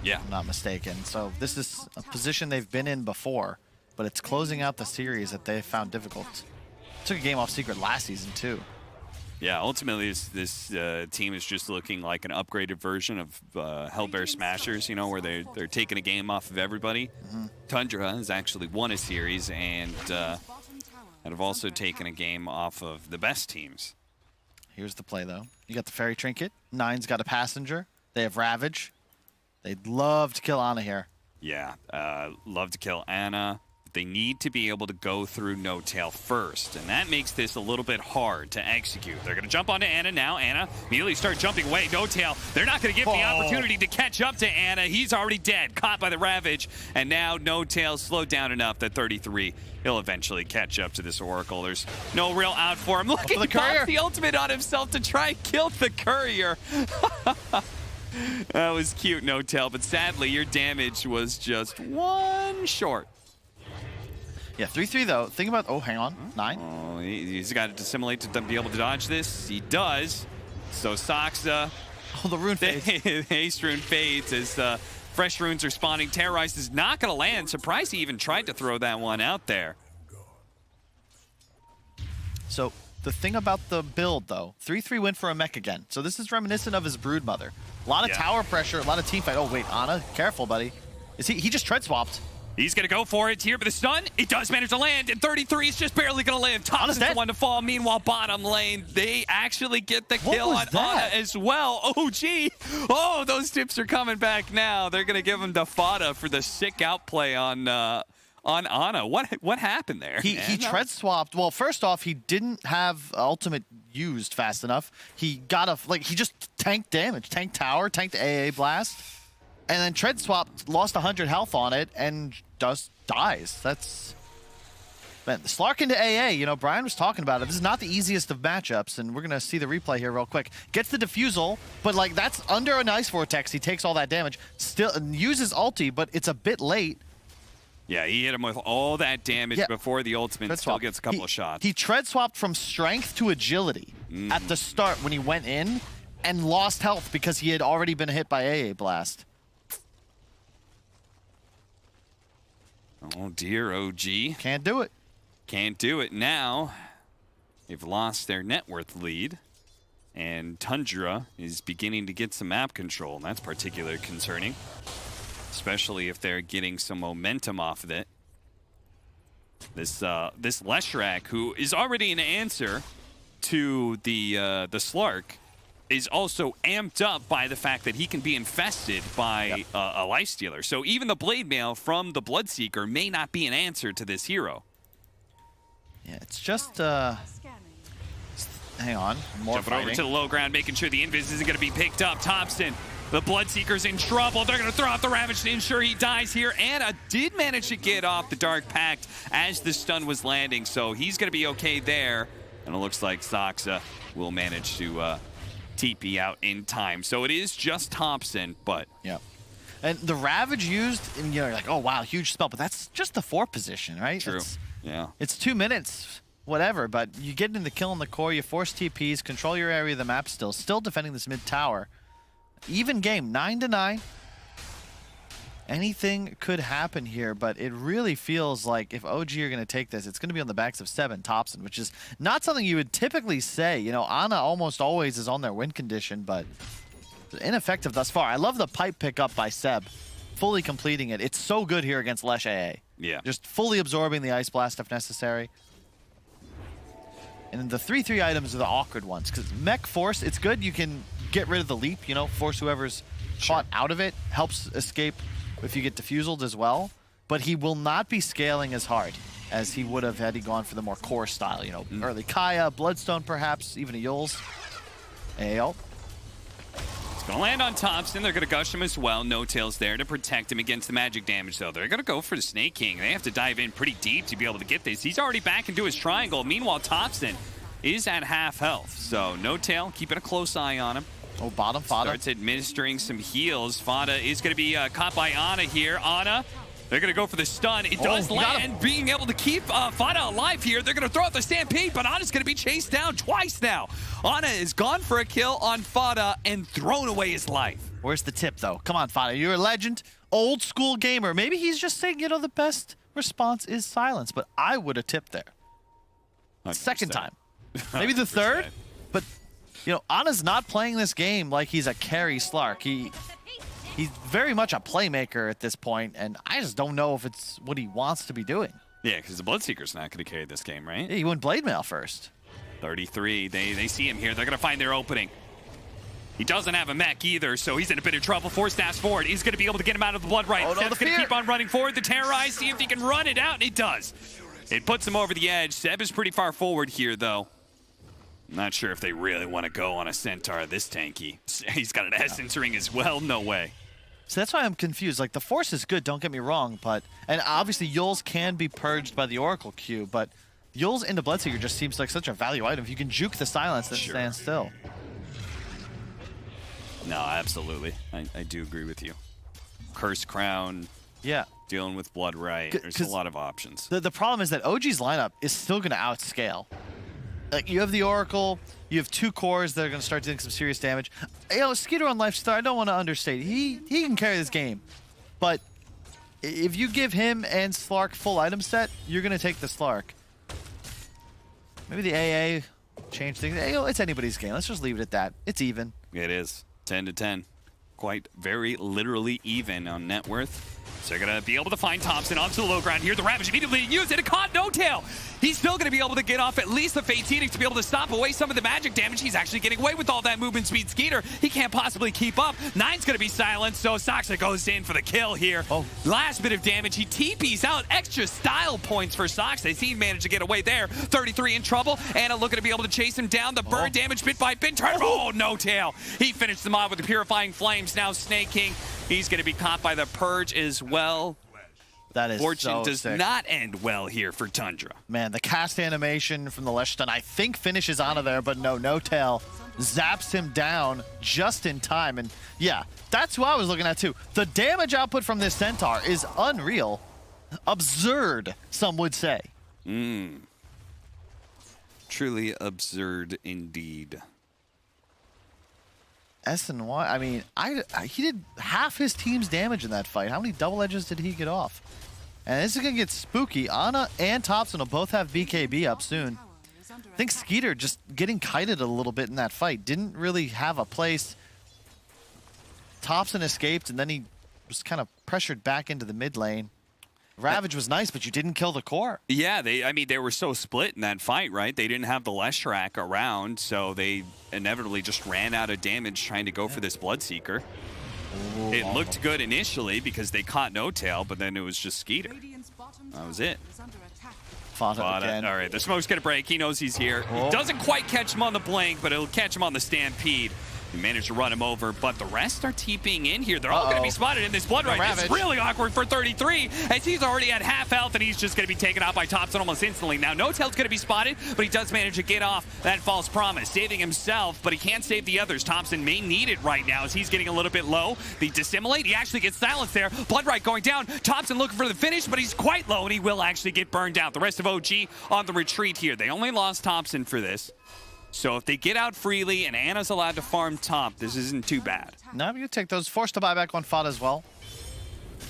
Yeah. If I'm not mistaken. So this is a position they've been in before, but it's closing out the series that they found difficult. Took a game off Secret last season too. Yeah, ultimately this team is just looking like an upgraded version of Hellbear Smashers, you know, where they're taking a game off of everybody. Tundra has actually won a series and have also taken a game off of the best teams. Here's the play though. You got the Fairy Trinket. Nine's got a Passenger. They have Ravage. They'd love to kill Ana here. Yeah, love to kill Ana. They need to be able to go through No Tail first, and that makes this a little bit hard to execute. They're going to jump onto Ana now. Ana immediately start jumping away. No Tail, they're not going to give the opportunity to catch up to Ana. He's already dead, caught by the Ravage, and now No Tail slowed down enough that 33, he'll eventually catch up to this Oracle. There's no real out for him. Look, he popped the ultimate on himself to try and kill the Courier. That was cute, No Tail, but sadly, your damage was just one short. Yeah, 3-3 though. Think about, oh, hang on, 9. Oh, he's got to dissimulate to be able to dodge this. He does. So Soxa. Oh, the rune fades. The haste rune fades as fresh runes are spawning. Terrorize is not going to land. Surprised he even tried to throw that one out there. So the thing about the build though, 3-3 went for a mech again. So this is reminiscent of his Broodmother. A lot of tower pressure, a lot of team fight. Oh wait, Ana, careful, buddy. Is he just tread swapped? He's going to go for it here, but the stun, it does manage to land, and 33 is just barely going to land. Thompson's the one to fall. Meanwhile, bottom lane, they actually get the kill on Ana as well. OG, oh, those tips are coming back now. They're going to give him to Fada for the sick outplay on Ana. What happened there? He tread swapped. Well, first off, he didn't have ultimate used fast enough. He got he just tanked damage, tanked tower, tanked AA blast. And then tread swap, lost 100 health on it, and just dies. That's... Man, Slark into AA, you know, Brian was talking about it. This is not the easiest of matchups, and we're going to see the replay here real quick. Gets the defusal, but, like, that's under an Ice Vortex. He takes all that damage. Still uses ulti, but it's a bit late. Yeah, he hit him with all that damage before the ultimate. Still gets a couple of shots. He tread swapped from strength to agility at the start when he went in, and lost health because he had already been hit by AA Blast. Oh dear, OG. Can't do it. Can't do it now. They've lost their net worth lead. And Tundra is beginning to get some map control, and that's particularly concerning. Especially if they're getting some momentum off of it. This Leshrac, who is already an answer to the Slark, is also amped up by the fact that he can be infested by a lifestealer. So even the Blade Mail from the Bloodseeker may not be an answer to this hero. Yeah, it's just, hang on, more Jumping over to the low ground, making sure the Invis isn't going to be picked up. Thompson, the Bloodseeker's in trouble. They're going to throw out the Ravage to ensure he dies here. Ana did manage to get off the Dark Pact as the stun was landing, so he's going to be okay there. And it looks like Soxa will manage to TP out in time. So it is just Thompson, but... Yeah. And the Ravage used, and you're like, oh wow, huge spell, but that's just the 4 position, right? True. It's 2 minutes, whatever, but you get in the kill in the core, you force TPs, control your area of the map still defending this mid tower. Even game, 9-9. Anything could happen here, but it really feels like if OG are going to take this, it's going to be on the backs of 7 Thompson, which is not something you would typically say. You know, Ana almost always is on their win condition, but ineffective thus far. I love the pipe pickup by Seb, fully completing it. It's so good here against Lesh AA. Yeah. Just fully absorbing the Ice Blast if necessary. And the 3-3 items are the awkward ones, because Mech Force, it's good. You can get rid of the leap, you know, force whoever's caught out of it, helps escape if you get defused as well. But he will not be scaling as hard as he would have had he gone for the more core style, you know, early Kaya, Bloodstone perhaps, even a Yules. AO. It's going to land on Thompson. They're going to gush him as well. No Tails there to protect him against the magic damage, though. They're going to go for the Snake King. They have to dive in pretty deep to be able to get this. He's already back into his triangle. Meanwhile, Thompson is at half health. So No Tail, keeping a close eye on him. Oh, bottom, Fada. Starts administering some heals. Fada is going to be caught by Ana here. Ana, they're going to go for the stun. It does land, being able to keep Fada alive here. They're going to throw out the Stampede, but Ana's going to be chased down twice now. Ana is gone for a kill on Fada and thrown away his life. Where's the tip, though? Come on, Fada. You're a legend, old school gamer. Maybe he's just saying, you know, the best response is silence, but I would have tipped there. 100%. Second time. Maybe the third, but, you know, Ana's not playing this game like he's a carry Slark. He's very much a playmaker at this point, and I just don't know if it's what he wants to be doing. Yeah, because the Bloodseeker's not going to carry this game, right? Yeah, he went Blade Mail first. 33, they see him here. They're going to find their opening. He doesn't have a mech either, so he's in a bit of trouble. Force stabs forward. He's going to be able to get him out of the blood right. Oh, no, Seb's going to keep on running forward. The Terrorize, see if he can run it out, and he does. It puts him over the edge. Seb is pretty far forward here, though. I'm not sure if they really want to go on a Centaur this tanky. He's got an Essence Ring as well. No way. So that's why I'm confused. Like, the Force is good, don't get me wrong, but... And obviously, Yules can be purged by the Oracle Q, but Yules into Bloodseeker just seems like such a value item. If you can juke the silence, then stand still. No, absolutely. I do agree with you. Curse Crown. Yeah. Dealing with Blood Right. There's a lot of options. The problem is that OG's lineup is still going to outscale. Like, you have the Oracle, you have 2 cores that are going to start doing some serious damage. You know, Skeeter on Lifestar, I don't want to understate. He can carry this game. But if you give him and Slark full item set, you're going to take the Slark. Maybe the AA change things. You know, it's anybody's game. Let's just leave it at that. It's even. It is. 10 to 10. Quite very literally even on net worth. So they're going to be able to find Thompson onto the low ground here. The Ravage immediately used it. A caught No Tail. He's still going to be able to get off at least the Fate's Edict to be able to stop away some of the magic damage. He's actually getting away with all that movement speed. Skeeter, he can't possibly keep up. Nine's going to be silenced, so Soxa goes in for the kill here. Oh. Last bit of damage. He TP's out. Extra style points for Soxa. He managed to get away there. 33 in trouble. Anna looking to be able to chase him down. The burn damage bit by bit. Oh, No Tail. He finished them off with the Purifying Flames. Now Snake King, he's going to be caught by the Purge as well. That is Fortune so does sick. not end well here for Tundra. Man, the cast animation from the Lesh Stun, I think finishes Ana there, but No Tail zaps him down just in time. And yeah, that's who I was looking at too. The damage output from this Centaur is unreal. Absurd, some would say. Truly absurd indeed. SNY, I mean, he did half his team's damage in that fight. How many double edges did he get off? And this is going to get spooky. Ana and Thompson will both have BKB up soon. I think Skeeter just getting kited a little bit in that fight. Didn't really have a place. Thompson escaped, and then he was kind of pressured back into the mid lane. Ravage was nice, but you didn't kill the core. Yeah, they were so split in that fight, right? They didn't have the Leshrac around, so they inevitably just ran out of damage trying to go for this Bloodseeker. Ooh, it looked good initially because they caught No Tail, but then it was just Skeeter. That was it. Fada again. All right, the smoke's going to break. He knows he's here. He doesn't quite catch him on the blink, but it'll catch him on the Stampede. He managed to run him over, but the rest are TPing in here. They're all going to be spotted in this blood right. It's really awkward for 33, as he's already at half health, and he's just going to be taken out by Thompson almost instantly. Now, No Tail's going to be spotted, but he does manage to get off that false promise, saving himself, but he can't save the others. Thompson may need it right now as he's getting a little bit low. The Dissimulate, he actually gets silenced there. Blood right going down. Thompson looking for the finish, but he's quite low, and he will actually get burned out. The rest of OG on the retreat here. They only lost Thompson for this. So if they get out freely and Anna's allowed to farm top, this isn't too bad. No, you take those. Forced to buy back on Fada as well.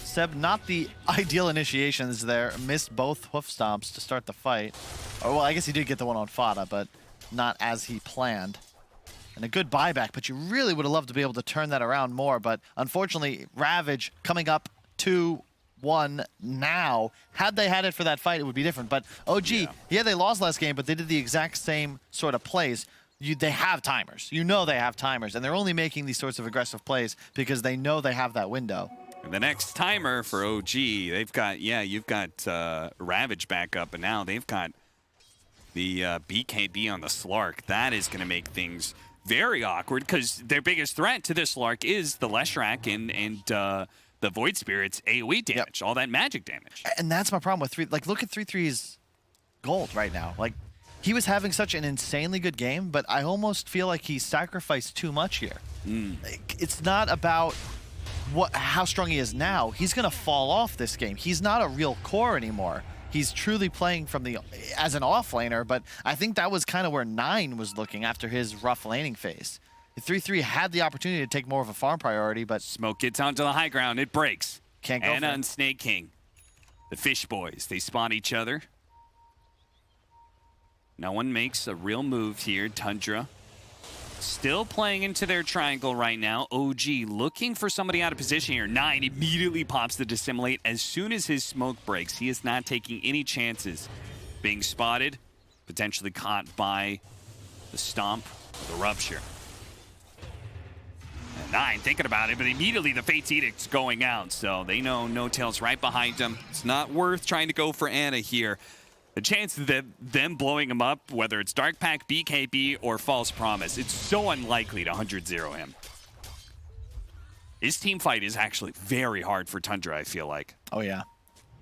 Seb, not the ideal initiations there. Missed both hoof stomps to start the fight. Oh, well, I guess he did get the one on Fada, but not as he planned. And a good buyback, but you really would have loved to be able to turn that around more. But unfortunately, Ravage coming up to 1 now. Had they had it for that fight, it would be different. But OG, yeah, they lost last game, but they did the exact same sort of plays. They have timers. You know they have timers, and they're only making these sorts of aggressive plays because they know they have that window. The next timer for OG, they've got, you've got Ravage back up, and now they've got the BKB on the Slark. That is going to make things very awkward because their biggest threat to this Slark is the Leshrac and the Void Spirit's AoE damage, all that magic damage. And that's my problem with 3. Like, look at 3-3's gold right now. Like, he was having such an insanely good game, but I almost feel like he sacrificed too much here. Like, it's not about how strong he is now. He's going to fall off this game. He's not a real core anymore. He's truly playing from as an offlaner, but I think that was kind of where 9 was looking after his rough laning phase. 3-3 had the opportunity to take more of a farm priority, but Smoke gets onto the high ground. It breaks. Can't go Anna for it. and Snake King, the Fish Boys, they spot each other. No one makes a real move here. Tundra still playing into their triangle right now. OG looking for somebody out of position here. 9 immediately pops the Dissimulate as soon as his smoke breaks. He is not taking any chances. Being spotted, potentially caught by the Stomp, the Rupture. And 9 thinking about it, but immediately the Fate's Edict's going out, so they know No Tail's right behind them. It's not worth trying to go for Anna here. The chance that them blowing him up, whether it's Dark Pack, BKB, or False Promise, it's so unlikely to 100-0 him. His team fight is actually very hard for Tundra, I feel like. Oh, yeah.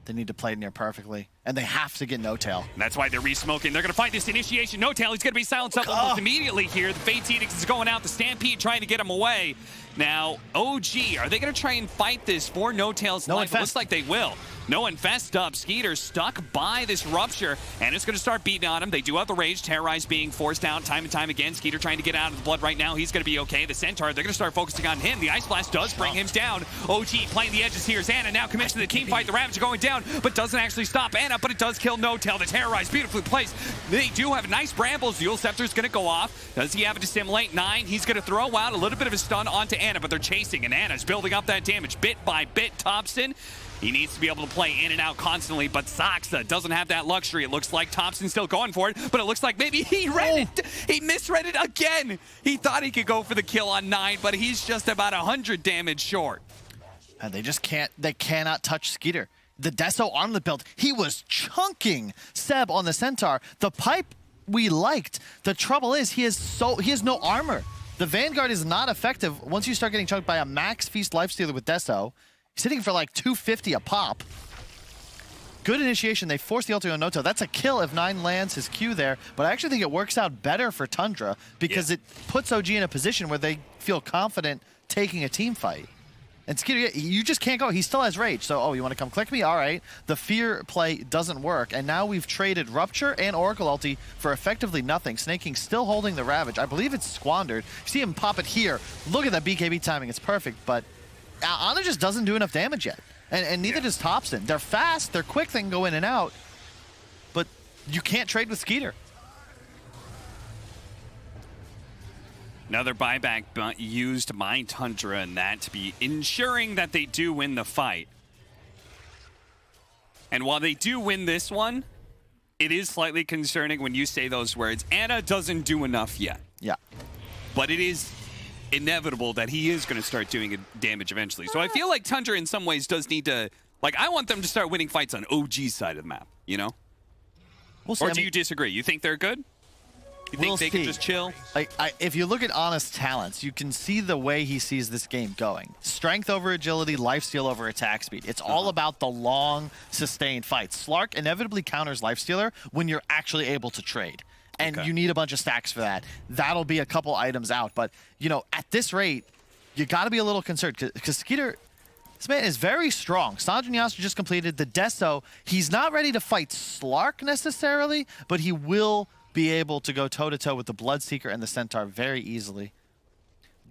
They need to play near perfectly, and they have to get No Tail. And that's why they're re-smoking. They're going to find this initiation. No Tail, he's going to be silenced up almost immediately here. The Fate's Edict is going out. The Stampede trying to get him away. Now, OG, are they going to try and fight this for No Tail's life? It looks like they will. No Infest up. Skeeter stuck by this Rupture, and it's going to start beating on him. They do have the Rage. Terrorize being forced out time and time again. Skeeter trying to get out of the blood right now. He's going to be okay. The Centaur, they're going to start focusing on him. The Ice Blast does bring him down. OG playing the edges here. Anna now commits to the team fight. The Ravage are going down, but doesn't actually stop Anna, but it does kill No Tail. The Terrorize beautifully placed. They do have nice brambles. Dual Scepter's going to go off. Does he have a Dissimulate? 9. He's going to throw out a little bit of a stun onto Anna, but they're chasing, and Anna's building up that damage bit by bit. Thompson, he needs to be able to play in and out constantly, but Soxa doesn't have that luxury. It looks like Thompson's still going for it, but it looks like maybe he read it. He misread it again. He thought he could go for the kill on 9, but he's just about 100 damage short. And they just can't, they cannot touch Skeeter. The Deso armlet build, he was chunking Seb on the Centaur. The pipe we liked. The trouble is he has no armor. The Vanguard is not effective once you start getting chunked by a max Feast Lifestealer with Deso. He's hitting for like 250 a pop. Good initiation. They force the ulti on No Tail. That's a kill if 9 lands his Q there, but I actually think it works out better for Tundra because it puts OG in a position where they feel confident taking a team fight. And Skeeter, you just can't go. He still has Rage, so, oh, you want to come click me? All right. The Fear play doesn't work, and now we've traded Rupture and Oracle ulti for effectively nothing. Snake King still holding the Ravage. I believe it's squandered. You see him pop it here. Look at that BKB timing. It's perfect, but Ana just doesn't do enough damage yet, and neither does Thompson. They're fast, they're quick, they can go in and out, but you can't trade with Skeeter. Another buyback used by Tundra, and that to be ensuring that they do win the fight. And while they do win this one, it is slightly concerning when you say those words. Anna doesn't do enough yet. Yeah. But it is inevitable that he is going to start doing damage eventually. So I feel like Tundra in some ways does need to, like, I want them to start winning fights on OG's side of the map, you know? We'll see. Or do you disagree? You think they're good? You think they can just chill? If you look at Ana's talents, you can see the way he sees this game going. Strength over agility, lifesteal over attack speed. It's all about the long, sustained fights. Slark inevitably counters lifestealer when you're actually able to trade. And you need a bunch of stacks for that. That'll be a couple items out. But, you know, at this rate, you got to be a little concerned because Skeeter, this man is very strong. Sanjin Yasser just completed the Deso. He's not ready to fight Slark necessarily, but he will be able to go toe-to-toe with the Bloodseeker and the Centaur very easily.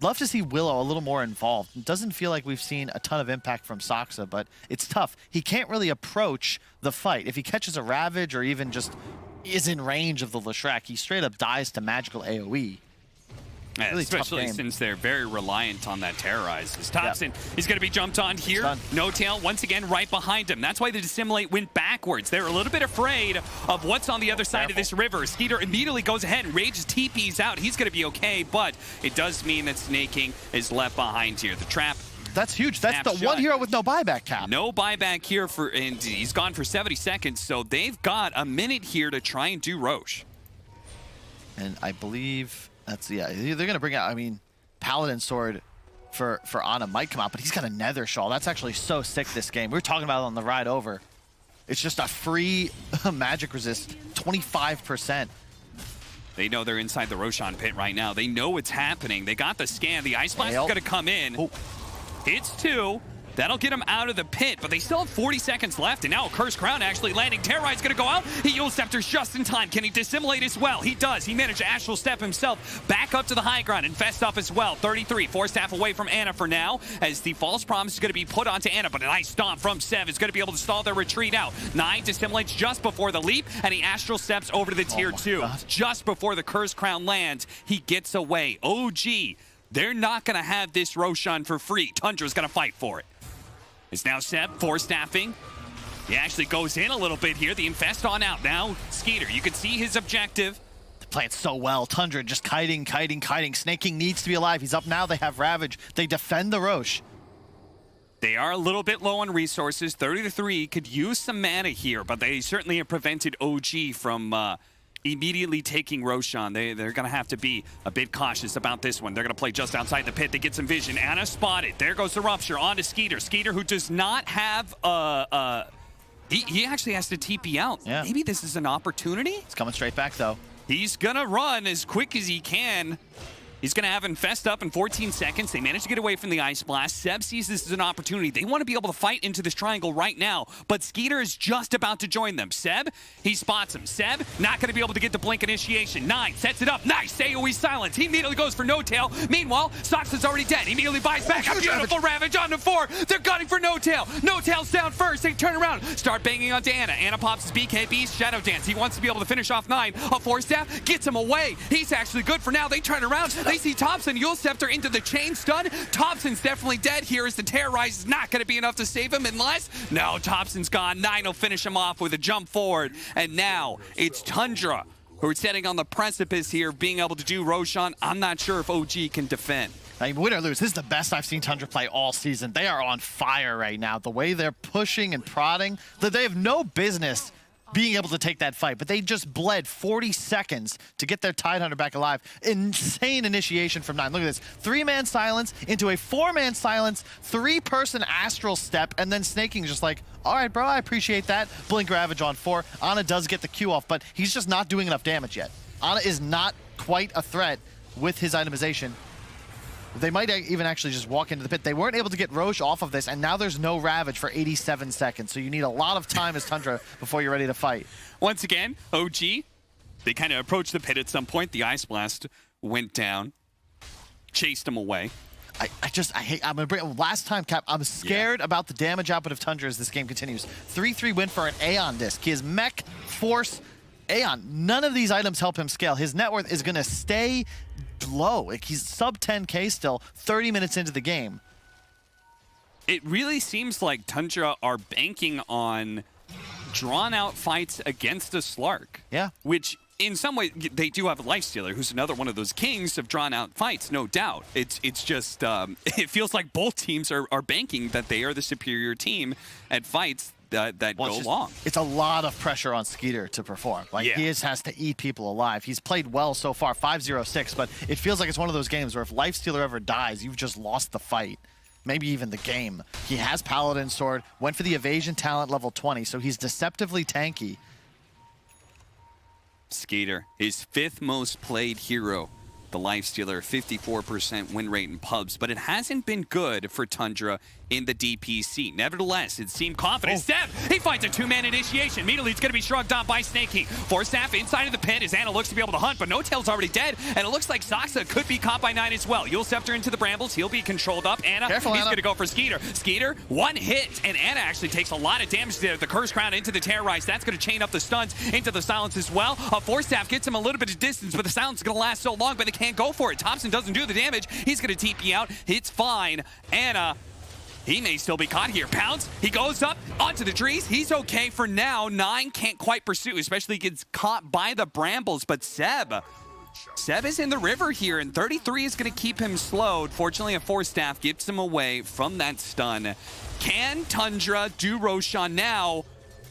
Love to see Willow a little more involved. It doesn't feel like we've seen a ton of impact from Soxa, but it's tough. He can't really approach the fight. If he catches a Ravage or even just is in range of the Leshrac, he straight up dies to magical AoE. Yeah, Really tough especially game. since they're very reliant on that terrorize. As Thompson is going to be jumped on here. Done. No tail once again right behind him. That's why the Dissimulate went backwards. They're a little bit afraid of what's on the other side of this river. Skeeter immediately goes ahead and rages TP's out. He's going to be okay, but it does mean that Snaking is left behind here. The trap. That's huge. That's the Snapshot. one hero with no buyback cap. No buyback here and he's gone for 70 seconds, so they've got a minute here to try and do Roche. And I believe that's, they're going to bring out, I mean, Paladin Sword for Ana might come out, but he's got a Nether Shawl. That's actually so sick this game. We were talking about it on the ride over. It's just a free magic resist, 25%. They know they're inside the Roshan pit right now. They know what's happening. They got the scan. The Ice Blast is going to come in. Oh. Hits 2. That'll get him out of the pit, but they still have 40 seconds left, and now a Cursed Crown actually landing. Terrorize going to go out. He Yule Scepters just in time. Can he dissimulate as well? He does. He managed to Astral Step himself back up to the high ground and fest up as well. 33, 4 staff away from Ana for now, as the False Promise is going to be put onto Ana, but a nice stomp from Sev is going to be able to stall their retreat out. 9 dissimulates just before the leap, and he Astral Steps over to the tier 2. God. Just before the Cursed Crown lands, he gets away. OG, they're not going to have this Roshan for free. Tundra's going to fight for it. It's now Seb, 4 staffing. He actually goes in a little bit here. The Infest on out now. Skeeter, you can see his objective. They're playing so well. Tundra just kiting. Snaking needs to be alive. He's up now. They have Ravage. They defend the Roche. They are a little bit low on resources. 30-3 could use some mana here, but they certainly have prevented OG from immediately taking Roshan. They're going to have to be a bit cautious about this one. They're going to play just outside the pit. They get some vision. Ana spotted. There goes the Rupture onto Skeeter. Skeeter, who does not have he actually has to TP out. Yeah. Maybe this is an opportunity? It's coming straight back, though. He's going to run as quick as he can. He's going to have Infest up in 14 seconds. They managed to get away from the Ice Blast. Seb sees this as an opportunity. They want to be able to fight into this triangle right now, but Skeeter is just about to join them. Seb, he spots him. Seb, not going to be able to get the Blink initiation. 9, sets it up. Nice, AoE silence. He immediately goes for No Tail. Meanwhile, Sox is already dead. He immediately buys back. A beautiful Ravage onto 4. They're gunning for No Tail. No Tail's down first. They turn around, start banging onto Ana. Ana pops his BKB's Shadow Dance. He wants to be able to finish off 9. A 4 staff gets him away. He's actually good for now. They turn around. They see Thompson. Yule Scepter into the chain stun. Thompson's definitely dead here as the Terrorize is not going to be enough to save him unless... No, Thompson's gone. 9 will finish him off with a jump forward. And now it's Tundra who are sitting on the precipice here, being able to do Roshan. I'm not sure if OG can defend. I mean, win or lose, this is the best I've seen Tundra play all season. They are on fire right now. The way they're pushing and prodding, that they have no business being able to take that fight, but they just bled 40 seconds to get their Tidehunter back alive. Insane initiation from 9. Look at this. 3-man silence into a 4-man silence, 3-person Astral Step, and then Snaking just like, all right, bro, I appreciate that. Blink Ravage on 4. Ana does get the Q off, but he's just not doing enough damage yet. Ana is not quite a threat with his itemization. They might even actually just walk into the pit. They weren't able to get Roche off of this, and now there's no Ravage for 87 seconds. So you need a lot of time as Tundra before you're ready to fight. Once again, OG, they kind of approached the pit at some point. The Ice Blast went down, chased him away. I'm gonna bring last time, Cap. I'm scared about the damage output of Tundra as this game continues. 3-3 win for an Aeon disc. He has Mech, Force, Aeon. None of these items help him scale. His net worth is gonna stay low. Like, he's sub 10K still, 30 minutes into the game. It really seems like Tundra are banking on drawn-out fights against a Slark. Yeah. Which, in some way, they do have a Lifestealer, who's another one of those kings of drawn-out fights, no doubt. It's just, it feels like both teams are banking that they are the superior team at fights that go long. It's a lot of pressure on Skeeter to perform. Like, he has to eat people alive. He's played well so far, 5-0-6, but it feels like it's one of those games where if Lifestealer ever dies, you've just lost the fight. Maybe even the game. He has Paladin Sword, went for the evasion talent level 20, so he's deceptively tanky. Skeeter, his 5th most played hero. The Lifestealer, 54% win rate in pubs, but it hasn't been good for Tundra in the DPC. Nevertheless, it seemed confident. Step, he finds a 2-man initiation. Immediately, it's going to be shrugged off by Snaking. 4 staff inside of the pit as Ana looks to be able to hunt, but No Tail's already dead, and it looks like Soxa could be caught by 9 as well. Yule Scepter into the brambles. He'll be controlled up. Ana, careful, he's Ana. going to go for Skeeter. Skeeter, 1 hit, and Ana actually takes a lot of damage there. The Curse Crown into the Terrorize. That's going to chain up the stuns into the silence as well. A 4 staff gets him a little bit of distance, but the silence is going to last so long, but they can't go for it. Thompson doesn't do the damage. He's going to TP out. It's fine. Anna, he may still be caught here. Pounce, he goes up onto the trees. He's okay for now. 9 can't quite pursue, especially gets caught by the brambles. But Seb is in the river here, and 33 is going to keep him slowed. Fortunately, a 4-staff gets him away from that stun. Can Tundra do Roshan now?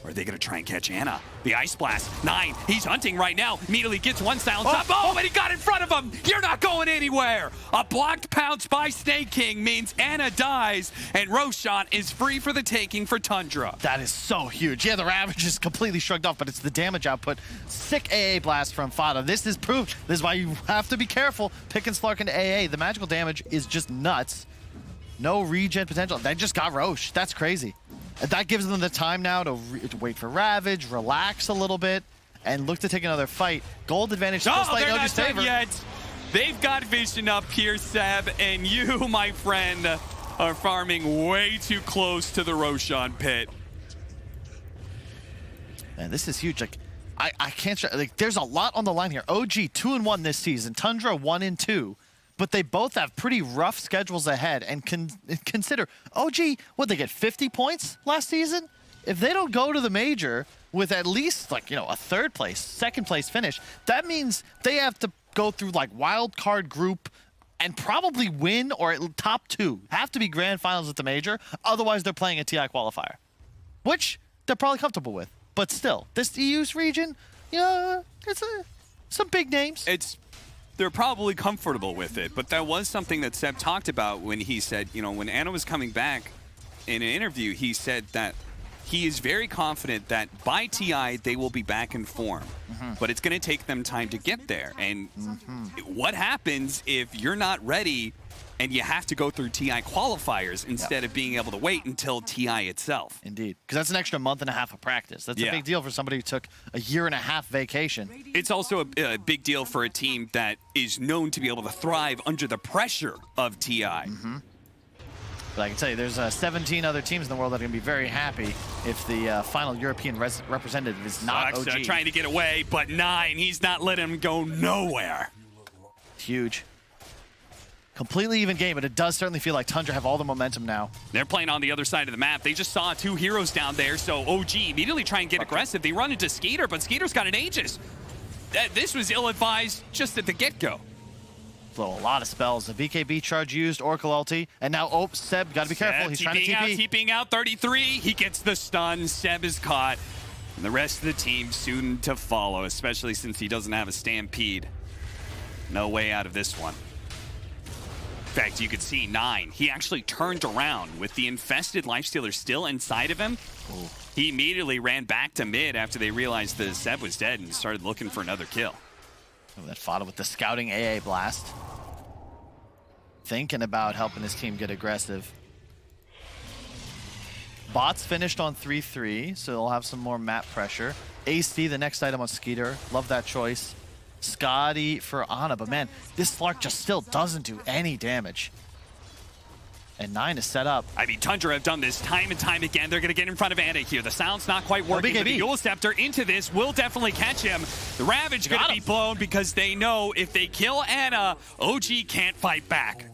Or are they going to try and catch Anna? The Ice Blast. 9. He's hunting right now. Immediately gets one silence up. Oh, but he got in front of him. You're not going anywhere. A blocked pounce by Snake King means Anna dies, and Roshan is free for the taking for Tundra. That is so huge. Yeah, the Ravage is completely shrugged off, but it's the damage output. Sick AA blast from Fada. This is proof. This is why you have to be careful picking Slark into AA. The magical damage is just nuts. No regen potential. They just got Roche. That's crazy. That gives them the time now to wait for Ravage, relax a little bit, and look to take another fight. Gold advantage still slightly in OG's favor. Yet. They've got vision up here, Seb, and you, my friend, are farming way too close to the Roshan pit. Man, this is huge. Like, I can't. Like, there's a lot on the line here. OG 2-1 this season. Tundra 1-2. But they both have pretty rough schedules ahead, and consider OG, what, they get 50 points last season? If they don't go to the major with at least, like, you know, a 3rd place, 2nd place finish, that means they have to go through like wild card group and probably win, or at top 2, have to be grand finals at the major. Otherwise, they're playing a TI qualifier, which they're probably comfortable with. But still, this EU's region, yeah, it's some big names. They're probably comfortable with it, but that was something that Seb talked about when he said, you know, when Anna was coming back in an interview, he said that he is very confident that by TI, they will be back in form. But it's going to take them time to get there. And what happens if you're not ready and you have to go through TI qualifiers instead of being able to wait until TI itself? Indeed, because that's an extra month and a half of practice. That's a big deal for somebody who took a 1.5-year vacation. It's also a big deal for a team that is known to be able to thrive under the pressure of TI. But I can tell you, there's 17 other teams in the world that are going to be very happy if the final European representative is not OG. Trying to get away, but 9, he's not letting him go nowhere. Huge. Completely even game, but it does certainly feel like Tundra have all the momentum now. They're playing on the other side of the map. They just saw 2 heroes down there, so OG immediately try and get aggressive. They run into Skeeter, but Skeeter's got an Aegis. This was ill-advised just at the get-go. So a lot of spells. The BKB charge used, Oracle ulti, and now, Seb, gotta be careful. He's trying to TP. TPing out 33. He gets the stun. Seb is caught. And the rest of the team soon to follow, especially since he doesn't have a Stampede. No way out of this one. In fact, you could see 9. He actually turned around with the infested Lifestealer still inside of him. Ooh. He immediately ran back to mid after they realized that Seb was dead and started looking for another kill. Oh, that Fada with the scouting AA blast. Thinking about helping his team get aggressive. Bots finished on 3-3, so they'll have some more map pressure. AC, the next item on Skeeter. Love that choice. Scotty for Ana, but man, this Slark just still doesn't do any damage. And 9 is set up. I mean, Tundra have done this time and time again. They're going to get in front of Anna here. The sound's not quite working. But the Dual Scepter into this will definitely catch him. The Ravage going to be blown because they know if they kill Anna, OG can't fight back.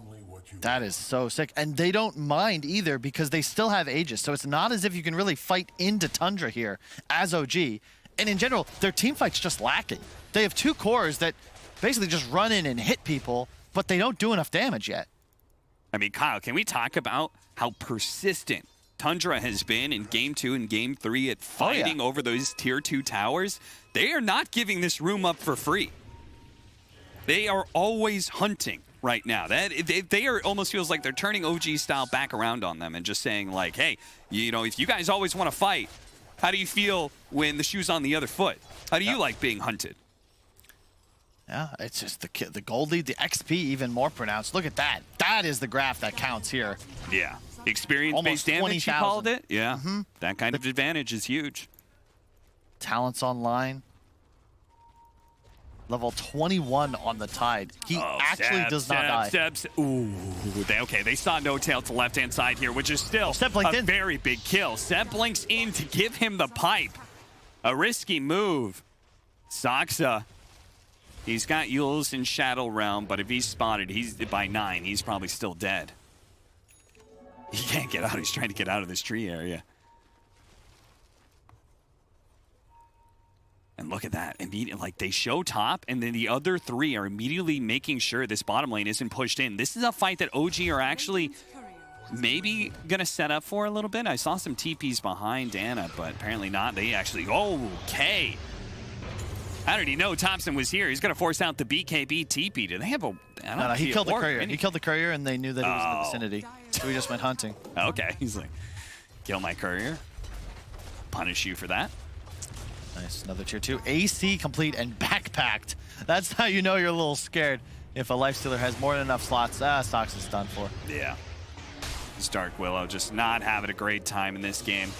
That is so sick. And they don't mind either because they still have Aegis. So it's not as if you can really fight into Tundra here as OG. And in general, their team fight's just lacking. They have 2 cores that basically just run in and hit people, but they don't do enough damage yet. I mean, Kyle, can we talk about how persistent Tundra has been in Game 2 and Game 3 at fighting over those Tier 2 towers? They are not giving this room up for free. They are always hunting right now. They are almost feels like they're turning OG style back around on them and just saying like, hey, you know, if you guys always want to fight, how do you feel when the shoe's on the other foot? How do you like being hunted? Yeah, it's just the gold lead, the XP even more pronounced. Look at that. That is the graph that counts here. Yeah. Experience-based damage, you called it? Yeah. That kind of advantage is huge. Talents online. Level 21 on the Tide. He actually does not die. Ooh, okay, they saw No Tail to the left-hand side here, which is still a very big kill. Seb blinks in to give him the pipe. A risky move. Saksa He's got Yules in Shadow Realm, but if he's spotted, he's by 9. He's probably still dead. He can't get out. He's trying to get out of this tree area. And look at that. Immediately, like, they show top, and then the other 3 are immediately making sure this bottom lane isn't pushed in. This is a fight that OG are actually maybe going to set up for a little bit. I saw some TPs behind Anna, but apparently not. They actually... Okay. How did he know Thompson was here? He's going to force out the BKB TP. Do they have a... No, he killed the courier. He killed the courier, and they knew that he was in the vicinity. So he just went hunting. Okay. He's like, kill my courier. Punish you for that. Nice, another tier 2. AC complete and backpacked. That's how you know you're a little scared. If a Lifestealer has more than enough slots, Sox is done for. Yeah. This Dark Willow just not having a great time in this game.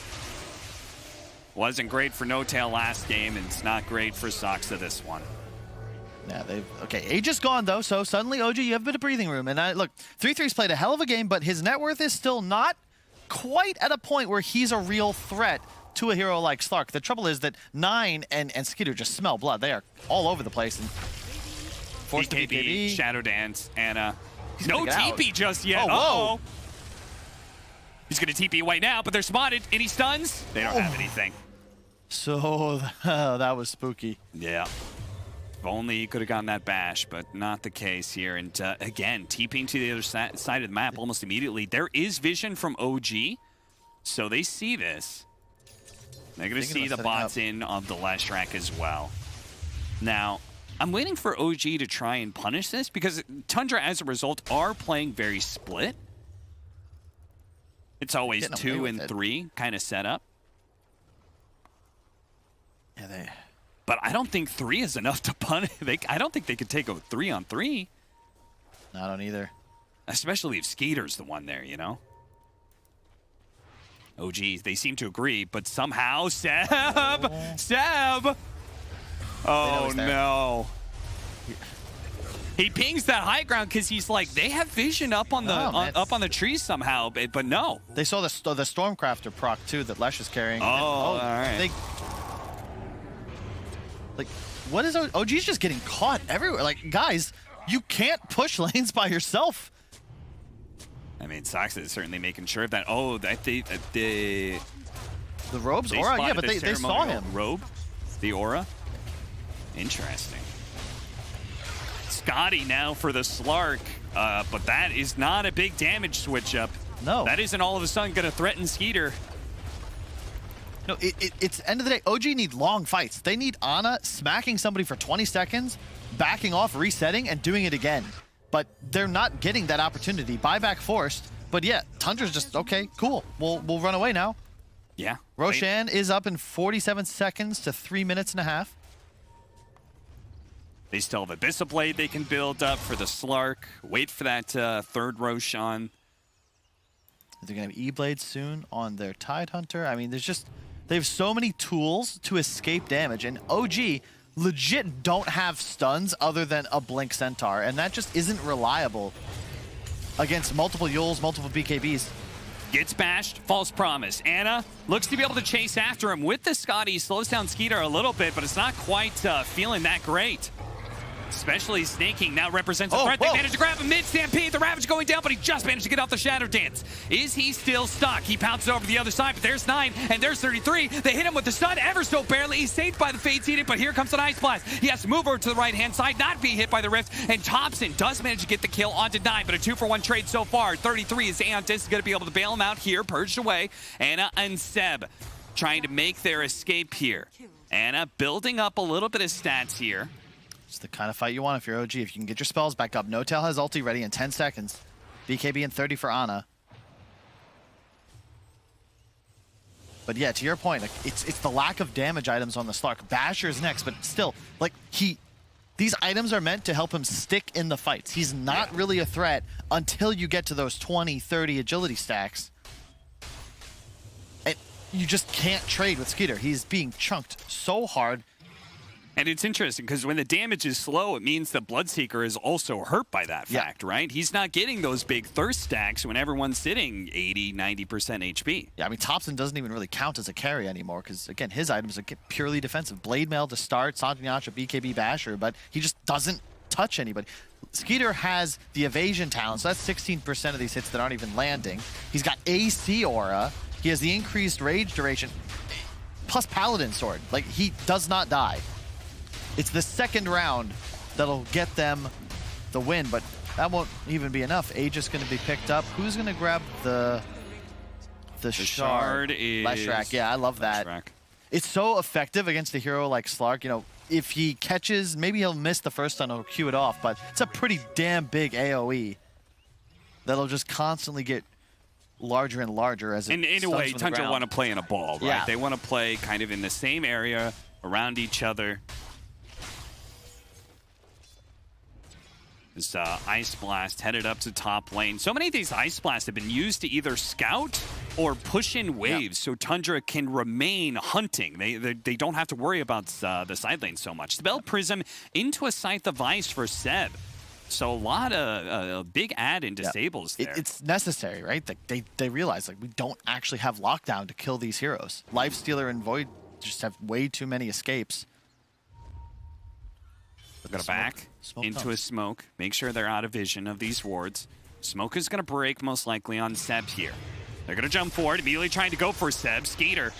Wasn't great for No Tail last game, and it's not great for Soxa this one. Yeah, okay, Age is gone though, so suddenly OG, you have a bit of breathing room. And look, 3-3's played a hell of a game, but his net worth is still not quite at a point where he's a real threat to a hero like Slark. The trouble is that 9 and Skeeter just smell blood. They are all over the place. And forced to BKB. Shadow Dance, Anna. No TP just yet. Oh, whoa. He's going to TP right now, but they're spotted. Any stuns? They don't have anything. So that was spooky. Yeah. If only he could have gotten that bash, but not the case here. And again, TPing to the other side of the map almost immediately. There is vision from OG, so they see this. They're going to see the bots in of the Leshrac as well. Now, I'm waiting for OG to try and punish this because Tundra, as a result, are playing very split. It's always 2 and 3 kind of setup. Yeah, But I don't think 3 is enough to punish. I don't think they could take a 3-on-3. No, I don't either. Especially if Skeeter's the one there, you know? Oh, geez, they seem to agree, but somehow Seb! Oh, no. He pings that high ground because he's like, they have vision up on the up on the trees somehow, but no. They saw the Stormcrafter proc too that Lesh is carrying. Oh, all right. Like, what is OG's just getting caught everywhere? Like, guys, you can't push lanes by yourself. I mean, Sox is certainly making sure of that. Oh, the robes aura, yeah, but they saw him. Robe, the aura. Interesting. Scotty now for the Slark, but that is not a big damage switch up. No. That isn't all of a sudden going to threaten Skeeter. No, it's end of the day. OG need long fights. They need Ana smacking somebody for 20 seconds, backing off, resetting, and doing it again. But they're not getting that opportunity. Buyback forced. But yeah, Tundra's just, okay, cool. We'll run away now. Yeah. Roshan is up in 47 seconds to 3 minutes and a half. They still have Abyssal Blade they can build up for the Slark. Wait for that third Roshan. They're going to have E-Blade soon on their Tidehunter. I mean, they have so many tools to escape damage. And OG legit don't have stuns other than a Blink Centaur. And that just isn't reliable against multiple Yules, multiple BKBs. Gets bashed, false promise. Anna looks to be able to chase after him with the Scotty. Slows down Skeeter a little bit, but it's not quite feeling that great. Especially Snaking now represents a threat. They managed to grab him mid-stampede. The Ravage going down, but he just managed to get off the Shadow Dance. Is he still stuck? He pounces over the other side, but there's 9, and there's 33. They hit him with the stun ever so barely. He's saved by the Fate's Edict, but here comes an Ice Blast. He has to move over to the right-hand side, not be hit by the Rift, and Thompson does manage to get the kill onto 9, but a 2-for-1 trade so far. 33 is Aeontis is going to be able to bail him out here, purged away. Anna and Seb trying to make their escape here. Anna building up a little bit of stats here. It's the kind of fight you want if you're OG. If you can get your spells back up. No Tail has ulti ready in 10 seconds. BKB in 30 for Ana. But yeah, to your point, like, it's the lack of damage items on the Slark. Basher's next, but still, like, these items are meant to help him stick in the fights. He's not really a threat until you get to those 20, 30 agility stacks. And you just can't trade with Skeeter. He's being chunked so hard. And it's interesting because when the damage is slow, it means the Bloodseeker is also hurt by that fact, right? He's not getting those big thirst stacks when everyone's sitting 80, 90% HP. Yeah, I mean, Thompson doesn't even really count as a carry anymore because, again, his items are purely defensive. Blade Mail to start, Sanjay BKB Basher, but he just doesn't touch anybody. Skeeter has the evasion talent, so that's 16% of these hits that aren't even landing. He's got AC Aura. He has the increased rage duration, plus Paladin Sword. Like, he does not die. It's the second round that'll get them the win, but that won't even be enough. Aegis going to be picked up. Who's going to grab the shard? Is Leshrac. Yeah, I love that. Leshrac. It's so effective against a hero like Slark. You know, if he catches, maybe he'll miss the first stun, he'll queue it off, but it's a pretty damn big AoE that'll just constantly get larger and larger as it And in a stuns way, from the Tundra ground. want to play in a ball, right? Yeah. They want to play kind of in the same area, around each other. This Ice Blast headed up to top lane. So many of these Ice Blasts have been used to either scout or push in waves, so Tundra can remain hunting. They don't have to worry about the side lane so much. Spell Prism into a Scythe of Ice for Seb. So a lot of a big add in disables there. It's necessary, right? They realize, like, we don't actually have lockdown to kill these heroes. Lifestealer and Void just have way too many escapes. We're going to back into comes. a smoke. Make sure they're out of vision of these wards. Smoke is going to break most likely on Seb here. They're going to jump forward, immediately trying to go for Seb. Skeeter,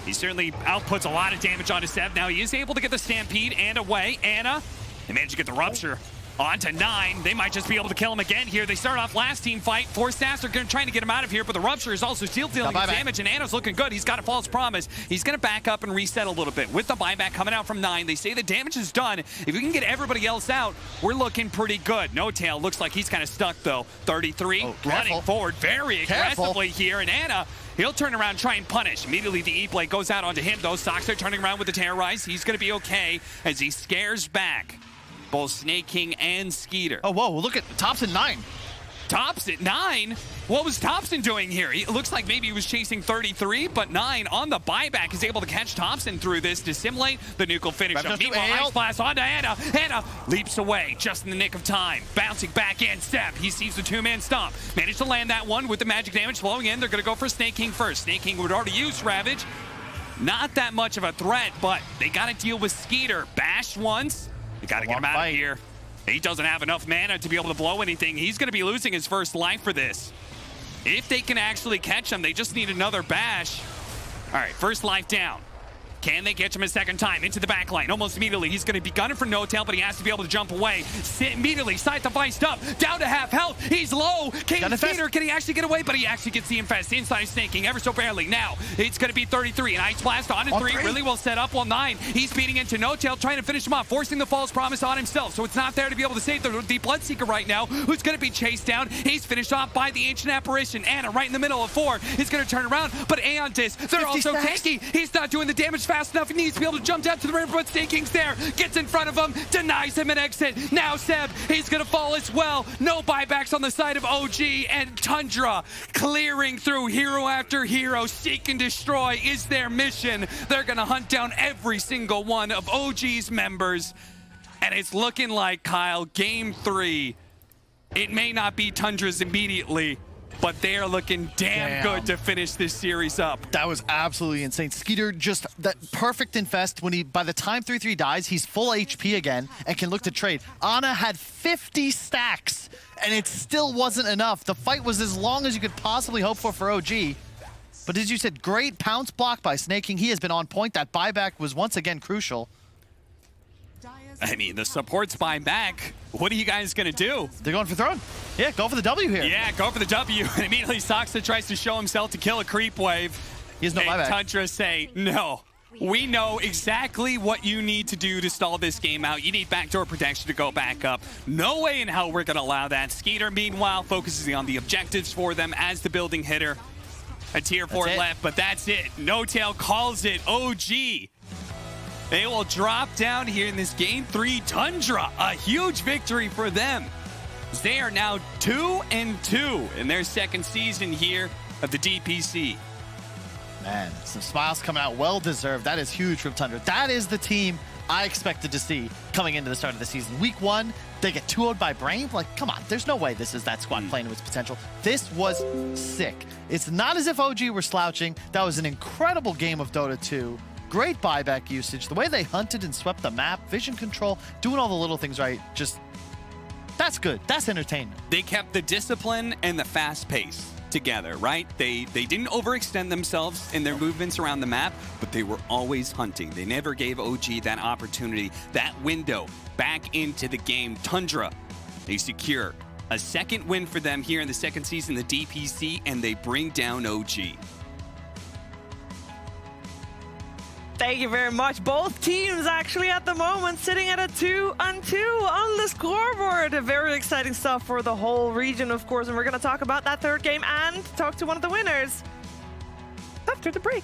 he certainly outputs a lot of damage onto Seb. Now he is able to get the Stampede and away. Anna, they managed to get the Rupture onto 9. They might just be able to kill him again here. They start off last team fight. 4 staffs are trying to get him out of here, but the Rupture is also still dealing damage, and Anna's looking good. He's got a false promise. He's going to back up and reset a little bit. With the buyback coming out from 9, they say the damage is done. If we can get everybody else out, we're looking pretty good. No Tail looks like he's kind of stuck, though. 33, running forward very aggressively here, and Anna, he'll turn around and try and punish. Immediately, the E-Blade goes out onto him, though. Soxer turning around with the Terrorize. He's going to be okay as he scares back both Snake King and Skeeter. Oh, whoa, look at Thompson 9. Thompson, 9? What was Thompson doing here? It looks like maybe he was chasing 33, but 9 on the buyback is able to catch Thompson through this to simulate the nuke will finish him. Meanwhile, Ice Blast onto Anna. Anna leaps away just in the nick of time. Bouncing back in, Seb. He sees the 2-man stomp. Managed to land that one with the magic damage flowing in. They're going to go for Snake King first. Snake King would already use Ravage. Not that much of a threat, but they got to deal with Skeeter. Bashed once. They got to get him out of here. He doesn't have enough mana to be able to blow anything. He's going to be losing his first life for this. If they can actually catch him, they just need another bash. All right, first life down. Can they catch him a second time? Into the back line. Almost immediately. He's going to be gunning for no tail, but he has to be able to jump away. Sit immediately. Scythe of Ice up. Down to half health. He's low. Skeeter, can he actually get away? But he actually gets the infest. Inside snaking ever so barely. Now, it's going to be 33. An Ice Blast on 3. Really well set up. Well, 9. He's beating into no tail, trying to finish him off, forcing the false promise on himself. So it's not there to be able to save the Bloodseeker right now, who's going to be chased down. He's finished off by the Ancient Apparition. Anna right in the middle of 4 is going to turn around, but Aeontis, they're also tanky. He's not doing the damage fast enough. He needs to be able to jump down to the river, but Snake King's there. Gets in front of him, denies him an exit. Now Seb, he's going to fall as well. No buybacks on the side of OG, and Tundra clearing through hero after hero. Seek and destroy is their mission. They're going to hunt down every single one of OG's members. And it's looking like, Kyle, game 3, it may not be Tundra's immediately, but they are looking damn good to finish this series up. That was absolutely insane. Skeeter just that perfect infest when by the time 3-3 dies, he's full HP again and can look to trade. Ana had 50 stacks and it still wasn't enough. The fight was as long as you could possibly hope for OG. But as you said, great pounce block by Snake King. He has been on point. That buyback was once again crucial. I mean, the support's buying back. What are you guys going to do? They're going for throne. Yeah, go for the W here. Yeah, go for the W. And immediately Soxa tries to show himself to kill a creep wave. He has no buyback. Tundra say, no. We know exactly what you need to do to stall this game out. You need backdoor protection to go back up. No way in hell we're going to allow that. Skeeter, meanwhile, focuses on the objectives for them as the building hitter. A tier 4 left, but that's it. No Tail calls it OG. They will drop down here in this game 3. Tundra, a huge victory for them. They are now 2-2 in their second season here of the DPC. Man, some smiles coming out, well deserved. That is huge from Tundra. That is the team I expected to see coming into the start of the season. Week 1, they get 2-0'd by Brame. Like, come on, there's no way this is that squad playing to its potential. This was sick. It's not as if OG were slouching. That was an incredible game of Dota 2. Great buyback usage. The way they hunted and swept the map, vision control, doing all the little things right. Just, that's good. That's entertainment. They kept the discipline and the fast pace together, right? They didn't overextend themselves in their movements around the map, but they were always hunting. They never gave OG that opportunity, that window back into the game. Tundra, they secure a second win for them here in the second season, the DPC, and they bring down OG. Thank you very much. Both teams actually at the moment sitting at a 2-2 on the scoreboard. Very exciting stuff for the whole region, of course. And we're going to talk about that third game and talk to one of the winners after the break.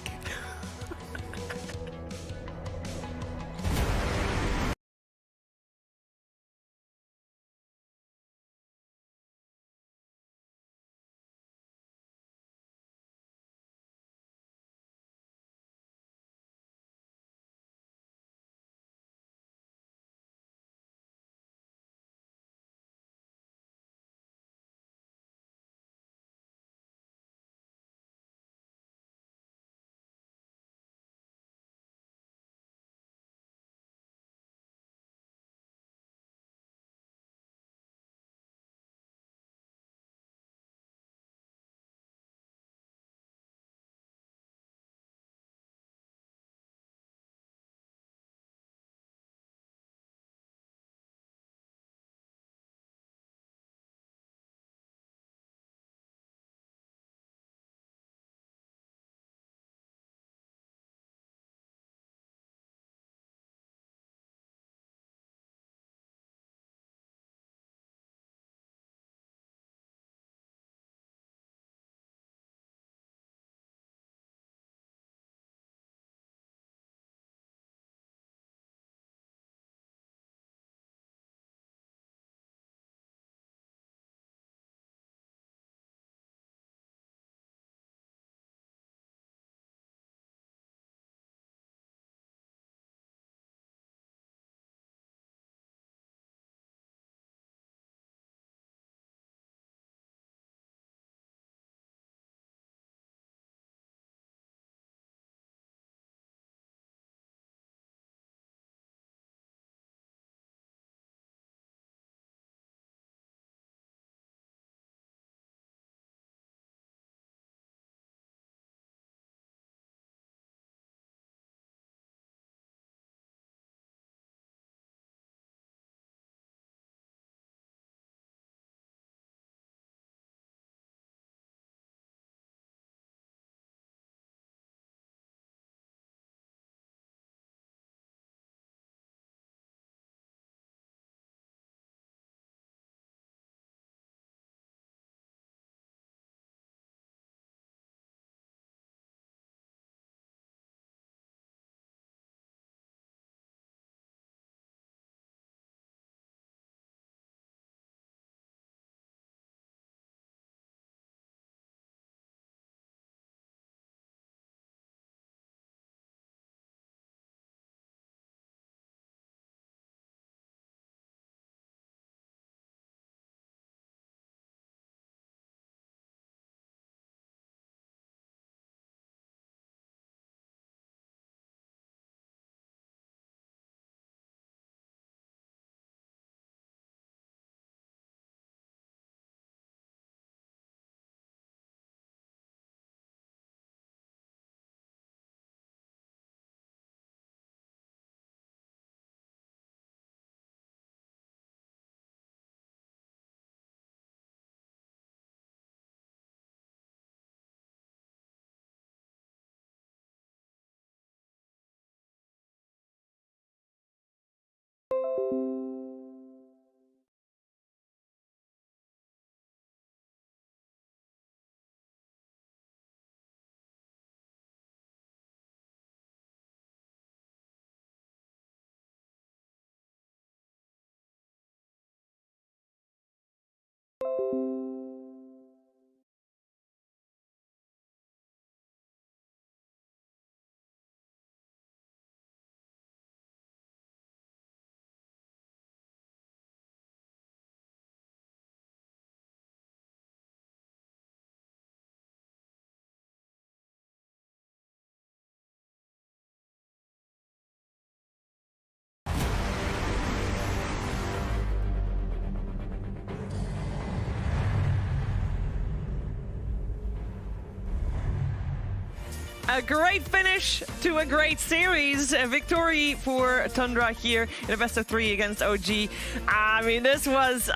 A great finish to a great series. A victory for Tundra here in a best of 3 against OG. I mean, this was,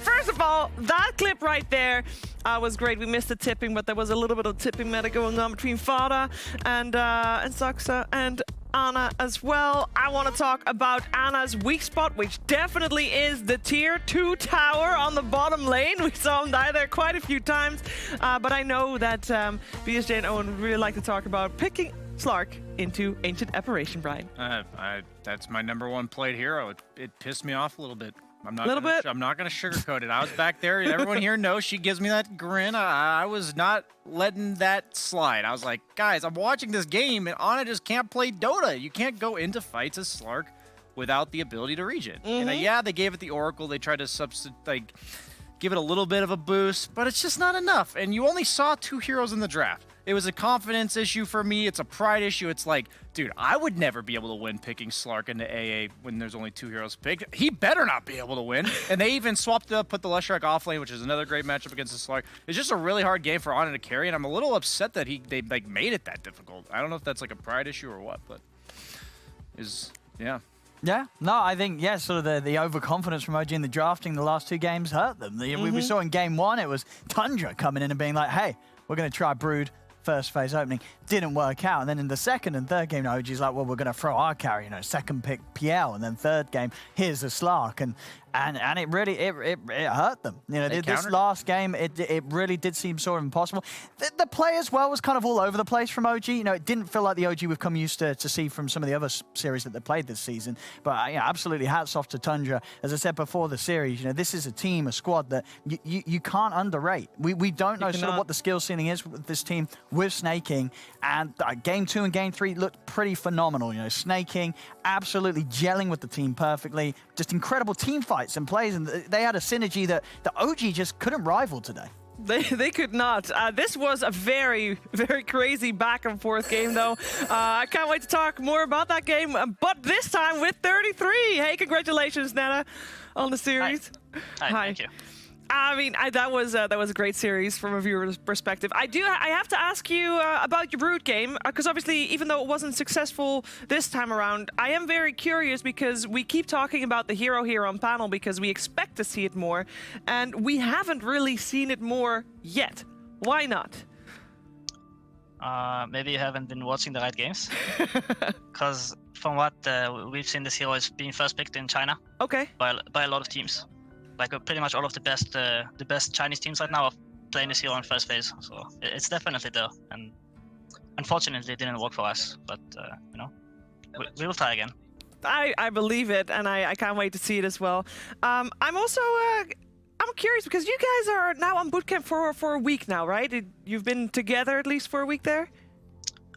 first of all, that clip right there was great. We missed the tipping, but there was a little bit of tipping meta going on between Fada and Saxa and Ana as well. I want to talk about Ana's weak spot, which definitely is the tier 2 tower on the bottom lane. We saw him die there quite a few times, but I know that BSJ and Owen would really like to talk about picking Slark into Ancient Apparition, Brian. That's my #1 played hero. It pissed me off a little bit. I'm not gonna sugarcoat it. I was back there. Everyone here knows she gives me that grin. I was not letting that slide. I was like, guys, I'm watching this game, and Ana just can't play Dota. You can't go into fights as Slark without the ability to regen. And yeah, they gave it the Oracle. They tried to give it a little bit of a boost, but it's just not enough. And you only saw 2 heroes in the draft. It was a confidence issue for me. It's a pride issue. It's like, dude, I would never be able to win picking Slark into AA when there's only 2 heroes picked. He better not be able to win. And they even swapped up, put the Leshrac off lane, which is another great matchup against the Slark. It's just a really hard game for Ana to carry, and I'm a little upset that they made it that difficult. I don't know if that's like a pride issue or what, but yeah. Yeah, no, I think, yeah, sort of the overconfidence from OG in the drafting the last 2 games hurt them. We saw in game 1, it was Tundra coming in and being like, hey, we're going to try Brood first phase opening. Didn't work out. And then in the second and third game, OG's like, well, we're going to throw our carry, second pick PL. And then third game, here's a Slark. And it really, it hurt them. This last game, it really did seem sort of impossible. The play as well was kind of all over the place from OG. It didn't feel like the OG we've come used to see from some of the other series that they played this season. But absolutely hats off to Tundra. As I said before the series, this is a team, a squad that you can't underrate. We don't know sort of what the skill ceiling is with this team with Snaking. And game 2 and game 3 looked pretty phenomenal. Snaking absolutely gelling with the team perfectly. Just incredible team fights and plays, and they had a synergy that the OG just couldn't rival today. They could not. This was a very, very crazy back and forth game, though. I can't wait to talk more about that game, but this time with 33. Hey, congratulations, Nana, on the series. Hi. Thank you. I mean, that was a great series from a viewer's perspective. I have to ask you about your Brood game, because obviously, even though it wasn't successful this time around, I am very curious because we keep talking about the hero here on panel because we expect to see it more, and we haven't really seen it more yet. Why not? Maybe you haven't been watching the right games. Because from what we've seen, this hero is being first picked in China. Okay. By a lot of teams. Like pretty much all of the best Chinese teams right now are playing this hero in first phase, so it's definitely there. And unfortunately, it didn't work for us, but we will try again. I believe it, and I can't wait to see it as well. I'm also I'm curious because you guys are now on bootcamp for a week now, right? You've been together at least for a week there.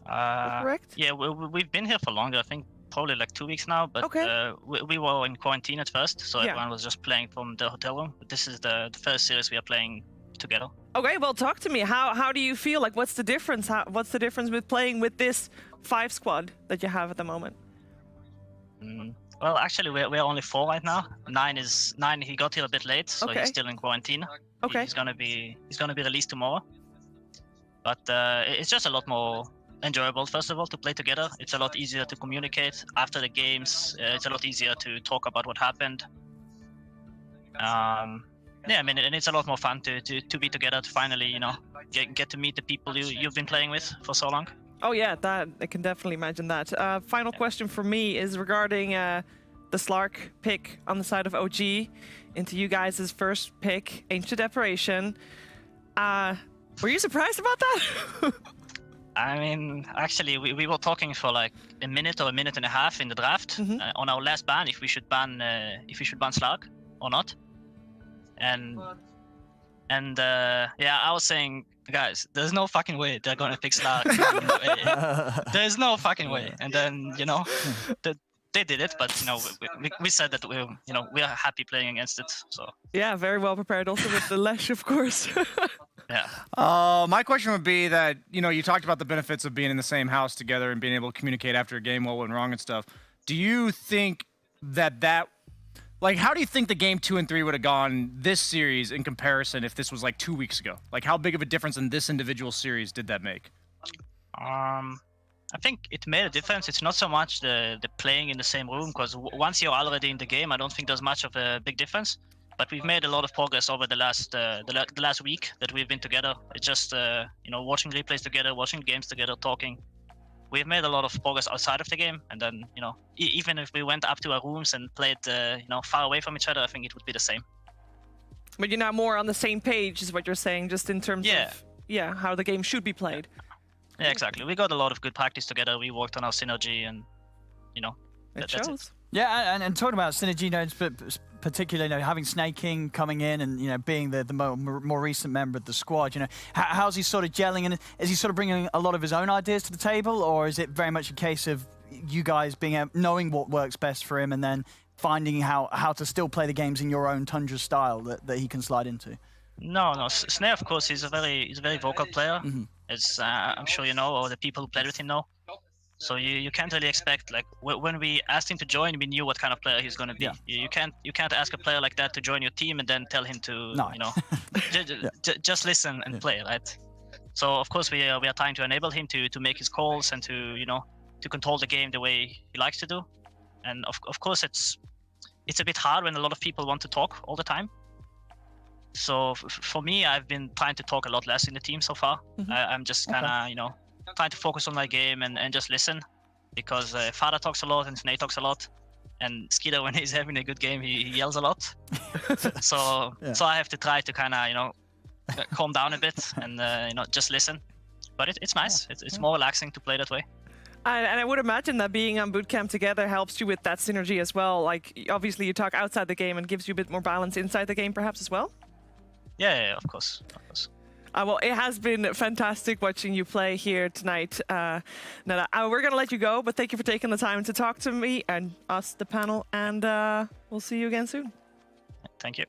Correct? Yeah, we've been here for longer. I think. Probably like 2 weeks now, but okay. We were in quarantine at first, so everyone was just playing from the hotel room. But this is the first series we are playing together. Okay, well, talk to me. How do you feel? Like, what's the difference? What's the difference with playing with this 5 squad that you have at the moment? Well, actually, we're only 4 right now. 9. He got here a bit late, so he's still in quarantine. Okay. He's gonna be released tomorrow. But it's just a lot more enjoyable, first of all, to play together. It's a lot easier to communicate after the games. It's a lot easier to talk about what happened. Yeah, I mean, and it's a lot more fun to be together, to finally, get to meet the people you've been playing with for so long. Oh yeah, that I can definitely imagine that. Final question for me is regarding the Slark pick on the side of OG into you guys' first pick, Ancient Apparition. Were you surprised about that? I mean, actually, we were talking for like a minute or a minute and a half in the draft on our last ban if we should ban Slark or not. And yeah, I was saying, guys, there's no fucking way they're gonna pick Slark. There's no fucking way. And then they did it, but we said that we are happy playing against it. So yeah, very well prepared. Also with the Lesh, of course. Yeah. My question would be that, you talked about the benefits of being in the same house together and being able to communicate after a game what went wrong and stuff. Do you think how do you think the game 2 and 3 would have gone this series in comparison if this was like 2 weeks ago? Like, how big of a difference in this individual series did that make? I think it made a difference. It's not so much the playing in the same room, because once you're already in the game, I don't think there's much of a big difference. But we've made a lot of progress over the last week that we've been together. It's just watching replays together, watching games together, talking. We've made a lot of progress outside of the game, and then even if we went up to our rooms and played far away from each other, I think it would be the same. But you're now more on the same page, is what you're saying, just in terms of how the game should be played. Yeah, exactly. We got a lot of good practice together. We worked on our synergy, and it that's shows. it. Yeah, and talking about synergy, particularly having Snaking coming in and being the more recent member of the squad, how's he sort of gelling, and is he sort of bringing a lot of his own ideas to the table, or is it very much a case of you guys knowing what works best for him and then finding how to still play the games in your own Tundra style that he can slide into? No. Snare, of course, he's a very vocal player. As I'm sure you know, or the people who played with him know. So you can't really expect, like, when we asked him to join, we knew what kind of player he's going to be. Yeah. You can't ask a player like that to join your team and then tell him to just listen and play, right? So of course we are trying to enable him to make his calls and to control the game the way he likes to do. And of course it's a bit hard when a lot of people want to talk all the time. So for me, I've been trying to talk a lot less in the team so far. I'm just kind of trying to focus on my game and just listen, because Fada talks a lot and Snake talks a lot, and Skida, when he's having a good game, he yells a lot. So I have to try to kind of calm down a bit and just listen. But it's nice. It's more relaxing to play that way. And I would imagine that being on bootcamp together helps you with that synergy as well. Like, obviously you talk outside the game and gives you a bit more balance inside the game perhaps as well. Yeah, of course. Well, it has been fantastic watching you play here tonight. Nada, we're going to let you go, but thank you for taking the time to talk to me and us, the panel, and we'll see you again soon. Thank you.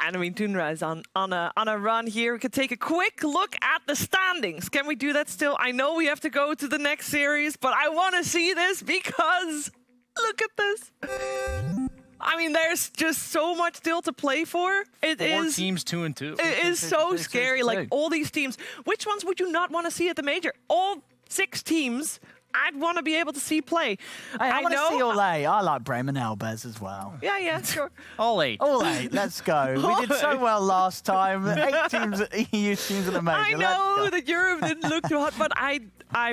And I mean, Tundra is on a run here. We could take a quick look at the standings. Can we do that still? I know we have to go to the next series, but I want to see this because look at this. I mean, there's just so much still to play for. Four teams 2-2. It is so scary. Like, all these teams. Which ones would you not want to see at the major? All 6 teams I'd want to be able to see play. I want to see all 8. I like Brame and Elbez as well. Yeah, sure. All 8. All 8. Let's go. We did so well last time. 8 teams, EU teams in the major. I know that Europe didn't look too hot, but I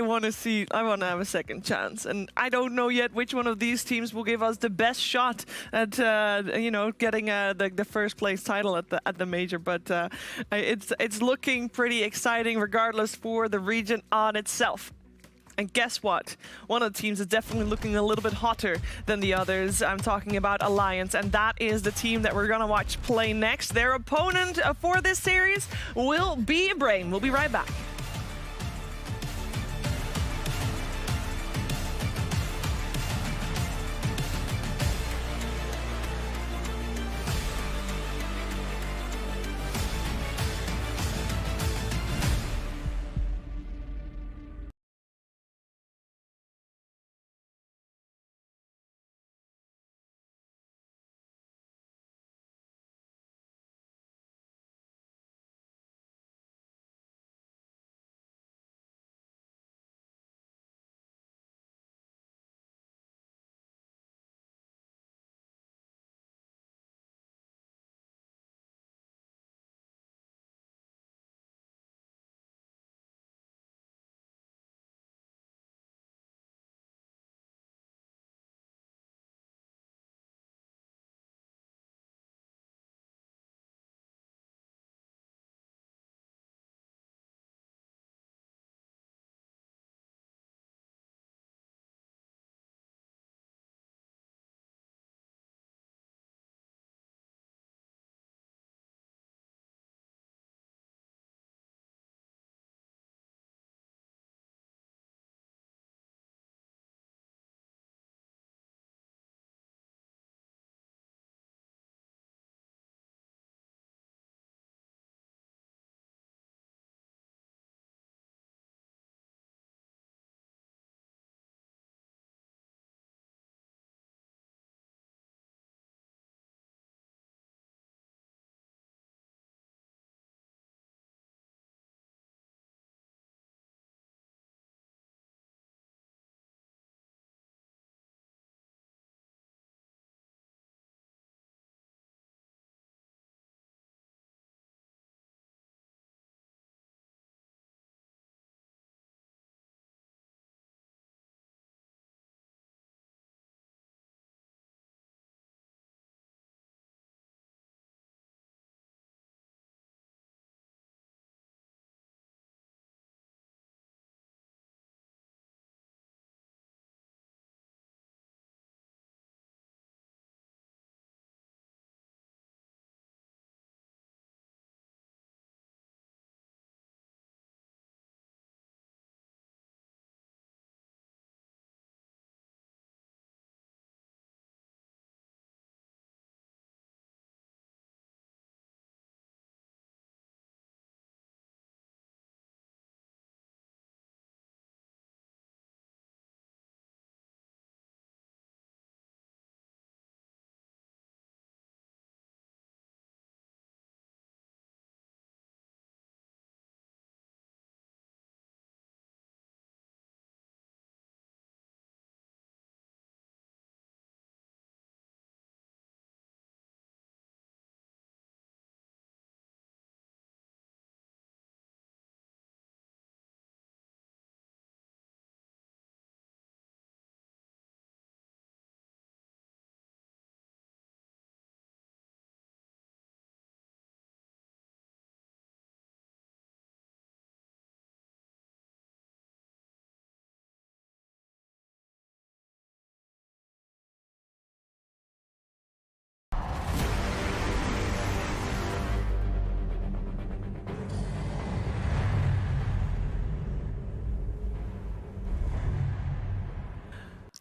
want to have a second chance. And I don't know yet which one of these teams will give us the best shot at, getting the first place title at the major. But it's looking pretty exciting regardless for the region on itself. And guess what? One of the teams is definitely looking a little bit hotter than the others. I'm talking about Alliance, and that is the team that we're going to watch play next. Their opponent for this series will be Brame. We'll be right back.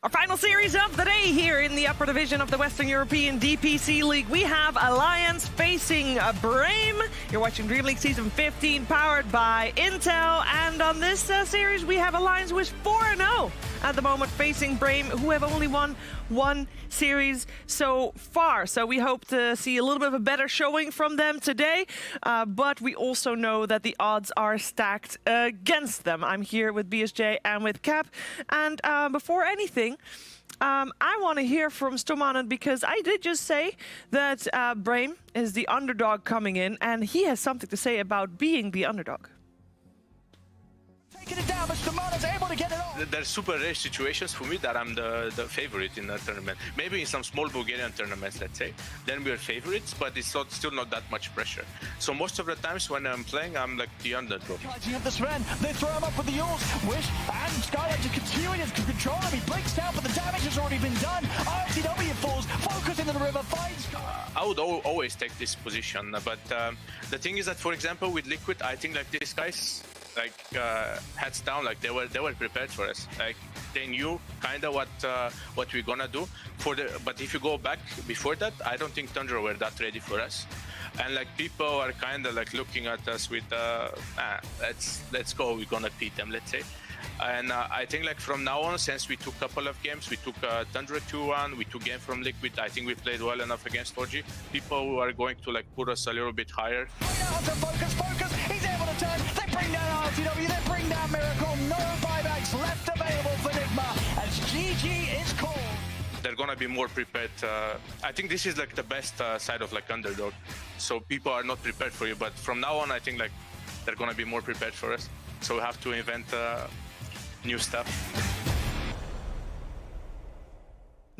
Our final series of the day here in the upper division of the Western European DPC League. We have Alliance facing Brame. You're watching DreamLeague Season 15 powered by Intel. And on this series, we have Alliance who is 4-0 at the moment facing Brame, who have only won one series so far. So we hope to see a little bit of a better showing from them today. But we also know that the odds are stacked against them. I'm here with BSJ and with Cap. And before anything, I want to hear from Stomanen, because I did just say that Brame is the underdog coming in, and he has something to say about being the underdog. Taking it down, but Stomanen's able to get it off. There's super rare situations for me that I'm the favorite in a tournament. Maybe in some small Bulgarian tournaments, let's say, then we're favorites, but it's still not that much pressure. So most of the times when I'm playing, I'm like the underdog. Charging up the Sven, they throw him up with the Yules. Wish and Skylight just continuing to control him. He breaks down, but the damage has already been done. RTW falls, focus into the river, finds. I would always take this position, but the thing is that, for example, with Liquid, I think like these guys, like heads down, like they were prepared for us. Like they knew kind of what we're gonna do but if you go back before that, I don't think Tundra were that ready for us. And like people are kind of like looking at us with let's go, we're gonna beat them, let's say. And I think like from now on, since we took a couple of games, we took Tundra 2-1, we took game from Liquid. I think we played well enough against 4G. People who are going to like put us a little bit higher. Focus, he's able to turn. They bring down RTW, they bring down Miracle. No buybacks left available for Nigma as GG is called. They're gonna be more prepared. I think this is like the best side of like underdog. So people are not prepared for you, but from now on, I think like they're gonna be more prepared for us. So we have to invent new stuff.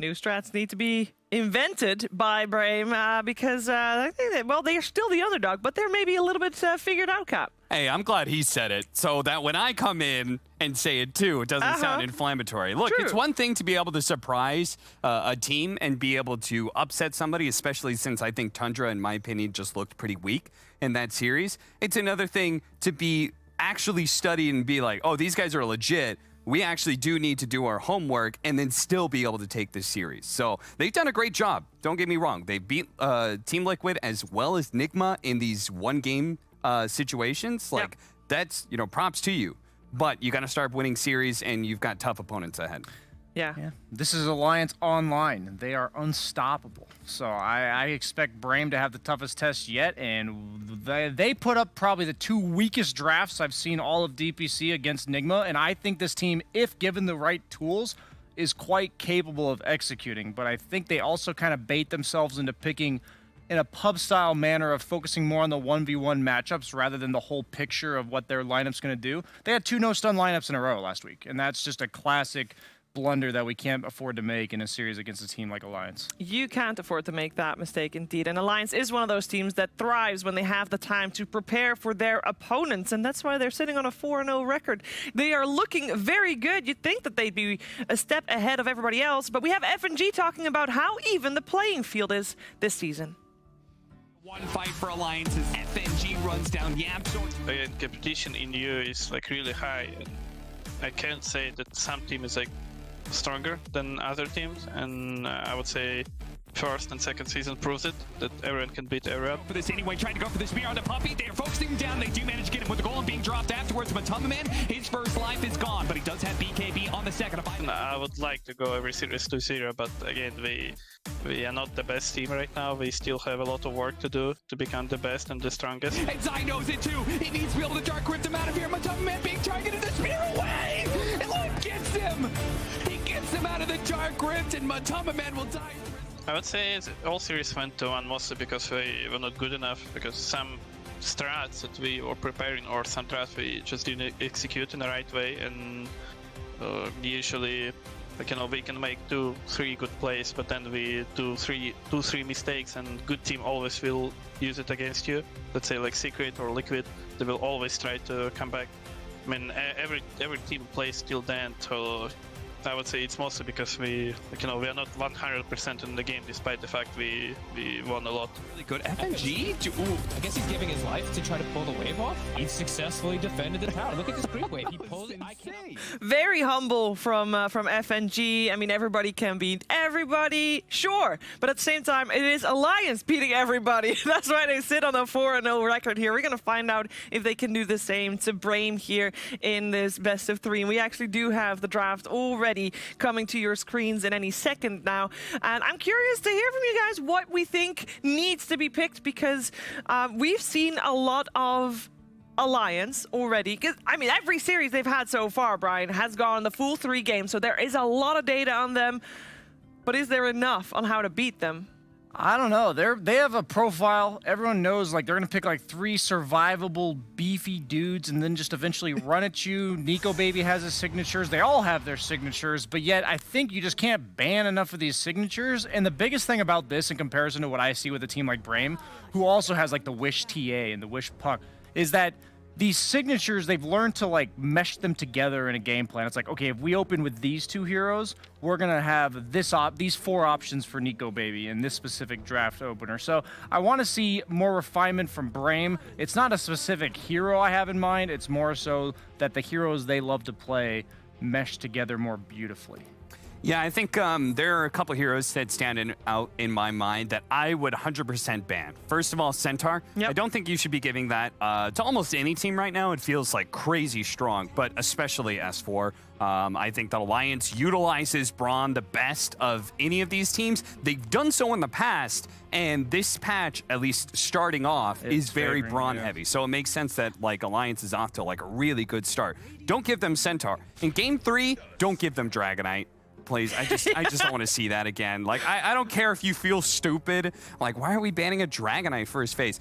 New strats need to be invented by Brame because I think that, well, they are still the underdog, but they're maybe a little bit figured out, Cap. Hey, I'm glad he said it, so that when I come in and say it too, it doesn't sound inflammatory. Look, True. It's one thing to be able to surprise a team and be able to upset somebody, especially since I think Tundra, in my opinion, just looked pretty weak in that series. It's another thing to be actually study and be like, oh, these guys are legit. We actually do need to do our homework and then still be able to take this series. So they've done a great job. Don't get me wrong. They beat Team Liquid as well as Nigma in these one-game situations. Like, that's, you know, props to you. But you got to start winning series, and you've got tough opponents ahead. Yeah. This is Alliance Online. They are unstoppable. So I expect Brame to have the toughest test yet, and they put up probably the two weakest drafts I've seen all of DPC against Nigma, and I think this team, if given the right tools, is quite capable of executing. But I think they also kind of bait themselves into picking in a pub-style manner of focusing more on the 1v1 matchups rather than the whole picture of what their lineup's going to do. They had 2 no-stun lineups in a row last week, and that's just a classic blunder that we can't afford to make in a series against a team like Alliance. You can't afford to make that mistake, indeed. And Alliance is one of those teams that thrives when they have the time to prepare for their opponents, and that's why they're sitting on a 4-0 record. They are looking very good. You'd think that they'd be a step ahead of everybody else, but we have FNG talking about how even the playing field is this season. One fight for Alliance as FNG runs down Yapsor. Again, competition in EU is like really high. And I can't say that some team is like stronger than other teams, and I would say first and second season proves it, that everyone can beat everyone. For this anyway, trying to go for the spear on the Puppy. They are focusing him down. They do manage to get him with the goal and being dropped afterwards. Matuma, his first life is gone, but he does have BKB on the second. I would like to go every series 2-0, but again, we are not the best team right now. We still have a lot of work to do to become the best and the strongest. And Zai knows it too. He needs to be able to dark rip him out of here. Matuma being targeted, the spear away! And Luke gets him! He gets him out of the dark rift, and Matuma will die. I would say all series went to 1 mostly because we were not good enough, because some strats that we were preparing or some strats we just didn't execute in the right way, and usually like, you know, we can make 2-3 good plays, but then we do 2-3 mistakes, and good team always will use it against you. Let's say like Secret or Liquid, they will always try to come back. I mean, every team plays till the end, so I would say it's mostly because we are not 100% in the game, despite the fact we won a lot. Really good FNG. Ooh, I guess he's giving his life to try to pull the wave off. He successfully defended the tower. Look at this creep wave. He pulled it. Very humble from FNG. I mean, everybody can beat everybody, sure, but at the same time, it is Alliance beating everybody. That's why they sit on a 4-0 record here. We're gonna find out if they can do the same to Brame here in this best of 3. And we actually do have the draft already coming to your screens in any second now. And I'm curious to hear from you guys what we think needs to be picked, because we've seen a lot of Alliance already. 'Cause, I mean, every series they've had so far, Brian, has gone the full 3 games, so there is a lot of data on them. But is there enough on how to beat them? I don't know. They have a profile. Everyone knows, like, they're going to pick like 3 survivable, beefy dudes and then just eventually run at you. Nico Baby has his signatures. They all have their signatures, but yet I think you just can't ban enough of these signatures. And the biggest thing about this in comparison to what I see with a team like Brame, who also has like the Wish TA and the Wish Puck, is that these signatures, they've learned to like mesh them together in a game plan. It's like, okay, if we open with these 2 heroes, we're gonna have these 4 options for Nico Baby in this specific draft opener. So I want to see more refinement from Brame. It's not a specific hero I have in mind. It's more so that the heroes they love to play mesh together more beautifully. Yeah, I think there are a couple heroes that stand out in my mind that I would 100% ban. First of all, Centaur. Yep. I don't think you should be giving that to almost any team right now. It feels like crazy strong, but especially S4. I think that Alliance utilizes Braun the best of any of these teams. They've done so in the past, and this patch, at least starting off, is very Braun heavy. So it makes sense that like Alliance is off to like a really good start. Don't give them Centaur. In Game 3, don't give them Dragonite. Please, I just don't want to see that again. Like, I don't care if you feel stupid. Like, why are we banning a Dragonite for his face?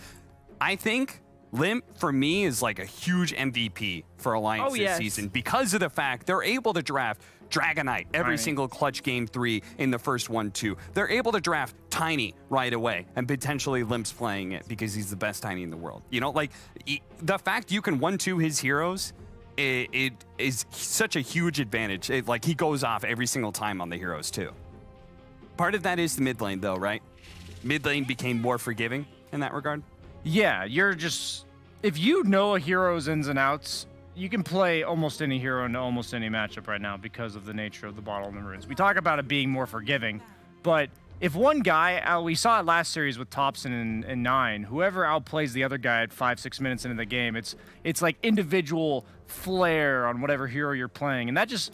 I think Limp, for me, is like a huge MVP for Alliance this season because of the fact they're able to draft Dragonite every single clutch Game 3 in the first 1-2. They're able to draft Tiny right away, and potentially Limp's playing it because he's the best Tiny in the world. You know, like, the fact you can 1-2 his heroes, it is such a huge advantage. Like, he goes off every single time on the heroes, too. Part of that is the mid lane, though, right? Mid lane became more forgiving in that regard. Yeah, you're just... If you know a hero's ins and outs, you can play almost any hero into almost any matchup right now because of the nature of the bottle and the runes. We talk about it being more forgiving, but if one guy, we saw it last series with Thompson and 9, whoever outplays the other guy at 5-6 minutes into the game, it's like individual flair on whatever hero you're playing. And that just,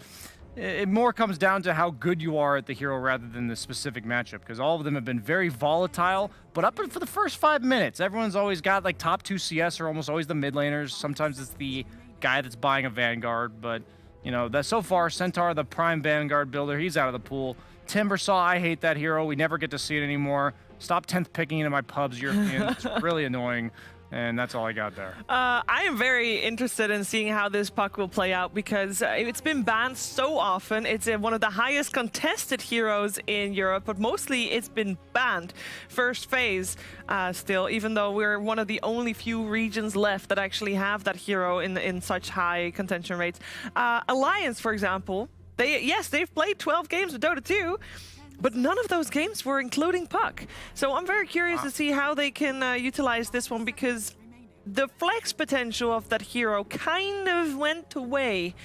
it more comes down to how good you are at the hero rather than the specific matchup, because all of them have been very volatile. But up for the first 5 minutes, everyone's always got like top 2 CS are almost always the mid laners. Sometimes it's the guy that's buying a Vanguard, but you know, that so far, Centaur, the prime Vanguard builder, he's out of the pool. Timbersaw, I hate that hero. We never get to see it anymore. Stop 10th picking into my pubs, European. It's really annoying. And that's all I got there. I am very interested in seeing how this puck will play out because it's been banned so often. It's one of the highest contested heroes in Europe, but mostly it's been banned first phase still, even though we're one of the only few regions left that actually have that hero in such high contention rates. Alliance, for example, they've played 12 games with Dota 2, but none of those games were including Puck. So I'm very curious to see how they can utilize this one, because the flex potential of that hero kind of went away.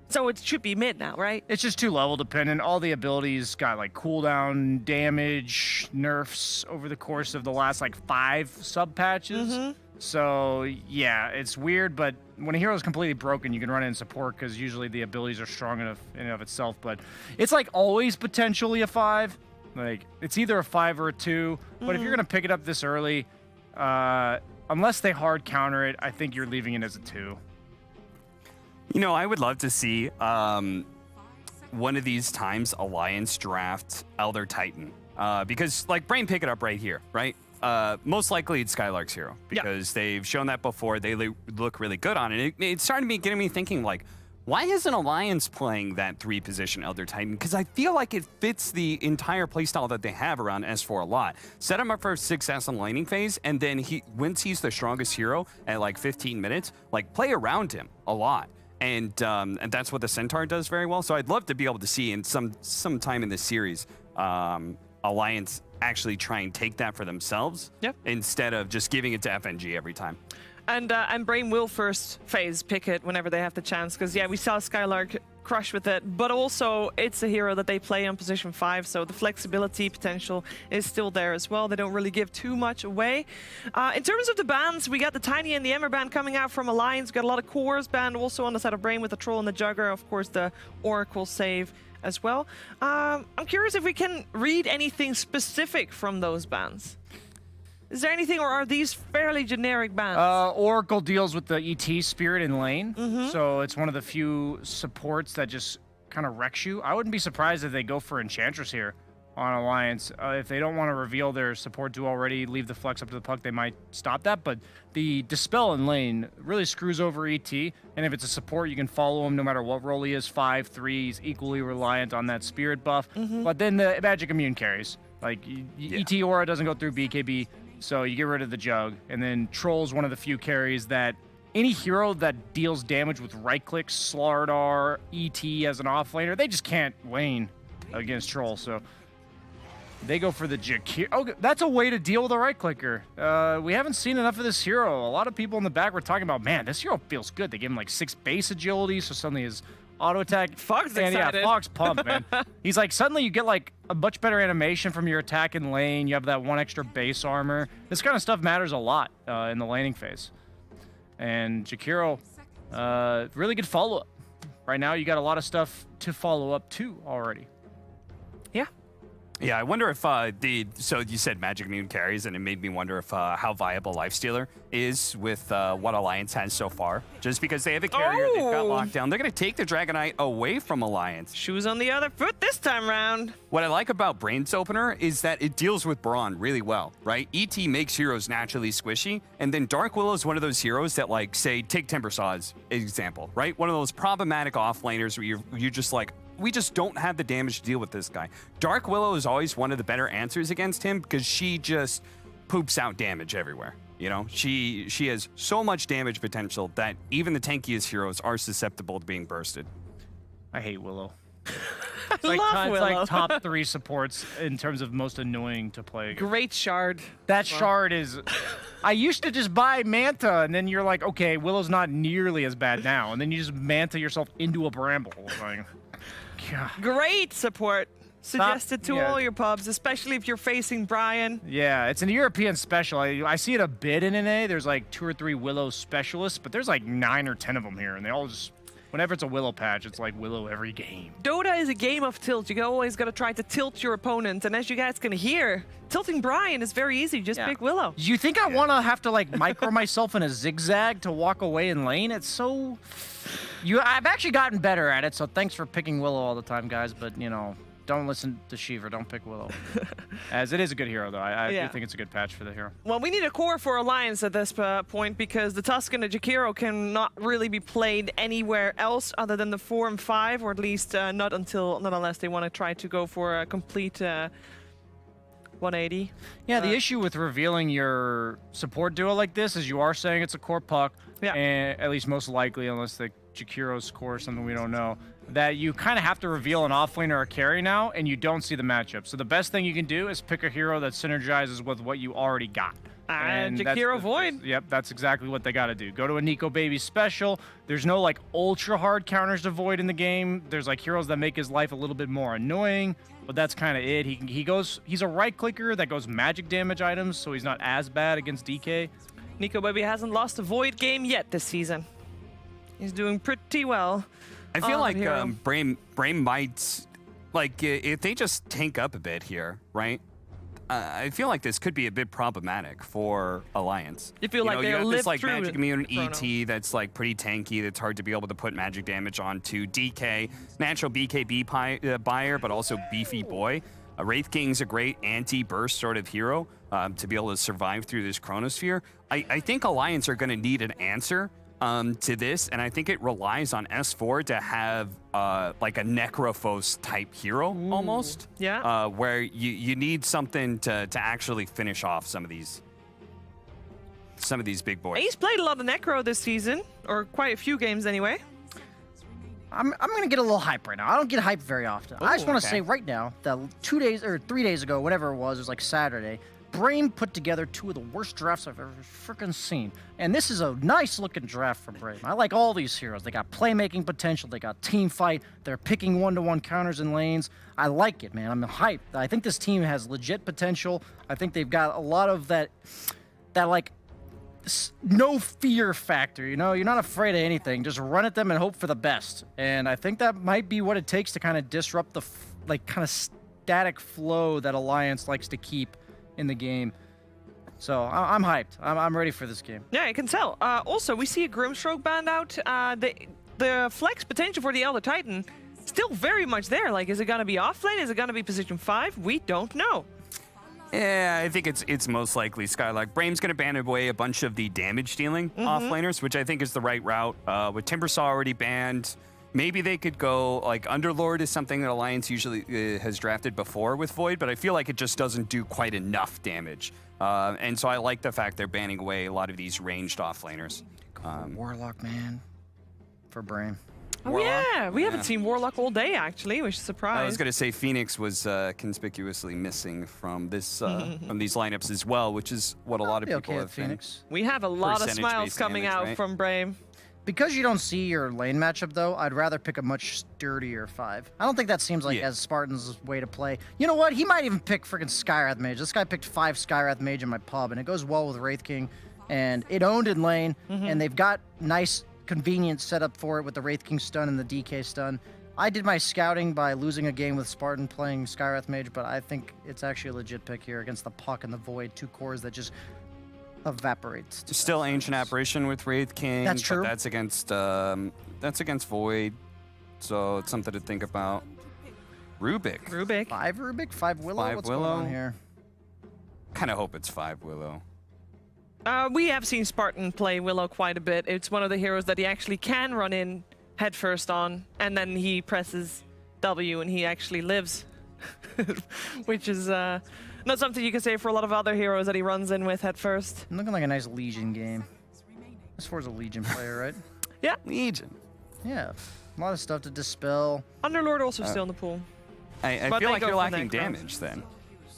So it should be mid now, right? It's just too level dependent. All the abilities got like cooldown, damage, nerfs over the course of the last like 5 sub patches. So yeah, it's weird, but when a hero is completely broken, you can run it in support because usually the abilities are strong enough in and of itself. But it's like always potentially a 5. Like it's either a 5 or a 2. But if you're gonna pick it up this early, unless they hard counter it, I think you're leaving it as a 2. You know, I would love to see one of these times Alliance draft Elder Titan because like Brame pick it up right here, right? Most likely it's Skylark's hero because they've shown that before. They look really good on it. It started getting me thinking, like, why isn't Alliance playing that 3-position Elder Titan? Because I feel like it fits the entire playstyle that they have around S4 a lot. Set him up for success on laning phase, and then once he's the strongest hero at like 15 minutes, like play around him a lot. And that's what the Centaur does very well. So I'd love to be able to see in some time in this series, Alliance actually try and take that for themselves instead of just giving it to FNG every time. And Brame will first phase pick it whenever they have the chance, because yeah, we saw Skylark crush with it, but also it's a hero that they play on position 5, so the flexibility potential is still there as well. They don't really give too much away. In terms of the bans, we got the Tiny and the Ember ban coming out from Alliance. We got a lot of cores banned also on the side of Brame with the Troll and the Jugger, of course the Oracle save as well. I'm curious if we can read anything specific from those bans. Is there anything, or are these fairly generic bans? Oracle deals with the ET Spirit in lane, so it's one of the few supports that just kind of wrecks you. I wouldn't be surprised if they go for Enchantress here on Alliance. If they don't want to reveal their support to already leave the flex up to the puck, they might stop that, but the Dispel in lane really screws over ET, and if it's a support, you can follow him no matter what role he is. 5-3, he's equally reliant on that Spirit buff, but then the Magic Immune carries. Like, ET Aura doesn't go through BKB, so you get rid of the Jug, and then Troll's one of the few carries that any hero that deals damage with right-click, Slardar, ET as an offlaner, they just can't lane against Troll, so they go for the Jakiro. Oh, that's a way to deal with a right-clicker. We haven't seen enough of this hero. A lot of people in the back were talking about, man, this hero feels good. They give him like 6 base agility, so suddenly his auto attack. Fog's excited. Yeah, Fog's pumped, man. He's like, suddenly you get like a much better animation from your attack in lane. You have that 1 extra base armor. This kind of stuff matters a lot in the laning phase. And Jakiro, really good follow-up. Right now, you got a lot of stuff to follow up to already. Yeah, I wonder if so you said Magic Immune carries, and it made me wonder if how viable Lifestealer is with what Alliance has so far. Just because they have a carrier, they've got lockdown. They're going to take the Dragonite away from Alliance. Shoes on the other foot this time round. What I like about Brain's Opener is that it deals with Brawn really well, right? ET makes heroes naturally squishy, and then Dark Willow is one of those heroes that, like, say, take Timbersaw as an example, right? One of those problematic offlaners where you're just like, we just don't have the damage to deal with this guy. Dark Willow is always one of the better answers against him because she just poops out damage everywhere. You know, she has so much damage potential that even the tankiest heroes are susceptible to being bursted. I hate Willow. It's like top 3 supports in terms of most annoying to play against. Great Shard. That Shard is... I used to just buy Manta, and then you're like, okay, Willow's not nearly as bad now. And then you just Manta yourself into a Bramble. Like, God. Great support. Suggested to all your pubs, especially if you're facing Brian. Yeah, it's an European special. I see it a bit in NA. There's like 2 or 3 Willow specialists, but there's like 9 or 10 of them here, and they all just... Whenever it's a Willow patch, it's like Willow every game. Dota is a game of tilt. You always got to try to tilt your opponent. And as you guys can hear, tilting Brian is very easy. Just pick Willow. You think I want to have to like micro myself in a zigzag to walk away in lane? It's so... I've actually gotten better at it, so thanks for picking Willow all the time, guys. But, you know, don't listen to Shiver. Don't pick Willow. As it is a good hero, though. I do think it's a good patch for the hero. Well, we need a core for Alliance at this point because the Tusk and the Jakiro cannot really be played anywhere else other than the 4 and 5, or at least not unless they want to try to go for a complete 180. Yeah, the issue with revealing your support duo like this is you are saying it's a core puck, and at least most likely, unless the Jakiro's core is something we don't know, that you kind of have to reveal an offlane or a carry now, and you don't see the matchup. So the best thing you can do is pick a hero that synergizes with what you already got. And Jakiro Void. Yep, that's exactly what they got to do. Go to a Nico Baby special. There's no like ultra hard counters to Void in the game. There's like heroes that make his life a little bit more annoying, but that's kind of it. He's a right clicker that goes magic damage items, so he's not as bad against DK. Nico Baby hasn't lost a Void game yet this season. He's doing pretty well. I feel like Brame might, like, if they just tank up a bit here, right? I feel like this could be a bit problematic for Alliance. You feel like they'll live like through Magic Immune ET that's like pretty tanky, that's hard to be able to put magic damage onto. DK, natural BKB buyer, but also beefy boy. Wraith King's a great anti-burst sort of hero to be able to survive through this Chronosphere. I think Alliance are going to need an answer to this, and I think it relies on S4 to have like a Necrophos type hero almost. Yeah. Where you need something to actually finish off some of these big boys. He's played a lot of Necro this season, or quite a few games anyway. I'm gonna get a little hype right now. I don't get hyped very often. I just want to say right now that 2 days or 3 days ago, whatever it was like Saturday, Brame put together 2 of the worst drafts I've ever freaking seen. And this is a nice looking draft from Brame. I like all these heroes. They got playmaking potential. They got team fight. They're picking 1-to-1 counters and lanes. I like it, man. I'm hyped. I think this team has legit potential. I think they've got a lot of that like no fear factor, you know? You're not afraid of anything. Just run at them and hope for the best. And I think that might be what it takes to kind of disrupt the kind of static flow that Alliance likes to keep in the game. So I'm hyped. I'm ready for this game. Yeah, I can tell. Also, we see a Grimstroke band out. The flex potential for the Elder Titan still very much there. Like, is it going to be off lane? Is it going to be position 5? We don't know. Yeah, I think it's most likely Skylark. Brame's going to ban away a bunch of the damage-dealing offlaners, which I think is the right route. With Timbersaw already banned, maybe they could go, like, Underlord is something that Alliance usually has drafted before with Void, but I feel like it just doesn't do quite enough damage. And so I like the fact they're banning away a lot of these ranged offlaners. Warlock, man, for Brame. Oh, Warlock? yeah, we haven't seen Warlock all day, actually, which is a surprise. I was going to say Phoenix was conspicuously missing from this from these lineups as well, which is what a lot of people have Phoenix. We have a lot of smiles coming out from Brame. Because you don't see your lane matchup, though, I'd rather pick a much sturdier 5. I don't think that seems like as Spartan's way to play. You know what? He might even pick freaking Skywrath Mage. This guy picked 5 Skywrath Mage in my pub, and it goes well with Wraith King. And it owned in lane, and they've got nice, convenient setup for it with the Wraith King stun and the DK stun. I did my scouting by losing a game with Spartan playing Skywrath Mage, but I think it's actually a legit pick here against the Puck and the Void, 2 cores that just evaporates. Still Ancient Apparition with Wraith King. That's true. But that's against Void, so it's something to think about. Rubik. 5 Rubik? 5 Willow? 5 What's Willow? going on here? Kind of hope it's 5 Willow. We have seen Spartan play Willow quite a bit. It's one of the heroes that he actually can run in headfirst on, and then he presses W and he actually lives. Which is not something you can say for a lot of other heroes that he runs in with headfirst. Looking like a nice Legion game. This four's a Legion player, right? Yeah. Legion. Yeah. A lot of stuff to dispel. Underlord also still in the pool. I feel like you're lacking damage then.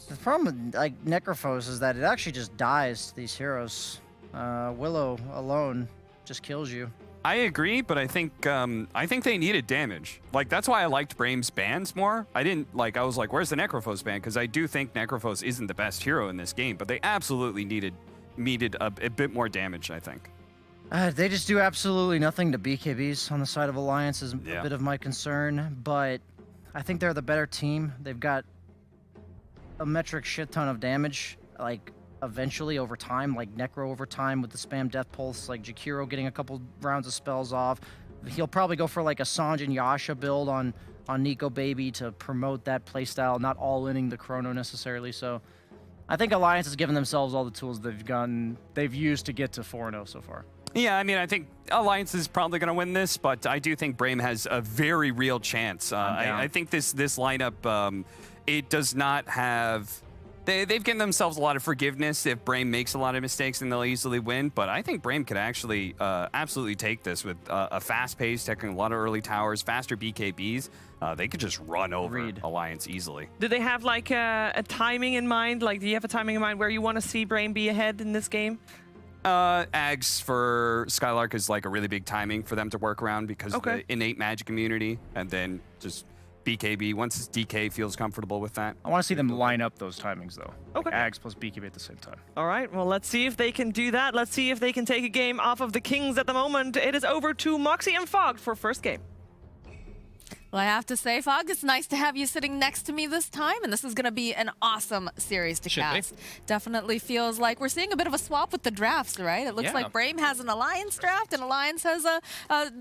The problem with like Necrophos is that it actually just dies to these heroes. Willow alone just kills you. I agree, but I think they needed damage. Like, that's why I liked Brame's bans more. I was like, where's the Necrophos ban? Because I do think Necrophos isn't the best hero in this game, but they absolutely needed a bit more damage, I think. They just do absolutely nothing to BKBs on the side of Alliance is a bit of my concern, but I think they're the better team. They've got a metric shit ton of damage, like eventually over time, like Necro over time with the spam Death Pulse, like Jakiro getting a couple rounds of spells off. He'll probably go for like a Sanj and Yasha build on Nico Baby to promote that playstyle, not all-inning the Chrono necessarily. So I think Alliance has given themselves all the tools they've used to get to 4-0 so far. Yeah, I mean, I think Alliance is probably going to win this, but I do think Brame has a very real chance. I think this lineup, it does not have... They've given themselves a lot of forgiveness if Brame makes a lot of mistakes, and they'll easily win. But I think Brame could actually absolutely take this with a fast pace, taking a lot of early towers, faster BKBs. They could just run over Alliance easily. Do they have like a timing in mind? Like, do you have a timing in mind where you want to see Brame be ahead in this game? Ags for Skylark is like a really big timing for them to work around because of the innate magic immunity, and then just BKB once his DK feels comfortable with that. I want to see them line up those timings though. Okay. Like Ags plus BKB at the same time. All right, well, let's see if they can do that. Let's see if they can take a game off of the Kings at the moment. It is over to Moxie and Fog for first game. Well, I have to say, Fog, it's nice to have you sitting next to me this time, and this is going to be an awesome series to cast. Definitely feels like we're seeing a bit of a swap with the drafts, right? It looks like Brame has an Alliance draft, and Alliance has a well,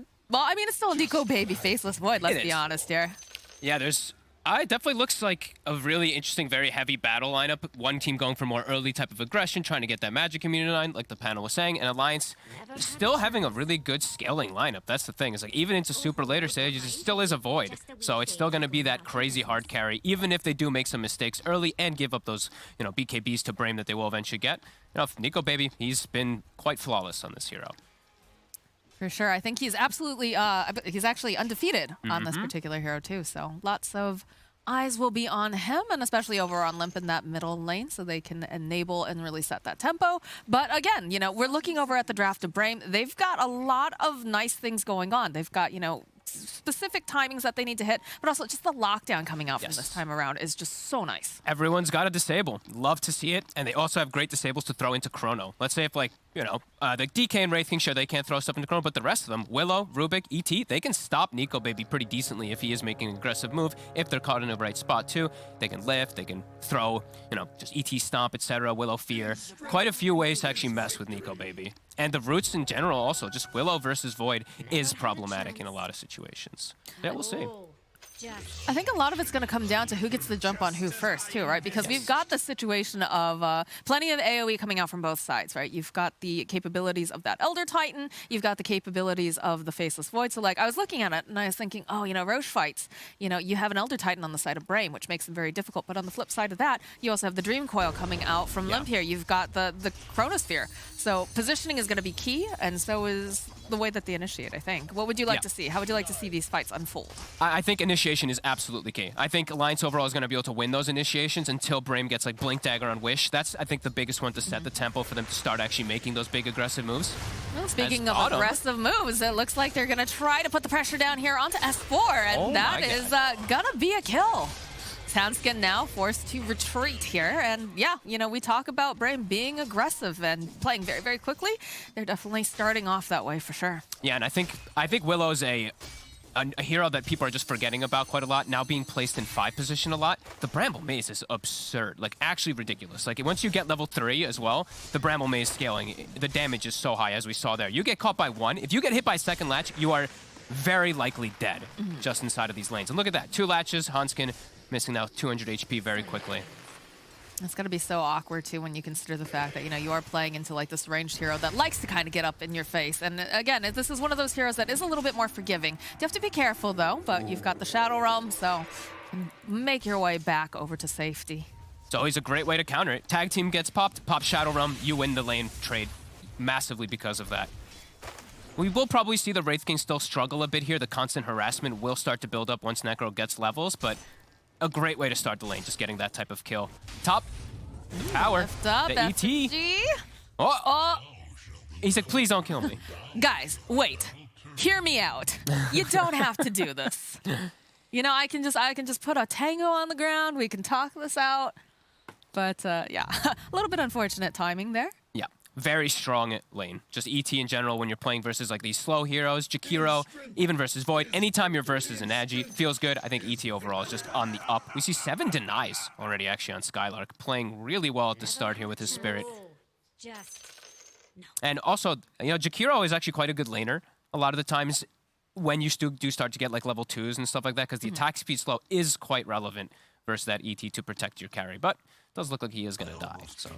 I mean, it's still a Nico Baby Faceless Void, let's be honest here. Yeah, it definitely looks like a really interesting, very heavy battle lineup. One team going for more early type of aggression, trying to get that magic immunity line, like the panel was saying, and Alliance still having a really good scaling lineup. That's the thing. It's like even into super later stages, it still is a Void. So it's still going to be that crazy hard carry, even if they do make some mistakes early and give up those, BKBs to Brame that they will eventually get. Nico Baby, he's been quite flawless on this hero. For sure. I think he's absolutely, he's actually undefeated on this particular hero too. So lots of eyes will be on him, and especially over on Limp in that middle lane, so they can enable and really set that tempo. But again, you know, we're looking over at the draft of Brame. They've got a lot of nice things going on. They've got, you know, specific timings that they need to hit, but also just the lockdown coming out from this time around is just so nice. Everyone's got a disable. Love to see it. And they also have great disables to throw into Chrono. Let's say if, like, you know, the DK and Wraith King, sure, they can't throw stuff into Chrono, but the rest of them, Willow, Rubik, ET, they can stop Nico Baby pretty decently if he is making an aggressive move. If they're caught in the right spot, too, they can lift, they can throw, you know, just ET Stomp, etc., Willow Fear. Quite a few ways to actually mess with Nico Baby. And the roots in general also, just Willow versus Void is problematic in a lot of situations. Yeah, we'll see. I think a lot of it's going to come down to who gets the jump on who first, too, right? Because we've got the situation of plenty of AoE coming out from both sides, right? You've got the capabilities of that Elder Titan. You've got the capabilities of the Faceless Void. So, like, I was looking at it, and I was thinking, oh, you know, Roche fights. You know, you have an Elder Titan on the side of Brame, which makes them very difficult. But on the flip side of that, you also have the Dream Coil coming out from Limp here. You've got the Chronosphere. So positioning is going to be key, and so is the way that they initiate, I think. What would you like to see? How would you like to see these fights unfold? I think initiation is absolutely key. I think Alliance overall is going to be able to win those initiations until Brame gets like Blink Dagger on Wish. That's, I think, the biggest one to set the tempo for them to start actually making those big aggressive moves. Well, speaking of aggressive moves, it looks like they're going to try to put the pressure down here onto S4, and that is going to be a kill. Townskin now forced to retreat here, and yeah, you know, we talk about Brame being aggressive and playing very, very quickly. They're definitely starting off that way for sure. Yeah, and I think Willow's a hero that people are just forgetting about quite a lot, now being placed in 5 position a lot. The Bramble Maze is absurd, like actually ridiculous. Like once you get level 3 as well, the Bramble Maze scaling, the damage is so high as we saw there. You get caught by 1, if you get hit by second latch, you are very likely dead just inside of these lanes. And look at that, 2 latches, Hanskin missing now 200 HP very quickly. It's going to be so awkward, too, when you consider the fact that, you know, you are playing into, like, this ranged hero that likes to kind of get up in your face. And, again, this is one of those heroes that is a little bit more forgiving. You have to be careful, though, but you've got the Shadow Realm, so make your way back over to safety. It's always a great way to counter it. Tag team gets popped, pop Shadow Realm, you win the lane trade massively because of that. We will probably see the Wraith King still struggle a bit here. The constant harassment will start to build up once Necro gets levels, but a great way to start the lane, just getting that type of kill. Top, the power, Lift up, the ET. Oh. He's like, please don't kill me. Guys, wait. Hear me out. You don't have to do this. You know, I can just put a tango on the ground. We can talk this out. But yeah, a little bit unfortunate timing there. Yeah, very strong lane. Just ET in general when you're playing versus like these slow heroes, Jakiro, even versus Void. Anytime you're versus an Agi, feels good. I think ET overall is just on the up. We see 7 denies already actually on Skylark, playing really well at the start here with his Spirit. And also, you know, Jakiro is actually quite a good laner. A lot of the times when you do start to get like level 2s and stuff like that, because the attack speed slow is quite relevant versus that ET to protect your carry. But it does look like he is going to die. So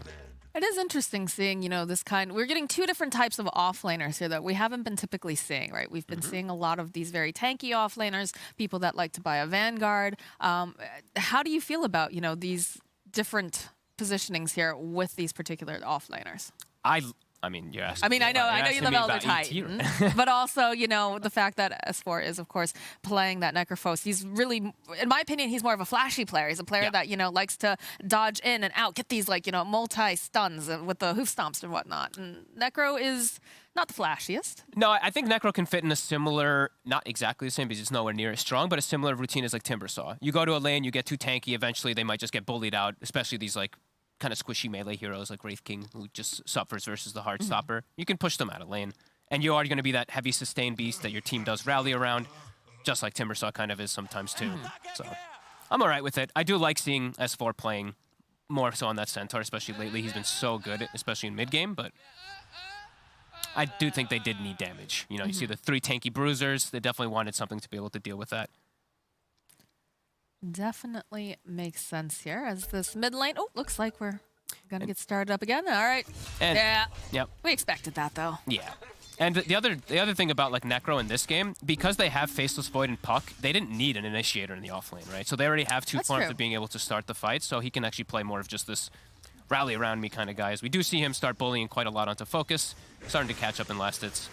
it is interesting seeing, you know, this kind. We're getting 2 different types of offlaners here that we haven't been typically seeing, right? We've been seeing a lot of these very tanky offlaners, people that like to buy a Vanguard. How do you feel about, you know, these different positionings here with these particular offlaners? I mean, you're asking. I mean, I know you love Elder Titan, but also, you know, the fact that S4 is, of course, playing that Necrophos. He's really, in my opinion, he's more of a flashy player. He's a player that, you know, likes to dodge in and out, get these, like, you know, multi-stuns with the hoof stomps and whatnot. And Necro is not the flashiest. No, I think Necro can fit in a similar, not exactly the same because it's nowhere near as strong, but a similar routine as like Timbersaw. You go to a lane, you get too tanky, eventually they might just get bullied out, especially these, like, kind of squishy melee heroes like Wraith King, who just suffers versus the hard stopper. You can push them out of lane. And you are going to be that heavy sustained beast that your team does rally around, just like Timbersaw kind of is sometimes too. So I'm all right with it. I do like seeing S4 playing more so on that Centaur, especially lately. He's been so good, especially in mid-game, but I do think they did need damage. You know, you see the 3 tanky bruisers. They definitely wanted something to be able to deal with that. Definitely makes sense here as this mid lane. Oh, looks like we're gonna get started up again. All right. And, yeah. Yep. We expected that though. Yeah. And the other thing about like Necro in this game, because they have Faceless Void and Puck, they didn't need an initiator in the offlane, right? So they already have 2 forms of being able to start the fight, so he can actually play more of just this rally around me kind of guys. We do see him start bullying quite a lot onto Focus, starting to catch up in last hits.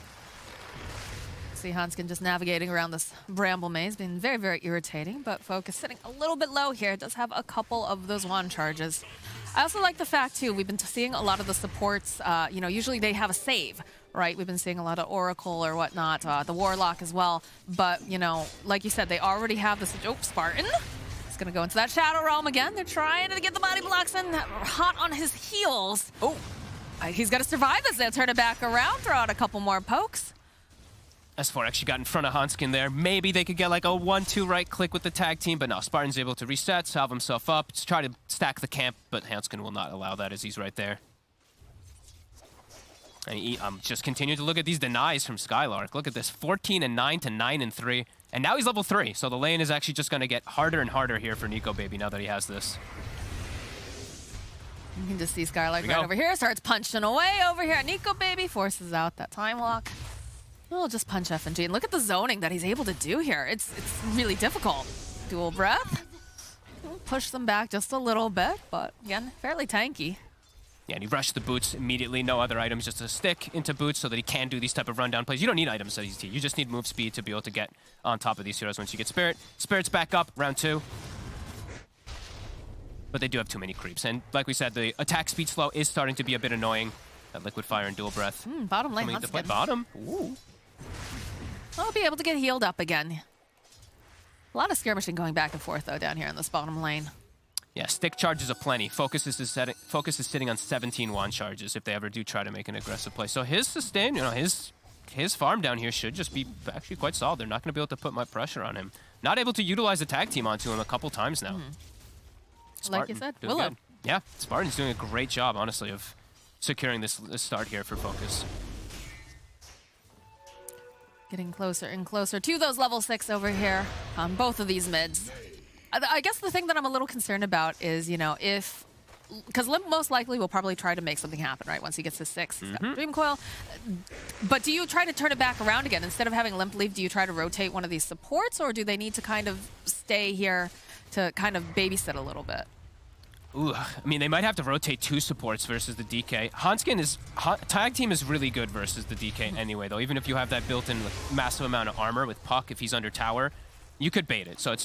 See Hanskin just navigating around this bramble maze, being very, very irritating, but Focus sitting a little bit low here. Does have a couple of those wand charges. I also like the fact, too, we've been seeing a lot of the supports, you know, usually they have a save, right? We've been seeing a lot of Oracle or whatnot, the Warlock as well. But, you know, like you said, they already have this. Oh, Spartan. He's going to go into that Shadow Realm again. They're trying to get the body blocks in, hot on his heels. Oh, he's got to survive this. They'll turn it back around, throw out a couple more pokes. S4 actually got in front of Hanskin there. Maybe they could get like a 1-2 right click with the tag team, but no, Spartan's able to reset, salve himself up, just try to stack the camp, but Hanskin will not allow that as he's right there. And just continue to look at these denies from Skylark. Look at this, 14-9 to 9-3, and now he's level 3, so the lane is actually just going to get harder and harder here for Nico Baby now that he has this. You can just see Skylark right over here, starts punching away over here. Nico Baby forces out that time lock. We'll just punch FNG, and look at the zoning that he's able to do here. It's really difficult. Dual breath. We'll push them back just a little bit, but again, fairly tanky. Yeah, and he rushed the boots immediately. No other items, just a stick into boots so that he can do these type of rundown plays. You don't need items at EZT. You just need move speed to be able to get on top of these heroes once you get Spirit. Spirit's back up, round 2. But they do have too many creeps. And like we said, the attack speed slow is starting to be a bit annoying. That Liquid Fire and Dual Breath. Bottom lane, coming to play bottom. Ooh. I'll be able to get healed up again. A lot of skirmishing going back and forth, though, down here in this bottom lane. Yeah, stick charges aplenty. Focus is sitting on 17 wand charges if they ever do try to make an aggressive play. So his sustain, you know, his farm down here should just be actually quite solid. They're not going to be able to put much pressure on him. Not able to utilize the tag team onto him a couple times now. Like you said, doing Willow. good. Yeah, Spartan's doing a great job, honestly, of securing this start here for Focus. Getting closer and closer to those level 6 over here on both of these mids. I guess the thing that I'm a little concerned about is, you know, because Limp most likely will probably try to make something happen, right, once he gets to 6. He's got Dream Coil. But do you try to turn it back around again? Instead of having Limp leave, do you try to rotate one of these supports, or do they need to kind of stay here to kind of babysit a little bit? Ooh, I mean, they might have to rotate 2 supports versus the DK. Hanskin tag team is really good versus the DK anyway, though. Even if you have that built-in massive amount of armor with Puck, if he's under tower, you could bait it. So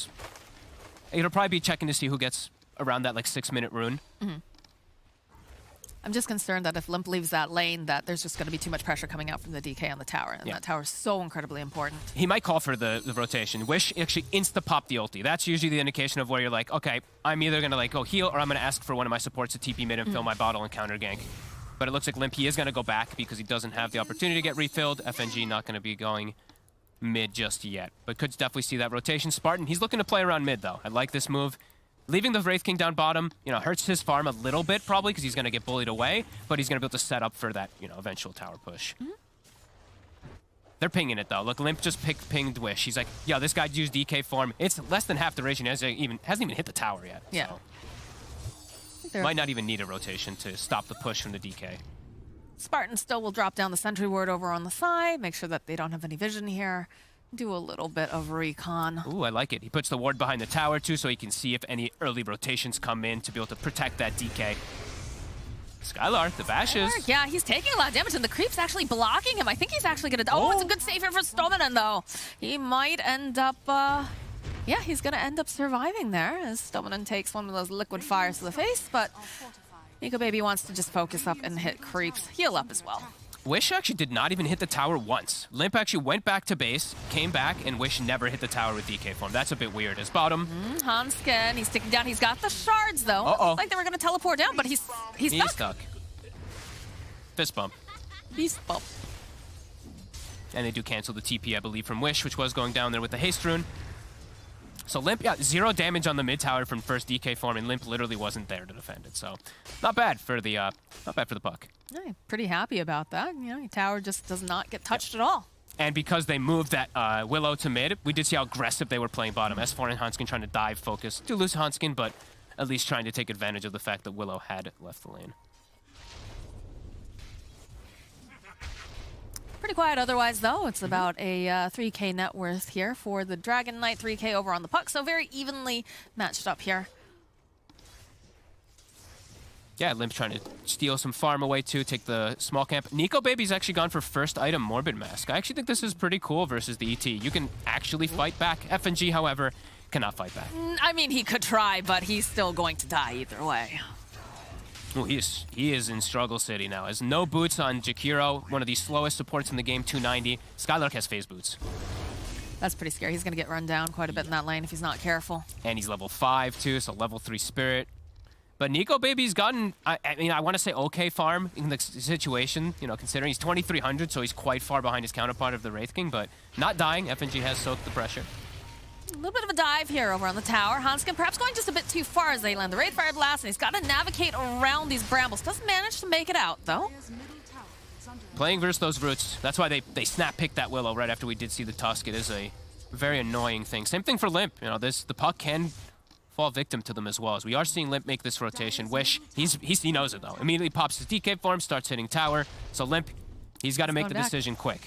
it'll probably be checking to see who gets around that like 6-minute rune. I'm just concerned that if Limp leaves that lane, that there's just going to be too much pressure coming out from the DK on the tower, and that tower is so incredibly important. He might call for the rotation. Wish actually insta-pop the ulti. That's usually the indication of where you're like, okay, I'm either going to like go heal, or I'm going to ask for one of my supports to TP mid and fill my bottle and counter gank. But it looks like Limp, he is going to go back because he doesn't have the opportunity to get refilled. FNG not going to be going mid just yet, but could definitely see that rotation. Spartan, he's looking to play around mid, though. I like this move. Leaving the Wraith King down bottom, you know, hurts his farm a little bit probably because he's going to get bullied away, but he's going to be able to set up for that, you know, eventual tower push. They're pinging it, though. Look, Limp just pinged Wish. He's like, yo, this guy used DK form. It's less than half duration. He hasn't even hit the tower yet. Yeah. So. Might not even need a rotation to stop the push from the DK. Spartan still will drop down the sentry ward over on the side, make sure that they don't have any vision here. Do a little bit of recon. Ooh, I like it. He puts the ward behind the tower, too, so he can see if any early rotations come in to be able to protect that DK. Skylark, the bashes. Skylark, yeah, he's taking a lot of damage, and the creep's actually blocking him. I think he's actually going to... Oh, it's a good save here for Stomanen, though. He might end up... yeah, he's going to end up surviving there as Stomanen takes one of those liquid fires to the face, but Nico Baby wants to just focus up and hit creeps. Heal up as well. Wish actually did not even hit the tower once. Limp actually went back to base, came back, and Wish never hit the tower with DK form. That's a bit weird. His bottom. Hanskin, he's sticking down. He's got the shards, though. Uh-oh. Like they were going to teleport down, but he's stuck. Fist bump. Beast bump. And they do cancel the TP, I believe, from Wish, which was going down there with the haste rune. So Limp, yeah, 0 damage on the mid tower from first DK form, and Limp literally wasn't there to defend it. So not bad for the puck. Yeah, pretty happy about that. You know, your tower just does not get touched at all. And because they moved that Willow to mid, we did see how aggressive they were playing bottom. S4 and Hanskin trying to dive focus. Do lose Hanskin, but at least trying to take advantage of the fact that Willow had left the lane. Pretty quiet otherwise, though. It's about a 3K net worth here for the Dragon Knight, 3K over on the puck, so very evenly matched up here. Yeah, Limp trying to steal some farm away too, take the small camp. Nico Baby's actually gone for first item Morbid Mask. I actually think this is pretty cool versus the ET. You can actually fight back. FNG, however, cannot fight back. I mean, he could try, but he's still going to die either way. Well, he is in struggle city now. Has no boots on Jakiro, one of the slowest supports in the game, 290. Skylark has phase boots. That's pretty scary. He's going to get run down quite a bit in that lane if he's not careful. And he's level 5 too, so level 3 spirit. But Nico Baby's gotten, I mean, I want to say okay farm in the situation, you know, considering he's 2,300, so he's quite far behind his counterpart of the Wraith King, but not dying. FNG has soaked the pressure. A little bit of a dive here over on the tower. Hanskin perhaps going just a bit too far as they land the Wraith Fire Blast, and he's got to navigate around these brambles. Doesn't manage to make it out, though. Playing versus those roots, that's why they snap picked that Willow right after we did see the Tusk. It is a very annoying thing. Same thing for Limp. You know, the puck can fall victim to them as well, as we are seeing Limp make this rotation. Wish, he knows it though. Immediately pops his DK form, starts hitting tower. So Limp, he's got to make the decision quick.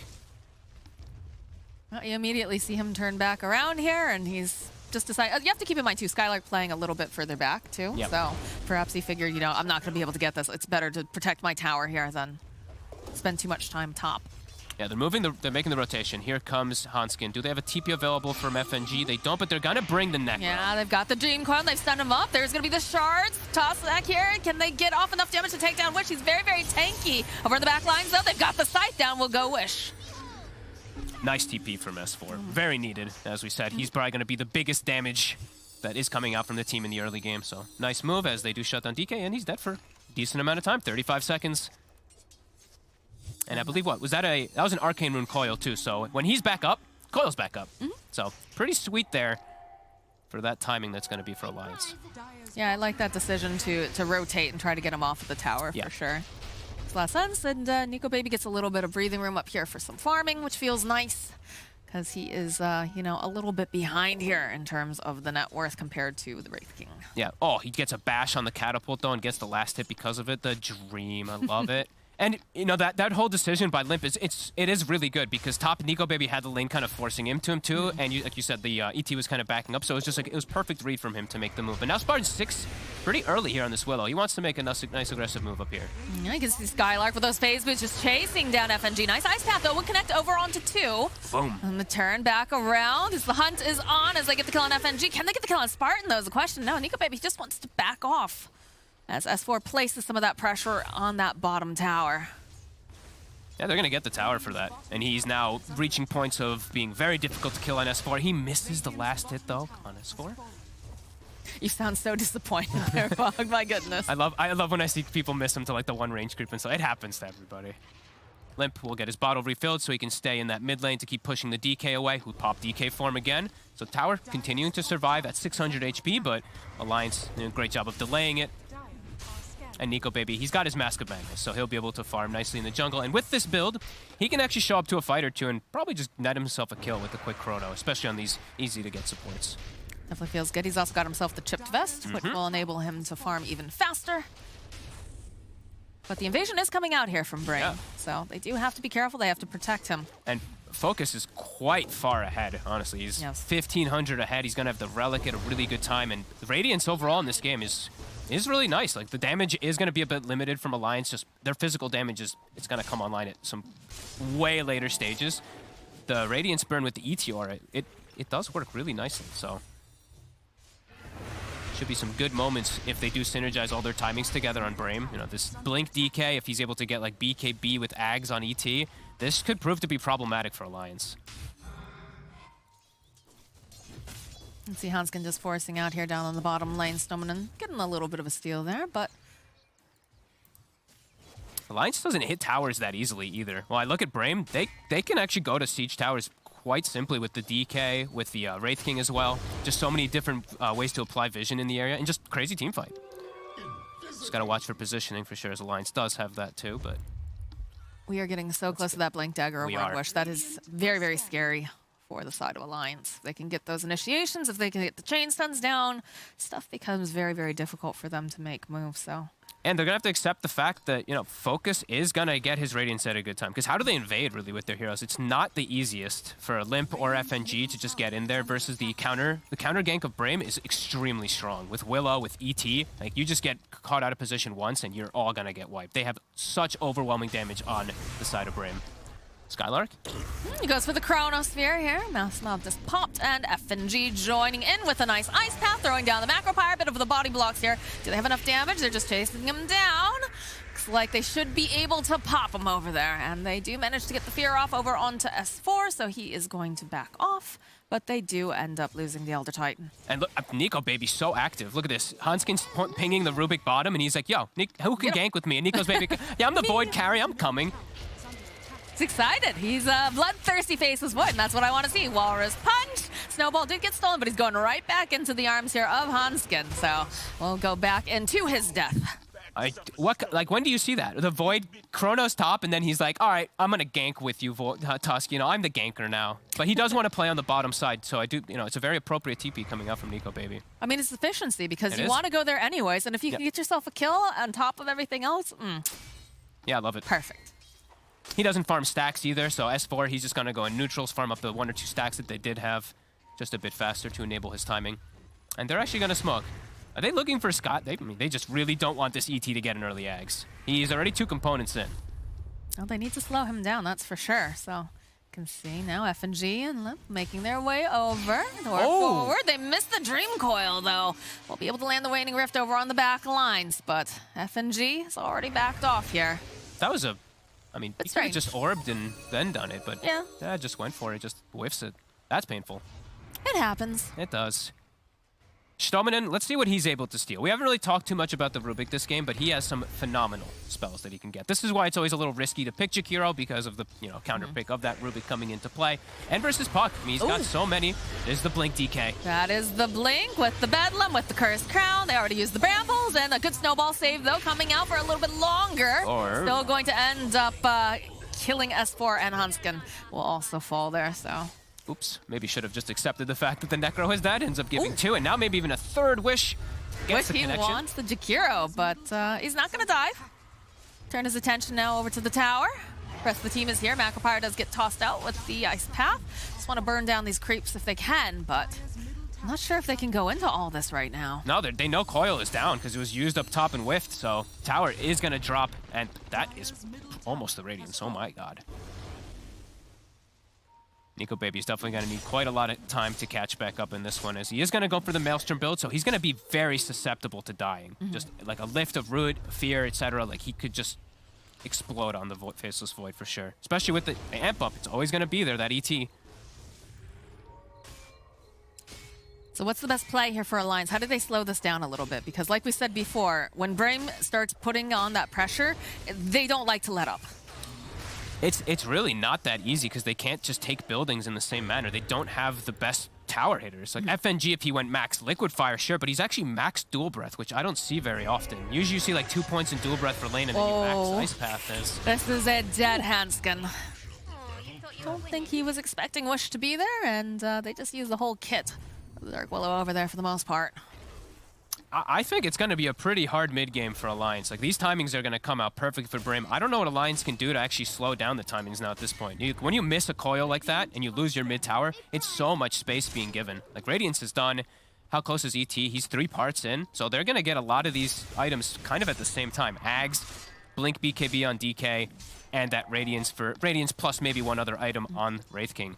Well, you immediately see him turn back around here, and he's just decided. You have to keep in mind too, Skylark playing a little bit further back too. Yep. So perhaps he figured, you know, I'm not going to be able to get this. It's better to protect my tower here than spend too much time top. Yeah, they're making the rotation. Here comes Hanskin. Do they have a TP available from FNG? They don't, but they're gonna bring the Necro. Yeah, they've got the Dream Coil. They've stunned him up. There's gonna be the shards. Toss back here. Can they get off enough damage to take down Wish? He's very, very tanky. Over in the back lines, though, they've got the sight down. We'll go Wish. Nice TP from S4. Very needed, as we said. He's probably gonna be the biggest damage that is coming out from the team in the early game. So nice move as they do shut down DK, and he's dead for a decent amount of time, 35 seconds. And I believe that was an Arcane Rune Coil too, so when he's back up, Coil's back up. So pretty sweet there for that timing that's going to be for Alliance. Yeah, I like that decision to rotate and try to get him off of the tower for sure. Makes a lot of sense, and Nico Baby gets a little bit of breathing room up here for some farming, which feels nice, because he is, you know, a little bit behind here in terms of the net worth compared to the Wraith King. Yeah, oh, he gets a bash on the catapult though and gets the last hit because of it. The dream, I love it. And, you know, that whole decision by Limp it is really good because top Nico Baby had the lane kind of forcing him to him too, and like you said, the ET was kind of backing up, so it was just like, it was perfect read from him to make the move. But now Spartan's 6 pretty early here on this Willow. He wants to make a nice aggressive move up here. Yeah, you can see Skylark with those phase boots just chasing down FNG. Nice Ice Path though, will connect over onto 2. Boom. And the turn back around as the hunt is on as they get the kill on FNG. Can they get the kill on Spartan though is the question. No, Nico Baby just wants to back off as S4 places some of that pressure on that bottom tower. Yeah, they're going to get the tower for that. And he's now reaching points of being very difficult to kill on S4. He misses the last hit, though, on S4. You sound so disappointed there, Fog. My goodness. I love when I see people miss him to, like, the one range creep, and so it happens to everybody. Limp will get his bottle refilled so he can stay in that mid lane to keep pushing the DK away, who popped DK form again. So tower continuing to survive at 600 HP, but Alliance doing a great job of delaying it. And Nico Baby, he's got his Mask of Madness, so he'll be able to farm nicely in the jungle. And with this build, he can actually show up to a fight or two and probably just net himself a kill with a quick chrono, especially on these easy-to-get supports. Definitely feels good. He's also got himself the chipped vest, which will enable him to farm even faster. But the invasion is coming out here from Brame, so they do have to be careful. They have to protect him. And Focus is quite far ahead, honestly. He's 1,500 ahead. He's going to have the Relic at a really good time. And the Radiance overall in this game is really nice. Like, the damage is going to be a bit limited from Alliance. Just their physical damage it's going to come online at some way later stages. The Radiance burn with the ETR, it does work really nicely, so should be some good moments if they do synergize all their timings together on Brame. You know, this Blink DK, if he's able to get like BKB with Ags on ET, this could prove to be problematic for Alliance. Let's see Hanskin just forcing out here down on the bottom lane. Snowman getting a little bit of a steal there, but Alliance doesn't hit towers that easily either. Well, I look at Brame, they can actually go to siege towers quite simply with the DK, with the Wraith King as well. Just so many different ways to apply vision in the area, and just crazy team fight. Just gotta watch for positioning for sure, as Alliance does have that too, but we are getting so close to that Blink Dagger over on Wish. That is very, very scary for the side of Alliance. If they can get those initiations, if they can get the chain stuns down, stuff becomes very, very difficult for them to make moves, so. And they're going to have to accept the fact that, Focus is going to get his Radiance at a good time. Because how do they invade, really, with their heroes? It's not the easiest for a Limp or FNG to just get in there versus the counter. The counter gank of Brame is extremely strong. With Willow, with ET, like, you just get caught out of position once and you're all going to get wiped. They have such overwhelming damage on the side of Brame. Skylark? He goes for the Chronosphere here. Mouse just popped, and FNG joining in with a nice Ice Path, throwing down the Macro Pyre. Bit of the body blocks here. Do they have enough damage? They're just chasing him down. Looks like they should be able to pop him over there, and they do manage to get the fear off over onto S4, so he is going to back off, but they do end up losing the Elder Titan. And look, Nico Baby's so active. Look at this. Hanskin's pinging the Rubik bottom, and he's like, yo, Nick, who can gank with me? And Nico's Baby, yeah, I'm the Void carry. I'm coming. He's excited. He's a bloodthirsty face as Void, and that's what I want to see. Walrus punch. Snowball did get stolen, but he's going right back into the arms here of Hanskin. So we'll go back into his death. When do you see that? The Void, Chronos top, and then he's like, all right, I'm going to gank with you, Tusk. I'm the ganker now. But he does want to play on the bottom side, so I do, it's a very appropriate TP coming out from Nico Baby. I mean, it's efficiency, because you want to go there anyways, and if you can get yourself a kill on top of everything else, Yeah, I love it. Perfect. He doesn't farm stacks either, so S4, he's just going to go in neutrals, farm up the 1 or 2 stacks that they did have, just a bit faster to enable his timing. And they're actually going to smoke. Are they looking for Scott? They just really don't want this ET to get an early Ags. He's already 2 components in. Well, they need to slow him down, that's for sure. So you can see now FNG and Limp making their way over. Forward. They missed the Dream Coil, though. We'll be able to land the Waning Rift over on the back lines, but FNG has already backed off here. That was he could have just orbed and then done it, but yeah, just went for it, just whiffs it. That's painful. It happens. It does. Stominen, let's see what he's able to steal. We haven't really talked too much about the Rubik this game, but he has some phenomenal spells that he can get. This is why it's always a little risky to pick Jakiro because of the counter pick of that Rubik coming into play. And versus Puck, he's got so many. There's the Blink DK. That is the Blink with the Bedlam, with the Cursed Crown. They already used the Brambles, and a good snowball save, though, coming out for a little bit longer. Still going to end up killing S4, and Hanskin will also fall there, so... Oops, maybe should have just accepted the fact that the Necro has that, ends up giving 2, and now maybe even a 3rd wish. Gets the connection. He wants the Jakiro, but he's not going to dive. Turn his attention now over to the tower. The rest of the team is here. Macropyre does get tossed out with the Ice Path. Just want to burn down these creeps if they can, but I'm not sure if they can go into all this right now. No, they know Coil is down because it was used up top and whiffed, so tower is going to drop, and that is almost the Radiance. Oh my god. Nico Baby is definitely going to need quite a lot of time to catch back up in this one, as he is going to go for the Maelstrom build, so he's going to be very susceptible to dying. Just like a lift of Root, Fear, etc. Like, he could just explode on the Faceless Void for sure. Especially with the amp up, it's always going to be there, that ET. So what's the best play here for Alliance? How do they slow this down a little bit? Because like we said before, when Brame starts putting on that pressure, they don't like to let up. It's really not that easy because they can't just take buildings in the same manner. They don't have the best tower hitters. Like FNG, if he went max Liquid Fire, sure, but he's actually max Dual Breath, which I don't see very often. Usually you see like 2 points in Dual Breath for lane and then you max Ice Path. This is a dead Hanskin. Don't think he was expecting Wish to be there, and they just used the whole kit of the Dark Willow over there for the most part. I think it's going to be a pretty hard mid-game for Alliance. Like, these timings are going to come out perfect for Brame. I don't know what Alliance can do to actually slow down the timings now at this point. When you miss a coil like that and you lose your mid-tower, it's so much space being given. Like, Radiance is done. How close is ET? He's 3 parts in, so they're going to get a lot of these items kind of at the same time. Ags, Blink BKB on DK, and that Radiance for Radiance plus maybe one other item on Wraith King.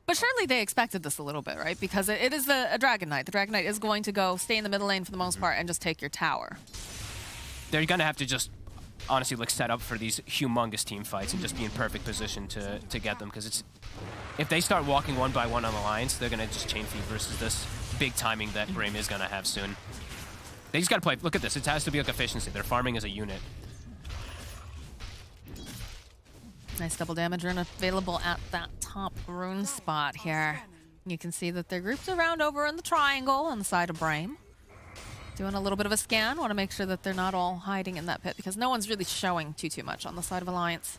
But surely they expected this a little bit, right? Because it is a Dragon Knight. The Dragon Knight is going to go stay in the middle lane for the most part and just take your tower. They're going to have to just honestly look set up for these humongous team fights and just be in perfect position to get them. Because it's if they start walking one by one on Alliance, they're going to just chain feed versus this big timing that Brame is going to have soon. They just got to play. Look at this. It has to be like efficiency. They're farming as a unit. Nice double damage rune available at that top rune spot here. You can see that they're grouped around over in the triangle on the side of Brame. Doing a little bit of a scan. Want to make sure that they're not all hiding in that pit because no one's really showing too much on the side of Alliance.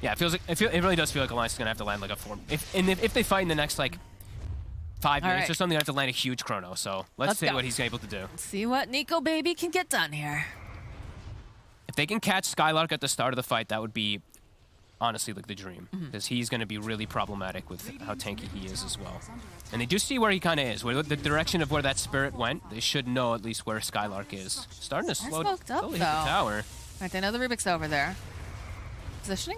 Yeah, it feels like it really does feel like Alliance is gonna have to land like a 4. If they fight in the next like 5 minutes right. or something, I have to land a huge chrono. So let's see go. what he's able to do. See what Nico Baby can get done here. If they can catch Skylark at the start of the fight, that would be honestly like the dream, Mm-hmm. because he's going to be really problematic with how tanky he is as well. And they do see where he kind of is, where the direction of where that spirit went. They should know at least where Skylark is. Starting to slowly hit the tower. Right, they know the Rubik's over there. Positioning.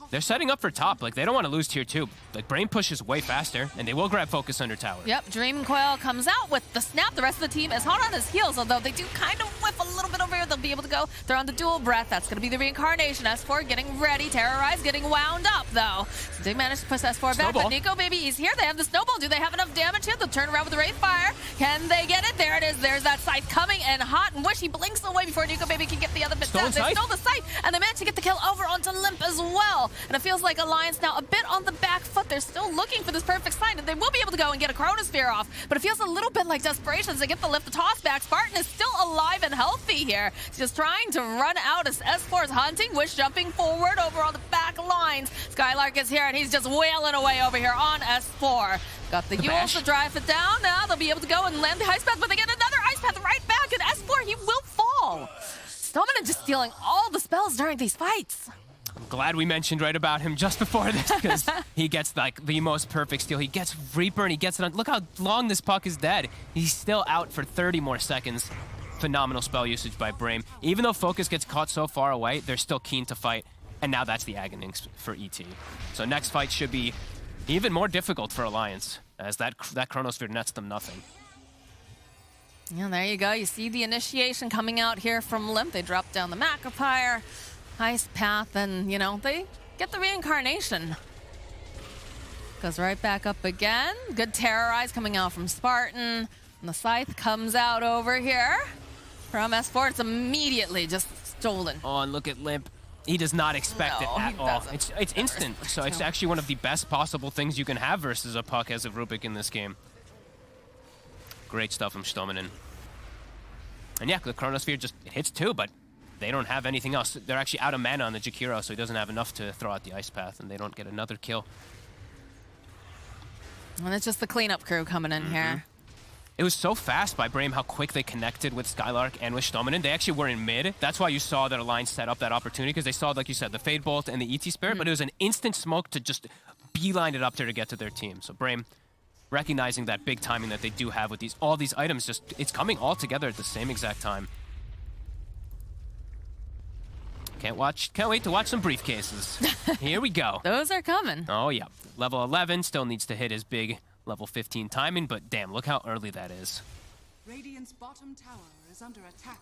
They're setting up for top. Like, they don't want to lose tier 2. Like, Brame pushes way faster, and they will grab focus under tower. Yep, Dream Coil comes out with the snap. The rest of the team is hot on his heels, although they do kind of whiff a little bit over here. They'll be able to go. They're on the dual breath. That's going to be the reincarnation. S4 getting ready. Terrorize getting wound up, though. So they managed to push S4 back, but Nico Baby is here. They have the snowball. Do they have enough damage here? They'll turn around with the Wraith Fire. Can they get it? There it is. There's that scythe coming and hot and wish he blinks away before Nico Baby can get the other bit down. They stole the scythe, and they managed to get the kill over onto Limp as well. And it feels like Alliance now a bit on the back foot. They're still looking for this perfect sign, and they will be able to go and get a Chronosphere off, but it feels a little bit like desperation as they get the lift, the toss back. Spartan is still alive and healthy here. He's just trying to run out as S4 is hunting. Wish jumping forward over on the back lines. Skylark is here, and he's just wailing away over here on S4. Got the Yules to drive it down. Now they'll be able to go and land the Ice Path, but they get another Ice Path right back, and S4, he will fall. Stomina just stealing all the spells during these fights. I'm glad we mentioned right about him just before this, because he gets like the most perfect steal. He gets Reaper and he gets it on. Look how long this puck is dead. He's still out for 30 more seconds. Phenomenal spell usage by Brame. Even though Focus gets caught so far away, they're still keen to fight. And now that's the agony for ET. So next fight should be even more difficult for Alliance, as that Chronosphere nets them nothing. Yeah, there you go. You see the initiation coming out here from Limp. They drop down the Macropyre. Ice Path, and, you know, they get the reincarnation. Goes right back up again. Good Terrorize coming out from Spartan. And the Scythe comes out over here from S4. It's immediately just stolen. Oh, and look at Limp. He does not expect it at all. It's instant, so it's actually one of the best possible things you can have versus a puck as a Rubik in this game. Great stuff from Stominen. And yeah, the Chronosphere just it hits 2, but they don't have anything else. They're actually out of mana on the Jakiro, so he doesn't have enough to throw out the Ice Path, and they don't get another kill. And it's just the cleanup crew coming in here. It was so fast by Brame how quick they connected with Skylark and with Stominen. They actually were in mid. That's why you saw that Alliance set up that opportunity, because they saw, like you said, the Fade Bolt and the ET Spirit, but it was an instant smoke to just beeline it up there to get to their team. So Brame, recognizing that big timing that they do have with all these items, just it's coming all together at the same exact time. Can't wait to watch some briefcases. Here we go. Those are coming. Oh yeah. Level 11 still needs to hit his big level 15 timing, but damn, look how early that is. Radiant's bottom tower is under attack.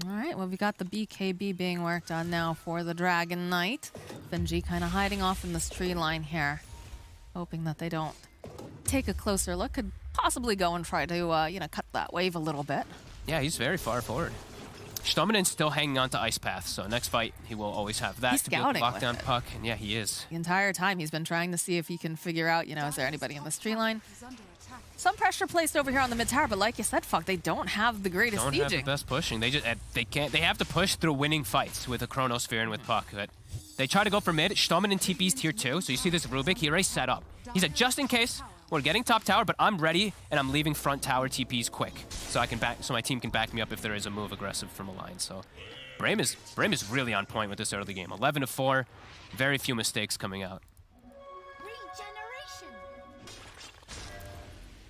All right, well, we got the BKB being worked on now for the Dragon Knight. Benji kind of hiding off in this tree line here, hoping that they don't take a closer look. Could possibly go and try to, you know, cut that wave a little bit. Yeah, he's very far forward. Stominen's still hanging on to Ice Path, so next fight he will always have that to be able to lock down puck, and yeah, he is. The entire time he's been trying to see if he can figure out, you know, is there anybody in this tree line? Some pressure placed over here on the mid tower, but like you said, fuck, they don't have the greatest sieging. Don't have the best pushing. They just they have to push through winning fights with a Chronosphere and with puck. But they try to go for mid. Stominen TP's tier 2, so you see this Rubik, he already set up. He said, just in case, we're getting top tower, but I'm ready, and I'm leaving front tower TPs quick, so my team can back me up if there is a move aggressive from Alliance. So Brame is really on point with this early game. 11-4, very few mistakes coming out.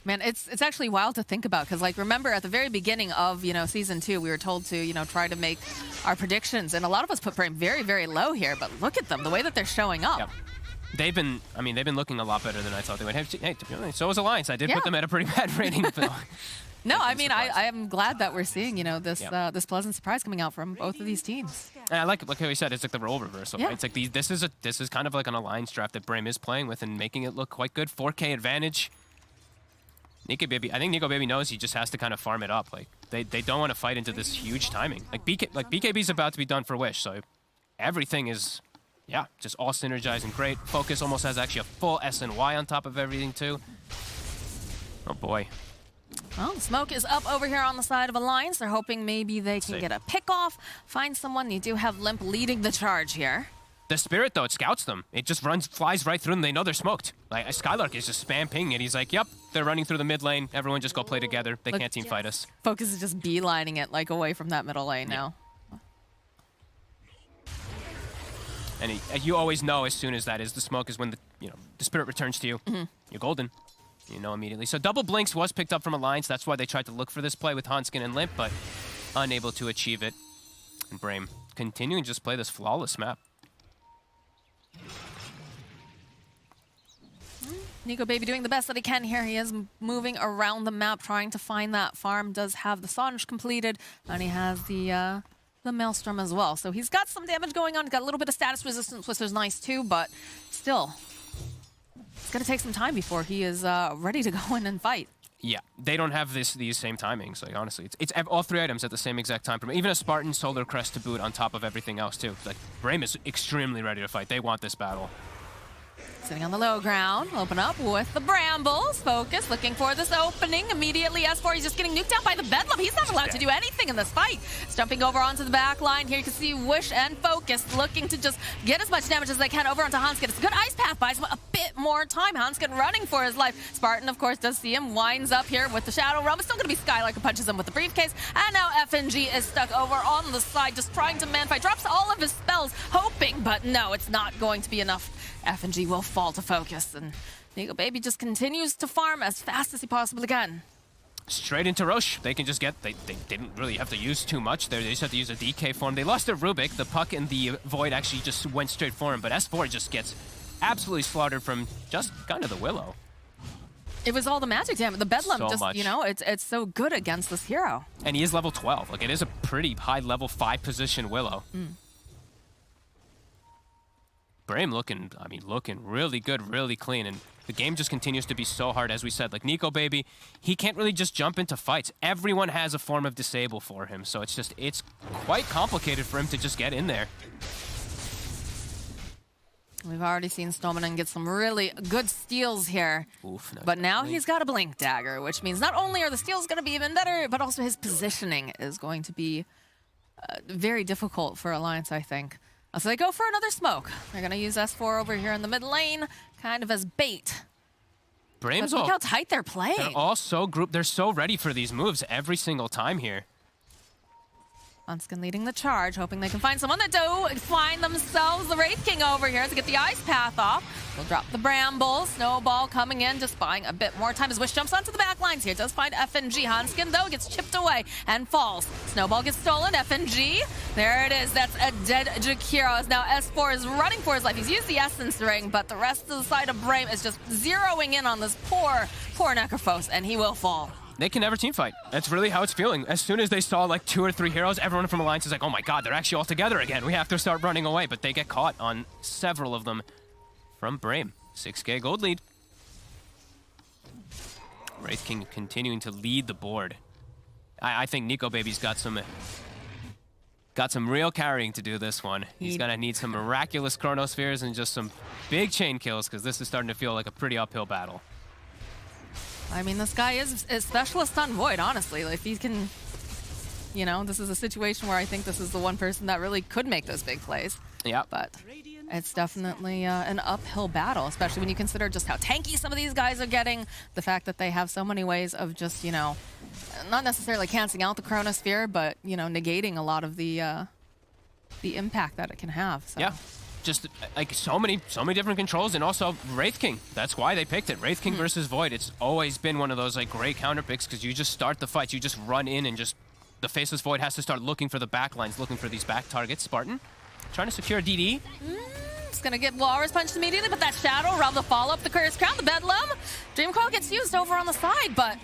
Man, it's actually wild to think about, because, like, remember at the very beginning of, you know, season 2, we were told to, you know, try to make our predictions, and a lot of us put Brame very, very low here, but look at them, the way that they're showing up. Yep. They've been looking a lot better than I thought they would. Hey, to be honest, so was Alliance. I did put them at a pretty bad rating. No, I mean, I am glad that we're seeing, you know, this this pleasant surprise coming out from both of these teams. And I like how we said, it's like the role reversal. Right? It's like this is kind of like an Alliance draft that Brame is playing with and making it look quite good. 4K advantage. I think Nico Baby knows he just has to kind of farm it up. Like they don't want to fight into this huge timing. Like BKB's about to be done for Wish, so everything is, yeah, just all synergizing great. Focus almost has actually a full SNY on top of everything too. Oh boy. Well, smoke is up over here on the side of Alliance. They're hoping maybe they can get a pick off, find someone. You do have Limp leading the charge here. The Spirit, though, it scouts them. It just flies right through them. They know they're smoked. Like, Skylark is just spam pinging it. He's like, yep, they're running through the mid lane. Everyone just go play together. They can't team fight us. Focus is just beelining it, like, away from that middle lane now. And you always know as soon as that is the smoke is when the Spirit returns to you. You're golden. You know immediately. So double blinks was picked up from Alliance. That's why they tried to look for this play with Hanskin and Limp, but unable to achieve it. And Brame continuing to just play this flawless map. Nico Baby doing the best that he can here. He is moving around the map, trying to find that farm. Does have the Songe completed, and he has the Maelstrom as well. So he's got some damage going on. Got a little bit of status resistance, which is nice too, but still, it's going to take some time before he is ready to go in and fight. Yeah, they don't have these same timings. Like, honestly, it's all 3 items at the same exact time. Even a Spartan Solar Crest to boot on top of everything else too. Like, Brame is extremely ready to fight. They want this battle. Sitting on the low ground, open up with the Brambles. Focus, looking for this opening. Immediately, S4, he's just getting nuked out by the Bedlam. He's not allowed to do anything in this fight. He's jumping over onto the back line. Here you can see Wish and Focus looking to just get as much damage as they can over onto Hanskin. It's a good ice path, buys him a bit more time. Hanskin running for his life. Spartan, of course, does see him. Winds up here with the Shadow Realm. It's still going to be Skylark who punches him with the briefcase. And now FNG is stuck over on the side, just trying to man fight. Drops all of his spells, hoping, but no, it's not going to be enough. FNG will fall to Focus, and Nico Baby just continues to farm as fast as he possibly can. Straight into Roche. They can just get... They didn't really have to use too much there. They just have to use a DK for him. They lost their Rubik. The puck and the Void actually just went straight for him, but S4 just gets absolutely slaughtered from just kind of the Willow. It was all the magic damage. The Bedlam So just, much. you know, it's so good against this hero. And he is level 12. Like, it is a pretty high level 5 position Willow. Brame looking really good, really clean, and the game just continues to be so hard, as we said. Like, Nico Baby, he can't really just jump into fights. Everyone has a form of disable for him, so it's quite complicated for him to just get in there. We've already seen Snowman get some really good steals here. Oof, but now he's got a Blink Dagger, which means not only are the steals going to be even better, but also his positioning is going to be very difficult for Alliance, I think. So they go for another smoke. They're going to use S4 over here in the mid lane, kind of as bait. Brame's Look how tight they're playing. They're all so grouped. They're so ready for these moves every single time here. Hanskin leading the charge, hoping they can find someone that do find themselves the Wraith King over here to get the ice path off. We'll drop the Bramble. Snowball coming in, just buying a bit more time as Wish jumps onto the back lines here. Does find FNG. Hanskin, though, gets chipped away and falls. Snowball gets stolen. FNG. There it is. That's a dead Jakiro. Now S4 is running for his life. He's used the Essence Ring, but the rest of the side of Brame is just zeroing in on this poor Necrophos, and he will fall. They can never teamfight. That's really how it's feeling. As soon as they saw like 2 or 3 heroes, everyone from Alliance is like, oh my god, they're actually all together again. We have to start running away, but they get caught on several of them from Brame. 6K gold lead. Wraith King continuing to lead the board. I think Nico Baby's got some real carrying to do this one. He's gonna need some miraculous Chronospheres and just some big chain kills, because this is starting to feel like a pretty uphill battle. I mean, this guy is a specialist on Void, honestly. Like, if he can, you know, this is a situation where I think this is the one person that really could make those big plays. Yeah. But it's definitely an uphill battle, especially when you consider just how tanky some of these guys are getting. The fact that they have so many ways of just, you know, not necessarily canceling out the Chronosphere, but, you know, negating a lot of the impact that it can have. So. Yeah. Just like so many different controls, and also Wraith King. That's why they picked it. Wraith King versus Void. It's always been one of those like great counter picks, because you just start the fights, you just run in, and just the Faceless Void has to start looking for the back lines, looking for these back targets. Spartan trying to secure a DD. It's gonna get Walrus punched immediately, but that Shadow Realm, the follow-up, the Curse Crown, the Bedlam. Dream Coil gets used over on the side, but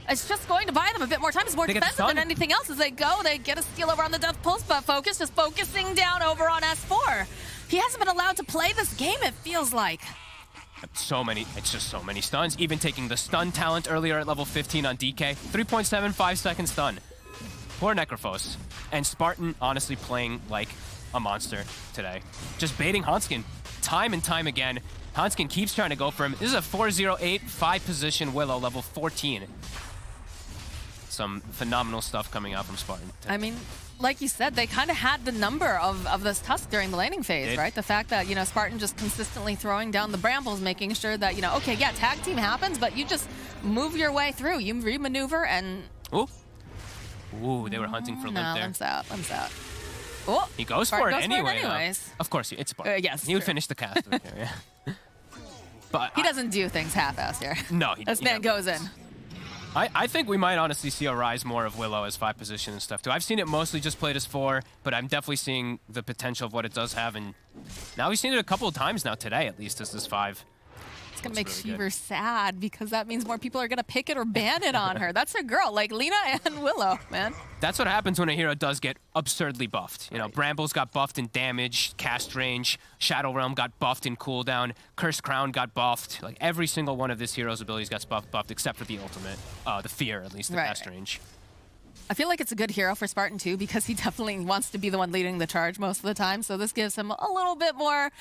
it's just going to buy them a bit more time. It's more defensive than anything else. As they go, they get a steal over on the Death Pulse, but Focus just focusing down over on S4. He hasn't been allowed to play this game, it feels like. It's just so many stuns. Even taking the stun talent earlier at level 15 on DK. 3.75 second stun. Poor Necrophos. And Spartan honestly playing like a monster today. Just baiting Hanskin time and time again. Hanskin keeps trying to go for him. This is a 408 5 position Willow, level 14. some phenomenal stuff coming out from Spartan. I mean, like you said, they kind of had the number of this Tusk during the laning phase, right? The fact that, you know, Spartan just consistently throwing down the brambles, making sure that, you know, okay, yeah, tag team happens, but you just move your way through. You remaneuver and... Ooh, they were hunting for Limp there. Limp's out, Limp's out. Oh, he goes for it anyway. Anyways. Of course, it's Spartan. Yes, he would finish the cast right there, yeah. But he doesn't do things half-assed here. No, this man goes in. I think we might honestly see a rise more of Willow as 5 position and stuff too. I've seen it mostly just played as 4, but I'm definitely seeing the potential of what it does have, and now we've seen it a couple of times now today at least as this 5. It's gonna make Shiver sad because that means more people are gonna pick it or ban it on her. That's her girl, like Lina and Willow, man. That's what happens when a hero does get absurdly buffed. You know, Brambles got buffed in damage, cast range, Shadow Realm got buffed in cooldown, Cursed Crown got buffed. Like every single one of this hero's abilities got buffed except for the ultimate, the Fear, at least the cast range. I feel like it's a good hero for Spartan too because he definitely wants to be the one leading the charge most of the time. So this gives him a little bit more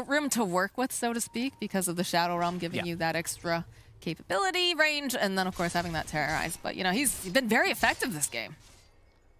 room to work with, so to speak, because of the Shadow Realm giving you that extra capability, range, and then of course having that Terrorize. But you know, he's been very effective this game.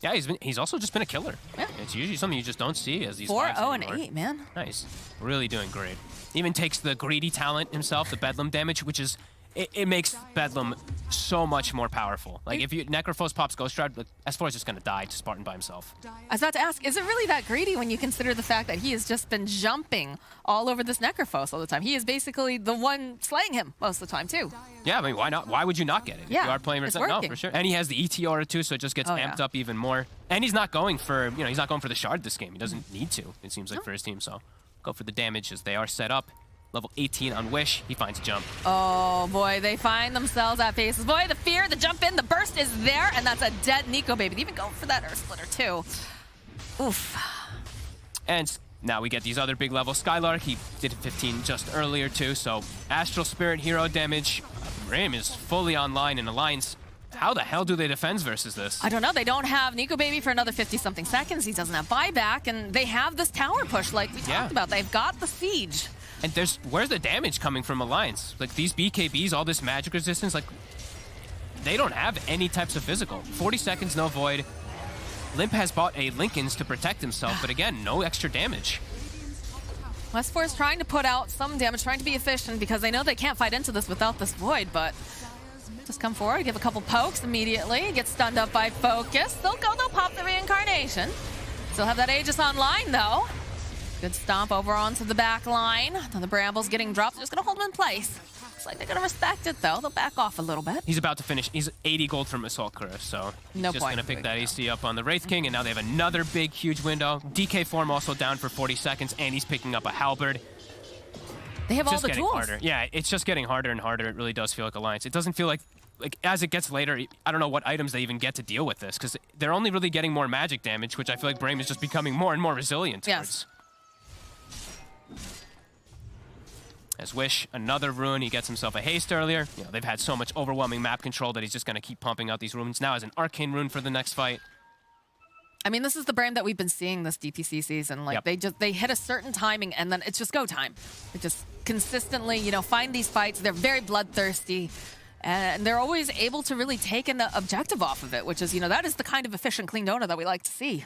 Yeah, he's also just been a killer. Yeah. It's usually something you just don't see as these 4-0-8, man. Nice. Really doing great. Even takes the greedy talent himself, the Bedlam damage, which is it makes Bedlam so much more powerful. Like if you Necrophos pops Ghost Ride, S4 is just gonna die to Spartan by himself. I was about to ask, is it really that greedy when you consider the fact that he has just been jumping all over this Necrophos all the time? He is basically the one slaying him most of the time too. Yeah, I mean, why not? Why would you not get it? Yeah, if you are playing no, for sure. And he has the ET aura too, so it just gets amped up even more. And he's not going for, you know, he's not going for the shard this game. He doesn't need to, it seems like, for his team. So go for the damage as they are set up. Level 18 on Wish, he finds a jump. Oh boy, they find themselves at faces. Boy, the fear, the jump in, the burst is there, and that's a dead Nico baby. They even go for that Earth Splitter too. Oof. And now we get these other big levels. Skylark, he did 15 just earlier too, so Astral Spirit hero damage. Brame is fully online in Alliance. How the hell do they defend versus this? I don't know. They don't have Nico baby for another 50-something seconds. He doesn't have buyback, and they have this tower push like we talked about. They've got the siege. And where's the damage coming from Alliance? Like these BKBs, all this magic resistance, like they don't have any types of physical. 40 seconds, no void. Limp has bought a Linken's to protect himself, but again, no extra damage. S4 is trying to put out some damage, trying to be efficient because they know they can't fight into this without this void, but just come forward, give a couple pokes immediately, get stunned up by Focus. They'll pop the reincarnation. Still have that Aegis online though. Good stomp over onto the back line. Now the Brambles getting dropped. They're just going to hold him in place. Looks like they're going to respect it, though. They'll back off a little bit. He's about to finish. He's 80 gold from Assault Cuirass, so he's just going to pick that AC up on the Wraith King, and now they have another big, huge window. DK form also down for 40 seconds, and he's picking up a Halberd. They have all the tools. Harder. Yeah, it's just getting harder and harder. It really does feel like Alliance. It doesn't feel like as it gets later, I don't know what items they even get to deal with this, because they're only really getting more magic damage, which I feel like Brame is just becoming more and more resilient towards. As Wish, another rune, he gets himself a haste earlier. You know, they've had so much overwhelming map control that he's just going to keep pumping out these runes. Now has an arcane rune for the next fight. I mean, this is the Brame that we've been seeing this DPC season. Like they hit a certain timing and then it's just go time. They just consistently, you know, find these fights. They're very bloodthirsty. And they're always able to really take an objective off of it, which is, you know, that is the kind of efficient, clean Dota that we like to see.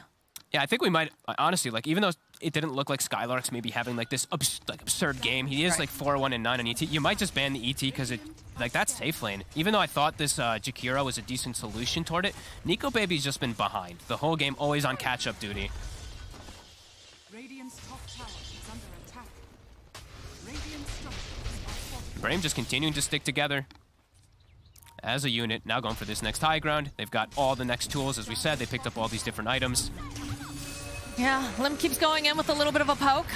Yeah, I think we might, honestly, like, even though it didn't look like Skylark's maybe having, like, this absurd game, he is, like, 4-1 and 9 on ET. You might just ban the ET because it, like, that's safe lane. Even though I thought this Jakiro was a decent solution toward it, Nico Baby's just been behind. The whole game always on catch-up duty. Radiant's top tower is under attack. Radiant's structures are Brame just continuing to stick together as a unit, now going for this next high ground. They've got all the next tools, as we said. They picked up all these different items. Yeah, Lim keeps going in with a little bit of a poke.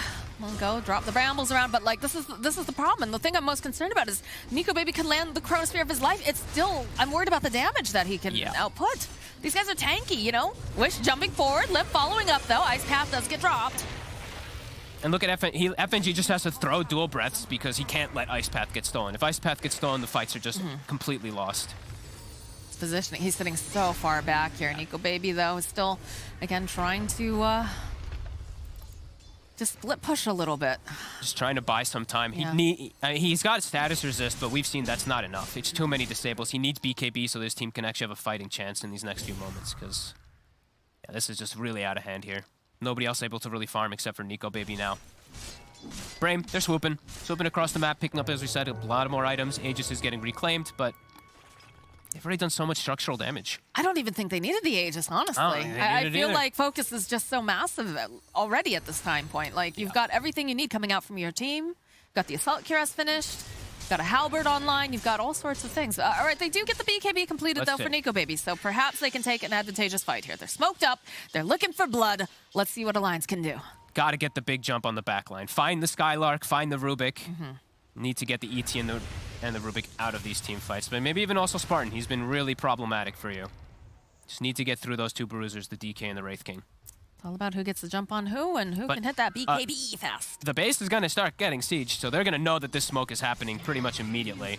We'll go drop the brambles around, but like this is the problem. And the thing I'm most concerned about is Nico Baby can land the Chronosphere of his life. It's still, I'm worried about the damage that he can output. These guys are tanky, you know? Wish jumping forward, Lim following up though. Ice Path does get dropped. And look at FNG just has to throw dual breaths because he can't let Ice Path get stolen. If Ice Path gets stolen, the fights are just completely lost. His positioning, he's sitting so far back here. Nico Baby though is still, again, trying to just split push a little bit. Just trying to buy some time. He's got status resist, but we've seen that's not enough. It's too many disables. He needs BKB so this team can actually have a fighting chance in these next few moments, because this is just really out of hand here. Nobody else able to really farm except for Nico Baby now. Brame, they're swooping. Swooping across the map, picking up, as we said, a lot more items. Aegis is getting reclaimed, but they've already done so much structural damage. I don't even think they needed the Aegis, honestly. I feel like focus is just so massive already at this time point. Like, you've got everything you need coming out from your team. Got the Assault Cuirass finished. Got a Halberd online. You've got all sorts of things. All right, they do get the BKB completed, though, for Nico Baby, so perhaps they can take an advantageous fight here. They're smoked up. They're looking for blood. Let's see what Alliance can do. Got to get the big jump on the backline. Find the Skylark, find the Rubik. Need to get the ET and the Rubik out of these team fights. But maybe even also Spartan. He's been really problematic for you. Just need to get through those two bruisers, the DK and the Wraith King. It's all about who gets the jump on who and who can hit that BKB fast. The base is going to start getting sieged, so they're going to know that this smoke is happening pretty much immediately.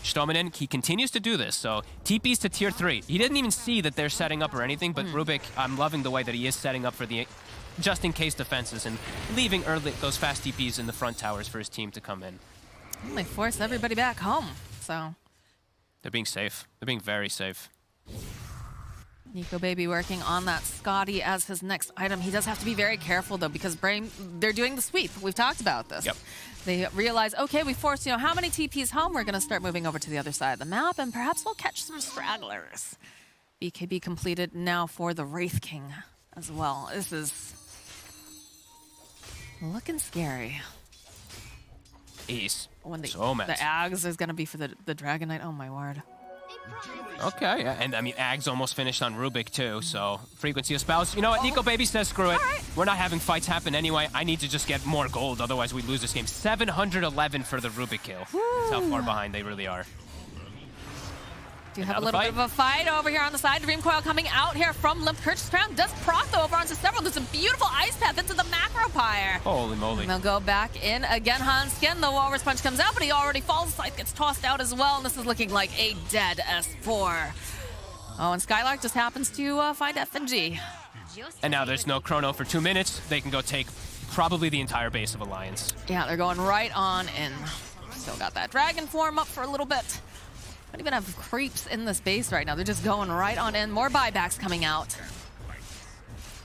Stominen, he continues to do this, so TP's to tier 3. He didn't even see that they're setting up or anything, but Rubik, I'm loving the way that he is setting up for the just-in-case defenses and leaving early those fast TPs in the front towers for his team to come in. Well, they force everybody back home, so... They're being safe. They're being very safe. Nico Baby working on that Scotty as his next item. He does have to be very careful, though, because Brame, they're doing the sweep. We've talked about this. Yep. They realize, okay, we forced, how many TPs home? We're going to start moving over to the other side of the map, and perhaps we'll catch some stragglers. BKB completed now for the Wraith King as well. This is looking scary. He's so mad. The Ags is going to be for the Dragon Knight. Oh, my word. Okay, and I mean, Ag's almost finished on Rubik too, so frequency of spells. You know what, Nico Baby says, screw it. We're not having fights happen anyway. I need to just get more gold, otherwise we lose this game. 711 for the Rubik kill. That's how far behind they really are. Do have a little bit of a fight over here on the side. Dream Coil coming out here from Limp. Purchase Crown does proc though over onto several. There's a beautiful ice path into the Macro Pyre. Holy moly. And they'll go back in again. Hanskin, the Walrus Punch comes out, but he already falls. Scythe gets tossed out as well, and this is looking like a dead S4. Oh, and Skylark just happens to find FNG. And now there's no chrono for 2 minutes. They can go take probably the entire base of Alliance. Yeah, they're going right on in. Still got that dragon form up for a little bit. Don't even have creeps in this base right now. They're just going right on in. More buybacks coming out.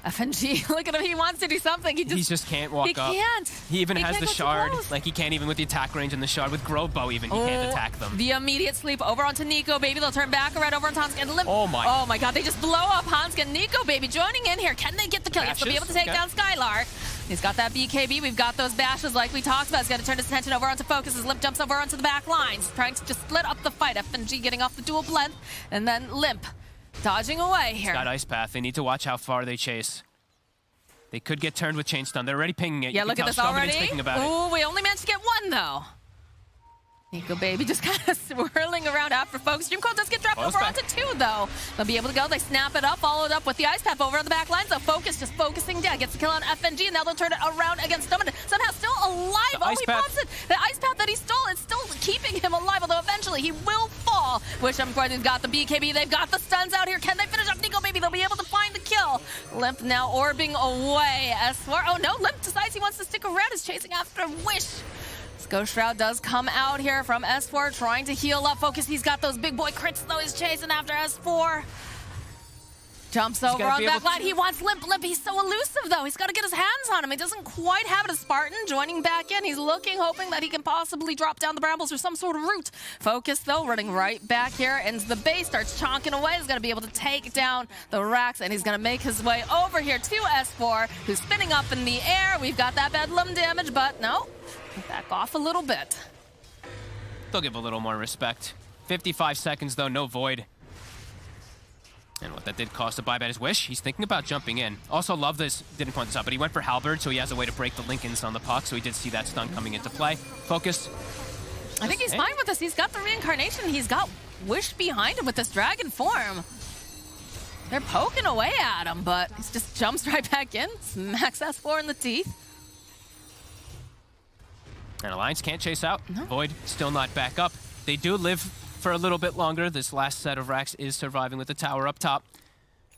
FNG, look at him. He wants to do something. He just can't walk up. He can't. He even has the shard. Like, he can't even with the attack range and the shard. With Grove Bow even, he can't attack them. The immediate sleep over onto Nico Baby. They'll turn back around over onto Hanskin. Oh my god, they just blow up Hanskin. Nico Baby joining in here. Can they get the kill? Yes, they'll be able to take down Skylark. He's got that BKB. We've got those bashes like we talked about. He's got to turn his attention over onto focus as Limp jumps over onto the back lines. Trying to just split up the fight. FNG getting off the dual blend. And then Limp dodging away here. He's got Ice Path. They need to watch how far they chase. They could get turned with Chain Stun. They're already pinging it. Yeah, look at this already. Ooh, we only managed to get one, though. Nico Baby just kind of swirling around after focus. Dream Coil does get dropped over onto 2, though. They'll be able to go. They snap it up, followed up with the Ice Path over on the back line. So Focus just focusing down. Gets the kill on FNG, and now they'll turn it around against Stomach. Somehow still alive. Oh, he pops it. The Ice Path that he stole, it's still keeping him alive, although eventually he will fall. Wish Quentin's got the BKB. They've got the stuns out here. Can they finish up Nico Baby? They'll be able to find the kill. Limp now orbing away. S4. Oh, no. Limp decides he wants to stick around. He's chasing after Wish. Ghost Shroud does come out here from S4, trying to heal up. Focus, he's got those big boy crits, though. He's chasing after S4. Jumps over on back line. He wants Limp. Limp, he's so elusive, though. He's got to get his hands on him. He doesn't quite have it. A Spartan joining back in. He's looking, hoping that he can possibly drop down the brambles or some sort of route. Focus, though, running right back here into the base. Starts chonking away. He's going to be able to take down the racks, and he's going to make his way over here to S4, who's spinning up in the air. We've got that bedlam damage, but no. Back off a little bit. They'll give a little more respect. 55 seconds, though. No Void. And what that did cost a buyback is Wish. He's thinking about jumping in. Also love this, didn't point this out, but he went for Halberd, so he has a way to break the Lincolns on the puck, so he did see that stun coming into play. Focus. I think he's fine with this. He's got the reincarnation. He's got Wish behind him with this dragon form. They're poking away at him, but he just jumps right back in. Smacks S4 in the teeth. And Alliance can't chase out. No. Void still not back up. They do live for a little bit longer. This last set of racks is surviving with the tower up top.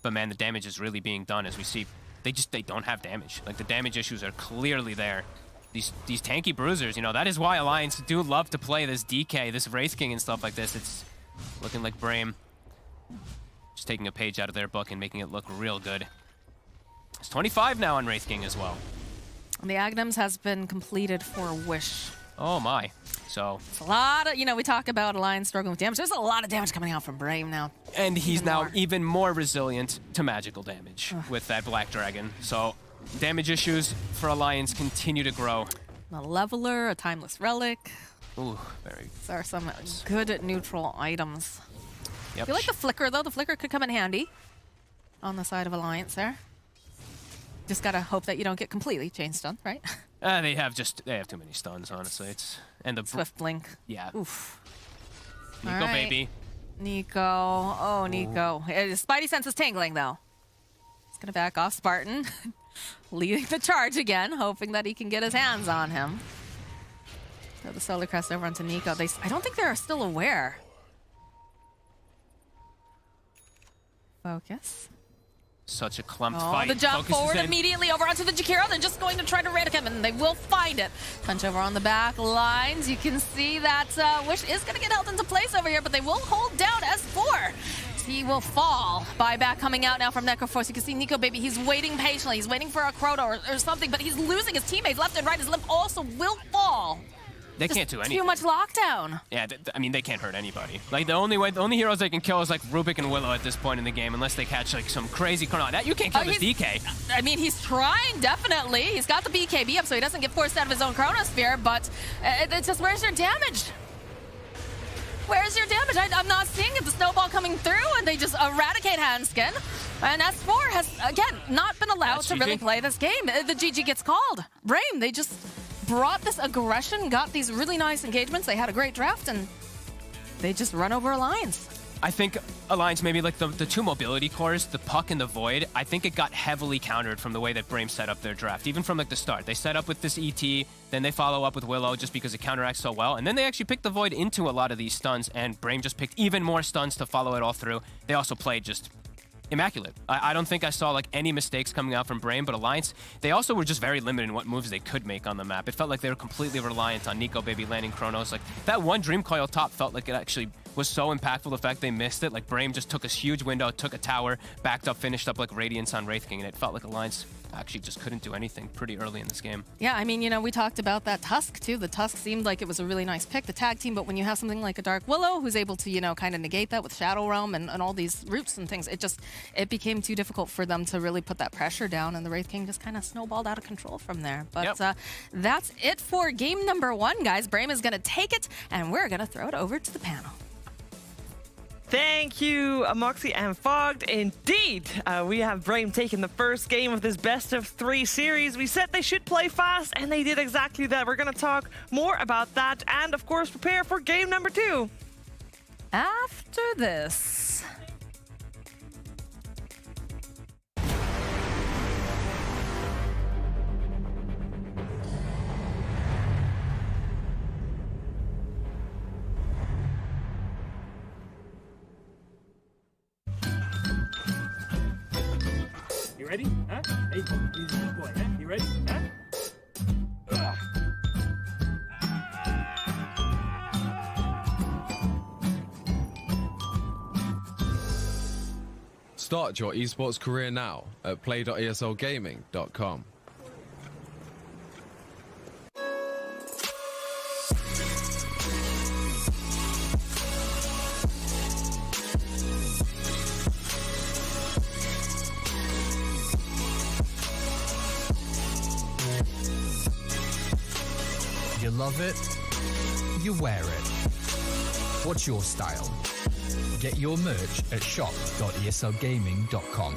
But man, the damage is really being done as we see they don't have damage. Like, the damage issues are clearly there. These tanky bruisers, you know, that is why Alliance do love to play this DK, this Wraith King and stuff like this. It's looking like Brame just taking a page out of their book and making it look real good. It's 25 now on Wraith King as well. The Aghanim's has been completed for Wish. Oh my. So it's a lot of, you know, we talk about Alliance struggling with damage. There's a lot of damage coming out from Brame now. And he's now even more resilient to magical damage with that Black Dragon. So damage issues for Alliance continue to grow. A Leveler, a Timeless Relic. Ooh, very. These are some good neutral items. Yep. I feel like the Flicker, though. The Flicker could come in handy on the side of Alliance there. Just gotta hope that you don't get completely chain stunned, right? They have too many stuns, honestly. And the Swift Blink. Yeah. Oof. Nico, right. baby. Nico. Oh, Nico. His Spidey sense is tingling, though. He's gonna back off Spartan. Leading the charge again, hoping that he can get his hands on him. Throw the Solar Crest over onto Nico. I don't think they're still aware. Focus. Such a clumped fight. The jump Focus forward is in. immediately over onto the Jakiro. They're just going to try to red him, and they will find it. Punch over on the back lines. You can see that Wish is going to get held into place over here, but they will hold down S4. He will fall. Buyback coming out now from Necroforce. You can see Nico, baby, he's waiting patiently. He's waiting for a Crota or something, but he's losing his teammates left and right. His limp also will fall. They can't do anything. Too much lockdown. Yeah, I mean, they can't hurt anybody. Like, the only heroes they can kill is, like, Rubik and Willow at this point in the game, unless they catch, like, some crazy Chrono. That you can't kill this DK. I mean, he's trying, definitely. He's got the BKB up, so he doesn't get forced out of his own Chronosphere, but it's just, where's your damage? Where's your damage? I'm not seeing it. The snowball coming through, and they just eradicate Handskin. And S4 has, again, not been allowed to really play this game. The GG gets called. Brame, they just brought this aggression, got these really nice engagements. They had a great draft, and they just run over Alliance. I think Alliance, maybe like the two mobility cores, the Puck and the Void, I think it got heavily countered from the way that Brame set up their draft, even from like the start. They set up with this ET, then they follow up with Willow just because it counteracts so well, and then they actually picked the Void into a lot of these stuns, and Brame just picked even more stuns to follow it all through. They also played just immaculate. I don't think I saw like any mistakes coming out from Brame, but Alliance, they also were just very limited in what moves they could make on the map. It felt like they were completely reliant on Nico baby landing Chronos. Like that one Dream Coil top felt like it actually was so impactful, the fact they missed it. Like Brame just took a huge window, took a tower, backed up, finished up like Radiance on Wraith King, and it felt like Alliance actually just couldn't do anything pretty early in this game. Yeah, I mean, you know, we talked about that Tusk too. The Tusk seemed like it was a really nice pick, the tag team, but when you have something like a Dark Willow who's able to, you know, kind of negate that with Shadow Realm and all these roots and things, it became too difficult for them to really put that pressure down, and the Wraith King just kind of snowballed out of control from there. But that's it for game number 1, guys. Brame is going to take it, and we're going to throw it over to the panel. Thank you, Moxie and Fogged. Indeed, we have Brame taking the first game of this best of 3 series. We said they should play fast, and they did exactly that. We're going to talk more about that and, of course, prepare for game number 2. After this. You ready? Huh? Hey, he's a good boy, huh? You ready? Huh? Start your esports career now at play.eslgaming.com. You love it, you wear it. What's your style? Get your merch at shop.eslgaming.com.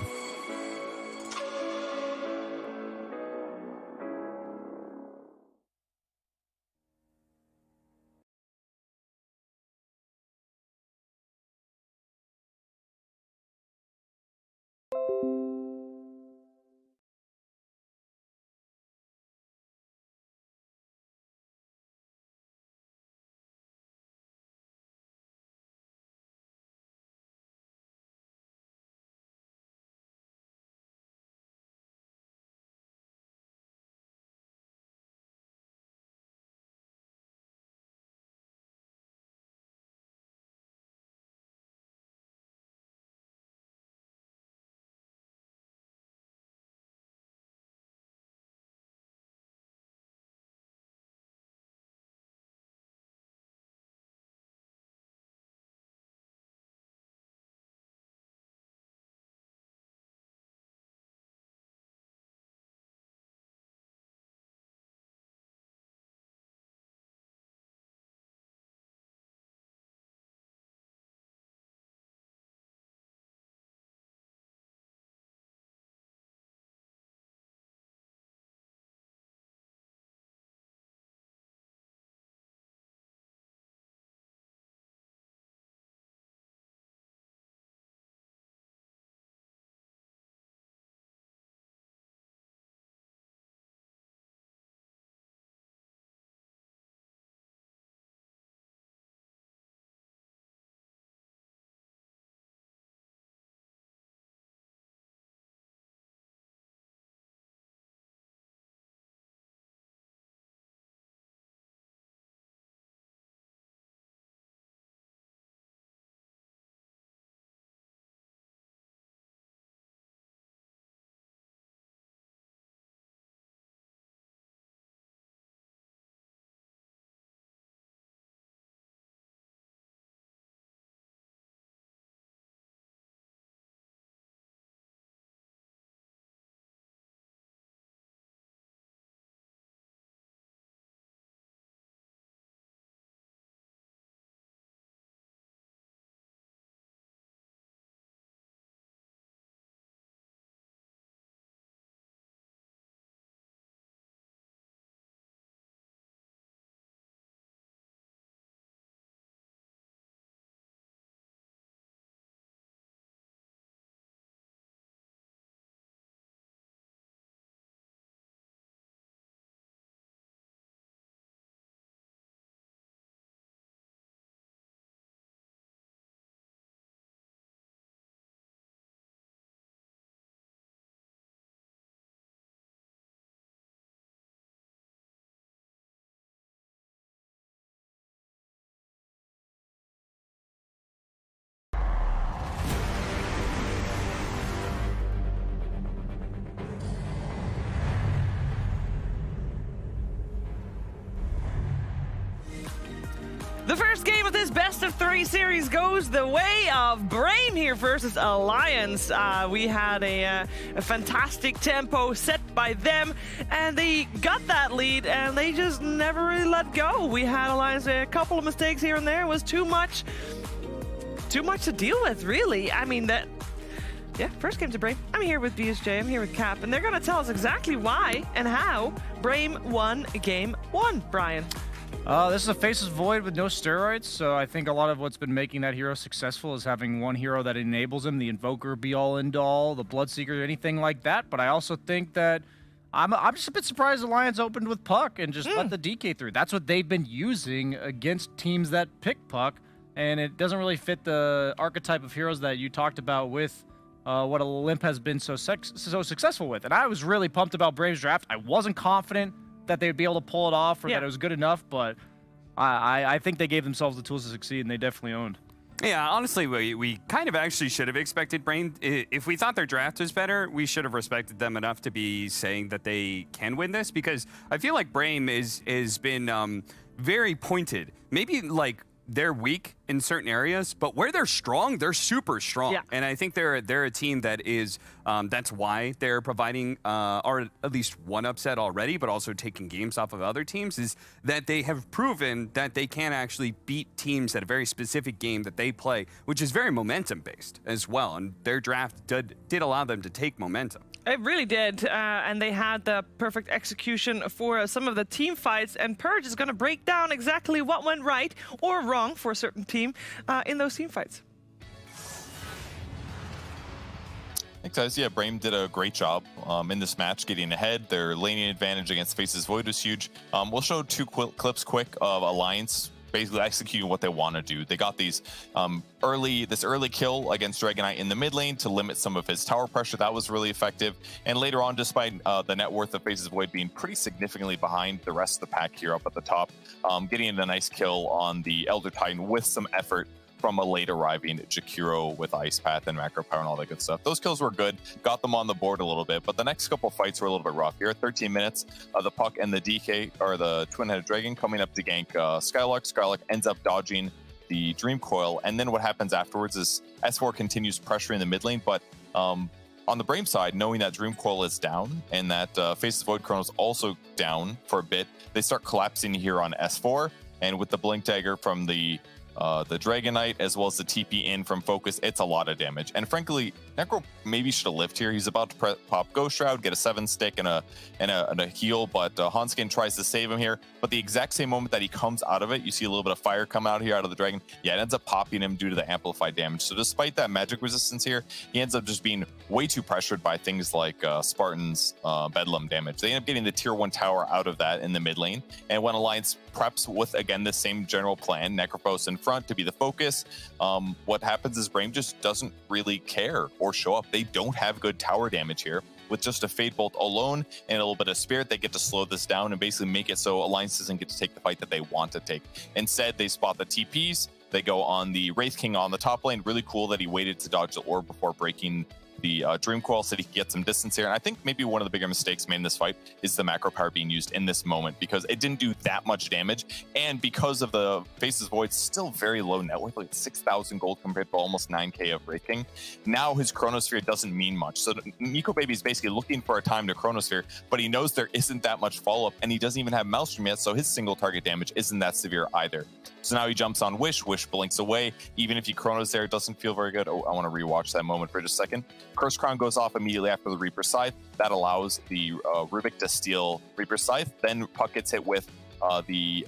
The first game of this best of 3 series goes the way of Brame here versus Alliance. We had a fantastic tempo set by them, and they got that lead, and they just never really let go. We had Alliance a couple of mistakes here and there. It was too much to deal with, really. I mean, yeah, first game to Brame. I'm here with BSJ, I'm here with Cap, and they're gonna tell us exactly why and how Brame won game 1, Brian. This is a Faceless Void with no steroids, so I think a lot of what's been making that hero successful is having one hero that enables him, the Invoker, be-all, end-all, the Bloodseeker, anything like that. But I also think that I'm just a bit surprised Alliance opened with Puck and just let the DK through. That's what they've been using against teams that pick Puck, and it doesn't really fit the archetype of heroes that you talked about with what Olymp has been so successful with. And I was really pumped about Brave's draft. I wasn't confident that they'd be able to pull it off or that it was good enough, but I think they gave themselves the tools to succeed, and they definitely owned. Yeah, honestly, we kind of actually should have expected Brame. If we thought their draft was better, we should have respected them enough to be saying that they can win this, because I feel like Brame has been very pointed. Maybe like they're weak in certain areas, but where they're strong, they're super strong. Yeah. And I think they're a team that is, that's why they're providing, or at least one upset already, but also taking games off of other teams, is that they have proven that they can actually beat teams at a very specific game that they play, which is very momentum-based as well. And their draft did allow them to take momentum. It really did, and they had the perfect execution for some of the team fights, and Purge is going to break down exactly what went right or wrong for a certain team in those team fights. Thanks, guys. Yeah, Brame did a great job in this match getting ahead. Their laning advantage against Faceless Void was huge. We'll show 2 clips quick of Alliance basically executing what they want to do. They got these early kill against Dragonite in the mid lane to limit some of his tower pressure. That was really effective. And later on, despite the net worth of Faceless Void being pretty significantly behind the rest of the pack here up at the top, getting a nice kill on the Elder Titan with some effort from a late arriving Jakiro with Ice Path and Macro Power and all that good stuff. Those kills were good, got them on the board a little bit, but the next couple fights were a little bit rough. Here at 13 minutes, the Puck and the DK, or the Twin-Headed Dragon, coming up to gank Skylark. Skylark ends up dodging the Dream Coil, and then what happens afterwards is S4 continues pressuring the mid lane, but on the Brame side, knowing that Dream Coil is down and that Faceless Void Chrono's also down for a bit, they start collapsing here on S4, and with the Blink Dagger from the Dragonite, as well as the TP in from Focus, it's a lot of damage. And frankly, Necro maybe should have lived here. He's about to pop Ghost Shroud, get a 7-stick and a heal, but Hanskin tries to save him here. But the exact same moment that he comes out of it, you see a little bit of fire come out here out of the Dragon. Yeah, it ends up popping him due to the amplified damage. So despite that magic resistance here, he ends up just being way too pressured by things like Spartan's Bedlam damage. They end up getting the tier 1 tower out of that in the mid lane. And when Alliance preps with, again, the same general plan, Necrophos in front to be the focus, what happens is Brame just doesn't really care or show up. They don't have good tower damage here. With just a Fade Bolt alone and a little bit of Spirit, they get to slow this down and basically make it so Alliance doesn't get to take the fight that they want to take. Instead, they spot the TPs. They go on the Wraith King on the top lane. Really cool that he waited to dodge the orb before breaking the Dream Coil so he could get some distance here. And I think maybe one of the bigger mistakes made in this fight is the macro power being used in this moment, because it didn't do that much damage. And because of the Faceless Void, still very low net worth, like 6,000 gold compared to almost 9k of Wraith King. Now his Chronosphere doesn't mean much. So Nico Baby is basically looking for a time to Chronosphere, but he knows there isn't that much follow-up, and he doesn't even have Maelstrom yet, so his single target damage isn't that severe either. So now he jumps on Wish. Wish blinks away. Even if he Chronos there, it doesn't feel very good. Oh, I want to rewatch that moment for just a second. Curse Crown goes off immediately after the Reaper Scythe. That allows the Rubik to steal Reaper Scythe. Then Puck gets hit with the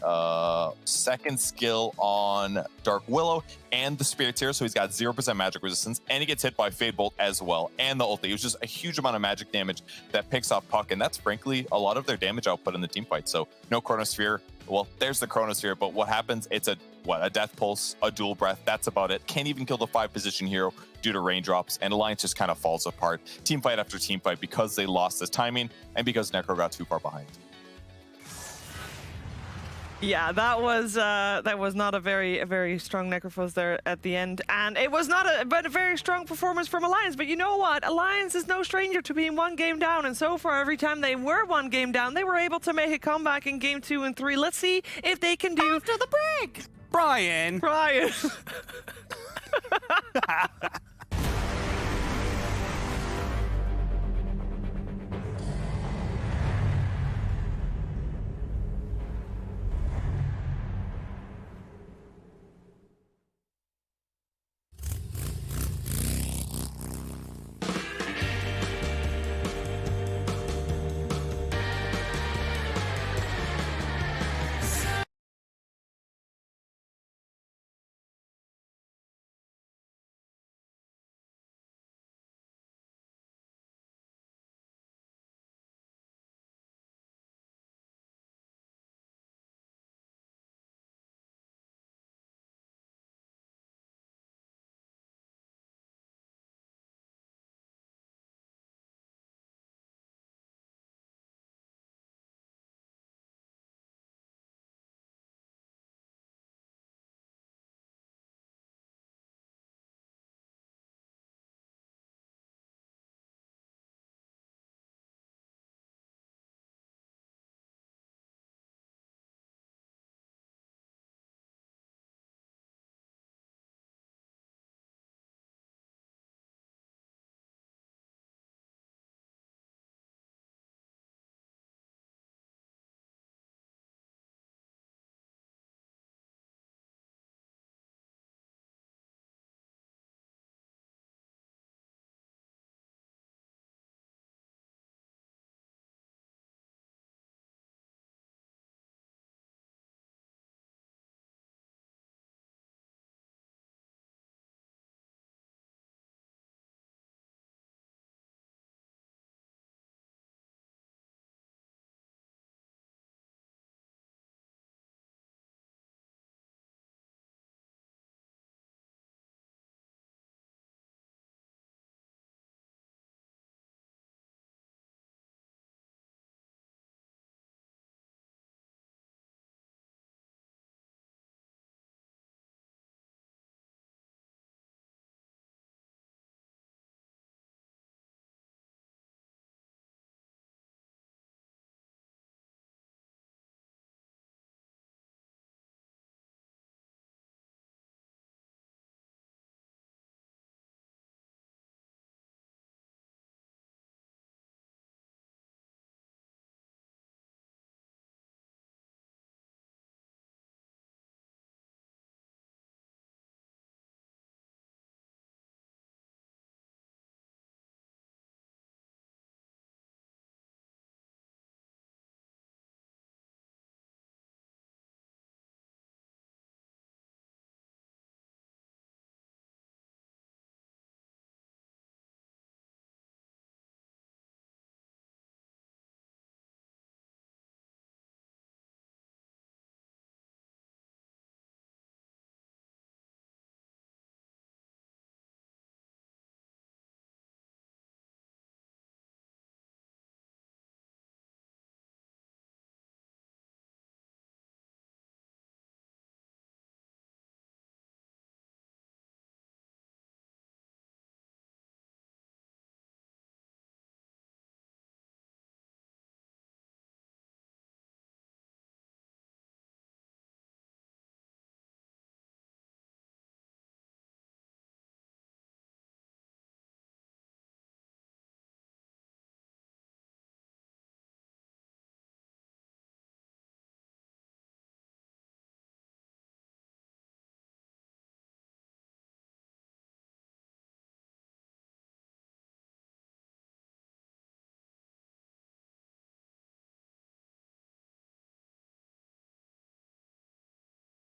second skill on Dark Willow and the Spirit Tear, so he's got 0% magic resistance, and he gets hit by Fade Bolt as well, and the ulti. It was just a huge amount of magic damage that picks off Puck, and that's frankly a lot of their damage output in the team fight. So no Chronosphere. Well, there's the Chronosphere, but what happens? It's a Death Pulse, a Dual Breath. That's about it. Can't even kill the 5-position hero due to raindrops, and Alliance just kind of falls apart. Team fight after team fight because they lost this timing and because Necro got too far behind. Yeah, that was not a very strong Necrophos there at the end, and it was not a very strong performance from Alliance. But you know what? Alliance is no stranger to being 1 game down, and so far every time they were 1 game down, they were able to make a comeback in game 2 and 3. Let's see if they can do after the break. Brian. Brian.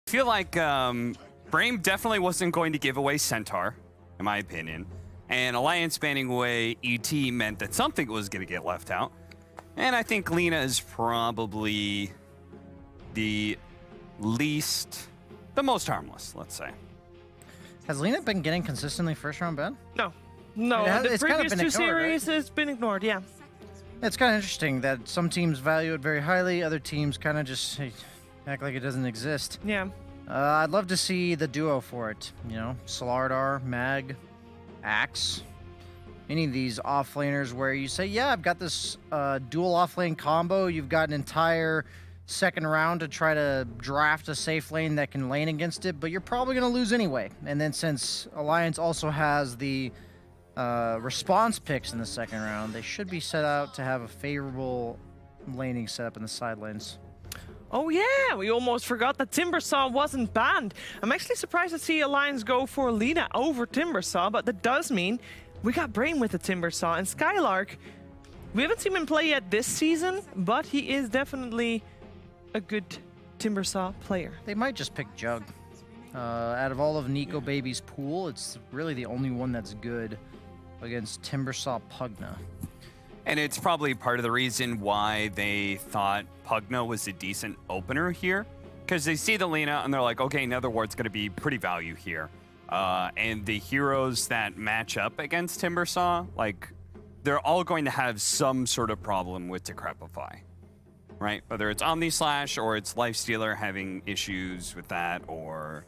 I feel like Brame definitely wasn't going to give away Centaur, in my opinion. And Alliance banning away ET meant that something was going to get left out. And I think Lina is probably the most harmless, let's say. Has Lina been getting consistently first round ban? No. No, the previous two series has been ignored, yeah. It's kind of interesting that some teams value it very highly, other teams kind of just act like it doesn't exist. Yeah. I'd love to see the duo for it. You know, Solardar, Mag, Axe. Any of these offlaners where you say, yeah, I've got this dual offlane combo. You've got an entire second round to try to draft a safe lane that can lane against it, but you're probably going to lose anyway. And then since Alliance also has the response picks in the second round, they should be set out to have a favorable laning setup in the side lanes. Oh yeah, we almost forgot that Timbersaw wasn't banned. I'm actually surprised to see Alliance go for Lina over Timbersaw, but that does mean we got Brame with the Timbersaw. And Skylark, we haven't seen him play yet this season, but he is definitely a good Timbersaw player. They might just pick Jug. Out of all of Nico Baby's pool, it's really the only one that's good against Timbersaw Pugna. And it's probably part of the reason why they thought Pugna was a decent opener here, because they see the Lina and they're like, okay, Nether Ward's going to be pretty value here. And the heroes that match up against Timbersaw, like, they're all going to have some sort of problem with Decrepify, right? Whether it's Omni Slash or it's Lifestealer having issues with that, or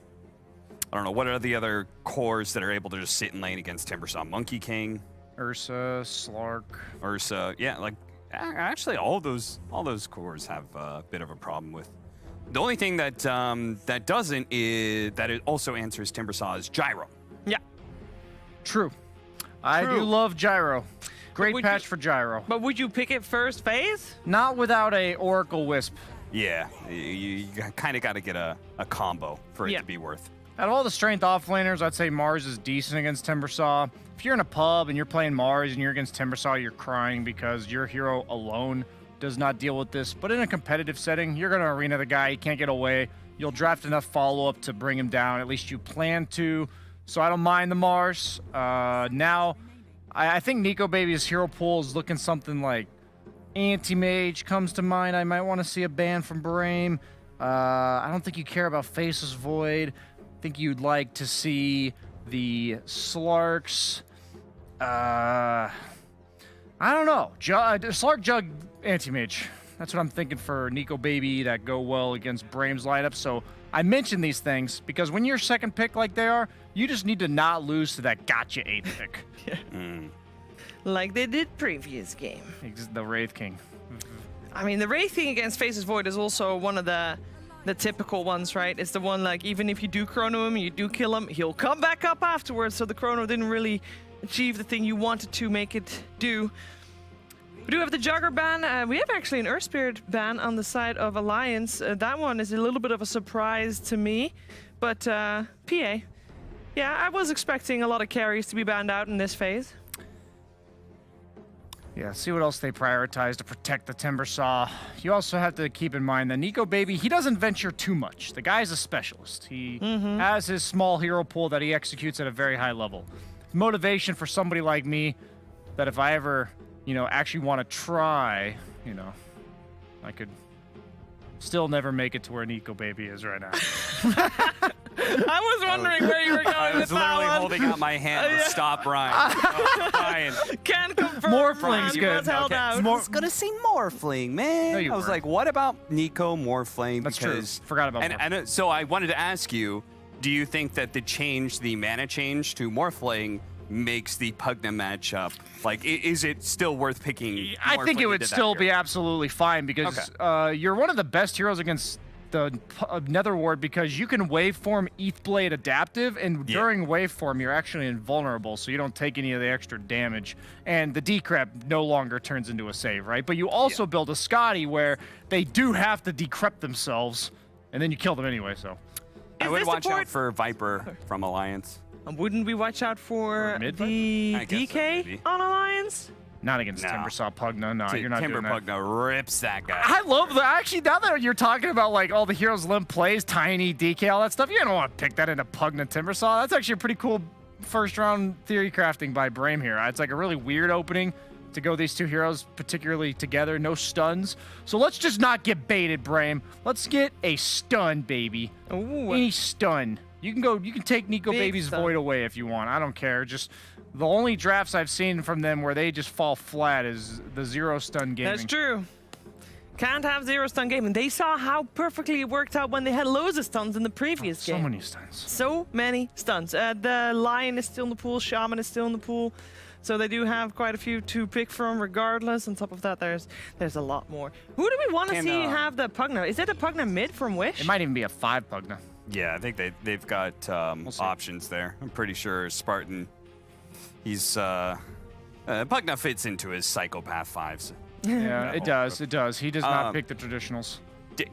I don't know, what are the other cores that are able to just sit in lane against Timbersaw? Monkey King, Ursa, Slark. Ursa, yeah, like actually all those cores have a bit of a problem with. The only thing that that doesn't is that it also answers Timbersaw's Gyro. Yeah, true. I do love Gyro. Great patch for Gyro. But would you pick it first phase? Not without a Oracle Wisp. Yeah, you kind of got to get a combo for it to be worth. Out of all the strength offlaners, I'd say Mars is decent against Timbersaw. If you're in a pub and you're playing Mars and you're against Timbersaw, you're crying because your hero alone does not deal with this. But in a competitive setting, you're going to arena the guy. He can't get away. You'll draft enough follow-up to bring him down. At least you plan to. So I don't mind the Mars. Now, I think Nico Baby's hero pool is looking something like Anti-Mage comes to mind. I might want to see a ban from Brame. I don't think you care about Faceless Void. I think you'd like to see the Slarks. I don't know. Slark, Jug, Anti-Mage. That's what I'm thinking for Nico Baby that go well against Brame's lineup. So I mention these things because when you're second pick like they are, you just need to not lose to that gotcha 8th pick. Like they did previous game. The Wraith King. I mean, the Wraith King against Faceless Void is also one of the typical ones, right? It's the one, like, even if you do chrono him, you do kill him, he'll come back up afterwards, so the chrono didn't really achieve the thing you wanted to make it do. We do have the Jugger ban. We have actually an Earth Spirit ban on the side of Alliance. That one is a little bit of a surprise to me, but PA. Yeah, I was expecting a lot of carries to be banned out in this phase. Yeah, see what else they prioritize to protect the Timbersaw. You also have to keep in mind that Nico Baby, he doesn't venture too much. The guy's a specialist. He has his small hero pool that he executes at a very high level. Motivation for somebody like me that if I ever, actually want to try, I could still never make it to where Nico Baby is right now. I was wondering where you were going with that one. I was literally holding out my hand to stop Ryan. Ryan. Can confirm. Morphling's good. Held out. I was going to say Morphling, man. No, you I was weren't. like, what about Nico Morphling? That's true. Forgot about Morphling. And so I wanted to ask you, do you think that the mana change to Morphling makes the Pugna matchup, like, is it still worth picking? I think it would still be absolutely fine because you're one of the best heroes against the Nether Ward because you can waveform ETH Blade adaptive, and during waveform you're actually invulnerable, so you don't take any of the extra damage, and the decrep no longer turns into a save, right? But you also build a Scotty where they do have to decrep themselves, and then you kill them anyway. So I would watch out for Viper from Alliance. Wouldn't we watch out for the DK on Alliance? Not against Timbersaw Pugna. No, you're not doing that. Pugna rips that guy. I love that. Actually, now that you're talking about like all the heroes Limp plays, Tiny, DK, all that stuff, you don't want to pick that into Pugna Timbersaw. That's actually a pretty cool first round theory crafting by Brame here. It's like a really weird opening to go these two heroes particularly together. No stuns. So let's just not get baited, Brame. Let's get a stun, baby. Ooh. Any stun. You can take Nico Baby's Void away if you want. I don't care. Just the only drafts I've seen from them where they just fall flat is the 0 stun gaming. That's true. Can't have 0 stun gaming. They saw how perfectly it worked out when they had loads of stuns in the previous game. So many stuns. So many stuns. The Lion is still in the pool. Shaman is still in the pool. So they do have quite a few to pick from regardless. On top of that, there's a lot more. Who do we want to see have the Pugna? Is it a Pugna mid from Wish? It might even be a 5 Pugna. Yeah, I think they've got options there. I'm pretty sure Spartan, he's Pugna fits into his psychopath 5s. Yeah, it does. It does. He does not pick the traditionals.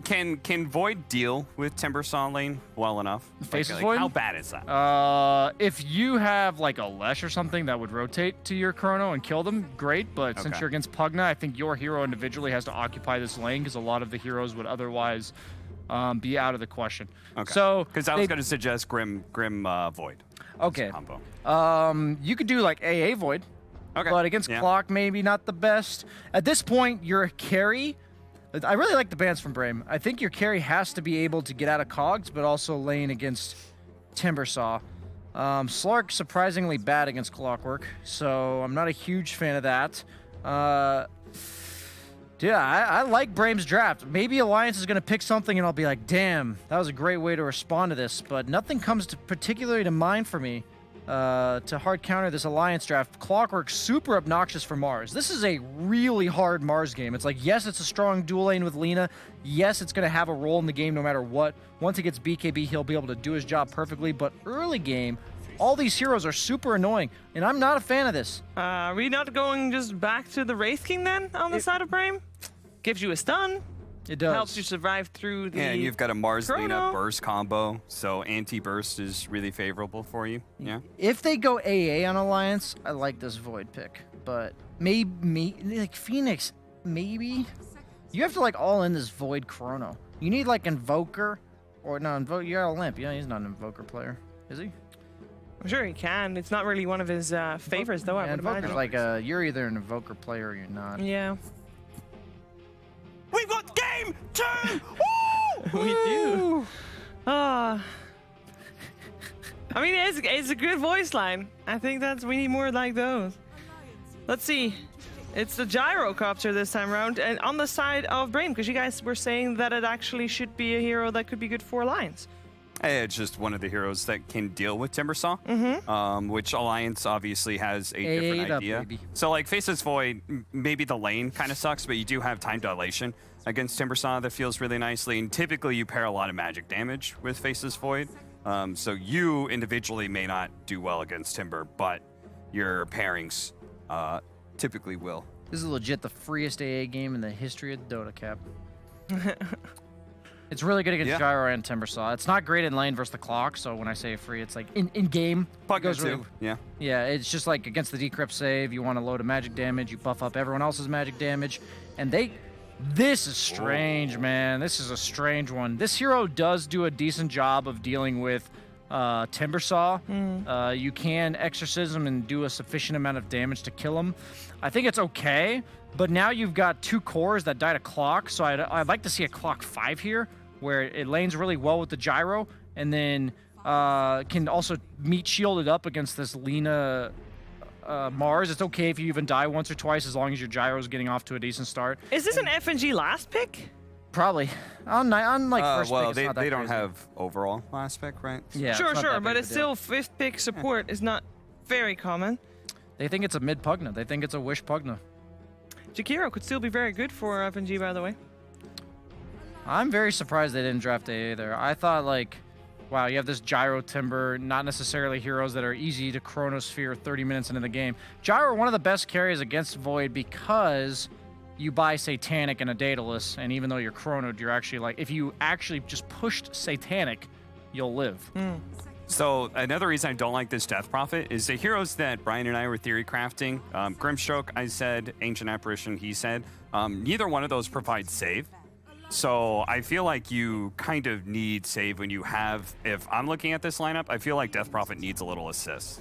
Can Void deal with Timbersaw lane well enough? Faces Void? How bad is that? If you have like a Lesh or something that would rotate to your Chrono and kill them, great. But since you're against Pugna, I think your hero individually has to occupy this lane because a lot of the heroes would otherwise be out of the question. Okay. So because I was going to suggest Grim Void. Okay. Combo. You could do like AA Void. Okay. But against Clock, maybe not the best. At this point, your carry. I really like the bans from Brame. I think your carry has to be able to get out of cogs, but also lane against Timbersaw. Slark surprisingly bad against Clockwork, so I'm not a huge fan of that. Yeah, I like Brame's draft. Maybe Alliance is going to pick something and I'll be like, damn, that was a great way to respond to this, but nothing comes particularly to mind for me. To hard counter this Alliance draft. Clockwork super obnoxious for Mars. This is a really hard Mars game. It's like, yes, it's a strong dual lane with Lina. Yes, it's going to have a role in the game no matter what. Once he gets BKB, he'll be able to do his job perfectly. But early game, all these heroes are super annoying, and I'm not a fan of this. Are we not going just back to the Wraith King then on the side of Brame? Gives you a stun. It does. Helps you survive through the. Yeah, and you've got a Mars Chrono. Lina burst combo, so anti-burst is really favorable for you. Yeah. If they go AA on Alliance, I like this Void pick. But maybe like Phoenix, maybe. You have to like all in this Void Chrono. You need like Invoker, or no, You got a Limp. Yeah, he's not an Invoker player, is he? I'm sure he can. It's not really one of his favorites, though. I would Invoker's imagine. like you're either an Invoker player or you're not. Yeah. We've got game 2! Woo! We do. I mean, it's a good voice line. I think we need more like those. Let's see. It's the Gyrocopter this time around, and on the side of Brame, because you guys were saying that it actually should be a hero that could be good for Alliance. It's just one of the heroes that can deal with Timbersaw, which Alliance obviously has a different idea. So like Faces Void, maybe the lane kind of sucks, but you do have time dilation against Timbersaw that feels really nicely, and typically you pair a lot of magic damage with Faces Void. So you individually may not do well against Timber, but your pairings typically will. This is legit the freest AA game in the history of Dota Cap. It's really good against Gyro and Timbersaw. It's not great in lane versus the Clock, so when I say free, it's like in game. It goes really, yeah, it's just like against the decrypt save, you want a load of magic damage, you buff up everyone else's magic damage, and this is strange, man. This is a strange one. This hero does do a decent job of dealing with Timbersaw. You can exorcism and do a sufficient amount of damage to kill him. I think it's okay, but now you've got 2 cores that die to Clock, so I'd like to see a Clock 5 here, where it lanes really well with the Gyro, and then can also meet shielded up against this Lina Mars. It's okay if you even die once or twice, as long as your Gyro's getting off to a decent start. Is this an FNG last pick? Probably. On like first well, pick, it's not that they don't crazy. have overall last pick, right? Yeah, Sure, but it's still 5th pick support is not very common. They think it's a mid Pugna. They think it's a Wish Pugna. Jakiro could still be very good for FNG, by the way. I'm very surprised they didn't draft AA there. I thought like, wow, you have this Gyro Timber, not necessarily heroes that are easy to Chronosphere 30 minutes into the game. Gyro, one of the best carries against Void because you buy Satanic and a Daedalus, and even though you're chronoed, you're actually like, if you actually just pushed Satanic, you'll live. So another reason I don't like this Death Prophet is the heroes that Brian and I were theory crafting. Grimstroke, I said. Ancient Apparition, he said. Neither one of those provides save. So I feel like you kind of need save when you have, if I'm looking at this lineup, I feel like Death Prophet needs a little assist.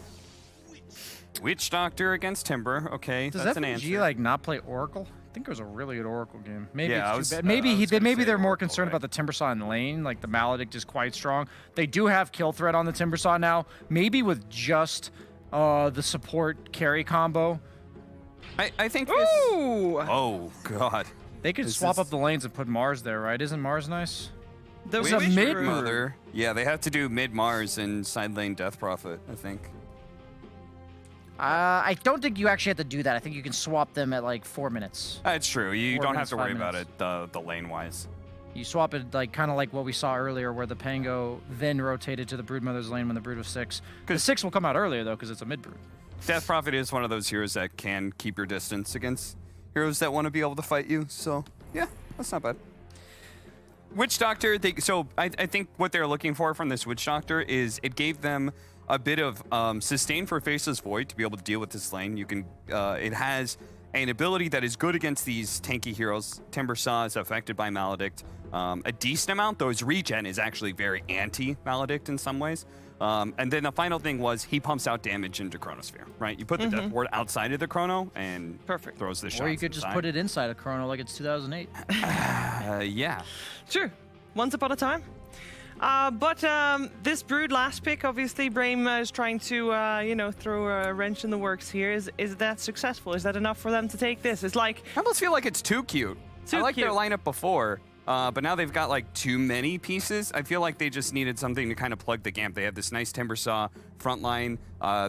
Witch Doctor against Timber, okay, Does that's FNG an answer. like not play Oracle? I think it was a really good Oracle game. Maybe Yeah, it's too I bad. was Maybe they're more Oracle, concerned about the Timbersaw in lane. Like the Maledict is quite strong. They do have kill threat on the Timbersaw now. Maybe with just the support carry combo. I think this... Oh, God. They could swap up the lanes and put Mars there, right? Isn't Mars nice? The It's a mid Mother. Yeah, they have to do mid Mars and side lane Death Prophet, I think. I don't think you actually have to do that. I think you can swap them at like 4 minutes. That's true. You 4 don't minutes, have to worry 5 about minutes. it the lane-wise. You swap it like kind of like what we saw earlier, where the Pango then rotated to the Broodmother's lane when the Brood was 6. The 6 will come out earlier though, because it's a mid Brood. Death Prophet is one of those heroes that can keep your distance against heroes that want to be able to fight you. So yeah, that's not bad. Witch Doctor, I think what they're looking for from this Witch Doctor is it gave them a bit of sustain for Faceless Void to be able to deal with this lane. You can, it has an ability that is good against these tanky heroes. Timber Saw is affected by Maledict a decent amount, though his regen is actually very anti-Maledict in some ways. And then the final thing was he pumps out damage into Chronosphere, right? You put the Death Ward outside of the Chrono and throws the shots. Or you could just put it inside a Chrono like it's 2008. Yeah. Sure. Once upon a time. But this Brood last pick, obviously, Brame is trying to, throw a wrench in the works here. Is that successful? Is that enough for them to take this? It's like... I almost feel like it's too cute. I like their lineup before, but now they've got like too many pieces. I feel like they just needed something to kind of plug the gap. They have this nice Timber Saw front line.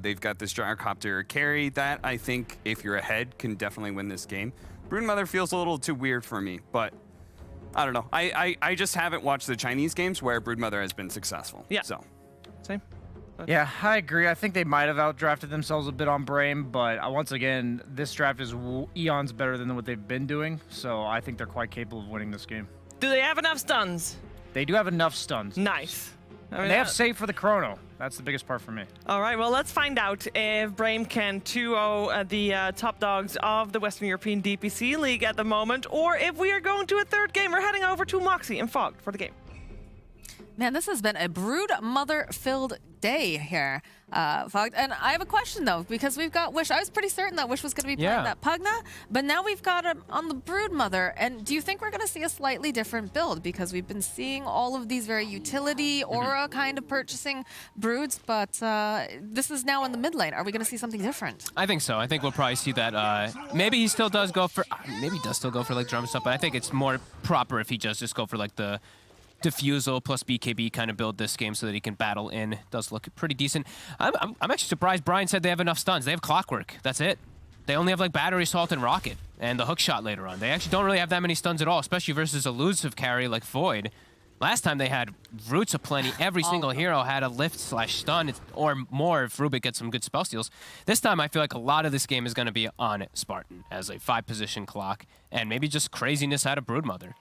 They've got this Gyrocopter carry that I think, if you're ahead, can definitely win this game. Broodmother feels a little too weird for me, but... I don't know. I just haven't watched the Chinese games where Broodmother has been successful. Yeah. So. Same. Yeah, I agree. I think they might have outdrafted themselves a bit on Brame, but once again, this draft is eons better than what they've been doing, so I think they're quite capable of winning this game. Do they have enough stuns? They do have enough stuns. Nice. And they have save for the Chrono. That's the biggest part for me. All right, well, let's find out if Brame can 2-0 the top dogs of the Western European DPC League at the moment, or if we are going to a third game. We're heading over to Moxie and Fog for the game. Man, this has been a Broodmother-filled day here, Fog. And I have a question, though, because we've got Wish. I was pretty certain that Wish was going to be playing that Pugna, but now we've got him on the Broodmother. And do you think we're going to see a slightly different build? Because we've been seeing all of these very utility, aura kind of purchasing Broods, but this is now in the mid lane. Are we going to see something different? I think so. I think we'll probably see that. Maybe he still does go for, maybe he does still go for like drum stuff, but I think it's more proper if he just go for like the Diffusal plus BKB kind of build this game so that he can battle in. Does look pretty decent. I'm actually surprised Brian said they have enough stuns. They have Clockwork. That's it. They only have like Battery Assault and Rocket and the hook shot later on. They actually don't really have that many stuns at all, especially versus elusive carry like Void. Last time they had Roots aplenty. Every single hero had a lift/stun or more if Rubik gets some good spell steals. This time I feel like a lot of this game is going to be on Spartan as a 5-position clock and maybe just craziness out of Broodmother.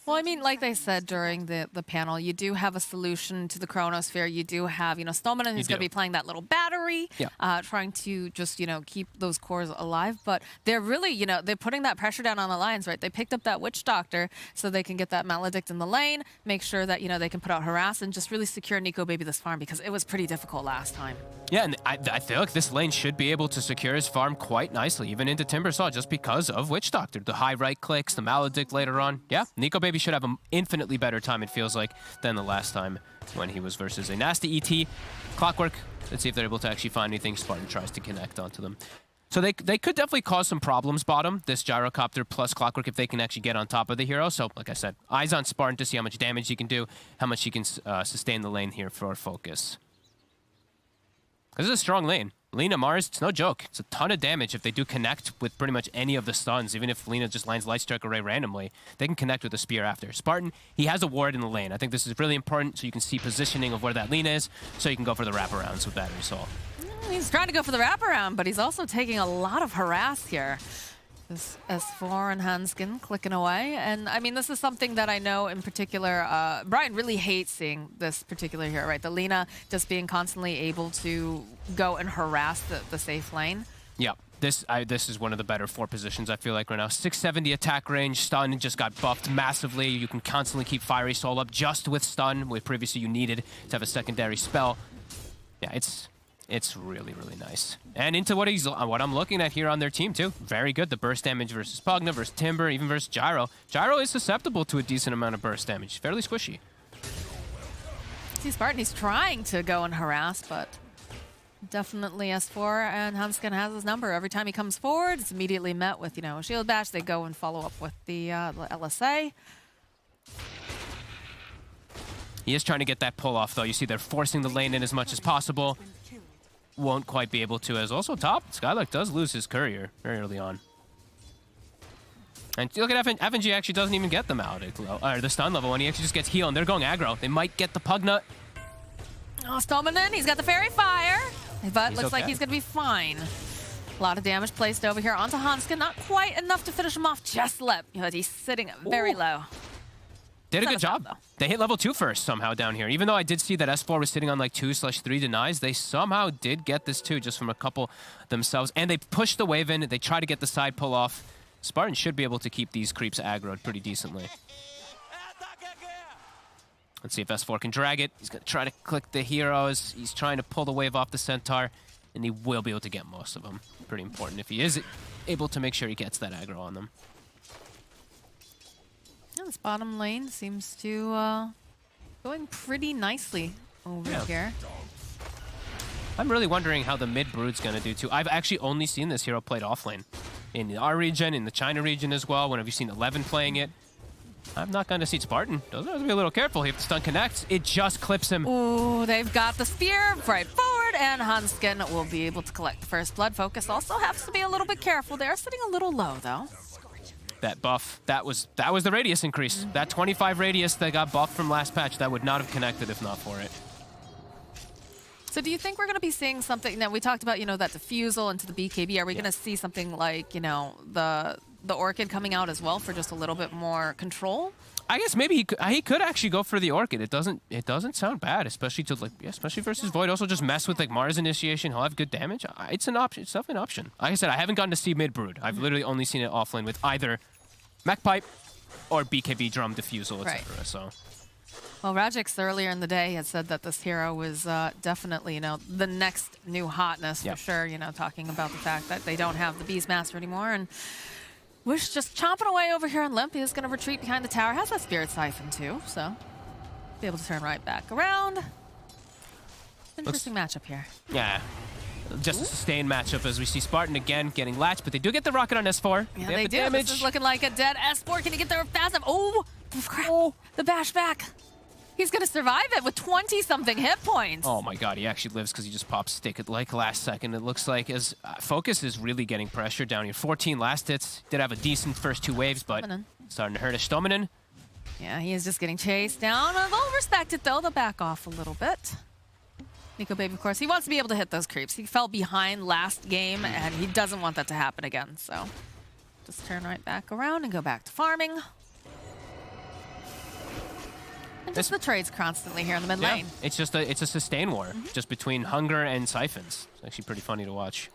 Well, I mean, like they said during the panel, you do have a solution to the Chronosphere. You do have, Snowman who's going to be playing that little battery, trying to just, keep those cores alive. But they're really, they're putting that pressure down on Alliance, right? They picked up that Witch Doctor so they can get that Maledict in the lane, make sure that, they can put out Harass and just really secure Nico Baby this farm because it was pretty difficult last time. Yeah, and I feel like this lane should be able to secure his farm quite nicely, even into Timber Saw, just because of Witch Doctor. The high right clicks, the Maledict later on. Yeah, Nico Baby should have an infinitely better time, it feels like, than the last time when he was versus a nasty ET. Clockwork, let's see if they're able to actually find anything. Spartan tries to connect onto them. So they could definitely cause some problems bottom, this Gyrocopter plus Clockwork, if they can actually get on top of the hero. So, like I said, eyes on Spartan to see how much damage he can do, how much he can sustain the lane here for focus. Because it's a strong lane. Lina Mars, it's no joke. It's a ton of damage if they do connect with pretty much any of the stuns. Even if Lina just lands Light Strike Array randomly, they can connect with a Spear after. Spartan, he has a ward in the lane. I think this is really important so you can see positioning of where that Lina is, so you can go for the wraparounds with Battery Assault. He's trying to go for the wraparound, but he's also taking a lot of harass here. This S4 and Hanskin clicking away. And I mean, this is something that I know in particular, Brian really hates seeing this particular hero, right? The Lina just being constantly able to go and harass the safe lane. Yeah, this is one of the better 4 positions I feel like right now. 670 attack range, stun just got buffed massively. You can constantly keep Fiery Soul up just with stun, where previously you needed to have a secondary spell. Yeah, it's really, really nice. And into what I'm looking at here on their team, too. Very good. The burst damage versus Pugna, versus Timber, even versus Gyro. Gyro is susceptible to a decent amount of burst damage. Fairly squishy. See, Spartan, he's trying to go and harass, but definitely S4 and Hanskin has his number. Every time he comes forward, it's immediately met with, a shield bash. They go and follow up with the LSA. He is trying to get that pull off, though. You see they're forcing the lane in as much as possible. won't quite be able to, as also top, Skylark does lose his courier very early on. And look at FNG actually doesn't even get them out at the stun level, and he actually just gets healed, and they're going aggro. They might get the Pugna. Oh, Stomanen, he's got the Fairy Fire, but looks like okay. he's going to be fine. A lot of damage placed over here onto Hanskin. Not quite enough to finish him off just lip, but he's sitting very low. Did a good job. They hit level 2 first somehow down here. Even though I did see that S4 was sitting on like 2/3 denies, they somehow did get this too, just from a couple themselves. And they pushed the wave in. They try to get the side pull off. Spartan should be able to keep these creeps aggroed pretty decently. Let's see if S4 can drag it. He's going to try to click the heroes. He's trying to pull the wave off the Centaur, and he will be able to get most of them. Pretty important if he is able to make sure he gets that aggro on them. Yeah, this bottom lane seems to going pretty nicely over here. I'm really wondering how the mid Brood's going to do too. I've actually only seen this hero played offlane. In our region, in the China region as well. When have you seen 11 playing it? I'm not going to see Spartan. Does have to be a little careful. If the stun connects, it just clips him. Ooh, they've got the spear right forward, and Hanskin will be able to collect the first blood. Focus also has to be a little bit careful. They are sitting a little low, though. That buff, that was the radius increase. That 25 radius that got buffed from last patch, that would not have connected if not for it. So do you think we're going to be seeing something? Now, we talked about, that diffusal into the BKB. Are we going to see something like, the Orchid coming out as well for just a little bit more control? I guess maybe he could actually go for the Orchid. It doesn't sound bad, especially to especially versus Void. Also, just mess with Mars initiation. He'll have good damage. It's an option. It's definitely an option. Like I said, I haven't gotten to see mid Brood. I've literally only seen it offlane with either Mech Pipe or BKB drum diffusal, etc. So. Well, Rajix earlier in the day had said that this hero was definitely, the next new hotness for sure. Talking about the fact that they don't have the Beastmaster anymore, and Wish just chomping away over here on Limp. He's going to retreat behind the tower. Has that Spirit Siphon too, so be able to turn right back around. Interesting matchup here. Yeah. Just a sustained matchup as we see Spartan again getting latched, but they do get the rocket on S4. Yeah, they do. Damage. This is looking like a dead S4. Can he get there fast enough? Oh, crap. The bash back. He's going to survive it with 20-something hit points. Oh my god, he actually lives because he just pops stick at like last second. It looks like as Focus is really getting pressure down here. 14 last hits. Did have a decent first 2 waves, but starting to hurt Stomanen. Yeah, he is just getting chased down. They'll respect it, though. They'll back off a little bit. Nico Baby, of course, he wants to be able to hit those creeps. He fell behind last game, and he doesn't want that to happen again. So just turn right back around and go back to farming. And just the trades constantly here in the mid lane. It's just it's a sustain war just between Hunger and Siphons. It's actually pretty funny to watch.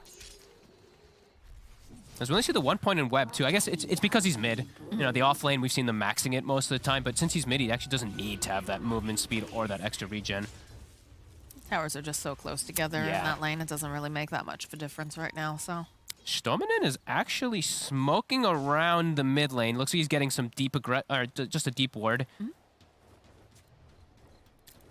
As we only see the 1 point in web too. I guess it's because he's mid. The off lane we've seen them maxing it most of the time, but since he's mid, he actually doesn't need to have that movement speed or that extra regen. Towers are just so close together in that lane. It doesn't really make that much of a difference right now. So Stomanen is actually smoking around the mid lane. Looks like he's getting some deep just a deep ward.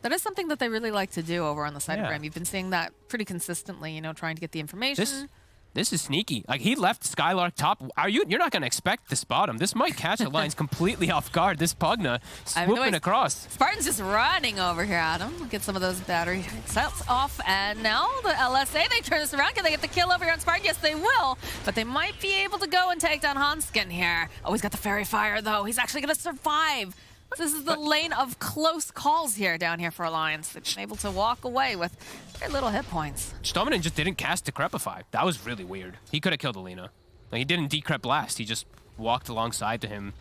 That is something that they really like to do over on the side of Brame. You've been seeing that pretty consistently, trying to get the information. This is sneaky. Like, he left Skylark top. You're not going to expect this bottom. This might catch Alliance completely off guard. This Pugna swooping across. Spartan's just running over here at him. Get some of those battery cells off. And now the LSA, they turn this around. Can they get the kill over here on Spartan? Yes, they will. But they might be able to go and take down Hanskin here. Oh, he's got the Fairy Fire, though. He's actually going to survive. This is the lane of close calls here down here for Alliance. They've been able to walk away with very little hit points. Stomanen just didn't cast Decrepify. That was really weird. He could have killed Alina. Like, he didn't decrep blast. He just walked alongside to him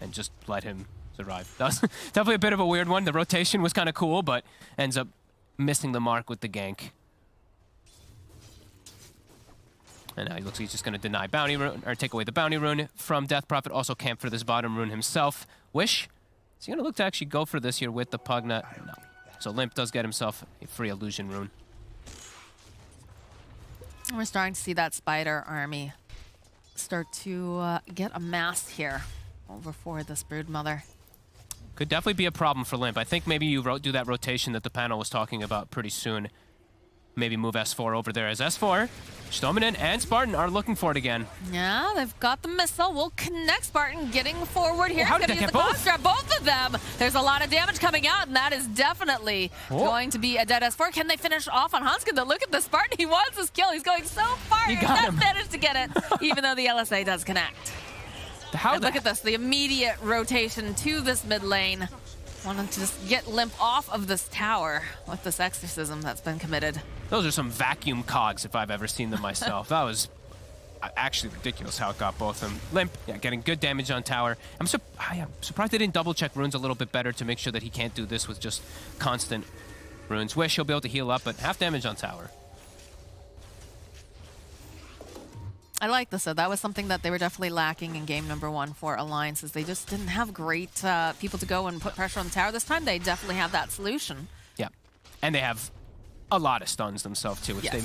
and just let him survive. That was definitely a bit of a weird one. The rotation was kind of cool, but ends up missing the mark with the gank. And now he looks like he's just going to deny bounty rune, or take away the bounty rune from Death Prophet. Also camp for this bottom rune himself. Wish. Is he going to look to actually go for this here with the Pugna? No. So Limp does get himself a free illusion rune. We're starting to see that Spider army start to get amassed here over for this Broodmother. Could definitely be a problem for Limp. I think maybe you do that rotation that the panel was talking about pretty soon. maybe move S4 over there as S4. Stominen and Spartan are looking for it again. Yeah, they've got the missile. We'll connect Spartan getting forward here. How did He's they gonna get use the both? both of them. There's a lot of damage coming out, and that is definitely going to be a dead S4. Can they finish off on Hanskin? Though, look at the Spartan. He wants his kill. He's going so far. He He got does him. manage to get it, even though the LSA does connect. And look at this, the immediate rotation to this mid lane. Wanting to just get Limp off of this tower with this exorcism that's been committed. Those are some vacuum cogs if I've ever seen them myself. That was actually ridiculous how it got both of them. Limp, yeah, getting good damage on tower. I'm surprised they didn't double check runes a little bit better to make sure that he can't do this with just constant runes. Wish he'll be able to heal up, but half damage on tower. I like this, though. That was something that they were definitely lacking in game number 1 for Alliances. They just didn't have great people to go and put pressure on the tower. This time, they definitely have that solution. Yeah, and they have a lot of stuns themselves, too, which they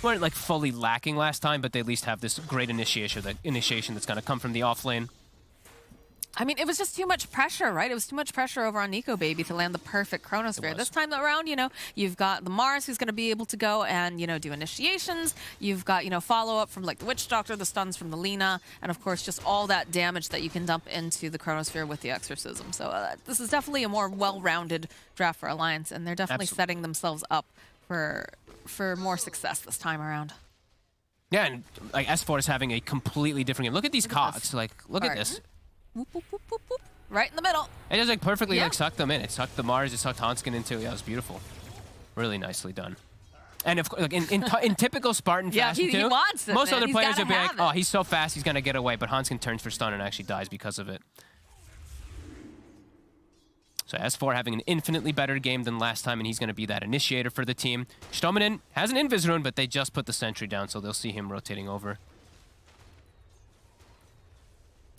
weren't like fully lacking last time, but they at least have this great initiation that's going to come from the off lane. I mean, it was just too much pressure, right? It was too much pressure over on Nico Baby to land the perfect Chronosphere. This time around, you know, you've got the Mars who's going to be able to go and, you know, do initiations. You've got, you know, follow-up from, like, the Witch Doctor, the stuns from the Lina, and, of course, just all that damage that you can dump into the Chronosphere with the Exorcism. So this is definitely a more well-rounded draft for Alliance, and they're definitely setting themselves up for more success this time around. Yeah, and, like, S4 is having a completely different game. Look at these cogs. Like, look at this. Whoop, whoop, whoop, whoop, whoop. Right in the middle. It just like perfectly like sucked them in. It sucked the Mars, it sucked Hanskin in too. Yeah, it was beautiful. Really nicely done. And of course, like in typical Spartan fashion too, he wants it, most man. other He's players gotta would be like, have it. oh, he's so fast, he's gonna get away, but Hanskin turns for stun and actually dies because of it. So S4 having an infinitely better game than last time, and he's going to be that initiator for the team. Stominen has an Invis rune, but they just put the sentry down, so they'll see him rotating over.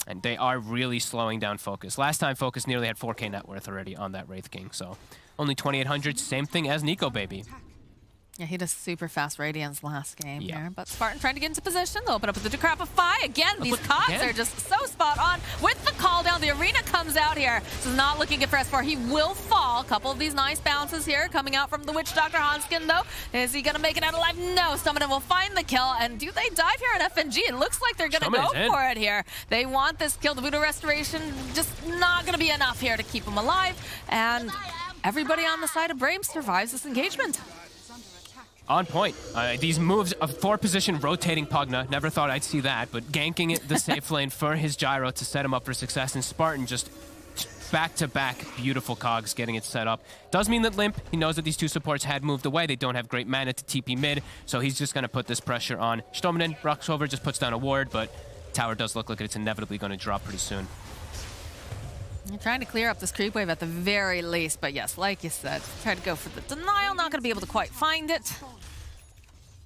And they are really slowing down Focus. Last time, Focus nearly had 4K net worth already on that Wraith King, so only 2,800, same thing as Nico Baby. Yeah, he does super fast Radiance last game here. But Spartan trying to get into position. They'll open up with the Decrepify. Again, these cogs are just so spot on. With the call down, the arena comes out here. This is not looking good for S4. He will fall. A couple of these nice bounces here coming out from the Witch Doctor Hanskin, though. Is he going to make it out alive? No. Stominen will find the kill. And do they dive here on FNG? It looks like they're going to go for it here. They want this kill. The Voodoo Restoration just not going to be enough here to keep him alive. And everybody on the side of Brame survives this engagement. On point. These moves of 4-position rotating Pugna, never thought I'd see that, but ganking it the safe lane for his gyro to set him up for success, and Spartan just back-to-back beautiful cogs getting it set up. Does mean that Limp, he knows that these two supports had moved away. They don't have great mana to TP mid, so he's just going to put this pressure on Stominen. Roxover just puts down a ward, but tower does look like it's inevitably going to drop pretty soon. You're trying to clear up this creep wave at the very least, but yes, like you said, try to go for the denial, not going to be able to quite find it.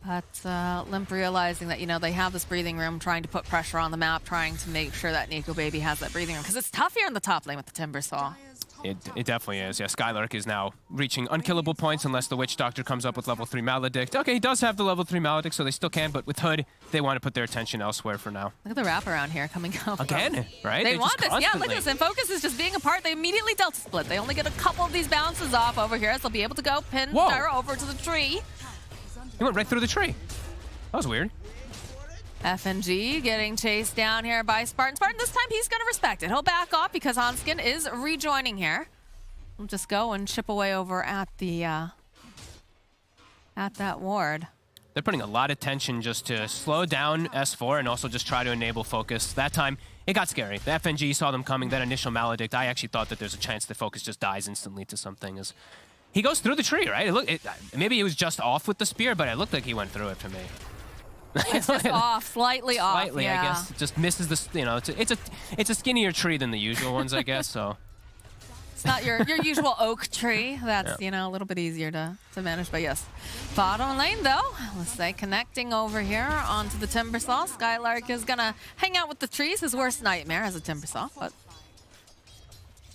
But Limp realizing that, you know, they have this breathing room, trying to put pressure on the map, trying to make sure that Nico Baby has that breathing room, because it's tough here in the top lane with the Timber Saw. It definitely is. Yeah, Skylark is now reaching unkillable points unless the Witch Doctor comes up with level 3 Maledict. Okay, he does have the level 3 Maledict, so they still can, but with Hood, they want to put their attention elsewhere for now. Look at the wraparound here coming up. Again, right? They want just this. Yeah, look constantly- at this. And Focus is just being apart. They immediately Delta split. They only get a couple of these bounces off over here, so they'll be able to go pin Gyro over to the tree. He went right through the tree. That was weird. FNG getting chased down here by Spartan. Spartan, this time he's going to respect it. He'll back off because Hanskin is rejoining here. We'll just go and chip away over at the at that ward. They're putting a lot of tension just to slow down S4 and also just try to enable Focus. That time, it got scary. The FNG saw them coming, that initial Maledict. I actually thought that there's a chance that Focus just dies instantly to something. As he goes through the tree, right? Maybe he was just off with the spear, but it looked like he went through it to me. It's just off, slightly off. Slightly, yeah. I guess. It just misses the, you know, it's a skinnier tree than the usual ones, I guess, so. It's not your usual oak tree. That's, you know, a little bit easier to manage. But yes, bottom lane though, let's say connecting over here onto the Timbersaw. Skylark is gonna hang out with the trees. His worst nightmare as a Timbersaw, but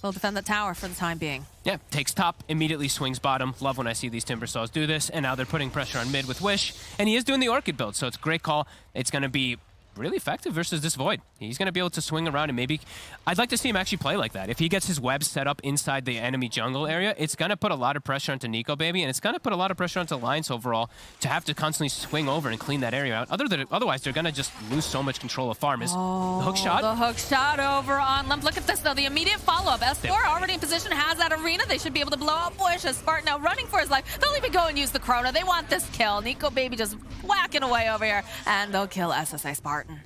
he'll defend the tower for the time being. Yeah, takes top, immediately swings bottom. Love when I see these Timbersaws do this. And now they're putting pressure on mid with Wish. And he is doing the Orchid build, so it's a great call. It's gonna be really effective versus this Void. He's going to be able to swing around and maybe... I'd like to see him actually play like that. If he gets his webs set up inside the enemy jungle area, it's going to put a lot of pressure onto Nico Baby, and it's going to put a lot of pressure onto Alliance overall to have to constantly swing over and clean that area out. Otherwise, they're going to just lose so much control of farm. Is the hook shot? The hook shot over on Limp. Look at this, though. The immediate follow-up. S4 already in position, has that arena. They should be able to blow up Bush as Spartan now running for his life. They'll even go and use the Chrono. They want this kill. Nico Baby just whacking away over here, and they'll kill SSI Spartan.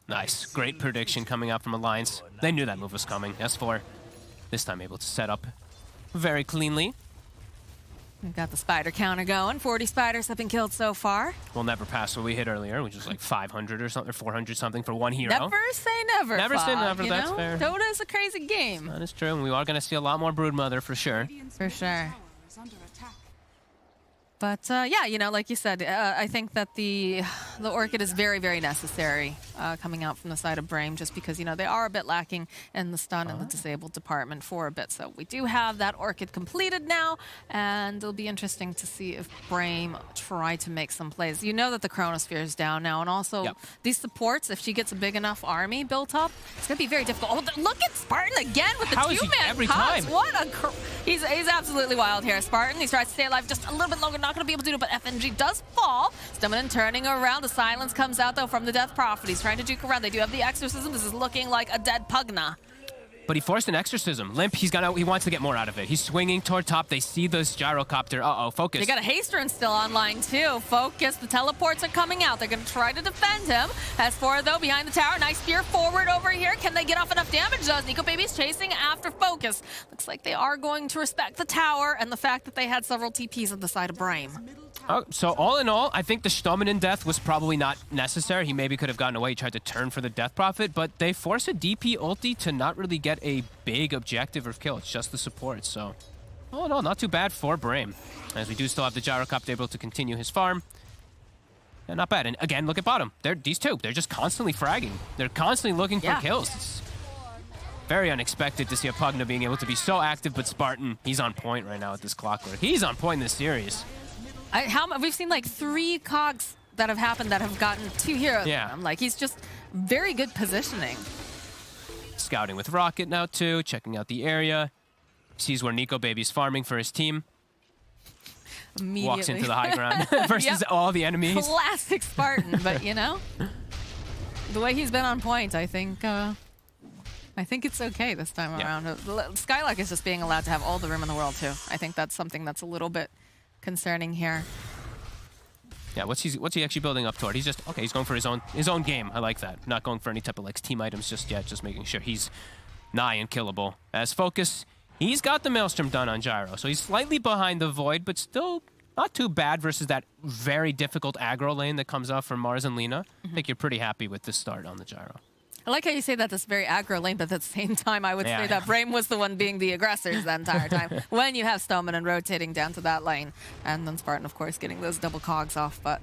Nice. Great prediction coming out from Alliance. They knew that move was coming. S4 this time able to set up very cleanly. We've got the spider counter going. 40 spiders have been killed so far. We'll never pass what we hit earlier, which was like 500 or something, or 400 something for one hero. Never say never. Never say Fog, never, that's fair. Dota is a crazy game. That is true, and we are going to see a lot more Broodmother for sure. For sure. But yeah, you know, like you said, I think that the Orchid is very, very necessary coming out from the side of Brame, just because, you know, they are a bit lacking in the stun and the disabled department for a bit. So we do have that Orchid completed now, and it'll be interesting to see if Brame try to make some plays. You know that the Chronosphere is down now, and also these supports, if she gets a big enough army built up, it's going to be very difficult. Oh, look at Spartan again with the two-man pops. What a... He's absolutely wild here. Spartan, he's trying to stay alive just a little bit longer, not going to be able to do it, but FNG does fall. Stummoning turning around. The silence comes out, though, from the Death Prophet. He's trying to juke around. They do have the Exorcism. This is looking like a dead Pugna. But he forced an Exorcism. Limp, he wants to get more out of it. He's swinging toward top. They see this gyrocopter. Uh-oh, focus. They got a Hasterin still online, too. Focus. The teleports are coming out. They're going to try to defend him. S4, though, behind the tower. Nice spear forward over here. Can they get off enough damage, though? Nico Baby's chasing after Focus. Looks like they are going to respect the tower and the fact that they had several TPs on the side of Brame. So all in all, I think the Stominen death was probably not necessary. He maybe could have gotten away. He tried to turn for the Death Prophet, but they force a DP ulti to not really get a big objective or kill. It's just the support. So all in all, not too bad for Brame, as we do still have the Gyrocopter able to continue his farm. And not bad. And again, look at bottom. These two, they're just constantly fragging. They're constantly looking for kills. It's very unexpected to see a Pugna being able to be so active, but Spartan, he's on point right now with this Clockwork. He's on point in this series. We've seen like 3 cogs that have happened that have gotten 2 heroes. Yeah. Like, he's just very good positioning. Scouting with Rocket now too, checking out the area. Sees where Nico Baby's farming for his team. Walks into the high ground versus all the enemies. Classic Spartan, but you know, the way he's been on point, I think it's okay this time around. Skylark is just being allowed to have all the room in the world too. I think that's something that's a little bit concerning here. Yeah, what's he actually building up toward? He's just he's going for his own game. I like that. Not going for any type of like team items just yet, just making sure he's nigh unkillable. As Focus, he's got the Maelstrom done on Gyro, so he's slightly behind the Void, but still not too bad versus that very difficult aggro lane that comes off from Mars and Lina. I think you're pretty happy with this start on the Gyro. I like how you say that this very aggro lane, but at the same time, I would say that Brame was the one being the aggressors the entire time. When you have Stoneman rotating down to that lane, and then Spartan, of course, getting those double cogs off, but...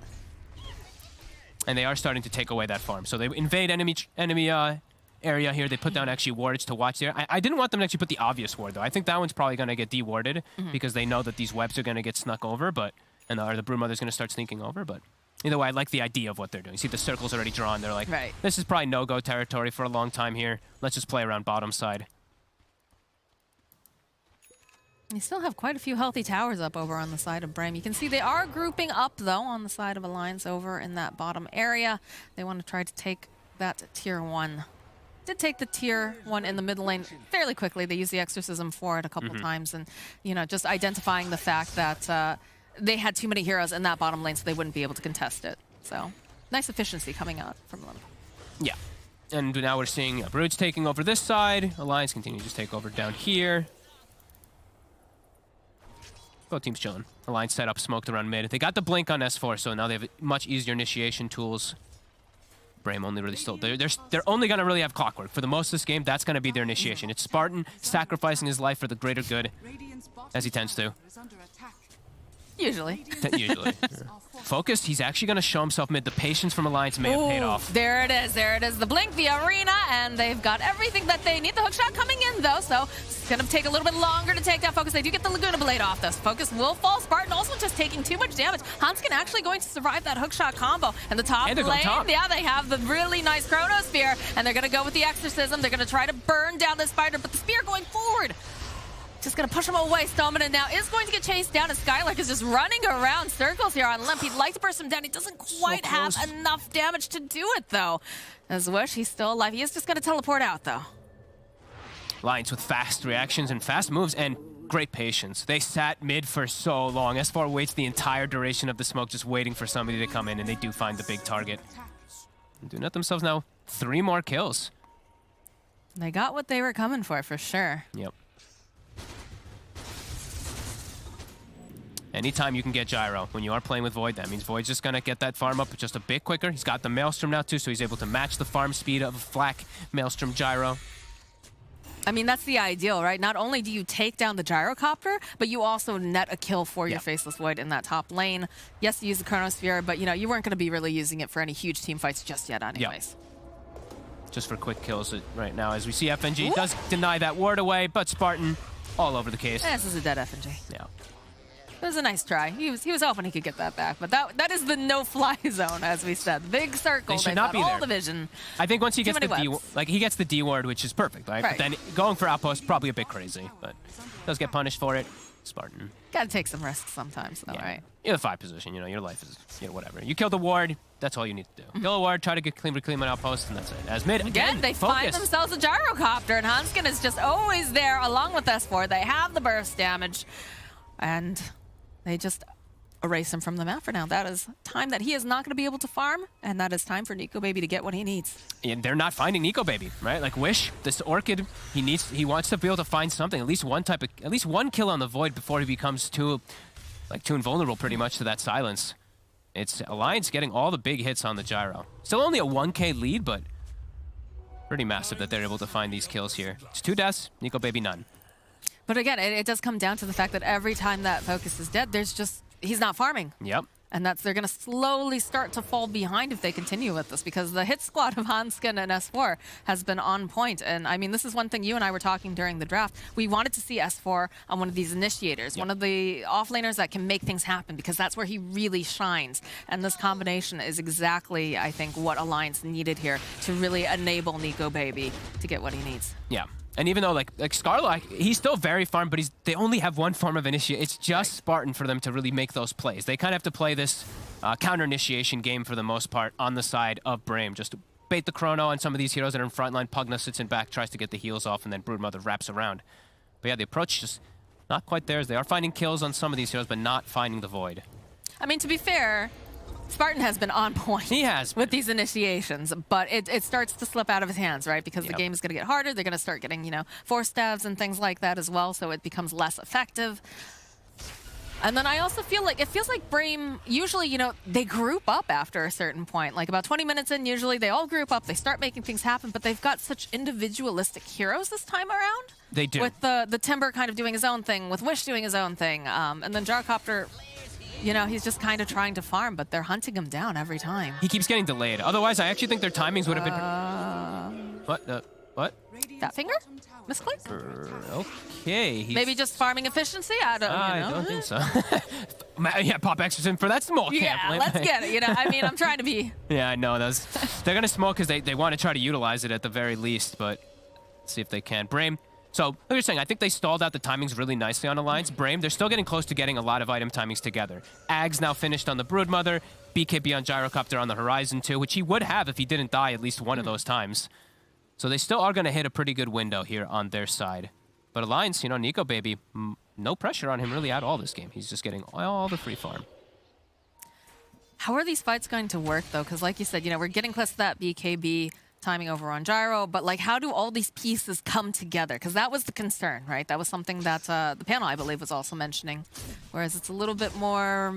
And they are starting to take away that farm. So they invade enemy area here. They put down actually wards to watch there. I didn't want them to actually put the obvious ward, though. I think that one's probably going to get dewarded because they know that these webs are going to get snuck over, and the Broodmother's going to start sneaking over, but... Either way, I like the idea of what they're doing. See, the circle's already drawn. They're like, this is probably no-go territory for a long time here. Let's just play around bottom side. You still have quite a few healthy towers up over on the side of Brame. You can see they are grouping up, though, on the side of Alliance over in that bottom area. They want to try to take that tier 1. Did take the tier 1 in the mid lane fairly quickly. They used the Exorcism for it a couple times, and, you know, just identifying the fact that... they had too many heroes in that bottom lane, so they wouldn't be able to contest it. So, nice efficiency coming out from them. Yeah. And now we're seeing Broods taking over this side. Alliance continue to just take over down here. Both teams chilling. Alliance set up, smoked around mid. They got the blink on S4, so now they have much easier initiation tools. Brame only really still... They're only going to really have Clockwork. For the most of this game, that's going to be their initiation. It's Spartan sacrificing his life for the greater good, as he tends to. Usually. Usually. Focused, he's actually going to show himself mid. The patience from Alliance may have paid off. There it is. There it is. The blink, the arena, and they've got everything that they need. The hookshot coming in, though, so it's going to take a little bit longer to take down Focus. They do get the Laguna Blade off this. Focus will fall. Spartan also just taking too much damage. Hanskin actually going to survive that hookshot combo. And the top lane, yeah, they have the really nice Chronosphere, and they're going to go with the Exorcism. They're going to try to burn down this spider, but the spear going forward. Just going to push him away. Stomina now is going to get chased down as Skylark is just running around circles here on Limp. He'd like to burst him down. He doesn't quite have enough damage to do it, though. As Wish, he's still alive. He is just going to teleport out, though. Lions with fast reactions and fast moves and great patience. They sat mid for so long. S4 waits the entire duration of the smoke, just waiting for somebody to come in, and they do find the big target. And do net themselves now 3 more kills. They got what they were coming for sure. Yep. Anytime you can get Gyro when you are playing with Void, that means Void's just going to get that farm up just a bit quicker. He's got the Maelstrom now too, so he's able to match the farm speed of a Flak Maelstrom Gyro. I mean, that's the ideal, right? Not only do you take down the Gyrocopter, but you also net a kill for your Faceless Void in that top lane. Yes, you use the Chronosphere, but you weren't going to be really using it for any huge team fights just yet anyways. Just for quick kills right now, as we see FNG does deny that ward away, but Spartan all over the case. This is a dead FNG. Yeah. It was a nice try. He was hoping he could get that back, but that is the no-fly zone, as we said. Big circle. They should not be there. All the vision. I think once he gets the D ward, which is perfect, right? But then going for outpost probably a bit crazy, but does get punished for it. Spartan. Gotta take some risks sometimes, though, right? You're the 5 position. Your life is whatever. You kill the ward. That's all you need to do. Kill a ward. Try to get clean an outpost, and that's it. As mid again, they find themselves a Gyrocopter, and Hanskin is just always there along with S4. They have the burst damage, and they just erase him from the map for now. That is time that he is not going to be able to farm, and that is time for Nico Baby to get what he needs. And they're not finding Nico Baby, right? Like Wish, this Orchid, he wants to be able to find something, at least one kill on the Void before he becomes too invulnerable pretty much to that silence. It's Alliance getting all the big hits on the Gyro. Still only a 1k lead, but pretty massive that they're able to find these kills here. It's 2 deaths, Nico Baby none. But again, it does come down to the fact that every time that Focus is dead, he's not farming. Yep. And they're going to slowly start to fall behind if they continue with this, because the hit squad of Hanskin and S4 has been on point. And I mean, this is one thing you and I were talking during the draft. We wanted to see S4 on one of these initiators, one of the offlaners that can make things happen, because that's where he really shines. And this combination is exactly, I think, what Alliance needed here to really enable Nico Baby to get what he needs. Yeah. And even though like Scarlet, he's still very farm, but they only have one form of initiate. It's just Spartan for them to really make those plays. They kind of have to play this counter initiation game for the most part on the side of Brame. Just to bait the Chrono on some of these heroes that are in front line. Pugna sits in back, tries to get the heals off, and then Broodmother wraps around. But yeah, the approach just not quite there. They are finding kills on some of these heroes, but not finding the Void. I mean, to be fair, Spartan has been on point. He has with these initiations, but it starts to slip out of his hands, right? Because the game is going to get harder. They're going to start getting, force stabs and things like that as well, so it becomes less effective. And then I also feel like, it feels like Brame, usually, they group up after a certain point. Like about 20 minutes in, usually they all group up, they start making things happen, but they've got such individualistic heroes this time around. They do. With the Timber kind of doing his own thing, with Wish doing his own thing, and then Gyrocopter, he's just kind of trying to farm, but they're hunting him down every time. He keeps getting delayed. Otherwise, I actually think their timings would have been... What? That finger? Misclick? Okay. Maybe just farming efficiency? I don't think so. Yeah, pop Exorcism for that smoke camp. Yeah, let's get it. I mean, I'm trying to be... Yeah, I know. They're going to smoke because they want to try to utilize it at the very least, but let's see if they can. Brame. So, like you're saying, I think they stalled out the timings really nicely on Alliance. Brame, they're still getting close to getting a lot of item timings together. Ag's now finished on the Broodmother. BKB on Gyrocopter on the horizon too, which he would have if he didn't die at least one of those times. So they still are going to hit a pretty good window here on their side. But Alliance, Nico Baby, no pressure on him really at all this game. He's just getting all the free farm. How are these fights going to work, though? Because like you said, we're getting close to that BKB timing over on Gyro, but like, how do all these pieces come together? Because that was the concern, right? That was something that the panel, I believe, was also mentioning. Whereas it's a little bit more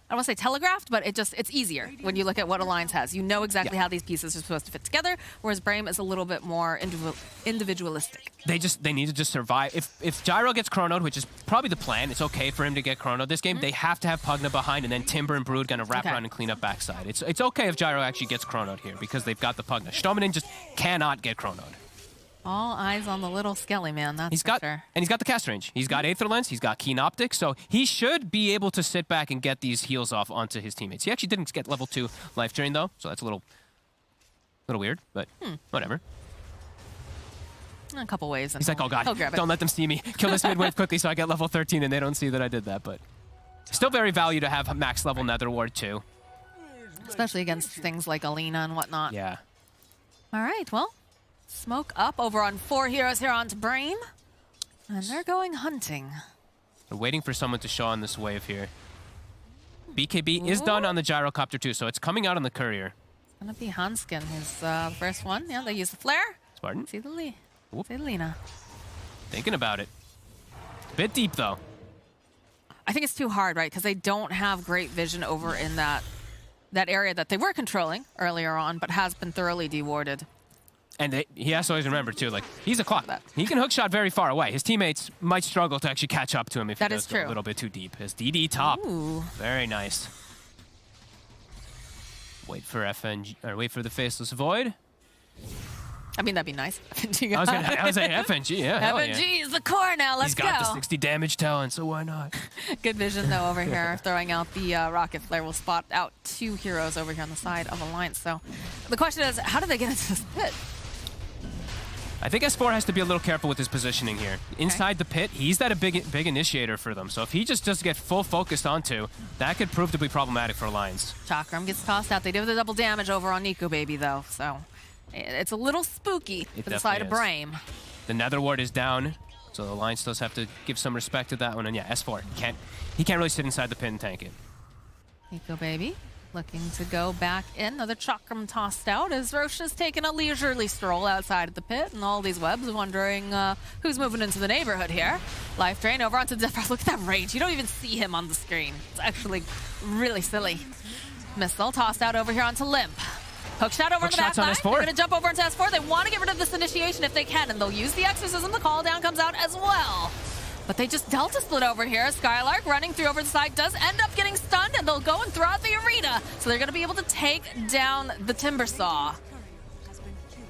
I don't want to say telegraphed, but it's easier when you look at what Alliance has. You know exactly how these pieces are supposed to fit together, whereas Brame is a little bit more individualistic. They need to just survive. If Gyro gets chronoed, which is probably the plan, it's okay for him to get chronoed this game. They have to have Pugna behind, and then Timber and Brood gonna wrap around and clean up backside. It's okay if Gyro actually gets chronoed here because they've got the Pugna. Stoneman just cannot get chronoed. All eyes on the little Skelly man, that's for sure. And he's got the cast range. He's got Aether Lens, he's got Keen Optics, so he should be able to sit back and get these heals off onto his teammates. He actually didn't get level 2 life drain though, so that's a little weird, but whatever. A couple waves. He's like, oh god, don't let them see me. Kill this mid wave quickly so I get level 13 and they don't see that I did that, but still very value to have max level Nether Ward too. Especially against things like Alina and whatnot. Yeah. All right, well. Smoke up over on 4 heroes here onto Brame. And they're going hunting. We're waiting for someone to show on this wave here. BKB is done on the gyrocopter too, so it's coming out on the courier. It's gonna be Hanskin, his first one. Yeah, they use the flare. Spartan. See the Lina. Thinking about it. Bit deep though. I think it's too hard, right? Because they don't have great vision over in that area that they were controlling earlier on, but has been thoroughly dewarded. And he has to always remember, too, like, he's a clock. He can hookshot very far away. His teammates might struggle to actually catch up to him if he does go a little bit too deep. His DD top. Ooh. Very nice. Wait for FNG, or wait for the Faceless Void. I mean, that'd be nice. I was saying FNG, yeah. FNG is the core now. Let's go. He's got the 60 damage talent, so why not? Good vision, though, over here. Throwing out the rocket flare will spot out 2 heroes over here on the side of Alliance. So the question is, how do they get into this pit? I think S4 has to be a little careful with his positioning here. Inside the pit, he's that a big initiator for them. So if he just doesn't get full focused onto, that could prove to be problematic for Alliance. Chakram gets tossed out. They do the double damage over on Nico Baby, though. So it's a little spooky for the side of Brame. The Nether Ward is down, so Alliance does have to give some respect to that one. And yeah, S4, he can't really sit inside the pit and tank it. Nico Baby looking to go back in. Another Chakram tossed out as Rosha's taking a leisurely stroll outside of the pit, and all these webs wondering who's moving into the neighborhood here. Life drain over onto Zephyr. Look at that range. You don't even see him on the screen. It's actually really silly. Missile tossed out over here onto Limp. Hookshot over the back line. They're going to jump over into S4. They want to get rid of this initiation if they can, and they'll use the Exorcism. The call down comes out as well. But they just Delta split over here. Skylark running through over the side does end up getting stunned, and they'll go and throw out the arena. So they're going to be able to take down the Timber Saw.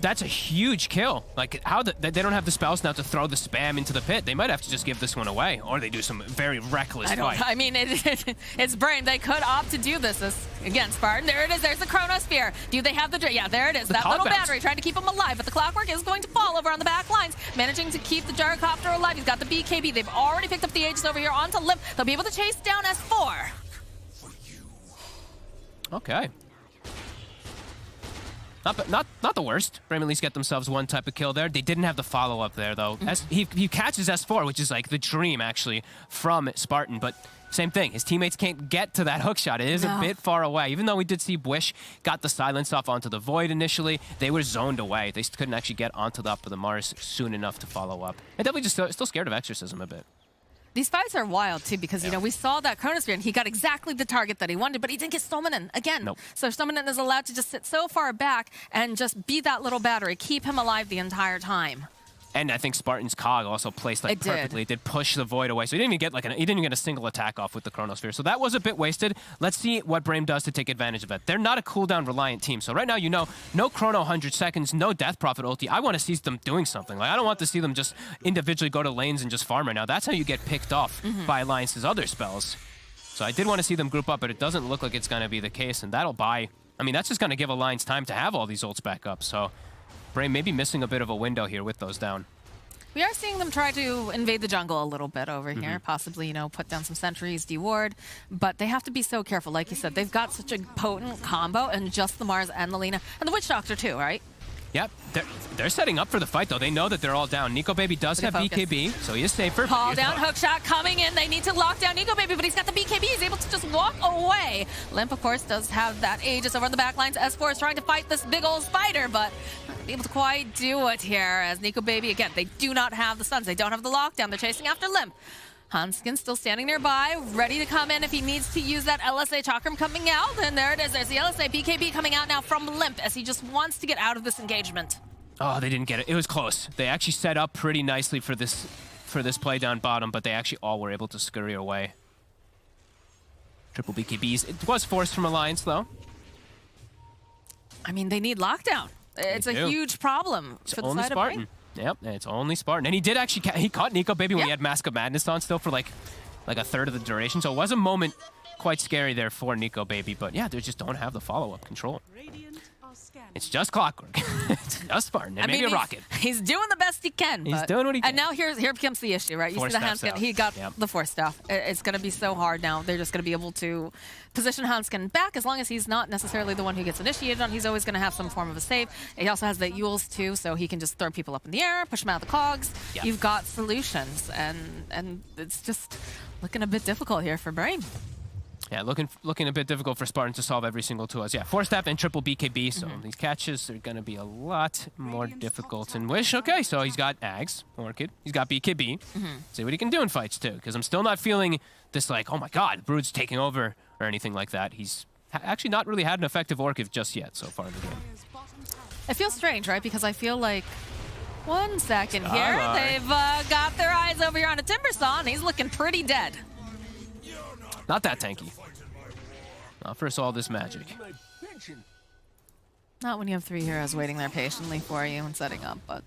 That's a huge kill. Like, how they don't have the spells now to throw the spam into the pit. They might have to just give this one away, or they do some very reckless fight. I mean, it's Brame. They could opt to do this. Again, Spartan, there it is. There's the Chronosphere. Do they have the... Yeah, there it is. That little battery trying to keep them alive, but the Clockwork is going to fall over on the back lines, managing to keep the Gyrocopter alive. He's got the BKB. They've already picked up the Aegis over here onto Limp. They'll be able to chase down S4. Okay. Not the worst. Brame at least get themselves one type of kill there. They didn't have the follow-up there, though. He catches S4, which is like the dream, actually, from Spartan. But same thing. His teammates can't get to that hookshot. It is a bit far away. Even though we did see Wish got the silence off onto the Void initially, they were zoned away. They couldn't actually get onto the Up of the Mars soon enough to follow up. And definitely just still scared of Exorcism a bit. These fights are wild, too, because, you know, we saw that Chronosphere, and he got exactly the target that he wanted, but he didn't get Stomanen again. Nope. So Stomanen is allowed to just sit so far back and just be that little battery, keep him alive the entire time. And I think Spartan's Cog also placed like perfectly. It did push the Void away, so he didn't even get he didn't even get a single attack off with the Chronosphere. So that was a bit wasted. Let's see what Brame does to take advantage of it. They're not a cooldown reliant team, so right now you know no Chrono 100 seconds, no Death Prophet ulti. I want to see them doing something. Like I don't want to see them just individually go to lanes and just farm right now. That's how you get picked off by Alliance's other spells. So I did want to see them group up, but it doesn't look like it's going to be the case, and that'll buy. I mean, that's just going to give Alliance time to have all these ults back up. So Brame may be missing a bit of a window here with those down. We are seeing them try to invade the jungle a little bit over here, possibly, you know, put down some sentries, deward, but they have to be so careful. Like you said, they've got such a potent combo, and just the Mars and the Lina, and the Witch Doctor too, right? Yep, they're setting up for the fight, though. They know that they're all down. Nico Baby does have BKB, so he is safer. Call down, hookshot coming in. They need to lock down Nico Baby, but he's got the BKB. He's able to just walk away. Limp, of course, does have that Aegis over on the back lines. S4 is trying to fight this big old spider, but not gonna be able to quite do it here. As Nico Baby, again, they do not have the stuns. They don't have the lockdown. They're chasing after Limp. Hanskin still standing nearby, ready to come in if he needs to use that LSA Chakram coming out. And there it is. There's the LSA BKB coming out now from Limp as he just wants to get out of this engagement. Oh, they didn't get it. It was close. They actually set up pretty nicely for this play down bottom, but they actually all were able to scurry away. Triple BKBs. It was forced from Alliance, though. I mean, they need lockdown. It's a huge problem for the side of Brame. Yep, it's only Spartan. And he did actually, he caught Nico Baby when he had Mask of Madness on still for like a third of the duration. So it was a moment quite scary there for Nico Baby. But yeah, they just don't have the follow-up control. It's just Clockwork. It's just Spartan. And maybe a Rocket. He's doing the best he can. He's doing what he can. And now here becomes the issue, right? You see the Hanskin. He got the force stuff. It's going to be so hard now. They're just going to be able to position Hanskin back as long as he's not necessarily the one who gets initiated on. He's always going to have some form of a save. He also has the Yules too, so he can just throw people up in the air, push them out of the cogs. Yep. You've got solutions, and it's just looking a bit difficult here for Brame. Yeah, looking a bit difficult for Spartan to solve every single 2-Os. Yeah, 4-step and triple BKB, so these catches are going to be a lot more difficult. And Wish, okay, so he's got Ags, Orchid, he's got BKB. See what he can do in fights, too, because I'm still not feeling this, like, oh my god, Brood's taking over or anything like that. He's actually not really had an effective Orchid just yet so far in the game. It feels strange, right? Because I feel like 1 second here, they've got their eyes over here on a Timbersaw, and he's looking pretty dead. Not that tanky. Not for all this magic. Not when you have 3 heroes waiting there patiently for you and setting up, but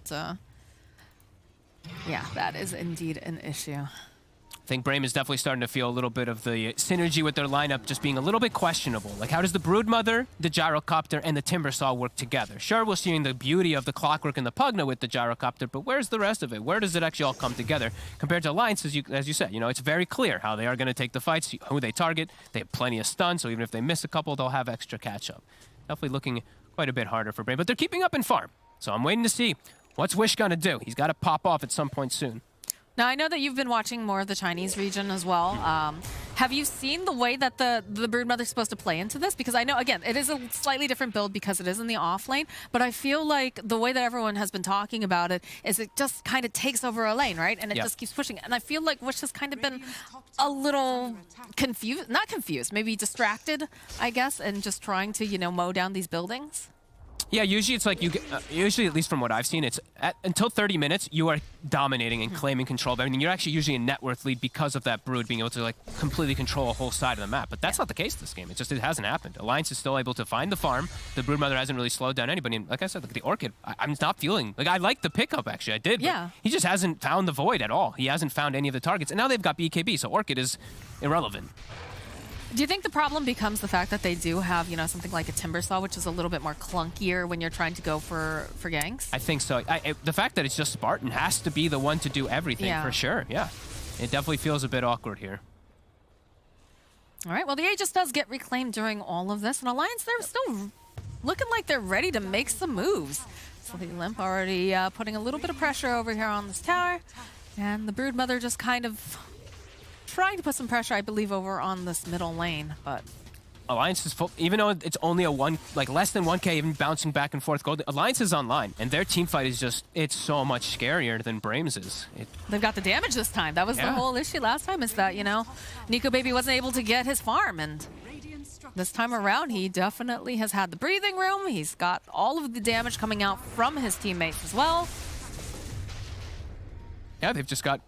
yeah, that is indeed an issue. I think Brame is definitely starting to feel a little bit of the synergy with their lineup just being a little bit questionable. Like, how does the Broodmother, the Gyrocopter, and the Timbersaw work together? Sure, we're seeing the beauty of the Clockwork and the Pugna with the Gyrocopter, but where's the rest of it? Where does it actually all come together? Compared to Alliance, as you said, you know, it's very clear how they are going to take the fights, who they target. They have plenty of stun, so even if they miss a couple, they'll have extra catch-up. Definitely looking quite a bit harder for Brame, but they're keeping up in farm. So I'm waiting to see what's Wish going to do. He's got to pop off at some point soon. Now, I know that you've been watching more of the Chinese region as well. Have you seen the way that the Broodmother's supposed to play into this? Because I know, again, it is a slightly different build because it is in the off lane, but I feel like the way that everyone has been talking about it is it just kind of takes over a lane, right? And it just keeps pushing. And I feel like Wish has kind of been a little confused, not confused, maybe distracted, I guess, and just trying to, you know, mow down these buildings. Yeah, usually it's like usually, at least from what I've seen, it's until 30 minutes, you are dominating and claiming control of everything. You're actually usually a net worth lead because of that Brood being able to like completely control a whole side of the map. But that's not the case this game. It hasn't happened. Alliance is still able to find the farm. The Broodmother hasn't really slowed down anybody. And like I said, like the Orchid, I'm not feeling like I like the pickup actually. I did. Yeah. He just hasn't found the void at all. He hasn't found any of the targets. And now they've got BKB, so Orchid is irrelevant. Do you think the problem becomes the fact that they do have, you know, something like a Timbersaw, which is a little bit more clunkier when you're trying to go for ganks? I think so. The fact that it's just Spartan has to be the one to do everything for sure. Yeah, it definitely feels a bit awkward here. All right, well, the Aegis does get reclaimed during all of this, and Alliance, they're still looking like they're ready to make some moves. So the Limp already putting a little bit of pressure over here on this tower, and the Broodmother just kind of trying to put some pressure, I believe, over on this middle lane, but Alliance is full, even though it's only a less than 1K, even bouncing back and forth gold. Alliance is online, and their team fight is just, it's so much scarier than Brame's is. They've got the damage this time. That was the whole issue last time, is that, you know, Nico Baby wasn't able to get his farm, and this time around, he definitely has had the breathing room. He's got all of the damage coming out from his teammates as well. Yeah, they've just got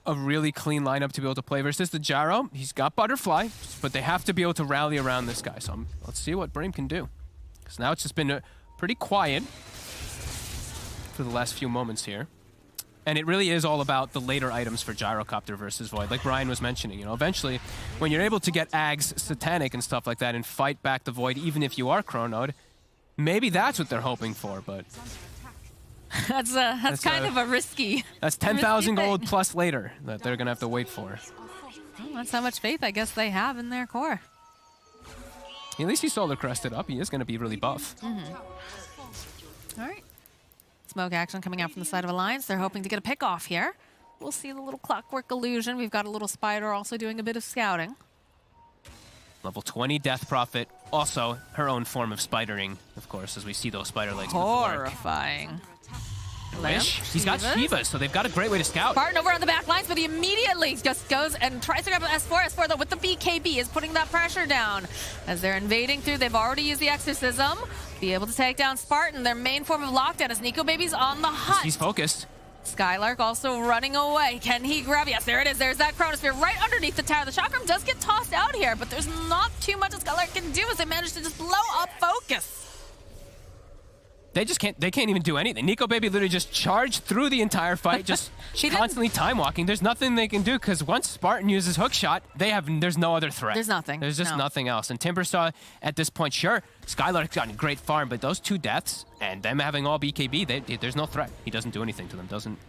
a really clean lineup to be able to play versus the Gyro. He's got Butterfly, but they have to be able to rally around this guy. So let's see what Brame can do. Because now it's just been pretty quiet for the last few moments here. And it really is all about the later items for Gyrocopter versus Void. Like Brian was mentioning, you know, eventually when you're able to get Ags, Satanic, and stuff like that and fight back the Void, even if you are Chronoed, maybe that's what they're hoping for, but That's kind of a risky. That's 10,000 gold plus later that they're gonna have to wait for. Well, that's how much faith I guess they have in their core. At least he's solar crested up. He is gonna be really buff. All right. Smoke action coming out from the side of Alliance. They're hoping to get a pick off here. We'll see the little Clockwork illusion. We've got a little Spider also doing a bit of scouting. Level 20 Death Prophet, also her own form of spidering, of course, as we see those spider legs. Horrifying. Wish. He's got Shivas, so they've got a great way to scout. Spartan over on the back lines, but he immediately just goes and tries to grab S4. S4, though, with the BKB is putting that pressure down. As they're invading through, they've already used the Exorcism. Be able to take down Spartan. Their main form of lockdown as Nico Baby's on the hunt. He's focused. Skylark also running away. Can he grab? Yes, there it is. There's that Chronosphere right underneath the tower. The Chakram does get tossed out here, but there's not too much that Skylark can do as they manage to just blow up Focus. They can't even do anything. Nico Baby literally just charged through the entire fight, just constantly time walking. There's nothing they can do because once Spartan uses hook shot, there's no other threat. There's nothing. There's just nothing else. And Timbersaw at this point, sure, Skylark's gotten a great farm, but those 2 deaths and them having all BKB, there's no threat. He doesn't do anything to them. Doesn't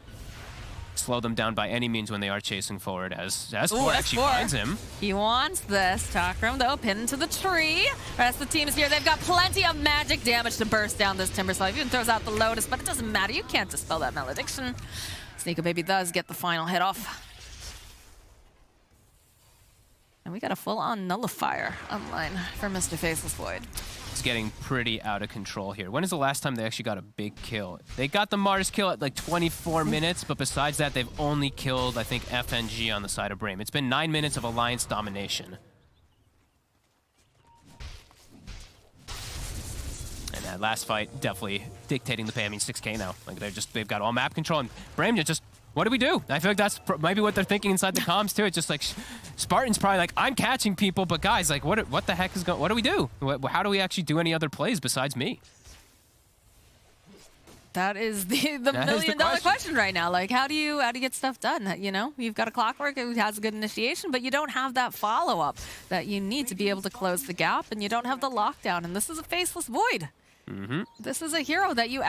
slow them down by any means when they are chasing forward as S4 actually finds him. He wants this. Chakram, though, pinned to the tree. The rest of the team is here. They've got plenty of magic damage to burst down this Timbersaw. He even throws out the Lotus, but it doesn't matter. You can't dispel that malediction. Nico Baby does get the final hit off. And we got a full-on nullifier online for Mr. Faceless Void. It's getting pretty out of control here. When is the last time they actually got a big kill? They got the Mars kill at like 24 minutes, but besides that, they've only killed, I think, FNG on the side of Brame. It's been 9 minutes of Alliance domination. And that last fight definitely dictating the pay. I mean, 6K now. Like they've got all map control, and Brame just, what do we do? I feel like that's maybe what they're thinking inside the comms too. It's just like Spartan's probably like, I'm catching people, but guys, like, what the heck is going? What do we do? How do we actually do any other plays besides me? That is the million-dollar question right now. Like, how do you get stuff done? You know, you've got a Clockwork who has a good initiation, but you don't have that follow-up that you need to be able to close the gap, and you don't have the lockdown. And this is a Faceless Void. This is a hero that you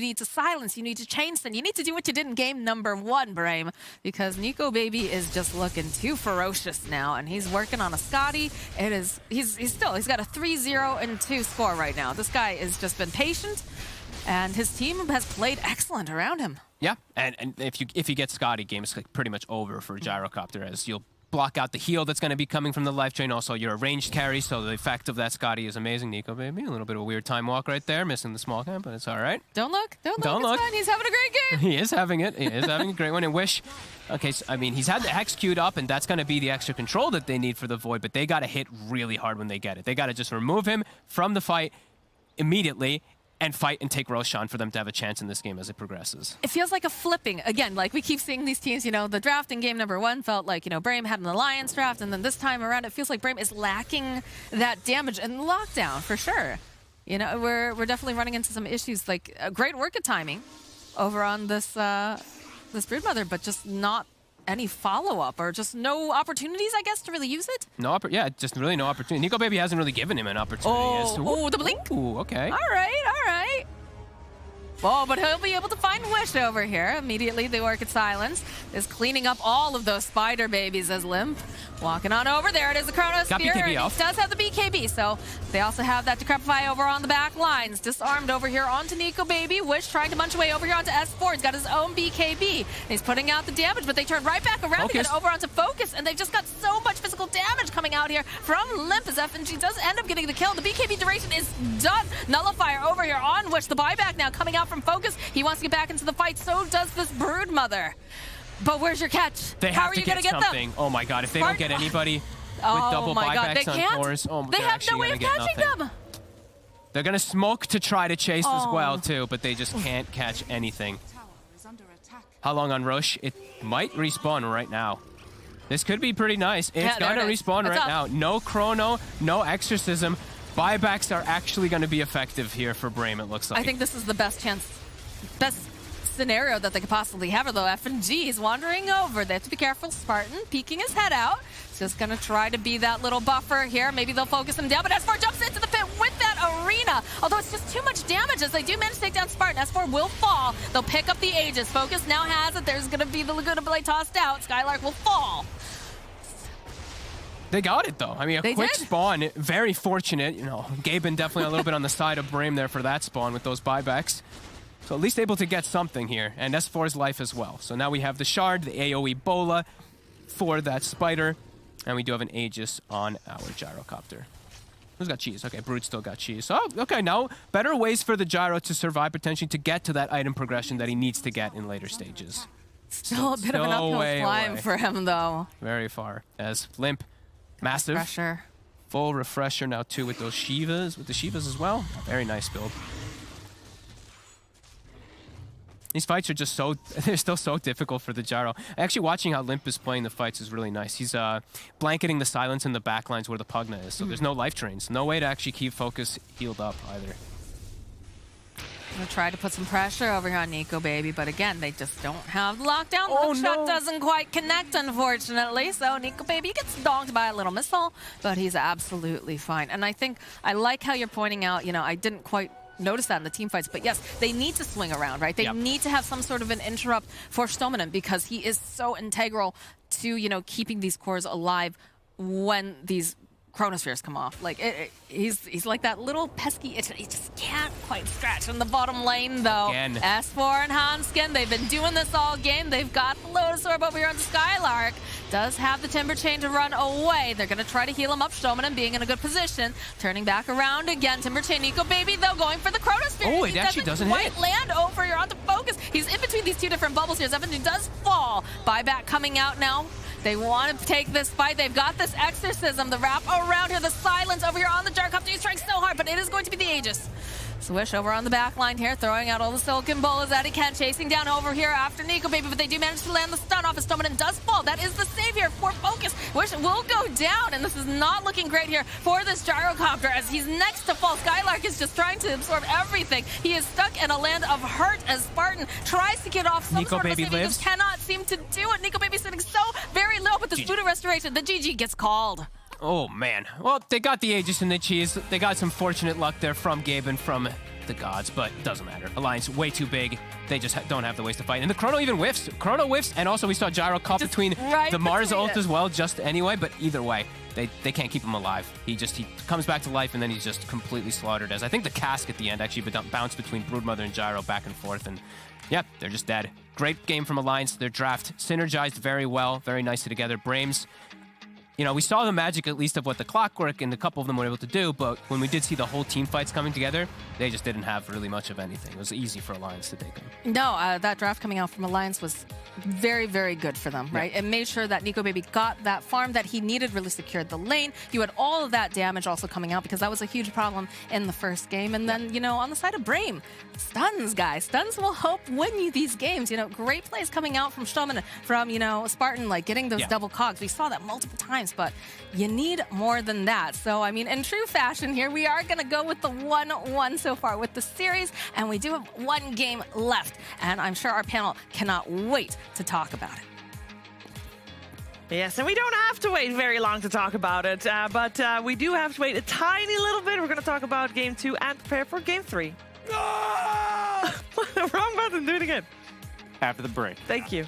need to silence, you need to change them, you need to do what you did in game number 1, Brame, because Nico Baby is just looking too ferocious now, and he's working on a Scotty. He's got a 3-0-2 score right now. This guy has just been patient, and his team has played excellent around him. Yeah, and if you get Scotty, game is pretty much over for Gyrocopter, as you'll block out the heal that's going to be coming from the life drain. Also, you're a ranged carry, so the effect of that Scotty is amazing. Nico Baby, a little bit of a weird time walk right there, missing the small camp, but it's all right. Don't look. It's fine. He's having a great game. He is having it. He is having a great one. And Wish, okay, so, I mean, he's had the Hex queued up, and that's going to be the extra control that they need for the Void, but they got to hit really hard when they get it. They got to just remove him from the fight immediately and fight and take Roshan for them to have a chance in this game as it progresses. It feels like a flipping. Again, like we keep seeing these teams, you know, the draft in game number 1 felt like, you know, Brame had an Alliance draft, and then this time around it feels like Brame is lacking that damage and lockdown for sure. You know, we're definitely running into some issues, like great work at timing over on this Broodmother, but just not any follow-up or just no opportunities, I guess, to really use it? Just really no opportunity. Nico Baby hasn't really given him an opportunity. The blink? Ooh, okay. All right. Oh, but he'll be able to find Wish over here. Immediately, the Orchid Silence is cleaning up all of those spider babies as Limp. Walking on over. There it is, the Chronosphere. Got BKB and off. He does have the BKB, so they also have that Decrepify over on the back lines. Disarmed over here onto Nico Baby. Wish trying to munch away over here onto S4. He's got his own BKB. He's putting out the damage, but they turn right back around again over onto Focus, and they've just got so much physical damage coming out here from Limp as FNG does end up getting the kill. The BKB duration is done. Nullifier over here on Wish. The buyback now coming out from Focus. He wants to get back into the fight. So does this Broodmother. But where's your catch? They How have are to you gonna get get something. them? Oh my god, if they don't get anybody with double buybacks on cores, They have no way of catching them. They're gonna smoke to try to chase as well too, but they just can't catch anything. How long on Rush? It might respawn right now. This could be pretty nice. It's gonna respawn right now. No chrono, no exorcism. Buybacks are actually gonna be effective here for Brame, it looks like. I think this is the best scenario that they could possibly have, though. FNG is wandering over. They have to be careful. Spartan peeking his head out. Just gonna try to be that little buffer here. Maybe they'll focus him down, but S4 jumps into the pit with that arena. Although it's just too much damage as they do manage to take down Spartan. S4 will fall. They'll pick up the Aegis. Focus now has it. There's gonna be the Laguna Blade tossed out. Skylark will fall. They got it, though. I mean, a quick spawn. Very fortunate. You know, Gaben definitely a little bit on the side of Brame there for that spawn with those buybacks. So at least able to get something here. And S4's life as well. So now we have the Shard, the AoE Bola for that Spider. And we do have an Aegis on our Gyrocopter. Who's got cheese? Okay, Brood still got cheese. Oh, okay, now better ways for the Gyro to survive, potentially to get to that item progression that he needs to get in later stages. Still a bit of an uphill climb for him, though. Very far. As Limp, massive. Pressure. Full refresher now, too, with those Shivas, with the Shivas as well. Very nice build. These fights are just so, they're still so difficult for the Gyro. Actually, watching how Limp is playing the fights is really nice. He's blanketing the silence in the backlines where the Pugna is, so there's no life drains. No way to actually keep focus healed up either. Gonna try to put some pressure over here on Nico Baby, but again, they just don't have the lockdown. Oh, The shot doesn't quite connect, unfortunately. So Nico Baby gets donked by a little missile, but he's absolutely fine. And I think I like how you're pointing out, you know, I didn't quite notice that in the team fights, but yes, they need to swing around, right? They need to have some sort of an interrupt for Stomanen because he is so integral to, you know, keeping these cores alive when these chronospheres come off. Like, he's like that little pesky itch that he just can't quite scratch in the bottom lane, though. Again. S4 and Hanskin, they've been doing this all game. They've got the Lotus Orb over here on the Skylark. Does have the Timber Chain to run away. They're going to try to heal him up. Stomanen being in a good position. Turning back around again. Timber Chain, Nico Baby, though, going for the Chronosphere. Oh, it actually doesn't hit. Land over here onto Focus. He's in between these two different bubbles here. S15 does fall. Buyback coming out now. They want to take this fight. They've got this Exorcism, the wrap around here, the silence over here on the Jarcopter. He's trying so hard, but it is going to be the Aegis. Swish over on the back line here, throwing out all the Silken Bolas that he can, chasing down over here after Nico Baby, but they do manage to land the stun off as Stomanen does fall. That is the save here for Focus, which will go down, and this is not looking great here for this Gyrocopter as he's next to fall. Skylark is just trying to absorb everything. He is stuck in a land of hurt as Spartan tries to get off some Nico sort of Baby a save. He lives. just cannot seem to do it. Nico Baby sitting so very low, but this Buddha Restoration, the GG gets called. Oh, man. Well, they got the Aegis and the cheese. They got some fortunate luck there from Gabe and from the gods, but it doesn't matter. Alliance way too big. They just don't have the ways to fight. And the Chrono even whiffs. Chrono whiffs, and also we saw Gyro caught between the Mars ult as well, just anyway, but either way, they can't keep him alive. He comes back to life, and then he's just completely slaughtered. As I think the cask at the end actually bounced between Broodmother and Gyro back and forth, and yeah, they're just dead. Great game from Alliance. Their draft synergized very well, very nicely together. Brames, you know, we saw the magic at least of what the Clockwork and a couple of them were able to do, but when we did see the whole team fights coming together, they just didn't have really much of anything. It was easy for Alliance to take them. No, that draft coming out from Alliance was very, very good for them, right? It made sure that Nico Baby got that farm that he needed, really secured the lane. You had all of that damage also coming out because that was a huge problem in the first game. And then, you know, on the side of Brame, stuns, guys. Stuns will help win you these games. You know, great plays coming out from Stomanen, from, you know, Spartan, like getting those double cogs. We saw that multiple times, but you need more than that. So, I mean, in true fashion here, we are going to go with the 1-1 so far with the series, and we do have one game left, and I'm sure our panel cannot wait to talk about it. Yes, and we don't have to wait very long to talk about it, but we do have to wait a tiny little bit. We're going to talk about Game 2 and prepare for Game 3. Wrong button, do it again. After the break. Thank you.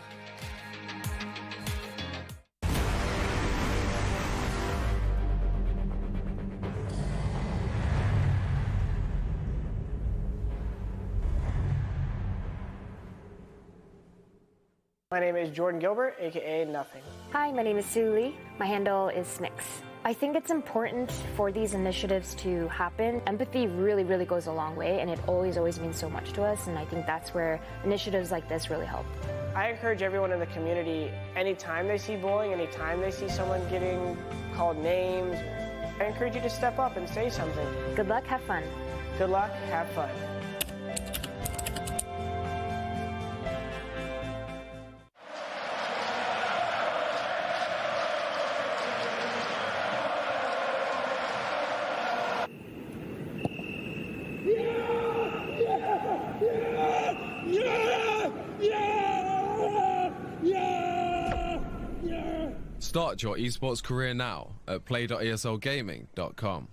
My name is Jordan Gilbert, aka Nothing. Hi, my name is Sue Lee. My handle is Snix. I think it's important for these initiatives to happen. Empathy really, really goes a long way, and it always means so much to us, and I think that's where initiatives like this really help. I encourage everyone in the community, anytime they see bullying, anytime they see someone getting called names, I encourage you to step up and say something. Good luck, have fun. Good luck, have fun. Start your esports career now at play.eslgaming.com.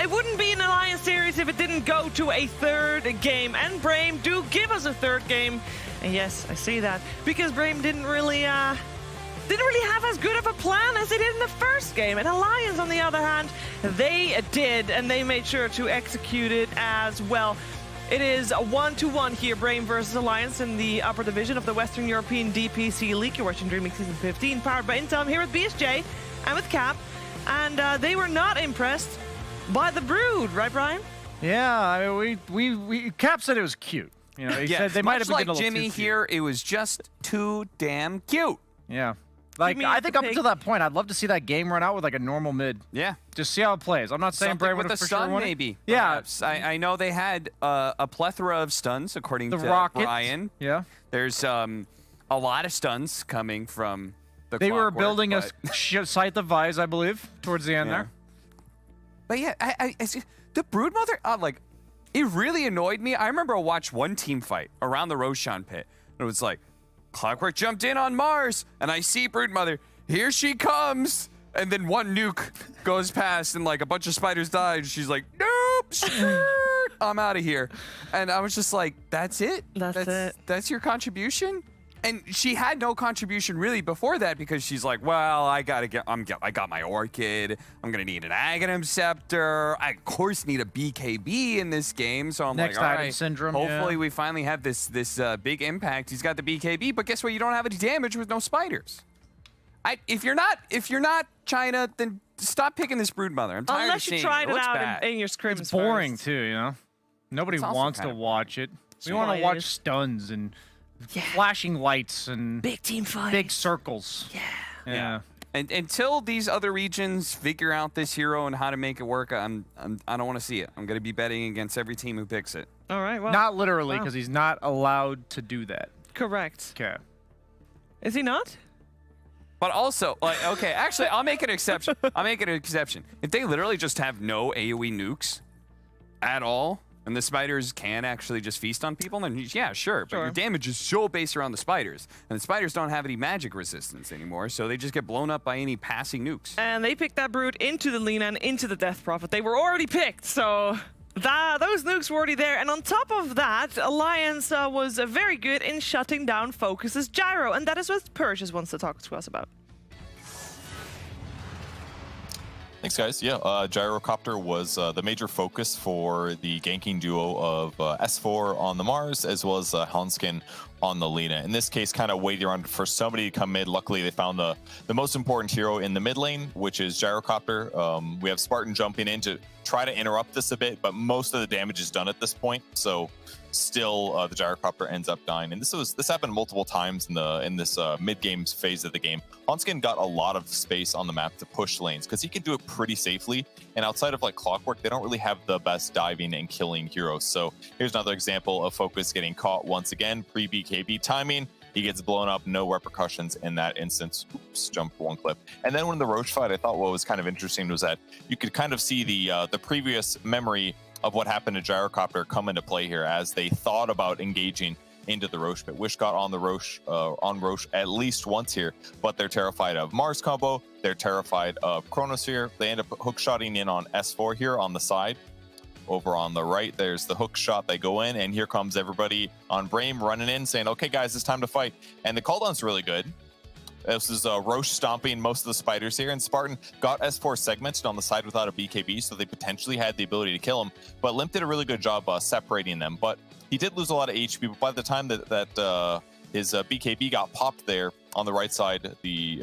it wouldn't be an Alliance series if it didn't go to a third game. And Brame do give us a third game. And yes, I see that. Because Brame didn't really have as good of a plan as they did in the first game. And Alliance, on the other hand, they did, and they made sure to execute it as well. It is a 1-1 here, Brame versus Alliance in the upper division of the Western European DPC League. You're watching DreamLeague Season 15, powered by Intel. I'm here with BSJ and with Cap, and they were not impressed by the Brood, right, Brian? Yeah, I mean, we Cap said it was cute. You know, he said they might have been like getting a little Jimmy too cute. here, it was just too damn cute. Yeah. Like, I think up until that point, I'd love to see that game run out with like a normal mid. Yeah. Just see how it plays. I'm not saying Something Brave with would a have for stun, sure won it. maybe. Yeah. Perhaps. I know they had a plethora of stuns, according The to Rocket. Brian. Yeah. There's a lot of stuns coming from the They were Clockwork, building but... a Scythe of Vise, I believe, towards the end there. But yeah, I the Broodmother, like, it really annoyed me. I remember I watched one team fight around the Roshan pit. And it was like, Clockwork jumped in on Mars, and I see Broodmother. Here she comes. And then one nuke goes past, and like a bunch of spiders died. And she's like, nope, I'm out of here. And I was just like, that's it? That's it. That's your contribution? And she had no contribution really before that, because she's like, well, I got my Orchid. I'm gonna need an Aghanim Scepter. I of course need a BKB in this game. So I'm Next like, all item right, syndrome. hopefully we finally have this big impact. He's got the BKB, but guess what? You don't have any damage with no spiders. If you're not China, then stop picking this Broodmother. I'm tired Unless of seeing you tried it looks out bad. in your scrims. It's boring too, you know. Nobody It's also wants kind to of watch it. We want to watch stuns and flashing lights and big team fights, big circles. Yeah. And until these other regions figure out this hero and how to make it work, I don't want to see it. I'm going to be betting against every team who picks it. All right. Well, Not literally, because he's not allowed to do that. correct. Okay. Is he not? But also, like, okay, actually, I'll make an exception. If they literally just have no AoE nukes at all, and the spiders can actually just feast on people, then yeah, sure. But your damage is so based around the spiders, and the spiders don't have any magic resistance anymore, so they just get blown up by any passing nukes. And they picked that Brood into the Lina and into the Death Prophet. They were already picked, so those nukes were already there. And on top of that, Alliance was very good in shutting down Focus's Gyro, and that is what Purchase wants to talk to us about. Thanks, guys. Yeah, Gyrocopter was the major focus for the ganking duo of S4 on the Mars, as well as Hanskin on the Lina. In this case, kind of waiting around for somebody to come mid. Luckily, they found the most important hero in the mid lane, which is Gyrocopter. We have Spartan jumping in to try to interrupt this a bit, but most of the damage is done at this point. So still, the Gyrocopter ends up dying. And this happened multiple times in this mid-game phase of the game. Hanskin got a lot of space on the map to push lanes, because he can do it pretty safely. And outside of like Clockwork, they don't really have the best diving and killing heroes. So here's another example of Focus getting caught once again, pre-BKB timing. He gets blown up, no repercussions in that instance. Oops, jump one clip. And then when the Roche fight, I thought what was kind of interesting was that you could kind of see the previous memory of what happened to Gyrocopter come into play here as they thought about engaging into the Roche pit. Wish got on Roche at least once here, but they're terrified of Mars combo. They're terrified of Chronosphere. They end up hookshotting in on S4 here on the side. Over on the right, there's the hook shot. They go in, and here comes everybody on Brame running in, saying, okay, guys, it's time to fight. And the cooldown's really good. This is Roche stomping most of the spiders here, and Spartan got S4 segmented on the side without a BKB, so they potentially had the ability to kill him. But Limp did a really good job separating them. But he did lose a lot of HP, but by the time that his BKB got popped there on the right side, the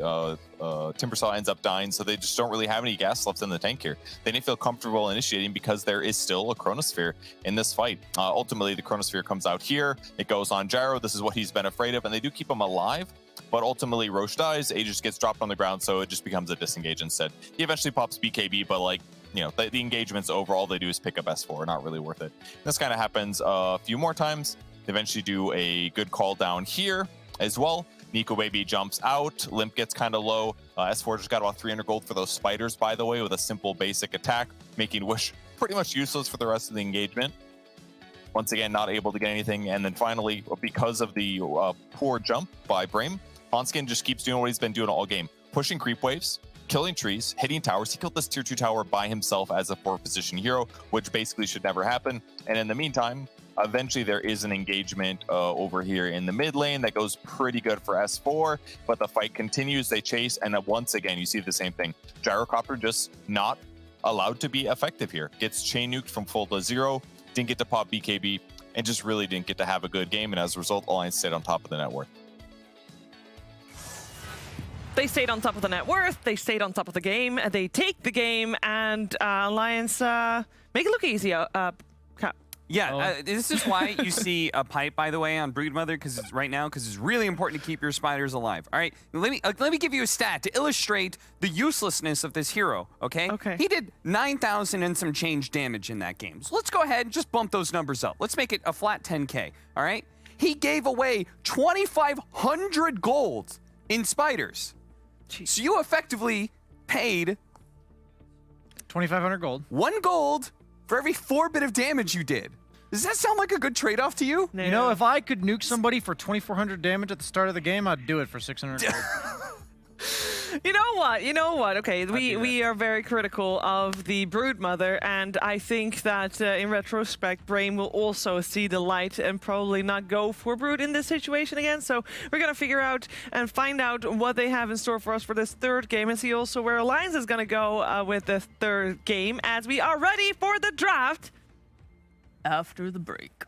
Timbersaw ends up dying, so they just don't really have any gas left in the tank here. They didn't feel comfortable initiating because there is still a Chronosphere in this fight. Ultimately, the Chronosphere comes out here. It goes on Gyro. This is what he's been afraid of, and they do keep him alive. But ultimately, Roche dies. Aegis gets dropped on the ground, so it just becomes a disengage instead. He eventually pops BKB, but like, you know, the engagements overall they do is pick up S4. Not really worth it. This kind of happens a few more times. They eventually do a good call down here as well. Nico Baby jumps out. Limp gets kind of low. S4 just got about 300 gold for those spiders, by the way, with a simple basic attack, making Wish pretty much useless for the rest of the engagement. Once again, not able to get anything. And then finally, because of the poor jump by Brame, Hanskin just keeps doing what he's been doing all game. Pushing creep waves, killing trees, hitting towers. He killed this tier 2 tower by himself as a 4th position hero, which basically should never happen. And in the meantime, eventually there is an engagement over here in the mid lane that goes pretty good for S4, but the fight continues. They chase, and once again, you see the same thing. Gyrocopter just not allowed to be effective here. Gets chain nuked from full to 0, didn't get to pop BKB, and just really didn't get to have a good game. And as a result, Alliance stayed on top of the net worth. They stayed on top of the net worth, they stayed on top of the game, they take the game, and Alliance make it look easy. Yeah, this is why you see a pipe, by the way, on Broodmother, because it's really important to keep your spiders alive. All right, let me give you a stat to illustrate the uselessness of this hero. Okay. Okay. He did 9,000 and some change damage in that game. So let's go ahead and just bump those numbers up. Let's make it a flat 10K. All right. He gave away 2,500 gold in spiders. Jeez. So you effectively paid 2,500 gold. 1 gold for every 4 bit of damage you did. Does that sound like a good trade-off to you? You know, if I could nuke somebody for 2,400 damage at the start of the game, I'd do it for 600 gold. You know what? Okay, we are very critical of the Broodmother, and I think that in retrospect, Brame will also see the light and probably not go for Brood in this situation again. So we're gonna figure out and find out what they have in store for us for this 3rd game, and see also where Alliance is gonna go with the 3rd game, as we are ready for the draft after the break.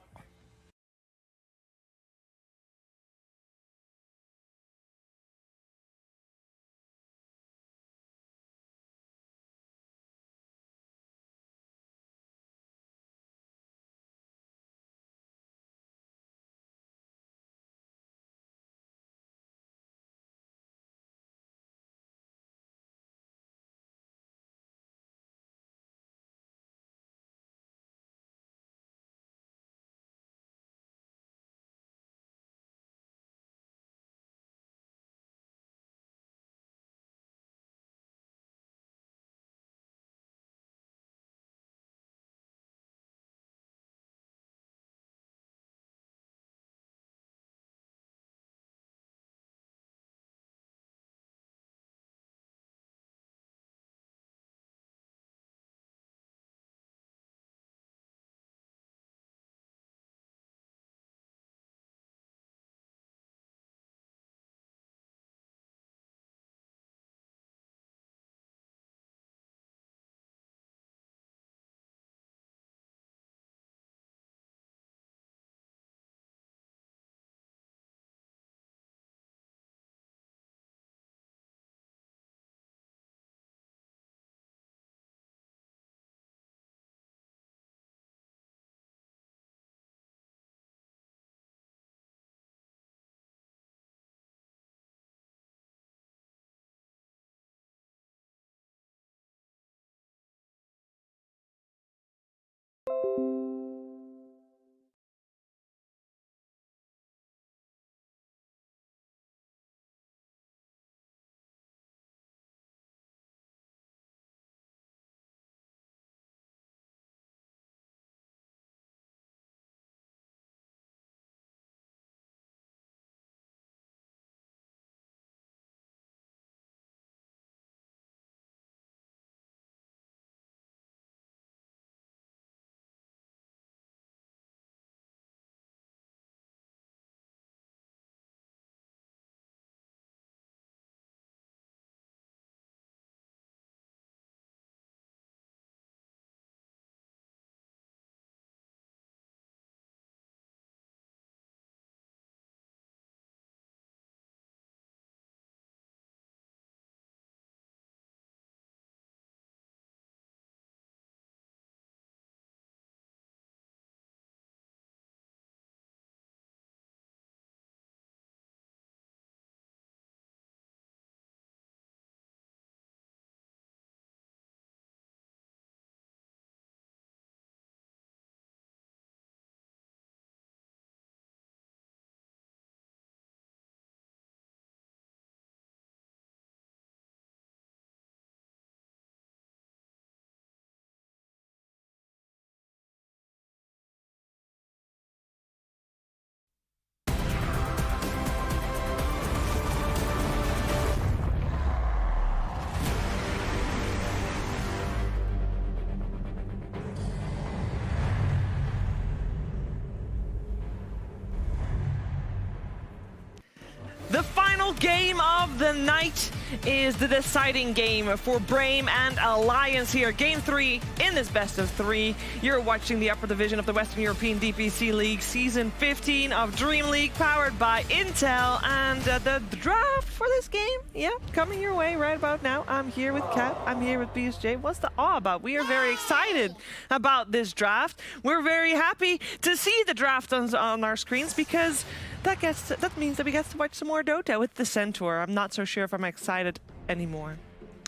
final game of the night is the deciding game for Brame and Alliance here. Game 3 in this best of 3. You're watching the upper division of the Western European DPC League, Season 15 of DreamLeague, powered by Intel. And the draft for this game, yeah, coming your way right about now. I'm here with Kat, I'm here with BSJ. What's the awe about? We are very excited about this draft. We're very happy to see the draft on our screens, because that means that we get to watch some more Dota with the Centaur. I'm not so sure if I'm excited anymore.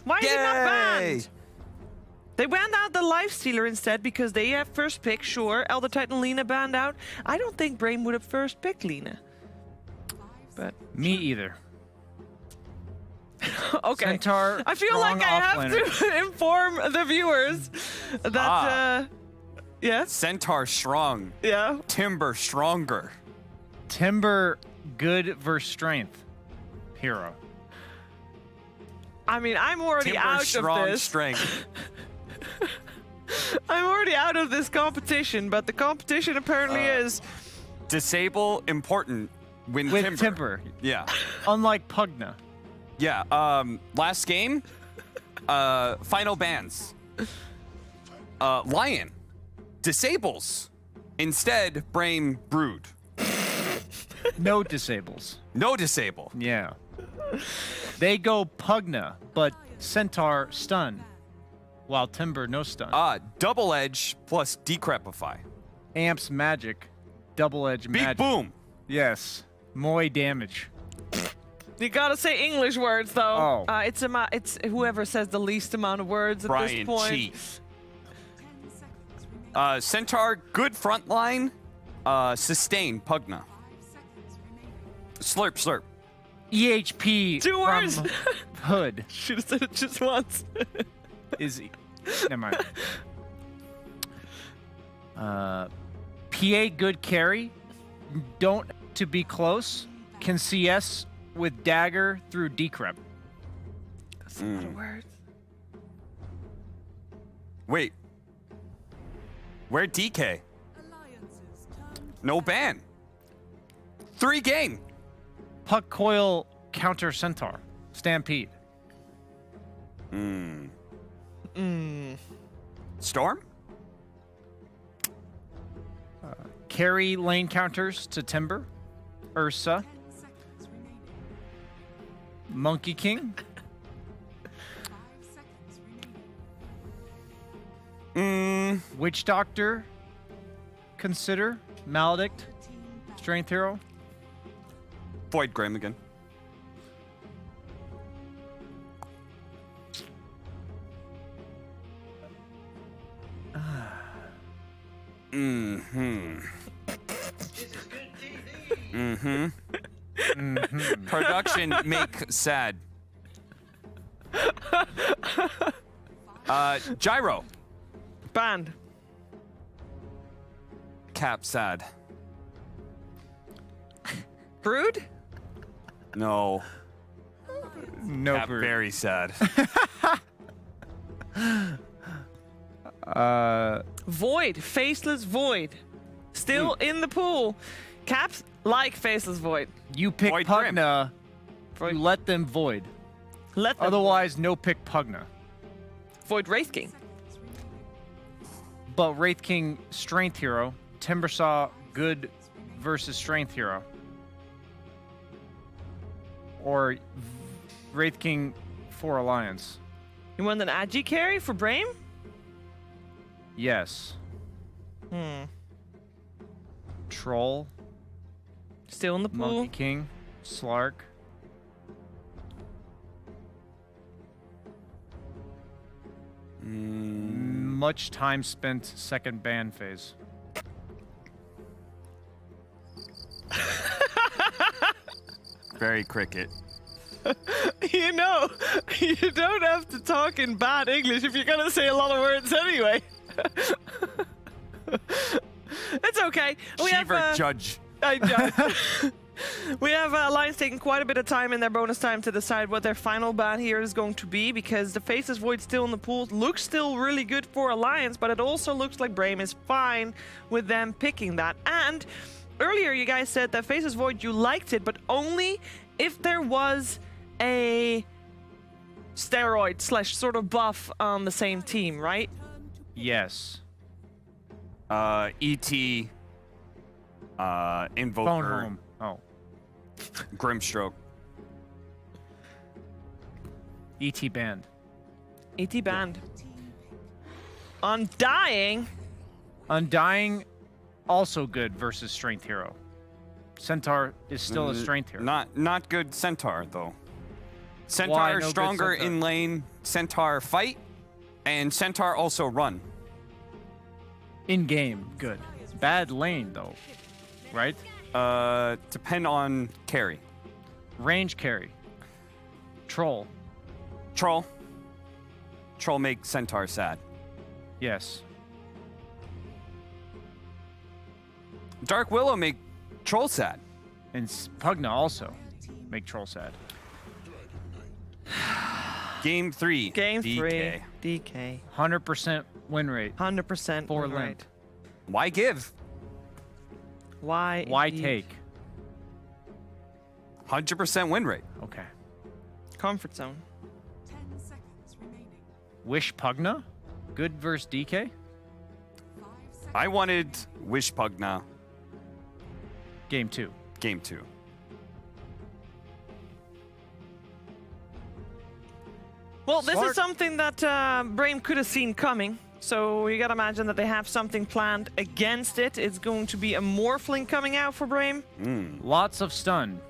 Why is it not banned? They banned out the Lifestealer instead because they have first pick. Sure, Elder Titan Lina banned out. I don't think Brame would have first picked Lina. But me either. Okay. Centaur, I feel like I have to inform the viewers that yeah. Centaur strong. Yeah. Timber stronger. Timber good versus strength hero. I mean, I'm already Timber out strong of this. Strength. I'm already out of this competition, but the competition apparently is disable important with Timber. Yeah. Unlike Pugna. Yeah. Last game. Final bans. Lion disables. Instead, Brame Brood. No disables. No disable. Yeah. They go Pugna, but Centaur stun, while Timber no stun. Double edge plus decrepify. Amps magic, double edge magic. Big boom. Yes. Moi damage. You gotta say English words though. Oh. It's whoever says the least amount of words at this point. Chief. Centaur, good front line. Sustain, Pugna. Slurp, slurp. EHP 2 words. from Hood. Should have said it just once. Is never mind. PA good carry. Don't to be close. Can CS with dagger through decrep. That's a lot of words. Wait. Where DK? No ban. 3 game. Puck coil counter Centaur. Stampede. Storm? Carry lane counters to Timber. Ursa. Monkey King. Witch Doctor. Consider. Maledict. Strength Hero. Void Graham again. Production make sad. Gyro. Banned. Cap sad. Brood? No. No Cap Brood. very sad. Void. Faceless Void. Still in the pool. Caps like Faceless Void. You pick Void Pugna. You let them void. Let them Otherwise, no pick Pugna. Void Wraith King. But Wraith King Strength Hero. Timbersaw good versus Strength Hero. Or Wraith King for Alliance. You want an Agi carry for Brame? Yes. Troll. Still in the pool. Monkey King. Slark. Much time spent second ban phase. Very cricket. You know, you don't have to talk in bad English if you're gonna say a lot of words anyway. It's okay. We have judge. I judge. We have Alliance taking quite a bit of time in their bonus time to decide what their final ban here is going to be, because the Faceless Void still in the pool looks still really good for Alliance, but it also looks like Brame is fine with them picking that. And earlier you guys said that Faceless Void, you liked it, but only if there was a steroid slash sort of buff on the same team, right? Yes. ET, Invoker, Phone home. Oh. Grimstroke. ET banned. ET banned. Undying. Undying, also good versus Strength Hero. Centaur is still a Strength Hero. Not good Centaur, though. Centaur Why no good stronger Centaur? in lane, Centaur fight, and Centaur also run. In game, good. Bad lane, though. Right? Depend on carry. Range carry. Troll. Troll. Troll make Centaur sad. Yes. Dark Willow make Troll sad. And Pugna also make Troll sad. Game 3. Game DK. 3. DK. 100% win rate. 100% For win limp. rate. Why give? Why indeed. take? 100% win rate. Okay. Comfort zone. Wish Pugna? Good versus DK? I wanted Wish Pugna. Game 2. Game 2. Well, this Slark- is something that Brame could have seen coming. So you gotta imagine that they have something planned against it. It's going to be a Morphling coming out for Brame. Lots of stun.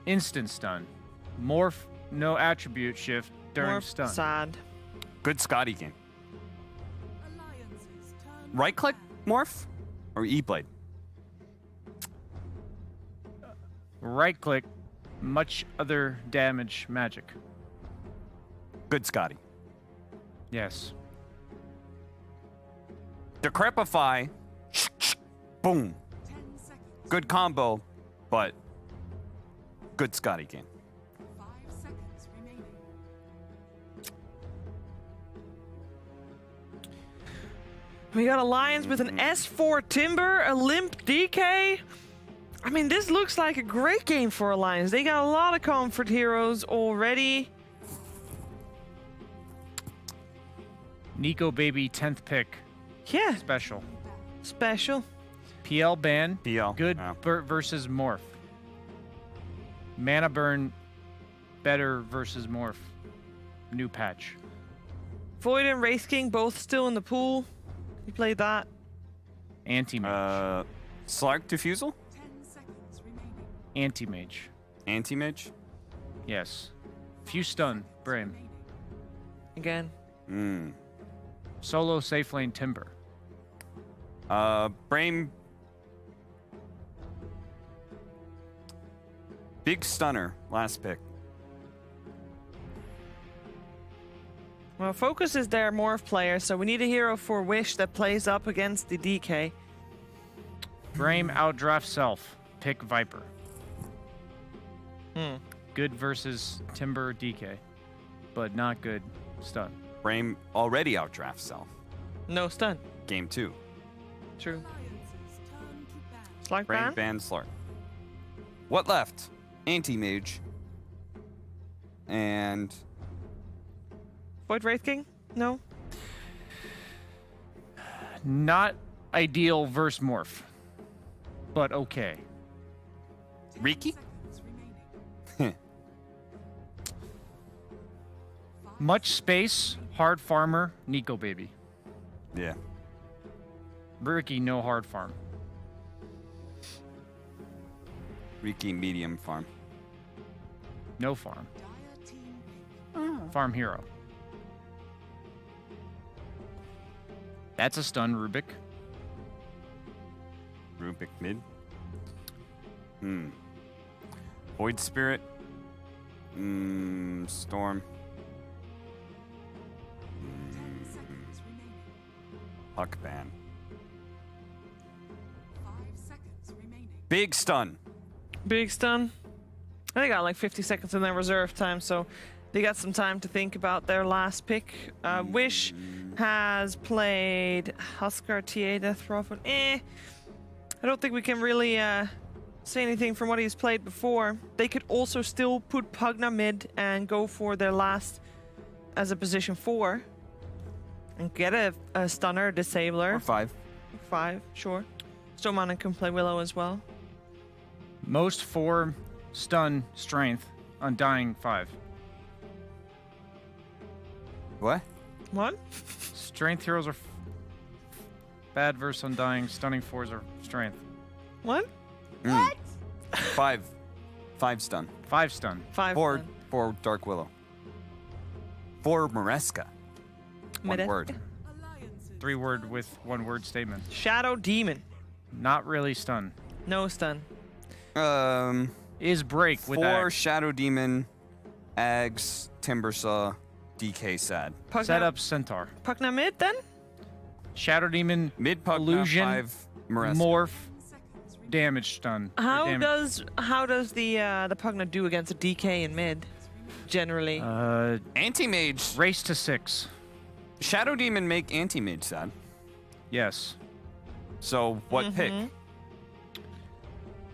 Instant stun. Morph, no attribute shift during Morph, stun. sad. Good Scotty game. Right click morph or E-Blade? Right click, much other damage magic. Good Scotty. Yes. Decrepify. Boom. Good combo, but good Scotty game. We got Alliance with an S4 Timber, a Limp DK. I mean, this looks like a great game for Alliance. They got a lot of comfort heroes already. Nico Baby 10th pick. Yeah. Special. Special. PL ban. PL. Good yeah. versus Morph. Mana burn better versus Morph. New patch. Void and Wraith King both still in the pool. You played that. Anti-mage. Slark Diffusal? Anti-mage. Anti-mage? Yes. Few stun. Brame. Again. Solo safe lane Timber. Brame. Big stunner. Last pick. Well, Focus is their Morph player, so we need a hero for Wish that plays up against the DK. Brame outdraft self. Pick Viper. Good versus Timber DK. But not good stun. Brame already outdraft self. No stun. Game 2. True. Slark Brame ban? ban Slark. What left? Anti-mage. And... Void Wraith King? No. Not ideal versus Morph. But okay. Riki? Much space, hard farmer, Nico Baby. Yeah. Riki, no hard farm. Riki medium farm. No farm. Farm hero. That's a stun, Rubik. Rubik mid. Void Spirit. Storm. Huck ban. Big stun. Big stun. They got like 50 seconds in their reserve time, so they got some time to think about their last pick. Wish has played Huskar, TA, Death Prophet. I don't think we can really say anything from what he's played before. They could also still put Pugna mid and go for their last as a position 4 and get a stunner, disabler. Or 5. 5, sure. Stormanen can play Willow as well. Most 4 stun strength, Undying 5. What? What? Strength heroes are bad versus Undying. Stunning 4s are strength. What? What? 5. 5 stun. 5 stun. 5 4 stun. for Dark Willow. 4 Maresca. One Maresca? word. 3-word with 1-word statement. Shadow Demon. Not really stun. No stun. Is break with 4 Ags. Shadow Demon, Ags, Timbersaw, DK Sad. Pugna, Set up Centaur. Pugna mid then? Shadow Demon, Mid Pugna, Illusion, 5 Maresca. Morph, damage stun. How damage. does the Pugna do against a DK in mid? Generally. Anti-Mage. Race to 6. Shadow Demon make Anti-Mage Sad. Yes. So what pick?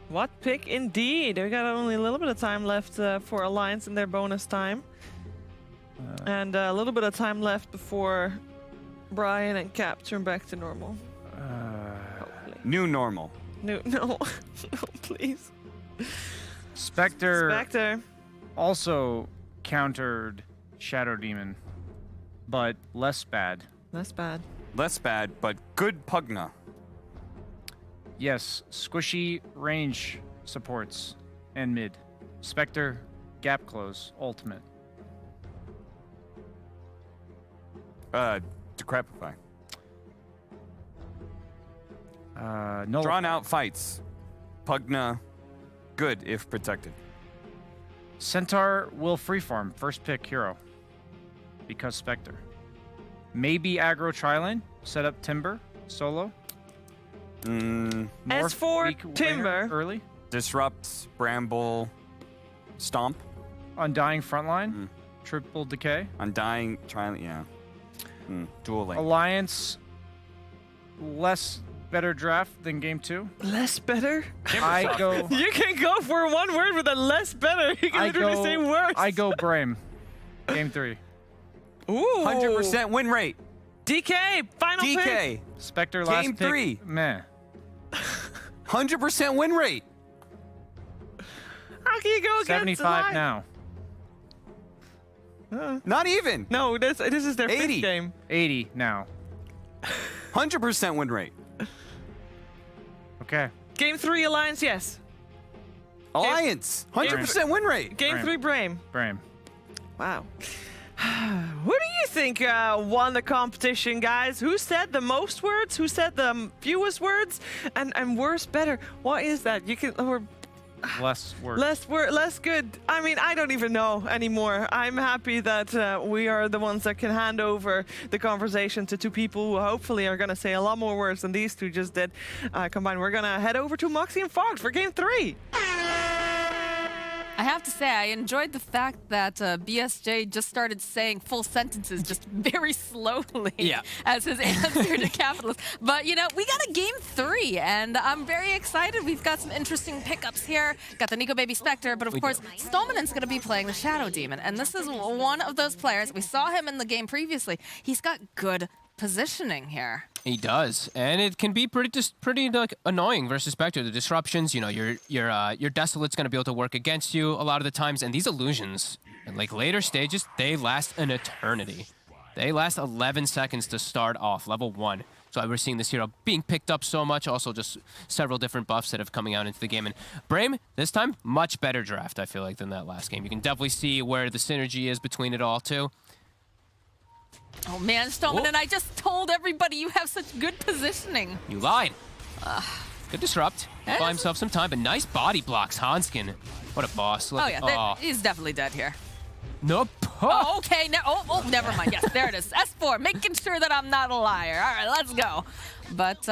What pick indeed? We got only a little bit of time left for Alliance in their bonus time. And a little bit of time left before Brian and Cap turn back to normal. Hopefully. New normal. No, no, please. Spectre also countered Shadow Demon, but less bad. Less bad. Less bad, but good Pugna. Yes, squishy range supports and mid. Spectre, gap close, ultimate. Decrepify. No. Drawn out fights. Pugna, good if protected. Centaur will freefarm, first pick hero. Because Spectre. Maybe aggro Trilane, set up Timber, solo. S4 weak Timber. winger early. Disrupt, Bramble, Stomp. Undying frontline, triple decay. Undying, yeah. Dual lane. Alliance, less better draft than game 2. Less better? I go. You can go for one word with a less better. You can literally say worse. I go Brame. Game 3. Ooh. 100% win rate. DK, final DK. pick. Spectre last Game pick. 3. Meh. 100% win rate. How can you go against 75 now. Not even. No, this is their 80. fifth game. 80 now. 100% win rate. Okay. Game 3 Alliance, yes. Alliance. 100% win rate. Game 3 Brame. Brame. Wow. Who do you think won the competition, guys? Who said the most words? Who said the fewest words? And worse, better. What is that? You can or less words. Less good. I mean, I don't even know anymore. I'm happy that we are the ones that can hand over the conversation to two people who hopefully are going to say a lot more words than these two just did combined. We're going to head over to Moxie and Fox for game 3. I have to say, I enjoyed the fact that BSJ just started saying full sentences just very slowly as his answer to Capitalist. But, you know, we got a game 3, and I'm very excited. We've got some interesting pickups here. Got the Nico Baby Spectre, but of course, Stolmanen's going to be playing the Shadow Demon. And this is one of those players. We saw him in the game previously. He's got good positioning here. He does, and it can be pretty like annoying versus Spectre. The disruptions, you know, your Desolate's gonna be able to work against you a lot of the times, and these illusions, in like later stages, they last an eternity. They last 11 seconds to start off, level 1. So we're seeing this hero being picked up so much, also just several different buffs that have coming out into the game. And Brame, this time, much better draft, I feel like, than that last game. You can definitely see where the synergy is between it all, too. Oh man, Stolmanen, I just told everybody you have such good positioning. You lied. Good disrupt. Buy himself some time, but nice body blocks, Hanskin. What a boss. Look, oh yeah, he's definitely dead here. Nope. Oh, okay. Never mind. Yes, there it is. S4, making sure that I'm not a liar. All right, let's go. But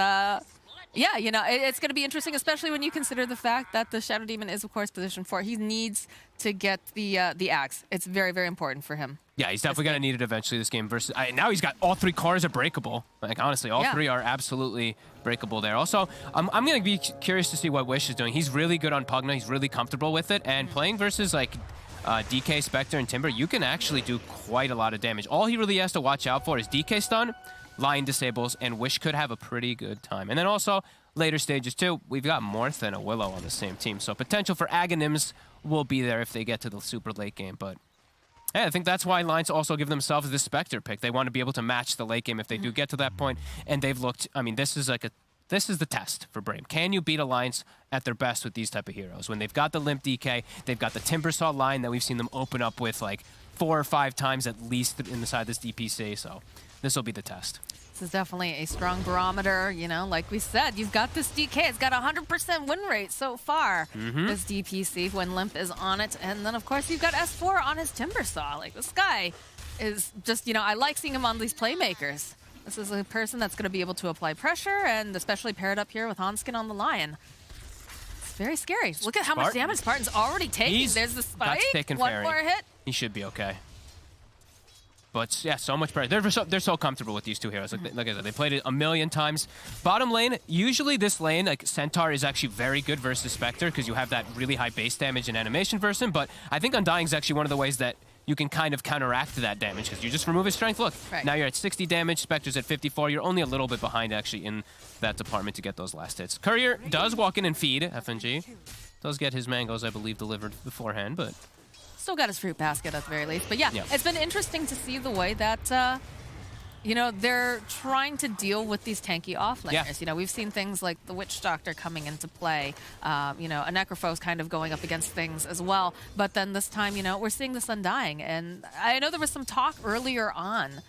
Yeah, you know, it's going to be interesting, especially when you consider the fact that the Shadow Demon is, of course, position 4. He needs to get the axe. It's very, very important for him. Yeah, he's definitely going to need it eventually this game. Versus now he's got all 3 cars are breakable. Like, honestly, all 3 are absolutely breakable there. Also, I'm going to be curious to see what Wish is doing. He's really good on Pugna. He's really comfortable with it. And playing versus, like, DK, Spectre, and Timber, you can actually do quite a lot of damage. All he really has to watch out for is DK stun, Lion disables, and Wish could have a pretty good time. And then also, later stages too, we've got Morth and a Willow on the same team. So potential for Aghanims will be there if they get to the super late game. But yeah, I think that's why Lions also give themselves this Spectre pick. They want to be able to match the late game if they do get to that point. And they've looked, I mean, this is the test for Brame. Can you beat Alliance at their best with these type of heroes? When they've got the Limp DK, they've got the Timbersaw line that we've seen them open up with like 4 or 5 times at least inside this DPC. So this will be the test. This is definitely a strong barometer. You know, like we said, you've got this DK. It's got a 100% win rate so far, this DPC, when Limp is on it. And then, of course, you've got S4 on his Timbersaw. Like, this guy is just, you know, I like seeing him on these playmakers. This is a person that's going to be able to apply pressure, and especially paired up here with Hanskin on the Lion. It's very scary. Look at how much damage Spartan's already taking. There's the spike. One more hit. He should be okay. But yeah, so much pressure. They're so comfortable with these 2 heroes. Like I said, they played it a million times. Bottom lane, usually this lane, like Centaur is actually very good versus Spectre because you have that really high base damage and animation versus him. But I think Undying is actually one of the ways that you can kind of counteract that damage because you just remove his strength. Look, now you're at 60 damage, Spectre's at 54. You're only a little bit behind actually in that department to get those last hits. Courier does walk in and feed FNG. Does get his mangoes, I believe, delivered beforehand, but still got his fruit basket at the very least. But yeah, it's been interesting to see the way that, you know, they're trying to deal with these tanky offlaners. Yeah. You know, we've seen things like the Witch Doctor coming into play. You know, a Necropho's kind of going up against things as well. But then this time, you know, we're seeing this Undying. And I know there was some talk earlier on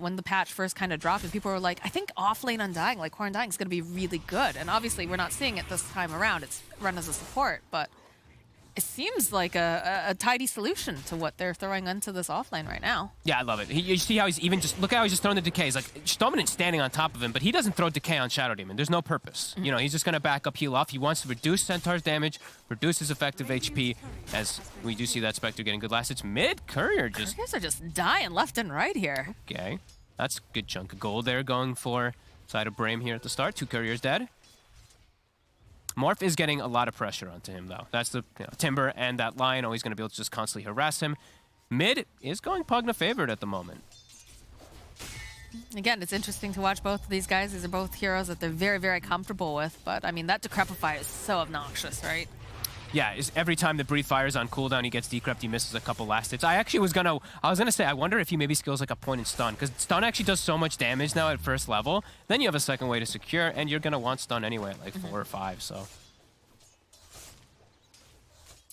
when the patch first kind of dropped, and people were like, I think off-lane Undying, like Core Undying, is going to be really good. And obviously, we're not seeing it this time around. It's run as a support, but it seems like a tidy solution to what they're throwing into this offlane right now. Yeah, I love it. You see how he's even just, look how he's just throwing the decays. Like, Dominant's standing on top of him, but he doesn't throw decay on Shadow Demon. There's no purpose. You know, he's just going to back up, heal off. He wants to reduce Centaur's damage, reduce his effective HP, as we do see that Spectre getting good last hits. Mid, Couriers are just dying left and right here. Okay, that's a good chunk of gold there going for side of Brame here at the start. 2 Couriers dead. Morph is getting a lot of pressure onto him, though. That's the Timber and that Lion always going to be able to just constantly harass him. Mid is going Pugna favored at the moment. Again, it's interesting to watch both of these guys. These are both heroes that they're very, very comfortable with. But, I mean, that Decrepify is so obnoxious, right? Yeah, every time the Breathe fires on cooldown, he gets decrept, he misses a couple last hits. I was gonna say, I wonder if he maybe skills like a point and stun, because stun actually does so much damage now at first level. Then you have a second way to secure, and you're gonna want stun anyway at like 4 or 5, so.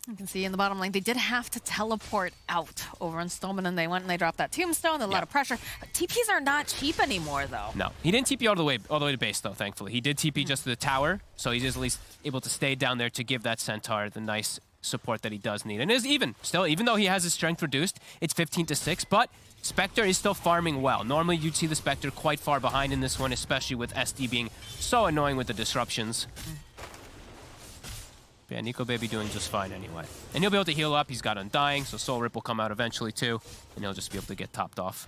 You can see in the bottom lane, they did have to teleport out over on Stolman, and they went and they dropped that tombstone, a lot of pressure. TPs are not cheap anymore, though. No, he didn't TP all the way to base, though, thankfully. He did TP just to the tower, so he's at least able to stay down there to give that Centaur the nice support that he does need. And is even though he has his strength reduced, it's 15-6, but Spectre is still farming well. Normally, you'd see the Spectre quite far behind in this one, especially with SD being so annoying with the disruptions. Yeah, Nico Baby doing just fine anyway. And he'll be able to heal up. He's got Undying, so Soul Rip will come out eventually too. And he'll just be able to get topped off.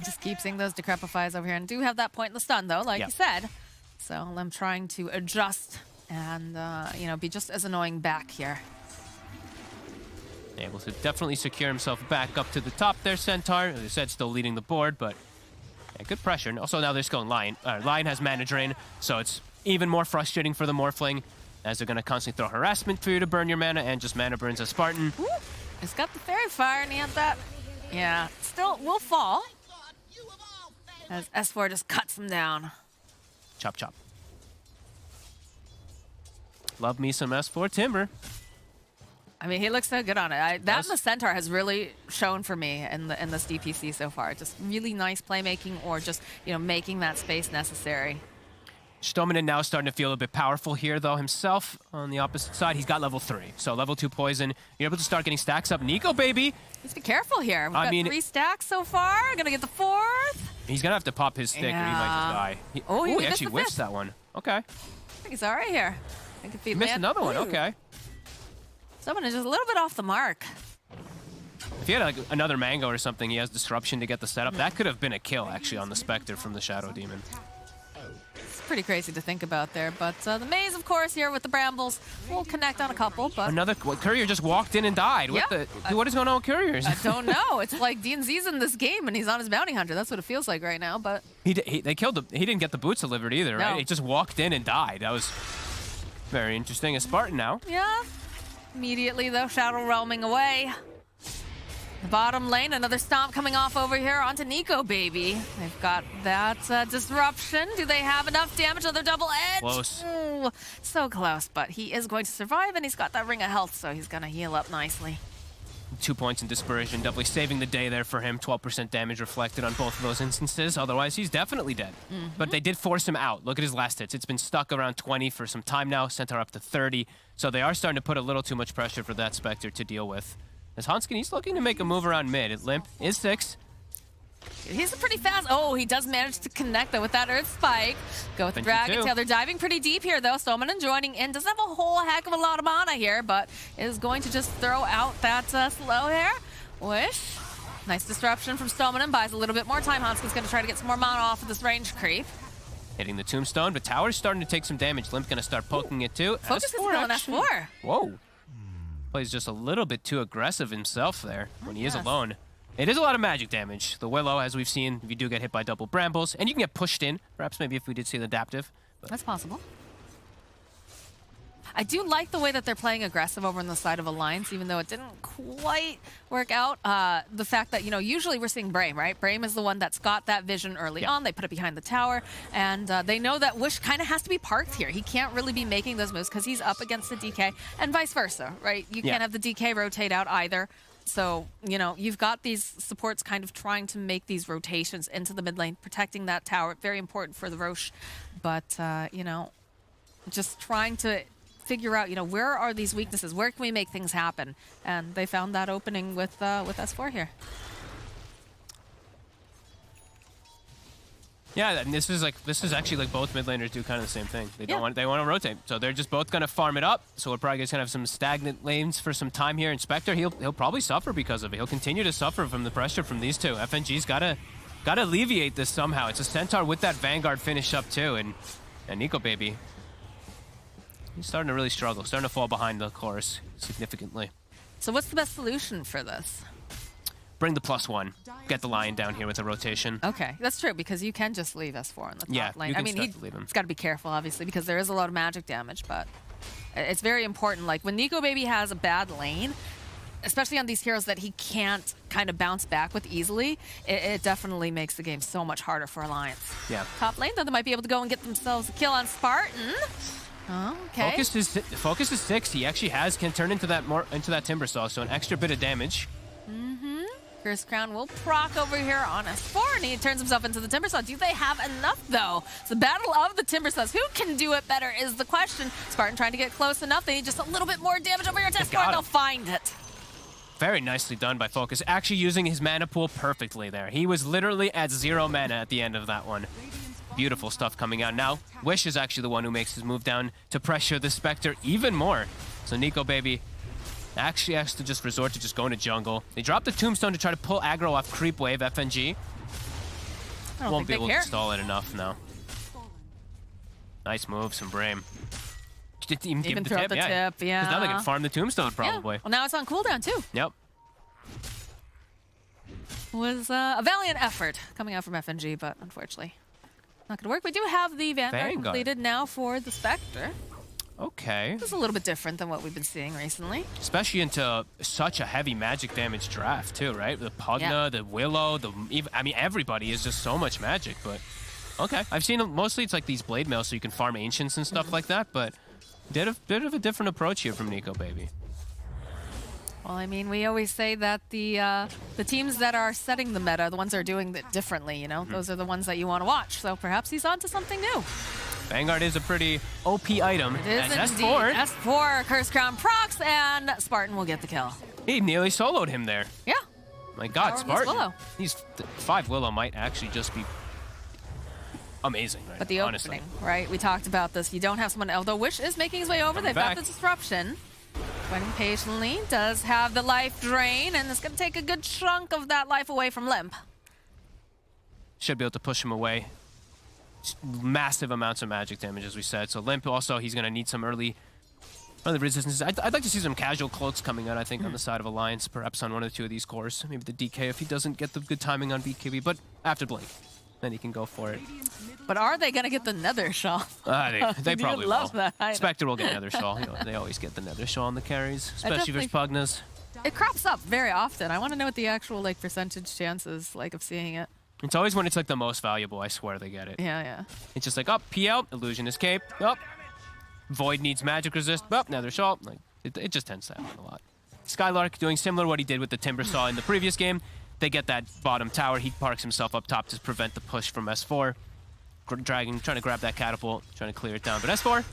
Just keep seeing those Decrepifies over here. And do have that point in the stun, though, like you said. So I'm trying to adjust and, you know, be just as annoying back here. Able to definitely secure himself back up to the top there, Centaur. As I said, still leading the board, but yeah, good pressure. And also now they're just going Lion. Lion has Mana Drain, so it's even more frustrating for the Morphling, as they're going to constantly throw harassment for you to burn your mana, and just mana burns as Spartan. Ooh, he's got the Fairy Fire, and he had that. Yeah, still will fall. As S4 just cuts him down. Chop, chop. Love me some S4 Timber. I mean, he looks so good on it. That and the Centaur has really shown for me in this DPC so far. Just really nice playmaking, or just, you know, making that space necessary. Stoneman now starting to feel a bit powerful here, though, himself. On the opposite side, he's got level 3. So level 2 poison. You're able to start getting stacks up. Nico, baby! Let's be careful here. We've got 3 stacks so far. Gonna get the 4th. He's gonna have to pop his stick or he might just die. He actually whiffs that one. Okay. I think he's all right here. I think if he missed another one. Okay. Someone is just a little bit off the mark. If he had like another mango or something, he has disruption to get the setup. That could have been a kill actually on the Spectre from the Shadow Demon. It's pretty crazy to think about there, but the maze, of course, here with the brambles will connect on a couple. But another Courier just walked in and died. Yeah. What is going on with Couriers? I don't know. It's like DNZ's in this game and he's on his bounty hunter. That's what it feels like right now. But they killed him. He didn't get the boots delivered either, right? He just walked in and died. That was very interesting. A Spartan now. Yeah. Immediately though, Shadow roaming away. The bottom lane, another stomp coming off over here onto Nico Baby. They've got that disruption. Do they have enough damage on their double edge? Close. Ooh, so close, but he is going to survive, and he's got that ring of health, so he's going to heal up nicely. 2 points in Dispersion, definitely saving the day there for him. 12% damage reflected on both of those instances. Otherwise, he's definitely dead. But they did force him out. Look at his last hits. It's been stuck around 20 for some time now, sent her up to 30. So they are starting to put a little too much pressure for that Spectre to deal with. As Hanskin, he's looking to make a move around mid. Limp is 6. He's pretty fast. Oh, he does manage to connect, though, with that Earth Spike. Go with the Dragon Tail. They're diving pretty deep here, though. Stoneman joining in. Doesn't have a whole heck of a lot of mana here, but is going to just throw out that slow hair. Wish. Nice disruption from Stoneman. Buys a little bit more time. Hanskin's going to try to get some more mana off of this range creep. Hitting the Tombstone, but Tower's starting to take some damage. Limp's going to start poking it, too. Focus is still on S4. Whoa. Plays just a little bit too aggressive himself there when he is alone. It is a lot of magic damage. The Willow, as we've seen, if you do get hit by double brambles, and you can get pushed in, perhaps maybe if we did see the adaptive. But that's possible. I do like the way that they're playing aggressive over on the side of Alliance, even though it didn't quite work out. The fact that, you know, usually we're seeing Brame, right? Brame is the one that's got that vision early on. They put it behind the tower, and they know that Wish kind of has to be parked here. He can't really be making those moves because he's up against the DK, and vice versa, right? You can't have the DK rotate out either. So, you know, you've got these supports kind of trying to make these rotations into the mid lane, protecting that tower. Very important for the Roche. But, you know, just trying to figure out, you know, where are these weaknesses? Where can we make things happen? And they found that opening with S4 here. Yeah, and this is actually like both mid laners do kind of the same thing. They want to rotate, so they're just both gonna farm it up. So we're probably just gonna have some stagnant lanes for some time here. And Spectre, he'll probably suffer because of it. He'll continue to suffer from the pressure from these two. FNG's gotta alleviate this somehow. It's a Centaur with that Vanguard finish up too, and Nico Baby, he's starting to really struggle, starting to fall behind the chorus significantly. So what's the best solution for this? Bring the +1. Get the Lion down here with a rotation. Okay, that's true, because you can just leave S4 on the top lane. You can I mean, leave him. he's got to be careful, obviously, because there is a lot of magic damage, but it's very important. Like, when Nico Baby has a bad lane, especially on these heroes that he can't kind of bounce back with easily, it definitely makes the game so much harder for Alliance. Yeah. Top lane, though, they might be able to go and get themselves a kill on Spartan. Oh, okay. Focus is 6. He actually can turn into that Timber Saw, so an extra bit of damage. Curse Crown will proc over here on S4, and he turns himself into the Timber Saw. Do they have enough, though? It's the battle of the Timber Saws. Who can do it better is the question. Spartan trying to get close enough. They need just a little bit more damage over here to S4, and they'll find it. Very nicely done by Focus, actually using his mana pool perfectly there. He was literally at 0 mana at the end of that one. Beautiful stuff coming out. Now, Wish is actually the one who makes his move down to pressure the Spectre even more. So Nico Baby actually has to just resort to just going to jungle. They drop the Tombstone to try to pull aggro off Creep Wave. FNG won't be able to stall it enough now. Nice moves from Brame. Even throw out the tip, yeah. Because now they can farm the Tombstone probably. Yeah. Well, now it's on cooldown too. Yep. Was a valiant effort coming out from FNG, but unfortunately not going to work. We do have the Vanguard completed now for the Spectre. Okay. This is a little bit different than what we've been seeing recently. Especially into such a heavy magic damage draft too, right? The Pugna, the Willow, I mean, everybody is just so much magic, but okay. I've seen mostly it's like these blade mails so you can farm ancients and stuff like that, but bit of a different approach here from Nico Baby. Well, I mean, we always say that the teams that are setting the meta, the ones that are doing it differently, you know, those are the ones that you want to watch. So perhaps he's onto something new. Vanguard is a pretty OP item. It is indeed. S4, Curse Crown procs, and Spartan will get the kill. He nearly soloed him there. Yeah. My God, Power Spartan. Willow. These 5 Willow might actually just be amazing. Right But the now, honestly. opening, right? We talked about this. You don't have someone, although Wish is making his way over. They've got the disruption. Waiting patiently. Does have the life drain, and it's going to take a good chunk of that life away from Limp. Should be able to push him away. Just massive amounts of magic damage, as we said. So Limp also, he's going to need some early resistances. I'd like to see some casual cloaks coming out, I think, on the side of Alliance, perhaps on 1 or 2 of these cores. Maybe the DK if he doesn't get the good timing on BKB, but after Blink, then he can go for it. But are they going to get the Nether Shawl? They probably love will. that. Spectre will get Nether Shawl. You know, they always get the Nether Shawl on the carries, especially versus Pugnas. It crops up very often. I want to know what the actual like percentage chance is like of seeing it. It's always when it's like the most valuable, I swear they get it. Yeah. It's just like, up, PL, Illusion Escape, up. Void needs magic resist, up, Nether Shawl. Like, it just tends to happen a lot. Skylark doing similar to what he did with the Timber Saw in the previous game. They get that bottom tower. He parks himself up top to prevent the push from S4. Dragging, trying to grab that catapult, trying to clear it down. But S4,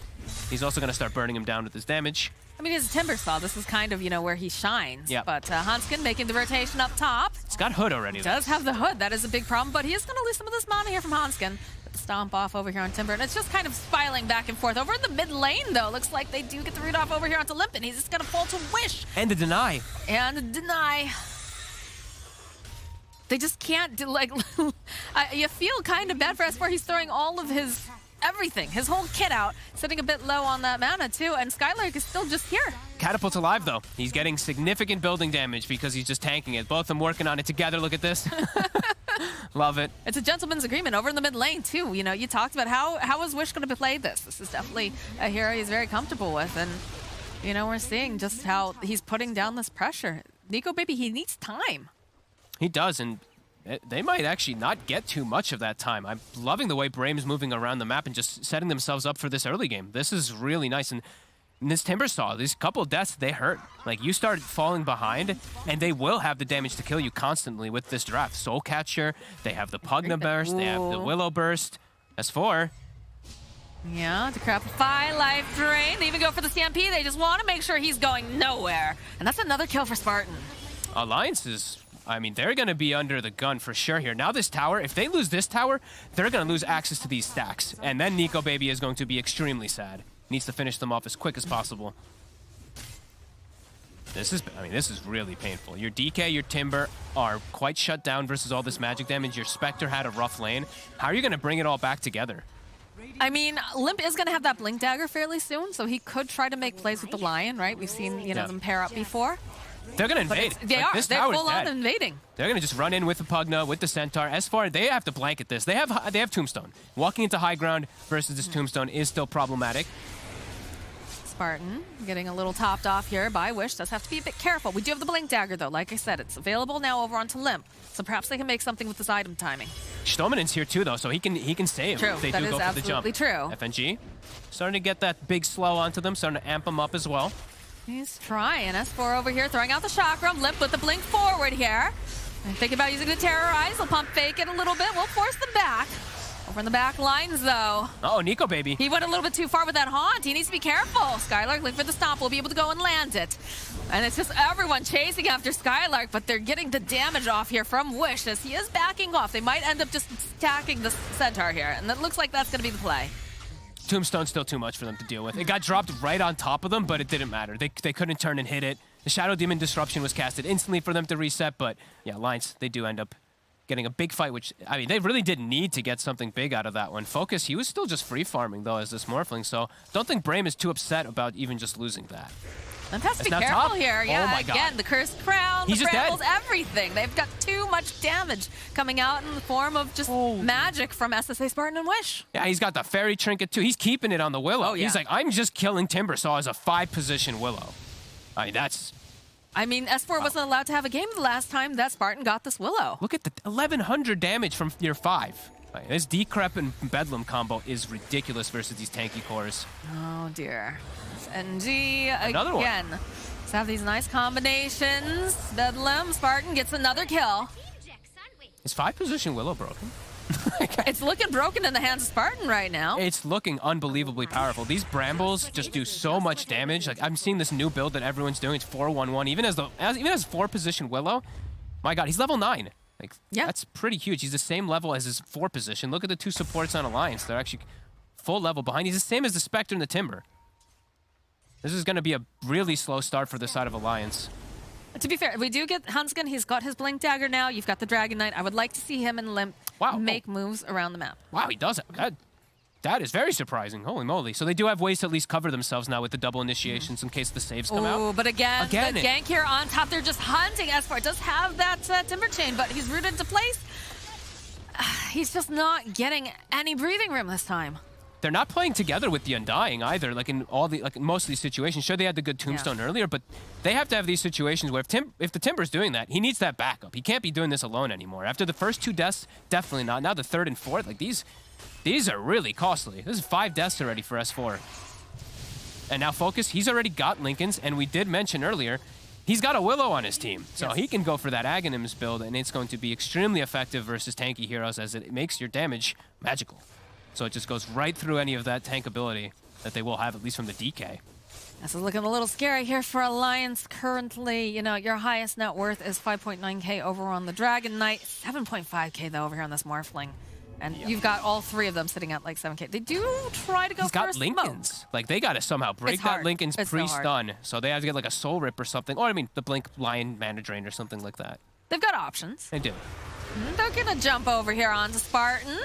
he's also going to start burning him down with his damage. I mean, his Timber Saw. This is kind of, where he shines. Yep. But Hanskin making the rotation up top. It's got Hood already. He does have the Hood. That is a big problem. But he is going to lose some of this mana here from Hanskin. But the stomp off over here on Timber. And it's just kind of spiraling back and forth. Over in the mid lane, though, looks like they do get the root off over here onto Limpin. He's just going to fall to Wish. And the deny. And the deny. They just can't do, like, you feel kind of bad for S4. He's throwing all of his everything, his whole kit out, sitting a bit low on that mana too, and Skylark is still just here. Catapult's alive though. He's getting significant building damage because he's just tanking it. Both of them working on it together. Look at this. Love it. It's a gentleman's agreement over in the mid lane too. You talked about how is Wish going to play this. This is definitely a hero he's very comfortable with, and we're seeing just how he's putting down this pressure. Nico baby, he needs time. He does, and they might actually not get too much of that time. I'm loving the way Brame's moving around the map and just setting themselves up for this early game. This is really nice. And this Timber Saw, these couple deaths, they hurt. Like, you start falling behind, and they will have the damage to kill you constantly with this draft. Soul Catcher, they have the Pugna Burst, they have the Willow Burst. S4. Yeah, Decrepify, Life Drain. They even go for the Stampede. They just want to make sure he's going nowhere. And that's another kill for Spartan. Alliance is... I mean, they're going to be under the gun for sure here. Now this tower, if they lose this tower, they're going to lose access to these stacks. And then Nico Baby is going to be extremely sad. Needs to finish them off as quick as possible. This is really painful. Your DK, your Timber are quite shut down versus all this magic damage. Your Spectre had a rough lane. How are you going to bring it all back together? I mean, Limp is going to have that Blink Dagger fairly soon, so he could try to make plays with the Lion, right? We've seen, them pair up before. They're going to invade. They are. They're full on invading. They're going to just run in with the Pugna, with the Centaur. S4, they have to blanket this. They have Tombstone. Walking into high ground versus this Tombstone is still problematic. Spartan getting a little topped off here by Wish. Does have to be a bit careful. We do have the Blink Dagger, though. Like I said, it's available now over onto Limp. So perhaps they can make something with this item timing. Stominen's here too, though, so he can save True. if they That do is go for the jump. absolutely true. FNG starting to get that big slow onto them, starting to amp them up as well. He's trying. S4 over here throwing out the chakra. Limp with the blink forward here. And thinking about using the terrorize. He'll pump fake it a little bit. We'll force them back. Over in the back lines, though. Oh, Nico baby. He went a little bit too far with that haunt. He needs to be careful. Skylark looking for the stomp. Will be able to go and land it. And it's just everyone chasing after Skylark, but they're getting the damage off here from Wish as he is backing off. They might end up just stacking the Centaur here, and it looks like that's going to be the play. Tombstone's still too much for them to deal with. It got dropped right on top of them, but it didn't matter. They couldn't turn and hit it. The Shadow Demon Disruption was casted instantly for them to reset, but yeah, Alliance, they do end up getting a big fight, which, I mean, they really didn't need to get something big out of that one. Focus, he was still just free farming, though, as this Morphling, so don't think Brame is too upset about even just losing that. And has to be It's now careful top. here. Yeah, Oh my God. again, the Cursed Crown, He's the just dead. brambles, everything. They've got too much damage coming out in the form of just magic from SSA Spartan and Wish. Yeah, he's got the Fairy Trinket, too. He's keeping it on the Willow. Oh, yeah. He's like, I'm just killing Timber Saw as a 5-position Willow. I mean, that's... I mean, S4 wasn't allowed to have a game the last time that Spartan got this Willow. Look at the 1,100 damage from your 5. Like, this Decrep and Bedlam combo is ridiculous versus these tanky cores. Oh, dear. NG Another one. again. Let's have these nice combinations. Bedlam, Spartan gets another kill. Is 5-position Willow broken? It's looking broken in the hands of Spartan right now. It's looking unbelievably powerful. These Brambles just do so much damage. Like, I'm seeing this new build that everyone's doing. It's 4-1-1. Even as 4-position Willow, My God, he's level 9. Like, that's pretty huge. He's the same level as his 4 position. Look at the 2 supports on Alliance. They're actually full level behind. He's the same as the Spectre and the Timber. This is going to be a really slow start for the side of Alliance. To be fair, we do get Hanskin. He's got his Blink Dagger now. You've got the Dragon Knight. I would like to see him and Limp make moves around the map. Wow, he does it. That is very surprising. Holy moly. So they do have ways to at least cover themselves now with the double initiations in case the saves come out. Oh, but again, the gank here on top. They're just hunting S4. Does have that Timber Chain, but he's rooted into place. He's just not getting any breathing room this time. They're not playing together with the Undying either, like in most of these situations. Sure, they had the good Tombstone earlier, but they have to have these situations where if the Timber's doing that, he needs that backup. He can't be doing this alone anymore. After the first 2 deaths, definitely not. Now the 3rd and 4th, like these are really costly. This is 5 deaths already for S4. And now Focus, he's already got Linken's, and we did mention earlier, he's got a Willow on his team. So he can go for that Aghanims build, and it's going to be extremely effective versus tanky heroes as it makes your damage magical. So it just goes right through any of that tank ability that they will have, at least from the DK. This is looking a little scary here for Alliance currently. You know, your highest net worth is 5.9k over on the Dragon Knight, 7.5k though over here on this Morphling. And you've got all 3 of them sitting at like 7k. They do try to go for a smoke. He's got Linken's. Like, they got to somehow break that Linken's pre-stun. So they have to get like a Soul Rip or something. Or, I mean, the Blink Lion Mana Drain or something like that. They've got options. They do. They're going to jump over here onto Spartan.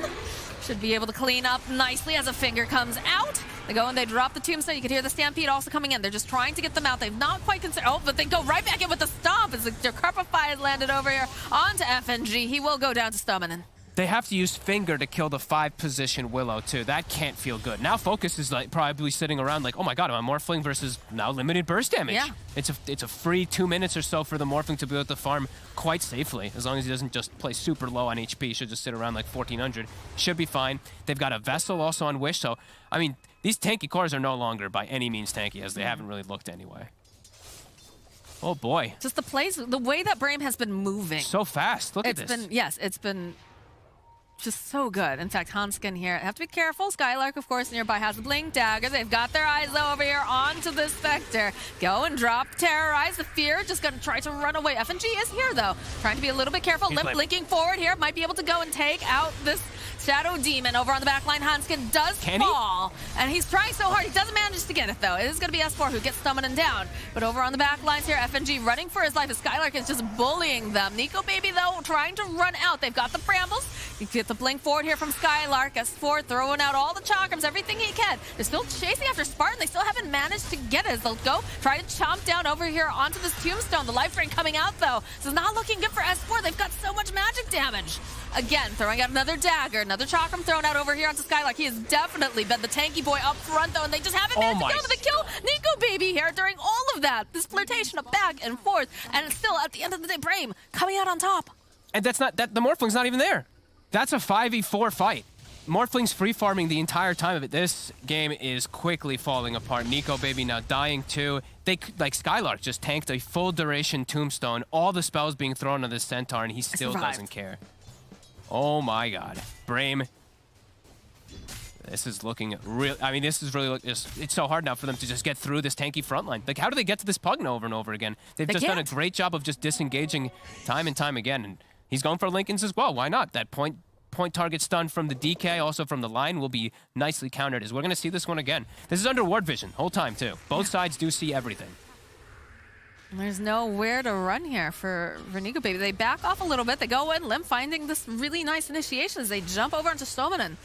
Should be able to clean up nicely as a finger comes out. They go and they drop the Tombstone. You can hear the Stampede also coming in. They're just trying to get them out. They've not quite considered... Oh, but they go right back in with the Stomp as the Decrepify has landed over here onto FNG. He will go down to Stominen. They have to use Finger to kill the 5-position Willow, too. That can't feel good. Now Focus is like probably sitting around like, oh my God, I'm Morphling versus now limited burst damage. Yeah. It's a free 2 minutes or so for the Morphling to be able to farm quite safely. As long as he doesn't just play super low on HP, he should just sit around like 1400. Should be fine. They've got a Vessel also on Wish, so, I mean, these tanky cores are no longer by any means tanky, as they haven't really looked anyway. Oh boy. Just the plays, the way that Brame has been moving. So fast. Look at this. It's been just so good. In fact, Hanskin here, have to be careful. Skylark, of course, nearby has a Blink Dagger. They've got their eyes over here onto the Spectre. Go and drop, terrorize the Fear. Just going to try to run away. FNG is here, though. Trying to be a little bit careful. Limp blinking forward here. Might be able to go and take out this Shadow Demon over on the back line. Hanskin does fall, and he's trying so hard. He doesn't manage to get it, though. It is going to be S4 who gets summoned down. But over on the back lines here, FNG running for his life as Skylark is just bullying them. Nico Baby, though, trying to run out. They've got the Brambles. You get the blink forward here from Skylark. S4 throwing out all the chakrams, everything he can. They're still chasing after Spartan. They still haven't managed to get it. They'll go try to chomp down over here onto this Tombstone. The life drain coming out, though. This is not looking good for S4. They've got so much magic damage. Again, throwing out another dagger, another chakram thrown out over here onto Skylark. He has definitely been the tanky boy up front, though, and they just haven't managed to get to the kill. Nico Baby here during all of that. This flirtation of back and forth, and still, at the end of the day, Brame coming out on top. And that's not, the Morphling's not even there. That's a 5v4 fight. Morphling's free farming the entire time of it. This game is quickly falling apart. Nico Baby now dying too. They, like, Skylark just tanked a full duration Tombstone, all the spells being thrown on this Centaur, and he still doesn't care. Oh my God. Brame. This is looking real. I mean, this is really, it's so hard now for them to just get through this tanky front line. Like, how do they get to this Pugna over and over again? They've just done a great job of just disengaging time and time again. And he's going for Linken's as well. Why not? That point target stun from the DK, also from the line, will be nicely countered as we're going to see this one again. This is under ward vision whole time too. Both sides do see everything. There's nowhere to run here for Nico Baby. They back off a little bit. They go in, Limp finding this really nice initiation as they jump over into Stominen.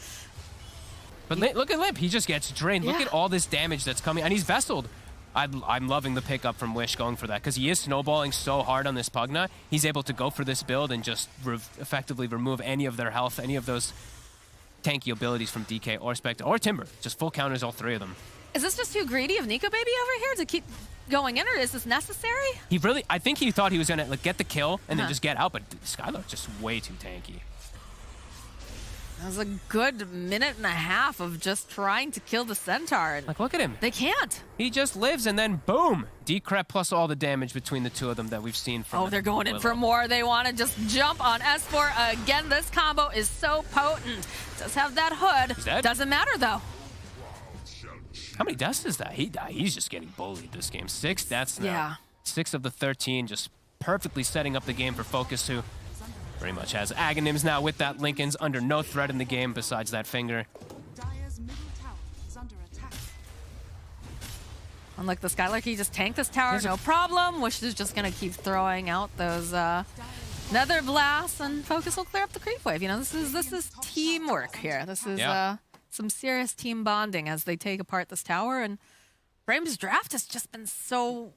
But look at Limp. He just gets drained. Look at all this damage that's coming. And he's vesseled. I'm loving the pickup from Wish going for that because he is snowballing so hard on this Pugna. He's able to go for this build and just effectively remove any of their health, any of those tanky abilities from DK or Spectre or Timber. Just full counters all three of them. Is this just too greedy of Nico Baby over here to keep going in, or is this necessary? I think he thought he was gonna get the kill and then just get out, but Skylar's just way too tanky. That was a good minute and a half of just trying to kill the Centaur. Like, look at him. They can't. He just lives and then boom! Decrep plus all the damage between the two of them that we've seen from they're going in for more. They want to just jump on S4. Again, this combo is so potent. Does have that hood. He's dead. Doesn't matter, though. How many deaths is that? He's just getting bullied this game. 6 deaths now. 6 of the 13 just perfectly setting up the game for Focus, who pretty much has Aghanims now with that Linken's under no threat in the game besides that finger. Dire's middle tower is under attack. Unlike the Skylark, he just tanked this tower, no problem. Wish is just gonna keep throwing out those Nether Blasts, and Focus will clear up the creep wave. You know, this is teamwork here. This is some serious team bonding as they take apart this tower. And Brame's draft has just been so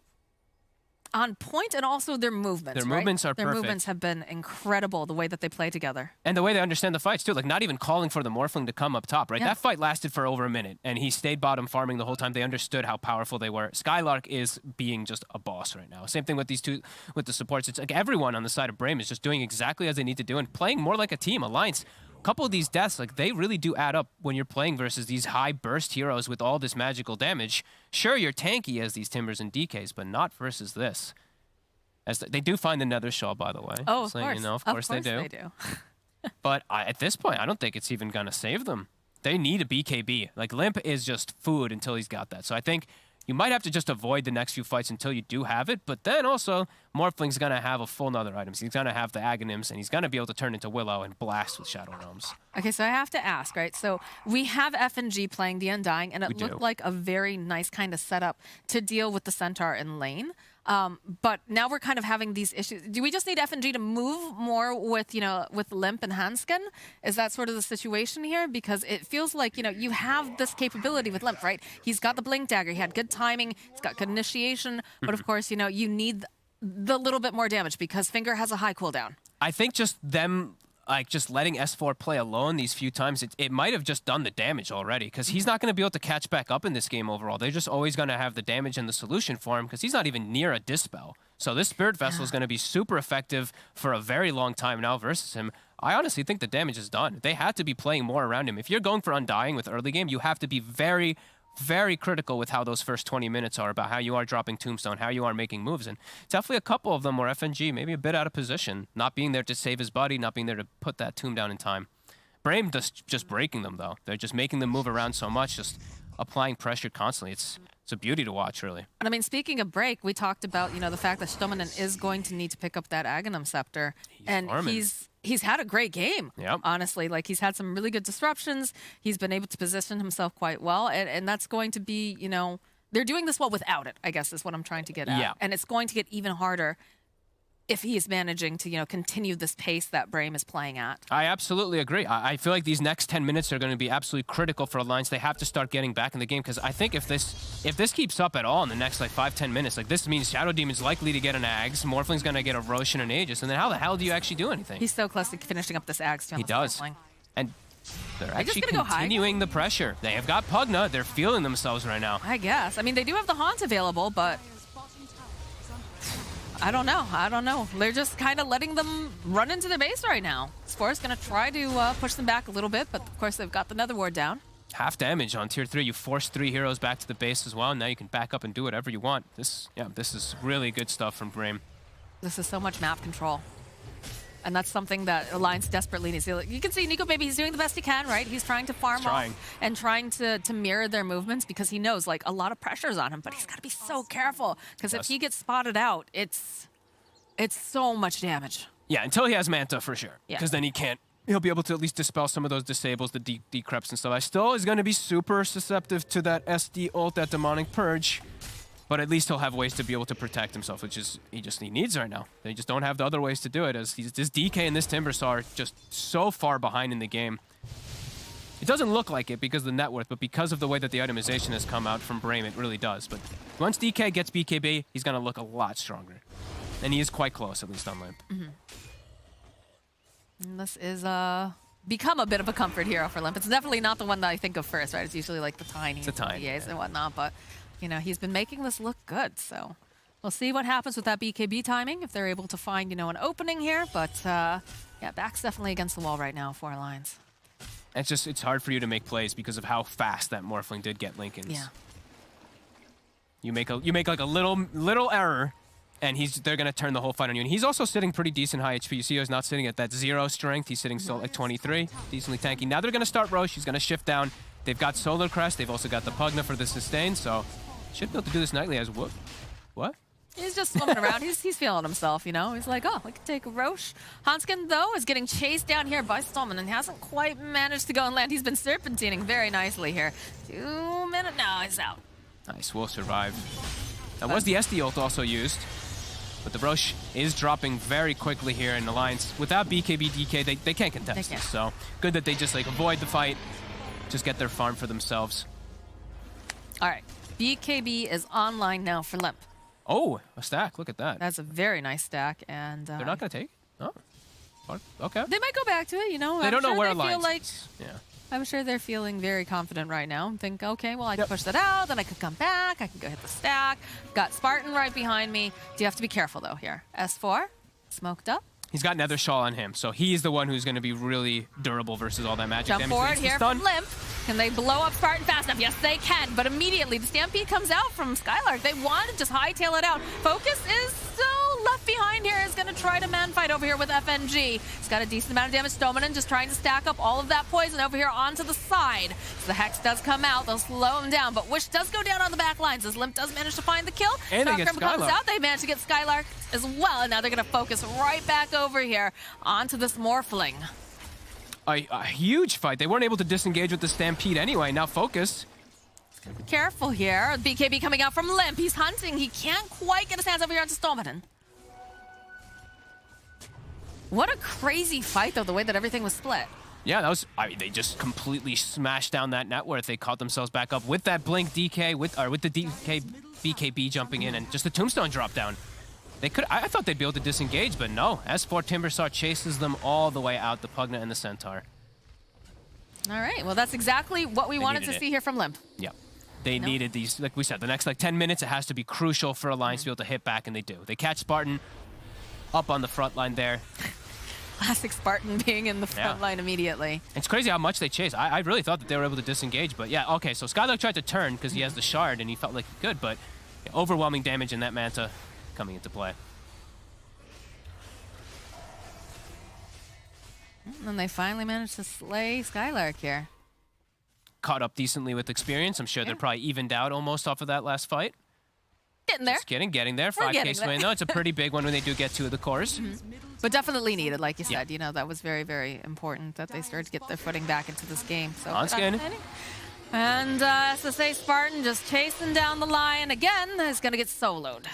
on point, and also their movements. Their movements are Their perfect. movements have been incredible, the way that they play together. And the way they understand the fights, too. Like, not even calling for the Morphling to come up top, right? Yeah. That fight lasted for over a minute, and he stayed bottom farming the whole time. They understood how powerful they were. Skylark is being just a boss right now. Same thing with these two, with the supports. It's like everyone on the side of Brame is just doing exactly as they need to do and playing more like a team. Alliance, a couple of these deaths, like, they really do add up when you're playing versus these high burst heroes with all this magical damage. Sure, you're tanky as these Timbers and DKs, but not versus this. As they do find the Nether Shawl, by the way. Oh, of so, course. You know, of course they do. But at this point, I don't think it's even going to save them. They need a BKB. Like, Limp is just food until he's got that. So I think you might have to just avoid the next few fights until you do have it. But then also, Morphling's going to have a full Nether items. He's going to have the Aghanims, and he's going to be able to turn into Willow and blast with Shadow Realms. Okay, so I have to ask, right? So we have FNG playing the Undying, and it looked like a very nice kind of setup to deal with the Centaur in lane. But now we're kind of having these issues. Do we just need FNG to move more with, you know, with Limp and Hanskin? Is that sort of the situation here? Because it feels like, you know, you have this capability with Limp, right? He's got the Blink Dagger. He had good timing. He's got good initiation. But of course, you know, you need the little bit more damage because Finger has a high cooldown. I think just them, like, just letting S4 play alone these few times, it might have just done the damage already, because he's not going to be able to catch back up in this game overall. They're just always going to have the damage and the solution for him, because he's not even near a Dispel. So this Spirit Vessel is going to be super effective for a very long time now versus him. I honestly think the damage is done. They had to be playing more around him. If you're going for Undying with early game, you have to be very, very critical with how those first 20 minutes are, about how you are dropping Tombstone, how you are making moves. And definitely a couple of them were FNG maybe a bit out of position, not being there to save his buddy, not being there to put that tomb down in time. Brame just breaking them, though. They're just making them move around so much, just applying pressure constantly. It's a beauty to watch, really. And I mean, speaking of break, we talked about, you know, the fact that Stominen is going to need to pick up that Aghanim Scepter. He's had a great game, honestly. Like, he's had some really good disruptions. He's been able to position himself quite well. And that's going to be, you know, they're doing this well without it, I guess is what I'm trying to get at. Yeah. And it's going to get even harder if he is managing to, you know, continue this pace that Brame is playing at. I absolutely agree. I feel like these next 10 minutes are going to be absolutely critical for Alliance. They have to start getting back in the game, because I think if this keeps up at all in the next, like, 5-10 minutes, like, this means Shadow Demon's likely to get an Ags, Morphling's going to get a Roshan and Aegis, and then how the hell do you actually do anything? He's so close to finishing up this Ags, too. He does. And they're I'm just actually gonna go high. continuing the pressure. They have got Pugna. They're feeling themselves right now. I guess. I mean, they do have the Haunt available, but I don't know. They're just kind of letting them run into their base right now. Score's going to try to push them back a little bit, but of course they've got the Nether Ward down. Half damage on tier 3. You force 3 heroes back to the base as well, and now you can back up and do whatever you want. This is really good stuff from Brame. This is so much map control. And that's something that Alliance desperately needs. You can see Nico Baby, he's doing the best he can, right? He's trying to farm off and trying to mirror their movements, because he knows, like, a lot of pressure's on him, but he's got to be so careful, because if he gets spotted out, it's so much damage. Yeah, until he has Manta for sure, because then he'll be able to at least dispel some of those disables, the decreps and stuff. I still is going to be super susceptible to that SD ult, that Demonic Purge. But at least he'll have ways to be able to protect himself, which is he needs right now. They just don't have the other ways to do it, as this DK and this Timbersaw are just so far behind in the game. It doesn't look like it because of the net worth, but because of the way that the itemization has come out from Brame, it really does. But once DK gets BKB, he's going to look a lot stronger. And he is quite close, at least on Limp. And this is become a bit of a comfort hero for Limp. It's definitely not the one that I think of first, right? It's usually like the tiny DAs and whatnot, but you know, he's been making this look good, so we'll see what happens with that BKB timing, if they're able to find, you know, an opening here, but yeah, back's definitely against the wall right now for Alliance. It's hard for you to make plays because of how fast that Morphling did get Linken's. Yeah. You make like a little error, and they're gonna turn the whole fight on you. And he's also sitting pretty decent high HP. You see he's not sitting at that 0 strength, he's sitting still at like 23, decently tanky. Now they're gonna start Roche, he's gonna shift down. They've got Solar Crest, they've also got the Pugna for the sustain, so should be able to do this nightly as what? He's just swimming around. He's feeling himself, you know? He's like, oh, we can take a Roche. Hanskin, though, is getting chased down here by Stallman and hasn't quite managed to go and land. He's been serpentining very nicely here. 2 minutes. No, he's out. Nice, will survive. That was the SD ult also used. But the Roche is dropping very quickly here in Alliance. Without BKB, DK, they can't contest this. So good that they just like avoid the fight. Just get their farm for themselves. All right. BKB is online now for Limp. Oh, a stack. Look at that. That's a very nice stack. And they're not going to take? Oh. Okay. They might go back to it, you know. They don't know where Alliance like, is. Yeah. I'm sure they're feeling very confident right now. Think, okay, well, I can push that out, then I could come back, I can go hit the stack. Got Spartan right behind me. Do you have to be careful, though, here? S4, smoked up. He's got Nether Shawl on him, so he's the one who's going to be really durable versus all that magic Jump damage. forward here from Limp. Can they blow up Spartan fast enough? Yes, they can, but immediately the Stampede comes out from Skylark. They want to just hightail it out. Focus is still left behind here. Is going to try to man fight over here with FNG. He's got a decent amount of damage. Stomanen just trying to stack up all of that poison over here onto the side. So the Hex does come out. They'll slow him down, but Wish does go down on the back lines as Limp does manage to find the kill. And they get comes Skylark. out. They manage to get Skylark as well, and now they're going to focus right back over here onto this Morphling. A huge fight. They weren't able to disengage with the Stampede anyway. Now focus. Be careful here. BKB coming out from Limp. He's hunting. He can't quite get his hands over here onto Stomanen. What a crazy fight, though, the way that everything was split. Yeah, that was. I mean, they just completely smashed down that net worth. They caught themselves back up with that Blink DK, with the DK BKB jumping in, and just the Tombstone drop down. They could. I thought they'd be able to disengage, but no. S4 Timbersaw chases them all the way out. The Pugna and the Centaur. All right. Well, that's exactly what we wanted to see here from Limp. Yeah. They needed these, like we said, the next 10 minutes, it has to be crucial for Alliance to be able to hit back, and they do. They catch Spartan up on the front line there. Classic Spartan being in the front line immediately. It's crazy how much they chase. I really thought that they were able to disengage, but yeah, okay, so Skylark tried to turn because he has the shard and he felt like he could, but overwhelming damage in that Manta coming into play. And they finally managed to slay Skylark here. Caught up decently with experience. I'm sure they're probably evened out almost off of that last fight. Getting there. Just kidding, getting there. We're 5K swing, though. It's a pretty big one when they do get to the cores. But definitely needed, like you said. You know, that was very, very important that they started to get their footing back into this game. So Hanskin. And SSA Spartan just chasing down the line again is going to get soloed.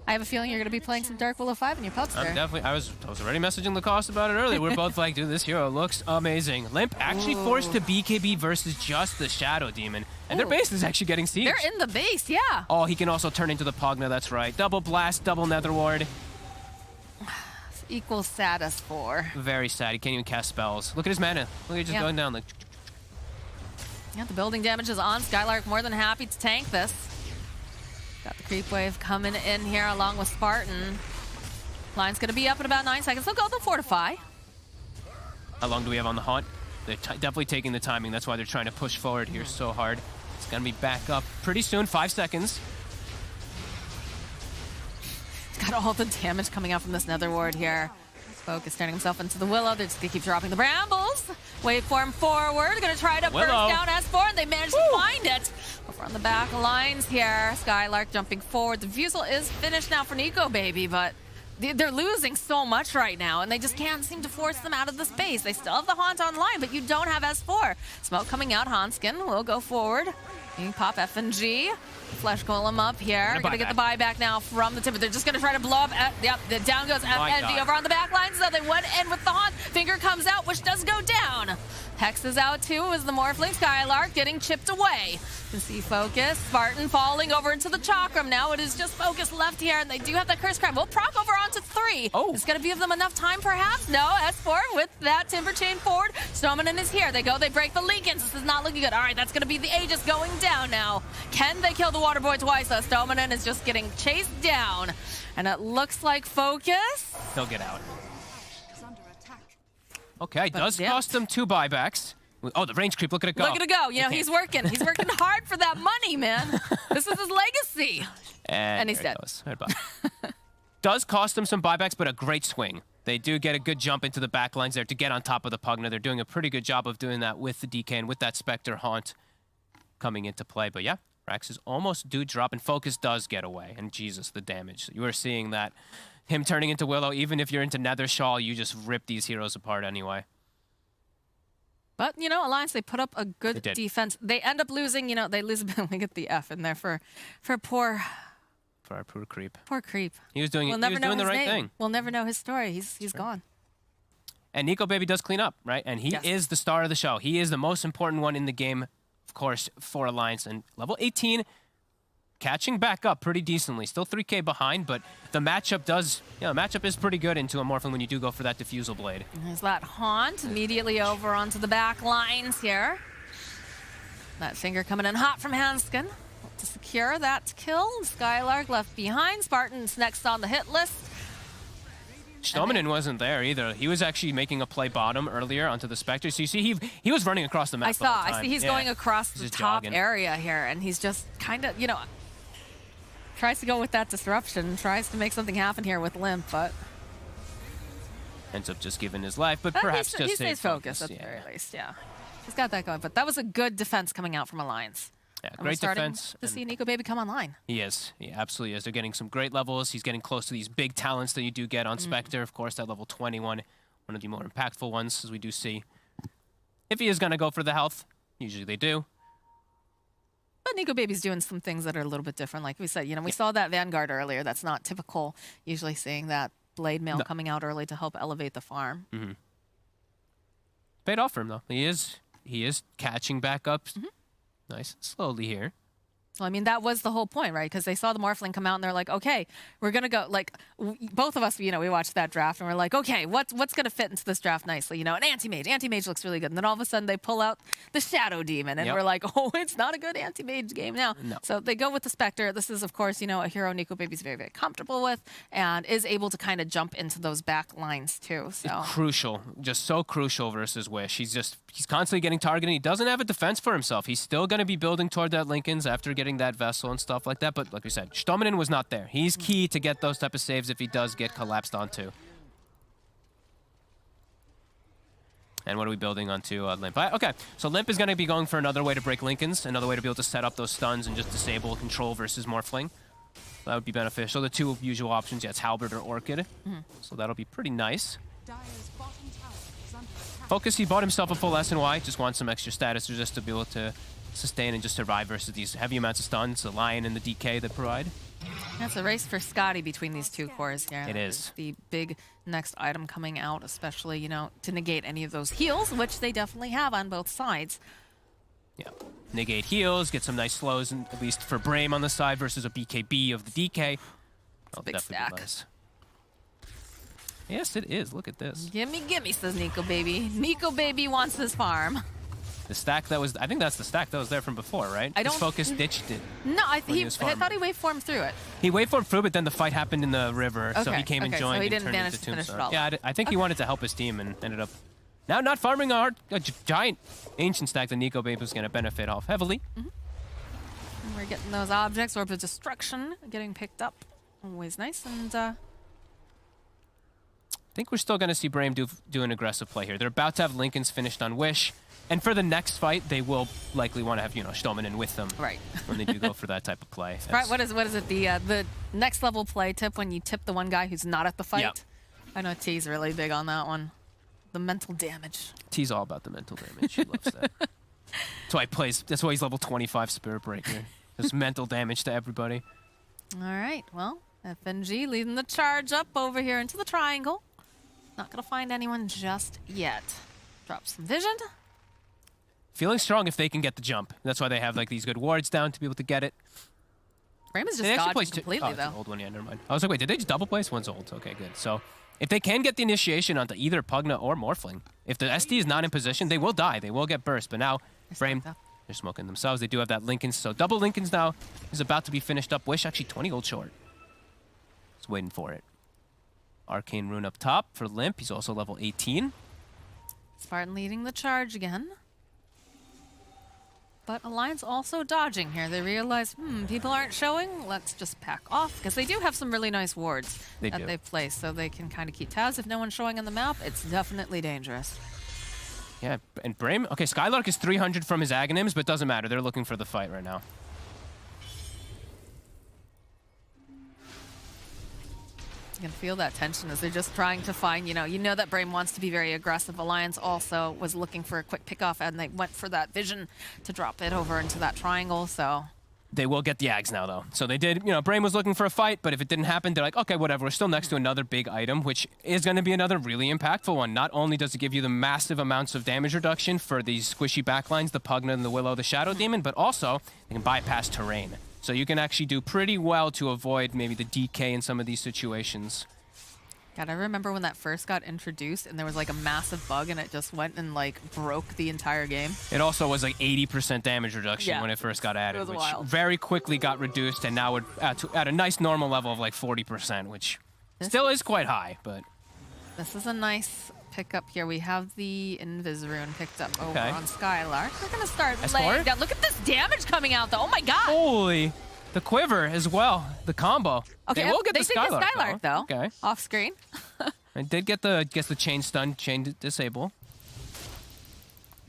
I have a feeling you're going to be playing some Dark Willow 5 in your pubs there. I'm definitely. I was already messaging Lacoste about it earlier. We're both like, dude, this hero looks amazing. Limp actually forced to BKB versus just the Shadow Demon. And their base is actually getting sieged. They're in the base, yeah. Oh, he can also turn into the Pugna, that's right. Double blast, double Nether Ward. Equals sad as 4. Very sad. He can't even cast spells. Look at his mana. Look at it just going down. Like. Yeah, the building damage is on. Skylark more than happy to tank this. Got the creep wave coming in here along with Spartan. Line's going to be up in about 9 seconds. They'll go, they'll fortify. How long do we have on the haunt? They're definitely taking the timing. That's why they're trying to push forward here so hard. It's going to be back up pretty soon. 5 seconds. It's got all the damage coming out from this Nether Ward here. Focus turning himself into the Willow. They're just going to keep dropping the Brambles. Waveform forward. They're going to try to burst down S4, and they managed to find it. Over on the back lines here. Skylark jumping forward. The Fusel is finished now for Nico Baby, but they're losing so much right now, and they just can't seem to force them out of the space. They still have the Haunt online, but you don't have S4. Smoke coming out. Hanskin will go forward. You can pop FNG. Flesh Golem up here. Gonna get the buyback now from the Timber. They're just gonna try to blow up. The down goes FNG over on the back line. So they went in with the Haunt. Finger comes out, which does go down. Hex is out too as the Morphling. Skylark getting chipped away. You can see Focus. Spartan falling over into the Chakram now. It is just Focus left here, and they do have that Curse Crab. We'll proc over onto 3. It's gonna give them enough time perhaps. No, S4 with that Timber Chain forward. Stomanen is here. They go, they break the Legions. This is not looking good. All right, that's gonna be the Aegis going down now. Can they kill the Waterboy twice? Stomanen is just getting chased down. And it looks like Focus. He'll get out. Okay, does cost them 2 buybacks. Oh, the range creep, look at it go. Look at it go. You know, he's working. He's working hard for that money, man. This is his legacy. And he's dead. Does cost them some buybacks, but a great swing. They do get a good jump into the back lines there to get on top of the Pugna. They're doing a pretty good job of doing that with the DK and with that Spectre Haunt coming into play. But yeah, Raxes almost do drop, and Focus does get away. And Jesus, the damage. You are seeing that. Him turning into Willow, even if you're into Nether Shawl, you just rip these heroes apart anyway. But, you know, Alliance, they put up a good defense. They end up losing, you know, they lose, we get the F in there for poor... For our poor creep. Poor creep. He was doing, the right thing. We'll never know his story. He's gone. And Nico Baby does clean up, right? And he is the star of the show. He is the most important one in the game, of course, for Alliance. And level 18, catching back up pretty decently. Still 3K behind, but the matchup does, the matchup is pretty good into a Morphin when you do go for that Diffusal Blade. There's that Haunt immediately over onto the back lines here. That finger coming in hot from Hanskin to secure that kill. Skylark left behind. Spartan's next on the hit list. Stominen wasn't there either. He was actually making a play bottom earlier onto the Spectre. So you see, he was running across the map. I see he's going across the top area here, and he's just kind of, you know, tries to go with that disruption, tries to make something happen here with Limp, but ends up just giving his life, but perhaps he stays focused at the very least. Yeah, he's got that going. But that was a good defense coming out from Alliance. Yeah, and great defense. To see Nico Baby come online. He is. He absolutely is. They're getting some great levels. He's getting close to these big talents that you do get on Spectre. Of course, that level 21, one of the more impactful ones, as we do see. If he is going to go for the health, usually they do. But Nico Baby's doing some things that are a little bit different. Like we said, you know, we saw that Vanguard earlier. That's not typical. Usually seeing that Blade Mail coming out early to help elevate the farm. Paid off for him, though. He is catching back up. Nice. Slowly here. Well, I mean, that was the whole point, right? Because they saw the Morphling come out and they're like, okay, we're going to go, like, both of us, you know, we watched that draft and we're like, okay, what's going to fit into this draft nicely? You know, an anti-mage. Anti-mage looks really good. And then all of a sudden they pull out the Shadow Demon and we're like, oh, it's not a good anti-mage game now. No. So they go with the Spectre. This is, of course, you know, a hero Nico Baby's very, very comfortable with and is able to kind of jump into those back lines too. So crucial. Just so crucial versus Wish. He's constantly getting targeted. He doesn't have a defense for himself. He's still going to be building toward that Linken's after getting that Vessel and stuff like that. But like we said, Stominen was not there. He's key to get those type of saves if he does get collapsed onto. And what are we building onto Limp? Okay, so Limp is going to be going for another way to break Linken's, another way to be able to set up those stuns and just disable control versus Morphling. That would be beneficial. The two usual options, it's Halberd or Orchid. So that'll be pretty nice. Focus, he bought himself a full SNY, just wants some extra status just to be able to sustain and just survive versus these heavy amounts of stuns, the Lion and the DK that provide. That's a race for Scotty between these two cores here. It is. The big next item coming out, especially, you know, to negate any of those heals, which they definitely have on both sides. Yeah. Negate heals, get some nice slows, at least for Brame on the side versus a BKB of the DK. That'll big stack. Nice. Yes, it is. Look at this. Gimme, says Nico Baby. Nico Baby wants his farm. The stack that was, I think that's the stack that was there from before, right? I don't. Focus ditched it. No, I thought he waveformed through it. He waveformed through, but then the fight happened in the river, so he came and joined so he didn't and turned manage into to finish it Tombstone. all. Yeah, I think he wanted to help his team and ended up now not farming a giant ancient stack that Nico Babe was going to benefit off heavily. And we're getting those objects, Orbs of Destruction, getting picked up. Always nice. And I think we're still going to see Brame do an aggressive play here. They're about to have Linken's finished on Wish. And for the next fight, they will likely want to have, you know, Stominen with them. Right. When they do go for that type of play. Right, what is it? The next level play tip when you tip the one guy who's not at the fight? Yep. I know T's really big on that one. The mental damage. T's all about the mental damage. He loves that. That's why he's level 25 Spirit Breaker. Just mental damage to everybody. All right, well, FNG leading the charge up over here into the triangle. Not going to find anyone just yet. Drop some vision. Feeling strong if they can get the jump. That's why they have like these good wards down to be able to get it. Brame is just dodged completely, though. An old one, yeah, never mind. I was like, wait, did they just double place? One's old. Okay, good. So if they can get the initiation onto either Pugna or Morphling, if the SD is not in position, they will die. They will get burst. But now, Brame, they're smoking themselves. They do have that Linken's. So double Linken's now is about to be finished up. Wish actually 20 gold short. Just waiting for it. Arcane Rune up top for Limp. He's also level 18. Spartan leading the charge again. But Alliance also dodging here. They realize, people aren't showing. Let's just pack off. Because they do have some really nice wards that they've placed. So they can kind of keep tabs. If no one's showing on the map, it's definitely dangerous. Yeah, and Brame, okay, Skylark is 300 from his Aghanims, but doesn't matter. They're looking for the fight right now. You can feel that tension as they're just trying to find, you know that Brame wants to be very aggressive. Alliance also was looking for a quick pickoff, and they went for that vision to drop it over into that triangle, so... They will get the Ags now, though. So they did, Brame was looking for a fight, but if it didn't happen, they're like, okay, whatever. We're still next to another big item, which is going to be another really impactful one. Not only does it give you the massive amounts of damage reduction for these squishy backlines, the Pugna and the Willow, the Shadow Demon, but also they can bypass terrain. So you can actually do pretty well to avoid maybe the DK in some of these situations. God, I remember when that first got introduced and there was like a massive bug and it just went and like broke the entire game. It also was like 80% damage reduction when it first got added, which very quickly got reduced and now would at a nice normal level of like 40%, which still is quite high, but... This is a nice pickup here. We have the Invis rune picked up over on Skylark. We're gonna start laying down. Look at this damage coming out though, oh my god! Holy! The quiver as well, the combo. Okay, they will get the Skylark though. Okay. Off screen. I did get the chain stun, chain disable.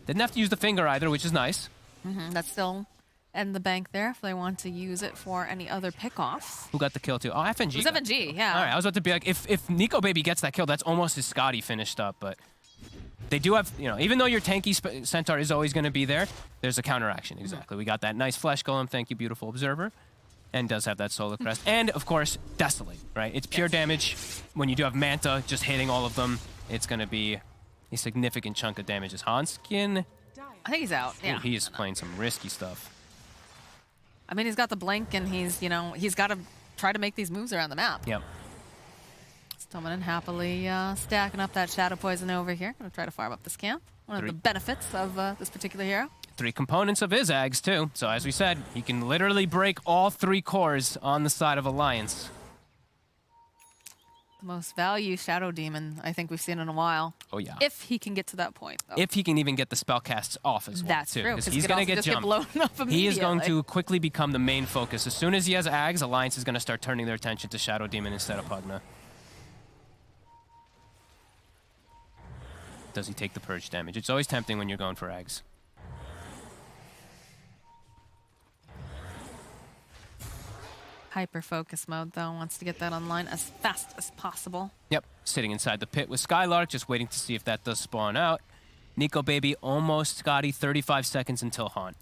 Didn't have to use the finger either, which is nice. That's still in the bank there if they want to use it for any other pickoffs. Who got the kill too? Oh, FNG. It was FNG, yeah. All right, I was about to be like, if Nico Baby gets that kill, that's almost his Scotty finished up, but they do have, even though your tanky Centaur is always going to be there, there's a counteraction, exactly. We got that nice Flesh Golem, thank you, beautiful Observer. And does have that Solar Crest. And, of course, Desolate, right? It's pure damage. When you do have Manta just hitting all of them, it's going to be a significant chunk of damage. Is Hanskin? I think he's out, yeah. Ooh, he is playing some risky stuff. I mean, he's got the blink, and he's, he's got to try to make these moves around the map. Yep. Stoneman happily stacking up that Shadow Poison over here. Gonna try to farm up this camp. One of the benefits of this particular hero. 3 components of his Ags, too. So, as we said, he can literally break all 3 cores on the side of Alliance. The most value Shadow Demon I think we've seen in a while. Oh, yeah. If he can get to that point, though. If he can even get the spell casts off as well, That's too. true, Because he's going to get jumped. blown up immediately. He is going to quickly become the main focus. As soon as he has Ags, Alliance is going to start turning their attention to Shadow Demon instead of Pugna. Does he take the purge damage? It's always tempting when you're going for Ags. Hyper focus mode though, wants to get that online as fast as possible. Yep, sitting inside the pit with Skylark, just waiting to see if that does spawn out. Nico Baby almost Scotty, 35 seconds until Haunt.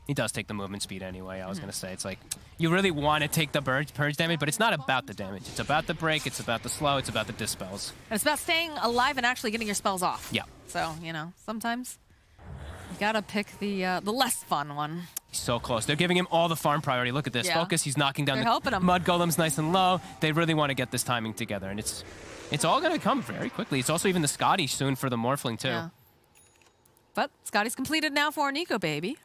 He does take the movement speed anyway, I was going to say. It's like, you really want to take the purge damage, but it's not about the damage. It's about the break, it's about the slow, it's about the dispels. And it's about staying alive and actually getting your spells off. Yeah. So, sometimes you gotta pick the less fun one. He's so close. They're giving him all the farm priority. Look at this. Yeah. Focus, he's knocking down helping the him. Mud Golem's nice and low. They really want to get this timing together, and it's all going to come very quickly. It's also even the Scotty soon for the Morphling, too. Yeah. But Scotty's completed now for Nico Baby.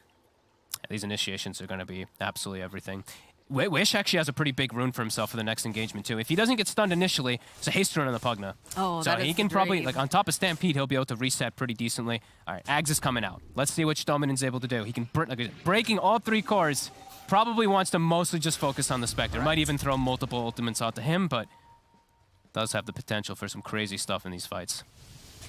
These initiations are going to be absolutely everything. Wish actually has a pretty big rune for himself for the next engagement, too. If he doesn't get stunned initially, it's a haste rune on the Pugna. Oh, so he can probably, like, on top of Stampede, he'll be able to reset pretty decently. All right, Ags is coming out. Let's see what Stoneman's able to do. He can, breaking all 3 cores, probably wants to mostly just focus on the Spectre. Might even throw multiple ultimates onto him, but does have the potential for some crazy stuff in these fights.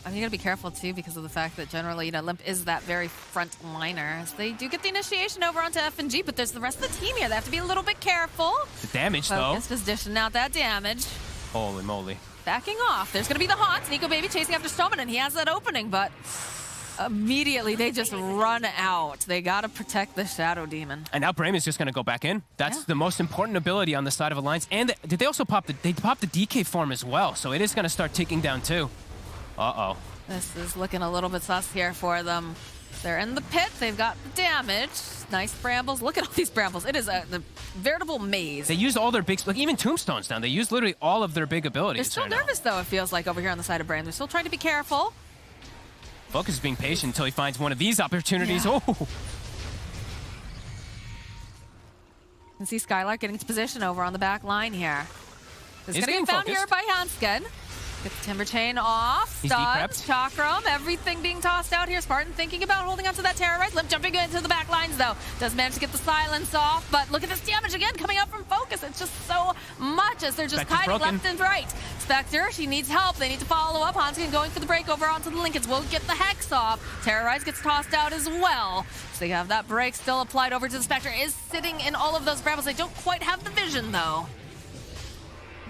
I mean, you gotta be careful too because of the fact that generally, Limp is that very front liner. As they do get the initiation over onto FNG, but there's the rest of the team here. They have to be a little bit careful. The damage, Focus just dishing out that damage. Holy moly. Backing off. There's gonna be the Haunt. Nico Baby chasing after Stoneman, and he has that opening, but immediately they just run out. They gotta protect the Shadow Demon. And now Brame is just gonna go back in. That's the most important ability on the side of Alliance. And did they also pop the DK form as well? So it is gonna start ticking down too. Uh-oh. This is looking a little bit sus here for them. They're in the pit. They've got the damage. Nice brambles. Look at all these brambles. It is a veritable maze. They used all their big, like even Tombstones down. They used literally all of their big abilities. They're still nervous though, it feels like, over here on the side of Brame. They're still trying to be careful. Focus is being patient until he finds one of these opportunities. Yeah. Oh! You can see Skylark getting into position over on the back line here. This is going to get found here by Hanskin. Get the Timber Chain off. Stuns, Chakram, everything being tossed out here. Spartan thinking about holding onto that Terrorize. Limp jumping into the back lines, though. Does manage to get the silence off, but look at this damage again coming up from Focus. It's just so much as they're just hiding left and right. Spectre, she needs help. They need to follow up. Hanskin going for the break over onto the Lincolns. Will get the Hex off. Terrorize gets tossed out as well. So they have that break still applied over to the Spectre. Is sitting in all of those brambles. They don't quite have the vision, though.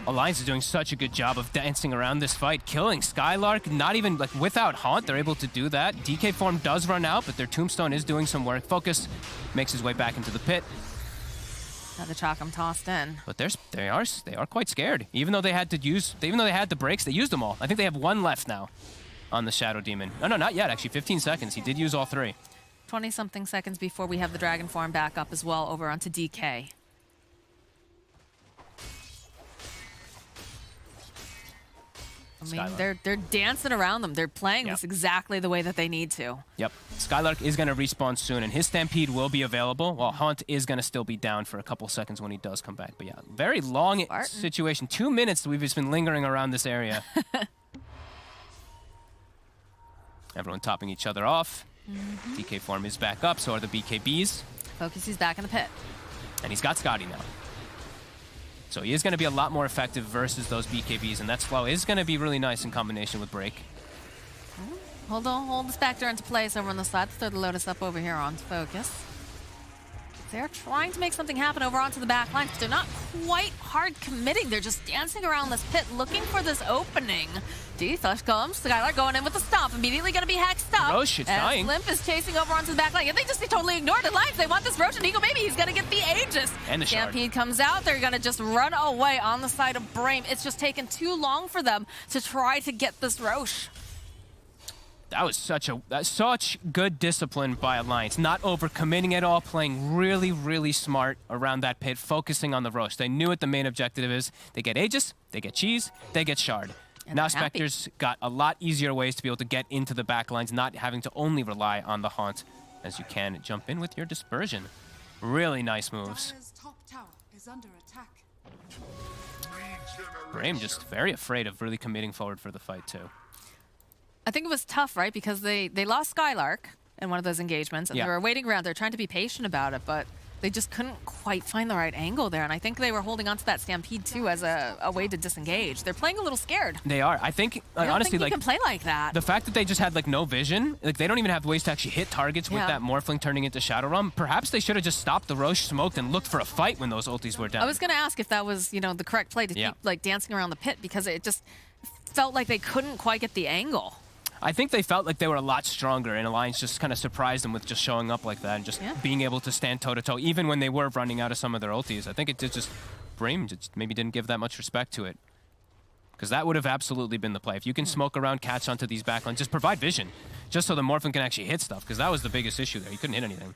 Alliance is doing such a good job of dancing around this fight, killing Skylark, not even like without Haunt, they're able to do that. DK form does run out, but their Tombstone is doing some work. Focus makes his way back into the pit. Another Chakram tossed in. But they are quite scared. Even though they had the breaks, they used them all. I think they have one left now on the Shadow Demon. No, not yet, actually. 15 seconds. He did use all 3. 20-something seconds before we have the Dragon form back up as well over onto DK. I mean, they're dancing around them. They're playing this exactly the way that they need to. Yep. Skylark is going to respawn soon, and his Stampede will be available, while Haunt is going to still be down for a couple seconds when he does come back. But yeah, very long situation. 2 minutes we've just been lingering around this area. Everyone topping each other off. DK form is back up, so are the BKBs. Focus, he's back in the pit. And he's got Scotty now. So he is going to be a lot more effective versus those BKBs, and that slow is going to be really nice in combination with Break. Hold on, hold the Spectre into place over on the side. Let's throw the Lotus up over here on Focus. They're trying to make something happen over onto the back line. They're not quite hard committing. They're just dancing around this pit, looking for this opening. Flush comes. Skylar going in with the stomp. Immediately going to be hexed up. Roche, it's dying. Limp is chasing over onto the back line. And they just totally ignored it. Lions, they want this Roche and Eagle Baby. He's going to get the Aegis. And the Shard. Stampede comes out. They're going to just run away on the side of Brame. It's just taken too long for them to try to get this Roche. That was such good discipline by Alliance. Not overcommitting at all, playing really, really smart around that pit, focusing on the Roche. They knew what the main objective is. They get Aegis, they get Cheese, they get Shard. And now Spectre's got a lot easier ways to be able to get into the backlines, not having to only rely on the Haunt, as you can jump in with your Dispersion. Really nice moves. Top tower is under attack. Brame just very afraid of really committing forward for the fight, too. I think it was tough, right? Because they lost Skylark in one of those engagements, and they were waiting around. They're trying to be patient about it, but they just couldn't quite find the right angle there. And I think they were holding on to that Stampede, too, as a way to disengage. They're playing a little scared. They are. I think, honestly, you can play like that. The fact that they just had, no vision, they don't even have ways to actually hit targets with that Morphling turning into Shadow Realm. Perhaps they should have just stopped the Roche, smoked, and looked for a fight when those ultis were down. I was going to ask if that was, the correct play to keep, dancing around the pit, because it just felt like they couldn't quite get the angle. I think they felt like they were a lot stronger, and Alliance just kind of surprised them with just showing up like that and just being able to stand toe-to-toe, even when they were running out of some of their ultis. I think it just Brame just maybe didn't give that much respect to it. Because that would have absolutely been the play. If you can smoke around, catch onto these backlines, just provide vision, just so the Morphin can actually hit stuff, because that was the biggest issue there. He couldn't hit anything.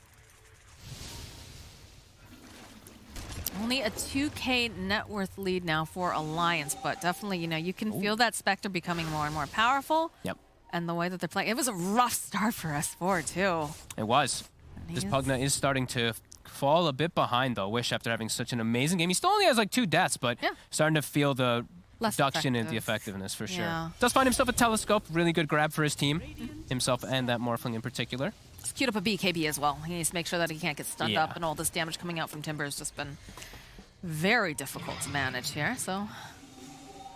Only a 2K net worth lead now for Alliance, but definitely, you can feel that Spectre becoming more and more powerful. Yep. And the way that they're playing. It was a rough start for S4, too. It was. This Pugna is starting to fall a bit behind, though. Wish, after having such an amazing game. He still only has 2 deaths, but starting to feel the reduction in the effectiveness, for sure. Does find himself a Telescope. Really good grab for his team. Himself and that Morphling in particular. He's queued up a BKB as well. He needs to make sure that he can't get stunned up, and all this damage coming out from Timber has just been very difficult to manage here, so...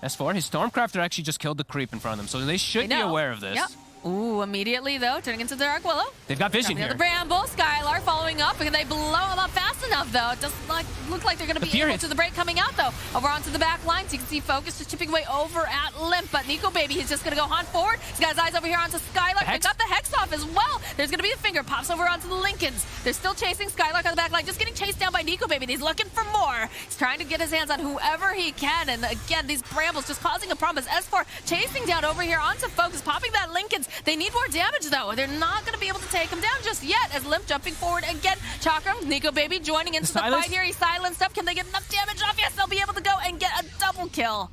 S4, his Stormcrafter actually just killed the creep in front of them, so they should be aware of this. Yep. Ooh, immediately, though, turning into the Dark Willow. They've got vision here. The Bramble, Skylar following up. Can they blow him up fast enough, though? It doesn't look like they're going to be able to. The break coming out, though. Over onto the back line, so you can see Focus just chipping away over at Limp. But Nico Baby, he's just going to go hunt forward. He's got his eyes over here onto Skylar. They got the Hex off as well. There's going to be a finger. Pops over onto the Lincolns. They're still chasing Skylar on the back line, just getting chased down by Nico Baby. And he's looking for more. He's trying to get his hands on whoever he can. And again, these Brambles just causing a problem as S4 chasing down over here onto Focus, popping that Lincolns. They need more damage, though. They're not going to be able to take him down just yet, as Limp jumping forward again. Chakram, Nico Baby joining into the fight here. He's silenced up. Can they get enough damage off? Yes, they'll be able to go and get a double kill.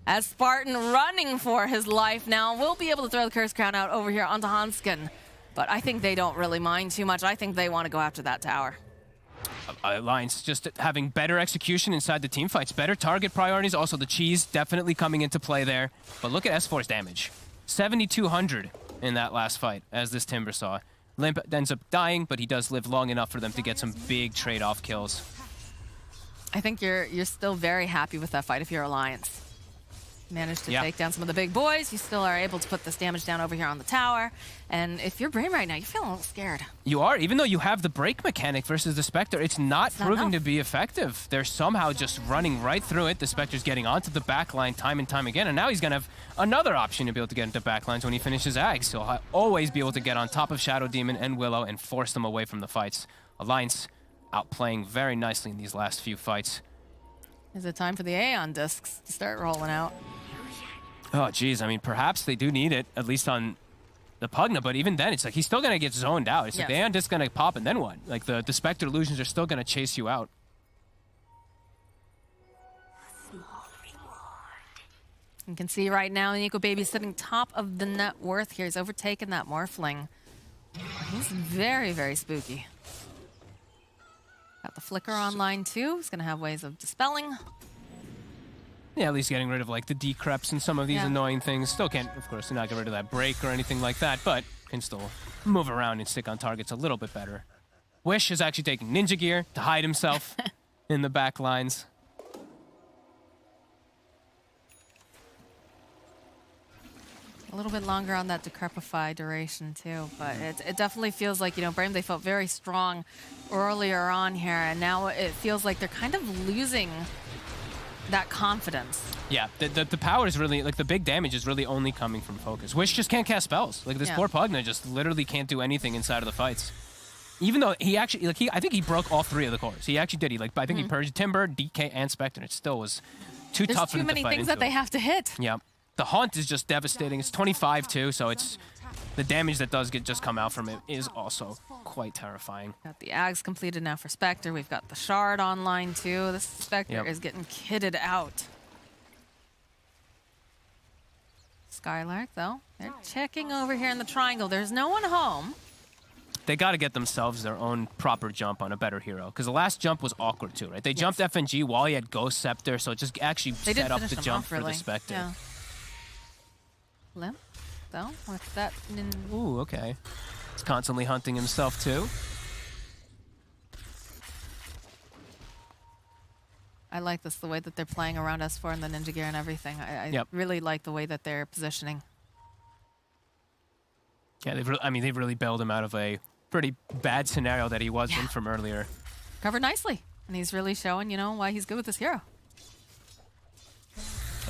As Spartan running for his life now will be able to throw the Curse Crown out over here onto Hanskin. But I think they don't really mind too much. I think they want to go after that tower. Alliance just having better execution inside the team fights, better target priorities. Also, the Cheese definitely coming into play there. But look at S4's damage. 7,200 in that last fight, as this Timber saw. Limp ends up dying, but he does live long enough for them to get some big trade-off kills. I think you're still very happy with that fight if you're Alliance. managed to take down some of the big boys. You still are able to put this damage down over here on the tower. And if you're Brame right now, you're feeling a little scared. You are, even though you have the break mechanic versus the Spectre, it's not proving to be effective. They're somehow just running right through it. The Spectre's getting onto the backline time and time again, and now he's gonna have another option to be able to get into backlines when he finishes Ags. So he'll always be able to get on top of Shadow Demon and Willow and force them away from the fights. Alliance outplaying very nicely in these last few fights. Is it time for the Aeon discs to start rolling out? Oh, geez. I mean, perhaps they do need it, at least on the Pugna, but even then, it's like he's still going to get zoned out. It's like the Aeon disc going to pop, and then what? Like, the Spectre illusions are still going to chase you out. You can see right now, Nico Baby sitting top of the net worth here. He's overtaken that Morphling. He's very, very spooky. Got the Flicker online too. He's gonna have ways of dispelling. Yeah, at least getting rid of like the decreps and some of these annoying things. Still can't, of course, not get rid of that break or anything like that, but can still move around and stick on targets a little bit better. Wish is actually taking ninja gear to hide himself in the back lines. A little bit longer on that Decrepify duration too, but it definitely feels like, you know, Brame, they felt very strong earlier on here, and now it feels like they're kind of losing that confidence. Yeah, the power is really, like the big damage is really only coming from focus. Wish just can't cast spells. Like this poor Pugna just literally can't do anything inside of the fights. Even though he actually, like I think he broke all 3 of the cores. He actually did. I think he purged Timber, DK, and Spectre, and it still was too tough for him to fight. There's too many things that they have to hit. Yeah. The Haunt is just devastating. It's 25 too, so it's the damage that does just come out from it is also quite terrifying. Got the Ags completed now for Spectre. We've got the Shard online too. This Spectre is getting kitted out. Skylark though, they're checking over here in the triangle. There's no one home. They got to get themselves their own proper jump on a better hero, because the last jump was awkward too, right? They jumped FNG while he had Ghost Scepter, so it just actually set up the jump for the Spectre. Yeah. Limp, though, with that. Ooh, okay. He's constantly hunting himself, too. I like this, the way that they're playing around S4 and the Ninja Gear and everything. I really like the way that they're positioning. Yeah, they've really bailed him out of a pretty bad scenario that he was in from earlier. Covered nicely, and he's really showing, you know, why he's good with this hero.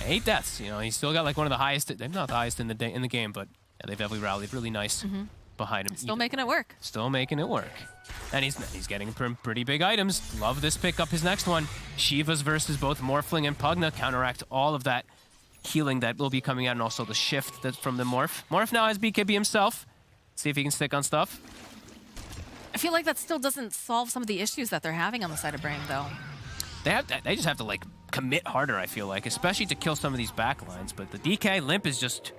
8 deaths, you know, he's still got like one of the highest, they're not the highest in the game, but yeah, they've definitely rallied really nice behind him. Still making it work. Still making it work. And he's getting pretty big items. Love this pickup, his next one. Shivas versus both Morphling and Pugna counteract all of that healing that will be coming out, and also the shift that's from the Morph. Morph now has BKB himself. See if he can stick on stuff. I feel like that still doesn't solve some of the issues that they're having on the side of Brame, though. They just have to like commit harder, I feel like, especially to kill some of these backlines. But the DK Limp is just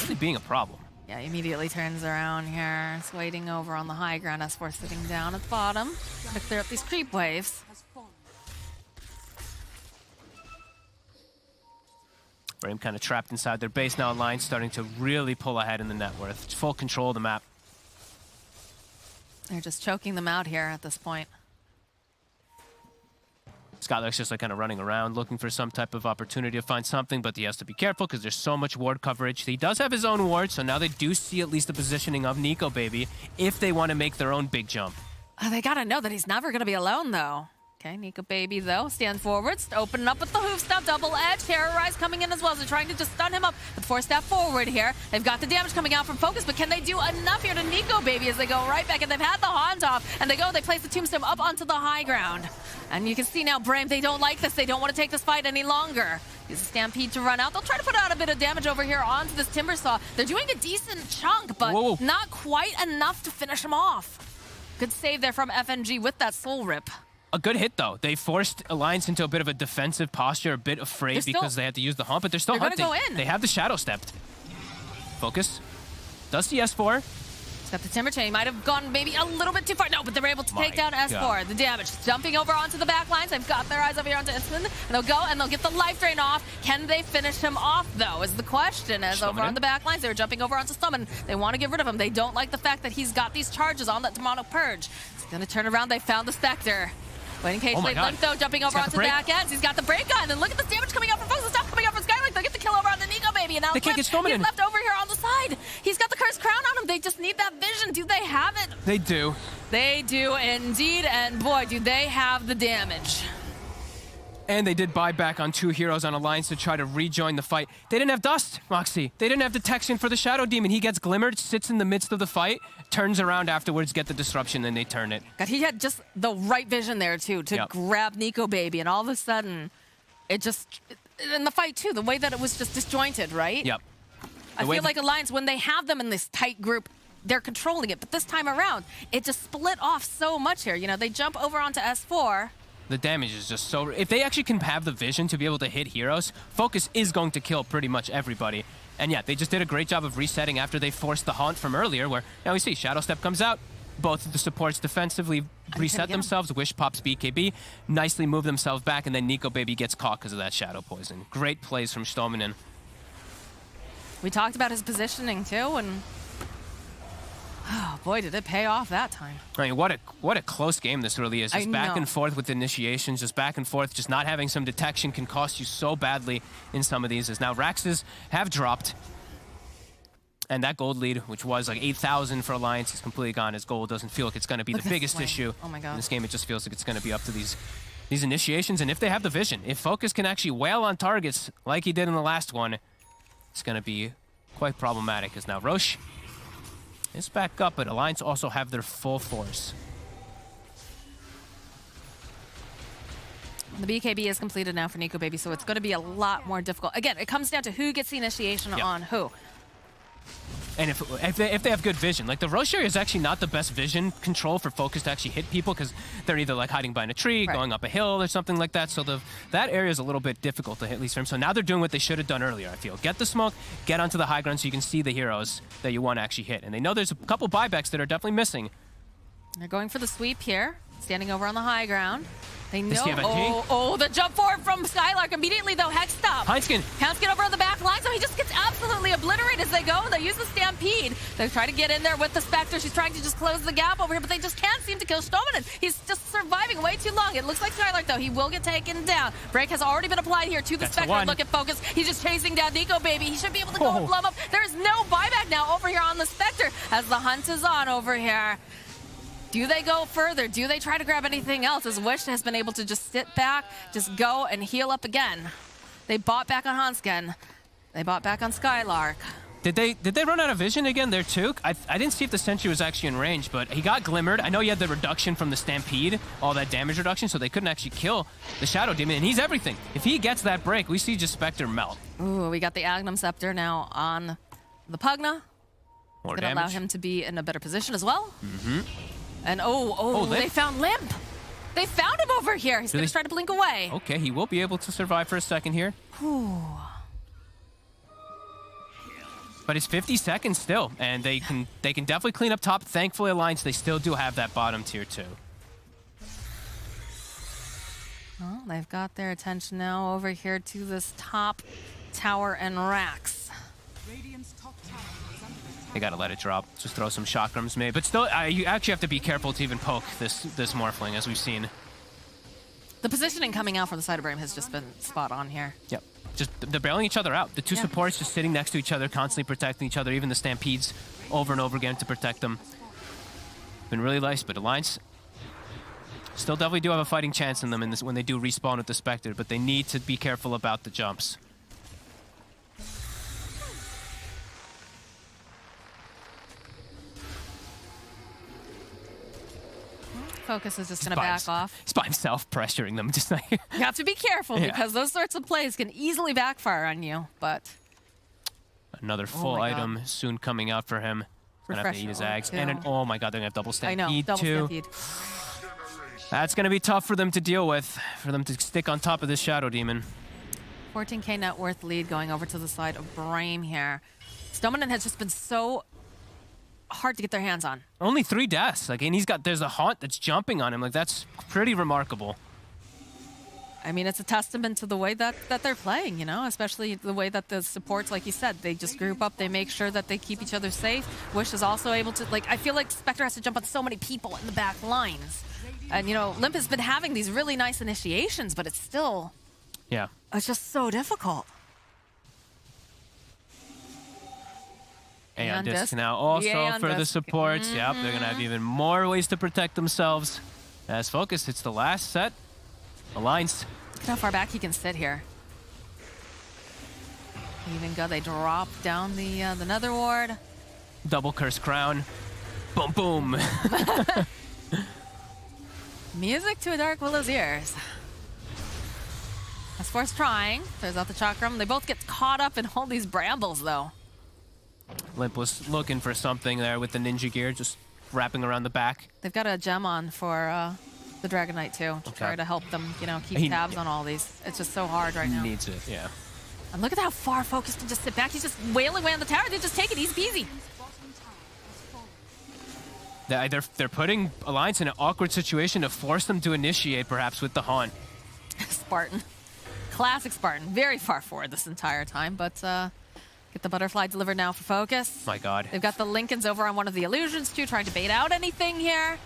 really being a problem. Yeah, he immediately turns around here. It's waiting over on the high ground. S4 sitting down at the bottom to clear up these creep waves. Brame kind of trapped inside their base now. Alliance starting to really pull ahead in the net worth. It's full control of the map. They're just choking them out here at this point. Skylark's just like kind of running around looking for some type of opportunity to find something, but he has to be careful because there's so much ward coverage. He does have his own ward, so now they do see at least the positioning of Nico Baby if they want to make their own big jump. They gotta know that he's never gonna be alone, though. Okay, Nico Baby, though, stand forwards, opening up with the hoof step, double edge, Terrorize coming in as well, so trying to just stun him up with 4-step forward here. They've got the damage coming out from Focus, but can they do enough here to Nico Baby as they go right back, and they've had the Haunt off, and they place the Tombstone up onto the high ground. And you can see now, Brame, they don't like this. They don't want to take this fight any longer. Use a Stampede to run out. They'll try to put out a bit of damage over here onto this Timber Saw. They're doing a decent chunk, but not quite enough to finish him off. Good save there from FNG with that Soul Rip. A good hit, though. They forced Alliance into a bit of a defensive posture, a bit afraid because they had to use the Haunt, but they're still hunting. Go in. They have the Shadow Stepped. Focus. Does see S4. He's got the Timber Chain. He might have gone maybe a little bit too far. No, but they're able to take down S4. God. The damage. Jumping over onto the back lines. They've got their eyes over here onto Instant, and they'll go and they'll get the life drain off. Can they finish him off, though, is the question. As over on the back lines, they were jumping over onto Summon. They want to get rid of him. They don't like the fact that he's got these charges on that Demonic Purge. He's going to turn around. They found the Spectre. Waiting patiently, Limp though, jumping over onto the back ends. He's got the break on, and look at the damage coming out from Focus. The stuff coming out from Skylark. They'll get the kill over on the Nico baby, and now They can't get Stormin' he's in. left over here on the side. He's got the cursed crown on him. They just need that vision. Do they have it? They do. They do indeed, and boy, do they have the damage. And they did buy back on 2 heroes on Alliance to try to rejoin the fight. They didn't have Dust, Moxie. They didn't have detection for the Shadow Demon. He gets glimmered, sits in the midst of the fight, turns around afterwards, get the disruption, and they turn it. God, he had just the right vision there, too, to grab Nico baby, and all of a sudden, it just... In the fight, too, the way that it was just disjointed, right? Yep. I feel like Alliance, when they have them in this tight group, they're controlling it. But this time around, it just split off so much here. You know, they jump over onto S4. The damage is just so... If they actually can have the vision to be able to hit heroes, Focus is going to kill pretty much everybody. And yeah, they just did a great job of resetting after they forced the haunt from earlier, where now we see Shadow Step comes out. Both of the supports defensively reset themselves. Wish pops BKB, nicely move themselves back, and then Nico baby gets caught because of that Shadow Poison. Great plays from Stormin'. We talked about his positioning, too, and... Oh, boy, did it pay off that time. I mean, what a close game this really is. Just back and forth with initiations, just back and forth. Just not having some detection can cost you so badly in some of these. As now Raxes have dropped. And that gold lead, which was like 8,000 for Alliance, is completely gone. As gold doesn't feel like it's going to be the biggest issue in this game. It just feels like it's going to be up to these initiations. And if they have the vision, if Focus can actually wail on targets like he did in the last one, it's going to be quite problematic. As now Roche is back up, but Alliance also have their full force. The BKB is completed now for Nico baby, so it's going to be a lot more difficult. Again, it comes down to who gets the initiation on who. And if they have good vision, like the Roche area is actually not the best vision control for Focus to actually hit people, because they're either like hiding behind a tree, going up a hill or something like that. So that area is a little bit difficult to hit, at least for him. So now they're doing what they should have done earlier, I feel. Get the smoke, get onto the high ground so you can see the heroes that you want to actually hit. And they know there's a couple buybacks that are definitely missing. They're going for the sweep here, standing over on the high ground. They know. Oh, the jump forward from Skylark. Immediately, though, Hex stop. Heinskin over on the back line, so he just gets absolutely obliterated as they go. They use the Stampede. They try to get in there with the Spectre. She's trying to just close the gap over here, but they just can't seem to kill Stormin'. He's just surviving way too long. It looks like Skylark, though. He will get taken down. Break has already been applied here to the Spectre. Look at Focus. He's just chasing down Nico baby. He should be able to go and blow him up. There's no buyback now over here on the Spectre as the hunt is on over here. Do they go further? Do they try to grab anything else? As Wish has been able to just sit back, just go and heal up again. They bought back on Hansken. They bought back on Skylark. Did they run out of vision again there too? I didn't see if the Sentry was actually in range, but he got glimmered. I know he had the reduction from the Stampede, all that damage reduction, so they couldn't actually kill the Shadow Demon, and he's everything. If he gets that break, we see just Spectre melt. Ooh, we got the Agnum Scepter now on the Pugna. More damage. damage. Allow him to be in a better position as well. Mm-hmm. And they found Limp. They found him over here. He's going to try to blink away. Okay, he will be able to survive for a second here. Whew. But it's 50 seconds still, and they can definitely clean up top. Thankfully, Alliance, they still do have that bottom tier too. Well, they've got their attention now over here to this top tower and Rax. They gotta let it drop. Just throw some chakrams maybe. But still, you actually have to be careful to even poke this Morphling, as we've seen. The positioning coming out from the side of Brame has just been spot on here. Yep. Just they're bailing each other out. The two supports just sitting next to each other, constantly protecting each other. Even the Stampedes over and over again to protect them. Been really nice, but Alliance still definitely do have a fighting chance in them in this when they do respawn with the Spectre, but they need to be careful about the jumps. Focus is just going to back off. He's by himself, pressuring them. Just like you have to be careful because those sorts of plays can easily backfire on you. But another full item soon coming out for him. Gonna have to eat his Ags. And oh my god, they're gonna have double Stampede too. That's gonna be tough for them to deal with, for them to stick on top of this Shadow Demon. 14k net worth lead going over to the side of Brame here. Stoneman has just been so hard to get their hands on. Only 3 deaths. Like, and there's a haunt that's jumping on him. Like, that's pretty remarkable. I mean, it's a testament to the way that they're playing, you know, especially the way that the supports, like you said, they just group up, they make sure that they keep each other safe. Wish is also able to, like, I feel like Spectre has to jump on so many people in the back lines. And, you know, Limp has been having these really nice initiations, but it's still... Yeah. It's just so difficult. Aeon Disc now also for the supports. Yep, they're going to have even more ways to protect themselves. As Focus hits the last set. Alliance. Look how far back he can sit here. Even go, they drop down the Nether Ward. Double Curse Crown. Boom, boom. Music to a Dark Willow's ears. S4's trying. Throws out the Chakram. They both get caught up in all these brambles, though. Limp was looking for something there with the ninja gear, just wrapping around the back. They've got a gem on for the Dragon Knight, too, to try to help them, you know, keep tabs on all these. It's just so hard right now. Needs it, yeah. And look at how far Focus can just sit back. He's just wailing away on the tower. They just take it easy peasy. They're putting Alliance in an awkward situation to force them to initiate, perhaps, with the Haunt. Spartan. Classic Spartan. Very far forward this entire time, but get the butterfly delivered now for Focus. My God. They've got the Lincolns over on one of the illusions, too, trying to bait out anything here.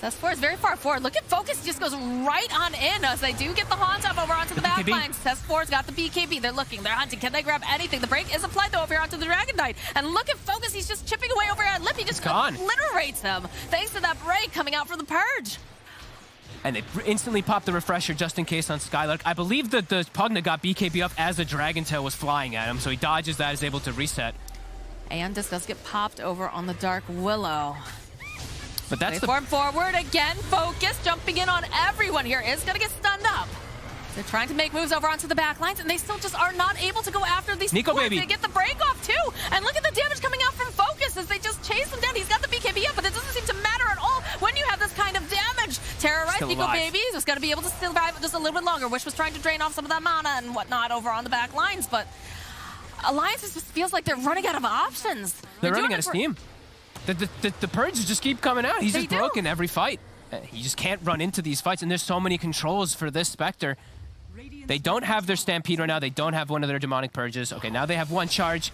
S4 is very far forward. Look at Focus, just goes right on in as they do get the Haunt up over onto the back lines. S4's got the BKB. They're looking, they're hunting. Can they grab anything? The break is applied, though, over here onto the Dragon Knight. And look at Focus, he's just chipping away over at Lip. He just obliterates him, thanks to that break coming out from the Purge. And they instantly pop the refresher just in case on Skylark. I believe that the Pugna got BKB up as the Dragon Tail was flying at him, so he dodges that, is able to reset. And this does get popped over on the Dark Willow. But that's they form forward again. Focus jumping in on everyone here is going to get stunned up. They're trying to make moves over onto the back lines, and they still just are not able to go after these Nico supports. Baby. They get the break off too. And look at the damage coming out from Focus as they just chase him down. He's got the BKB up, but it doesn't seem to matter at all when you have this kind of damage. Terrorize Nico Baby. He's just going to be able to survive just a little bit longer. Wish was trying to drain off some of that mana and whatnot over on the back lines, but Alliance just feels like they're running out of options. They're running out of steam. The Purges just keep coming out. He's just broken every fight. He just can't run into these fights, and there's so many controls for this Spectre. They don't have their Stampede right now. They don't have one of their Demonic Purges. Okay, now they have one charge.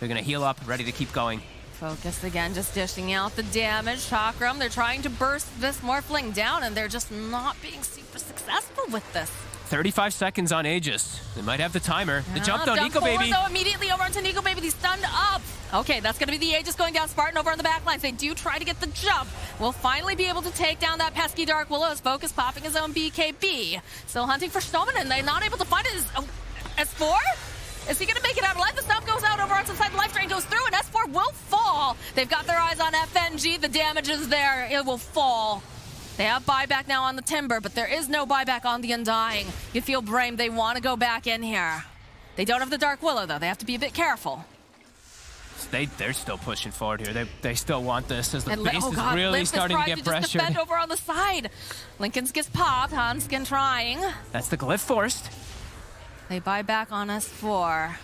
They're going to heal up, ready to keep going. Focus again, just dishing out the damage. Chakram, they're trying to burst this Morphling down, and they're just not being super successful with this. 35 seconds on Aegis. They might have the timer. The jump though, Nico Baby. Though, immediately over onto Nico Baby. He's stunned up. Okay, that's going to be the Aegis going down. Spartan over on the back lines. They do try to get the jump. We'll finally be able to take down that pesky Dark Willow as Focus popping his own BKB. Still hunting for Stoneman, and they're not able to find it. S4? Is he going to make it out alive? The stump goes out over onto the side. The life drain goes through, and S4 will fall. They've got their eyes on FNG. The damage is there. It will fall. They have buyback now on the Timber, but there is no buyback on the Undying. You feel Brame, they want to go back in here. They don't have the Dark Willow, though. They have to be a bit careful. They're still pushing forward here. They still want this as the And base is really Limp starting to get just pressured. defend over on the side. Lincoln's gets popped. Hanskin trying. That's the Glyph forced. They buy back on S4.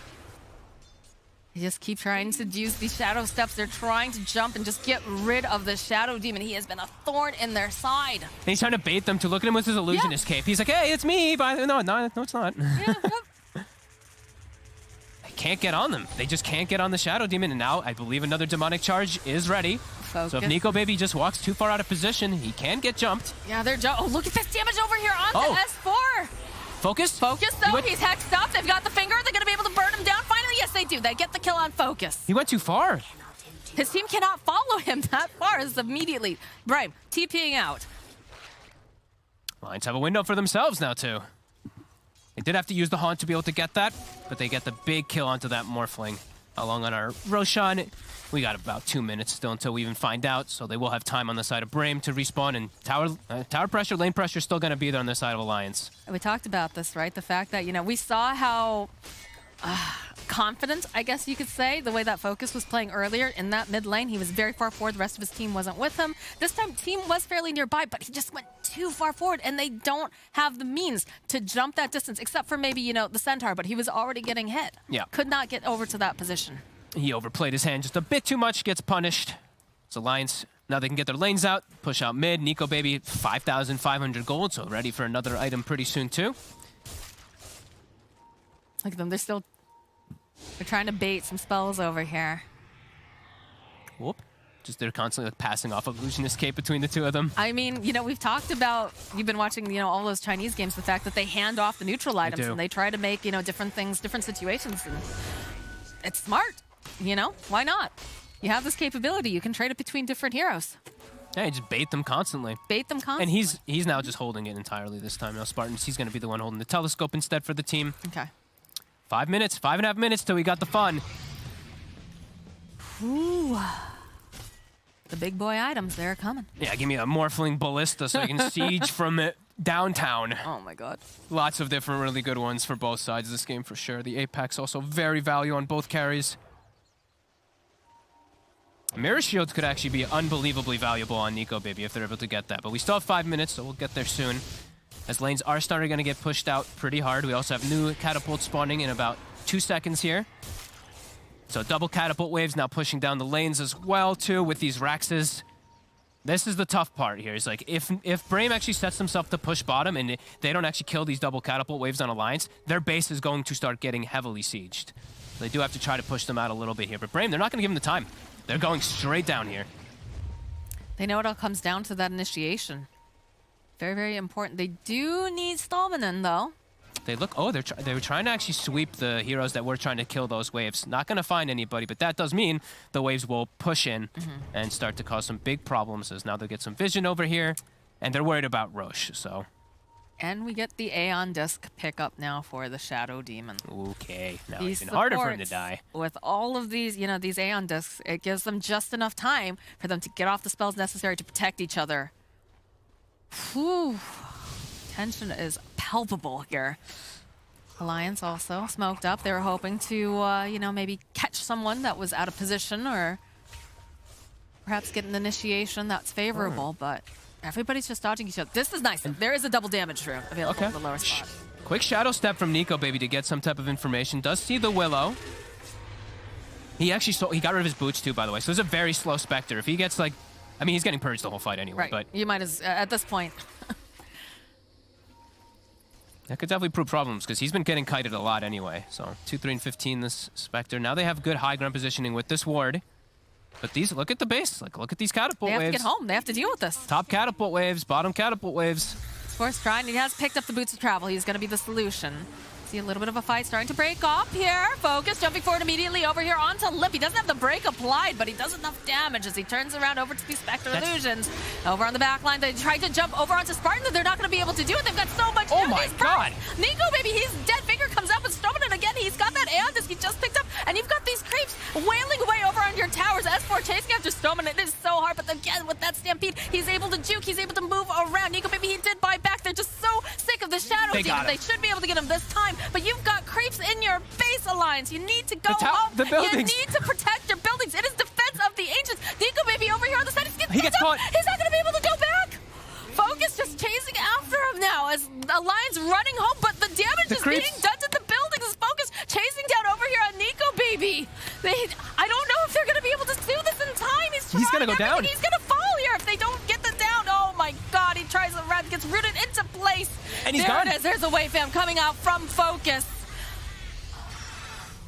They just keep trying to use these shadow steps. They're trying to jump and just get rid of the Shadow Demon. He has been a thorn in their side. And he's trying to bait them to look at him with his illusionist cape. He's like, hey, it's me. But no, it's not. They can't get on them. They just can't get on the Shadow Demon. And now I believe another demonic charge is ready. Focus. So if Nico Baby just walks too far out of position, he can get jumped. Yeah, they're oh, look at this damage over here on the S4. Focus? Focus, though. He's hexed up. They've got the finger. They're going to be able to burn him down. Finally, yes, they do. They get the kill on Focus. He went too far. His team cannot follow him that far. It's immediately. Brame, TPing out. Lions have a window for themselves now, too. They did have to use the Haunt to be able to get that, but they get the big kill onto that Morphling. Along on our Roshan, we got about 2 minutes still until we even find out, so they will have time on the side of Brame to respawn, and tower pressure, lane pressure is still going to be there on the side of Alliance. We talked about this, right? The fact that, you know, we saw how confident, I guess you could say, the way that Focus was playing earlier in that mid lane. He was very far forward. The rest of his team wasn't with him. This time, team was fairly nearby, but he just went too far forward, and they don't have the means to jump that distance, except for maybe, you know, the Centaur, but he was already getting hit. Yeah. Could not get over to that position. He overplayed his hand just a bit too much, gets punished. So Alliance, now they can get their lanes out, push out mid. Nico Baby, 5,500 gold, so ready for another item pretty soon, too. Look at them. They're trying to bait some spells over here. Whoop. Just they're constantly passing off Illusionist Cape between the two of them. I mean, you know, we've talked about, you've been watching, you know, all those Chinese games, the fact that they hand off the neutral items and they try to make, you know, different things, different situations. And it's smart. you know, why not? You have this capability. You can trade it between different heroes. Yeah, just bait them constantly. Bait them constantly. And he's now just holding it entirely this time. Now Spartans, he's going to be the one holding the telescope instead for the team. Okay. 5 minutes, 5.5 minutes till we got the fun. Ooh. The big boy items, they're coming. Yeah, give me a Morphling Ballista so I can siege from it downtown. Oh my god. Lots of different really good ones for both sides of this game for sure. The Apex also very value on both carries. Mirror Shields could actually be unbelievably valuable on Nico Baby if they're able to get that. But we still have 5 minutes, so we'll get there soon. As lanes are starting to get pushed out pretty hard. We also have new catapults spawning in about 2 seconds here. So double catapult waves now pushing down the lanes as well, too, with these Raxes. This is the tough part here. Is like, if Brame actually sets themselves to push bottom and they don't actually kill these double catapult waves on Alliance, their base is going to start getting heavily sieged. They do have to try to push them out a little bit here. But Brame, they're not going to give them the time. They're going straight down here. They know it all comes down to that initiation. Very, very important. They do need Stallman, though. They look, oh, they were trying to actually sweep the heroes that were trying to kill those waves. Not going to find anybody, but that does mean the waves will push in and start to cause some big problems, as now they'll get some vision over here, and they're worried about Roche, so. And we get the Aeon Disc pickup now for the Shadow Demon. Okay, now These even harder for him to supports, die. With all of these, you know, these Aeon Discs, it gives them just enough time for them to get off the spells necessary to protect each other. Whew. Tension is palpable here. Alliance also smoked up. They were hoping to, you know, maybe catch someone that was out of position or perhaps get an initiation that's favorable, but everybody's just dodging each other. This is nice. There is a double damage room available in the lower spot. Quick shadow step from Nico Baby to get some type of information. Does see the Willow. He actually he got rid of his boots too, by the way. So it's a very slow Spectre. If he gets like, I mean, he's getting purged the whole fight anyway. Right. But You might as, at this point. that could definitely prove problems because he's been getting kited a lot anyway. So 2, 3, and 15, this Spectre. Now they have good high ground positioning with this ward. But these, look at the base. Like, look at these catapult waves. They have to get home. They have to deal with this. Top catapult waves, bottom catapult waves. Force trying. He has picked up the boots of travel. He's going to be the solution. See a little bit of a fight starting to break off here. Focus jumping forward immediately over here onto Lip. He doesn't have the break applied, but he does enough damage as he turns around over to these Spectre Illusions. Over on the back line, they tried to jump over onto Spartan. They're not going to be able to do it. They've got so much damage. Oh my god! Nico, baby, he's dead. Finger comes up with Stoneman again. He's got that Aeon Disc he just picked up, and you've got these creeps wailing away over on your towers. S4 chasing after Stoneman. It is so hard, but again, with that Stampede, he's able to juke. He's able to move around. Nico, baby, he did buy back. They're just so sick of the Shadow Demon. They should be able to get him this time, but you've got creeps in your base, Alliance. You need to go home. The buildings. You need to protect your buildings. It is defense of the ancients. Nico, baby, over here on the side. He gets caught. He's not going to be able to go back. Focus just chasing after him now as Alliance running home, but the damage is being done to the buildings. Focus chasing down over here on Nico, baby. I don't know if they're going to be able to do this in time. He's going to go down. He's going to fall here if they don't get the down. Oh my god, he tries around, gets rooted into place. And he's there gone. It is. There's a wave fam coming out from Focus.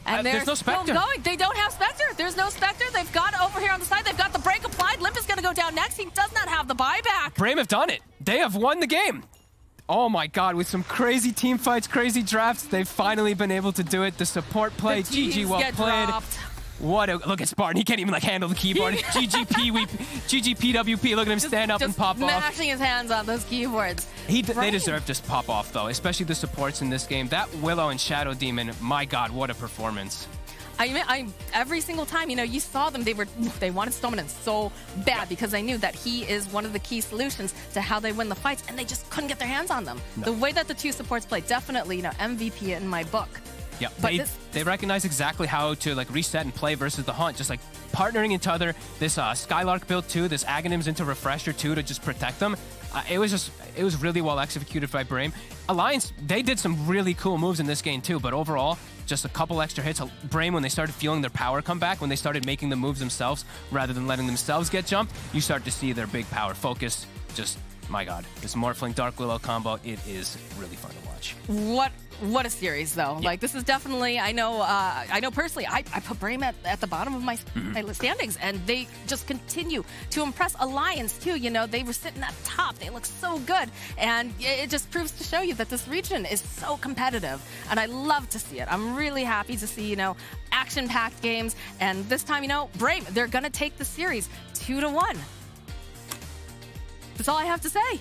And there's no Spectre. Going. They don't have Spectre. There's no Spectre. They've got over here on the side. They've got the break applied. Limp is going to go down next. He does not have the buyback. Brame have done it. They have won the game. Oh my god, with some crazy team fights, crazy drafts, they've finally been able to do it. The support play, GG well played. What a look at Spartan. He can't even like handle the keyboard. GGPWP. Look at him stand up and pop off. Smashing his hands on those keyboards. They deserve to pop off though, especially the supports in this game. That Willow and Shadow Demon, my god, what a performance. Every single time, you know, you saw them, they wanted Stoneman so bad because they knew that he is one of the key solutions to how they win the fights, and they just couldn't get their hands on them. No. The way that the two supports play, definitely, you know, MVP in my book. Yeah, but they recognize exactly how to like reset and play versus the Hunt, just like partnering each other. This Skylark build too, this Aghanims into Refresher too to just protect them. It was really well executed by Brame. Alliance, they did some really cool moves in this game too, but overall, just a couple extra hits. Brame, when they started feeling their power come back, when they started making the moves themselves rather than letting themselves get jumped, you start to see their big power. Focus just my God, this Morphling Dark Willow combo, it is really fun to watch. What a series, though. Yeah. Like, this is definitely, I know personally, I put Brame at the bottom of my standings, and they just continue to impress Alliance, too. You know, they were sitting at the top. They look so good, and it just proves to show you that this region is so competitive, and I love to see it. I'm really happy to see, you know, action-packed games, and this time, you know, Brame, they're going to take the series 2-1. That's all I have to say.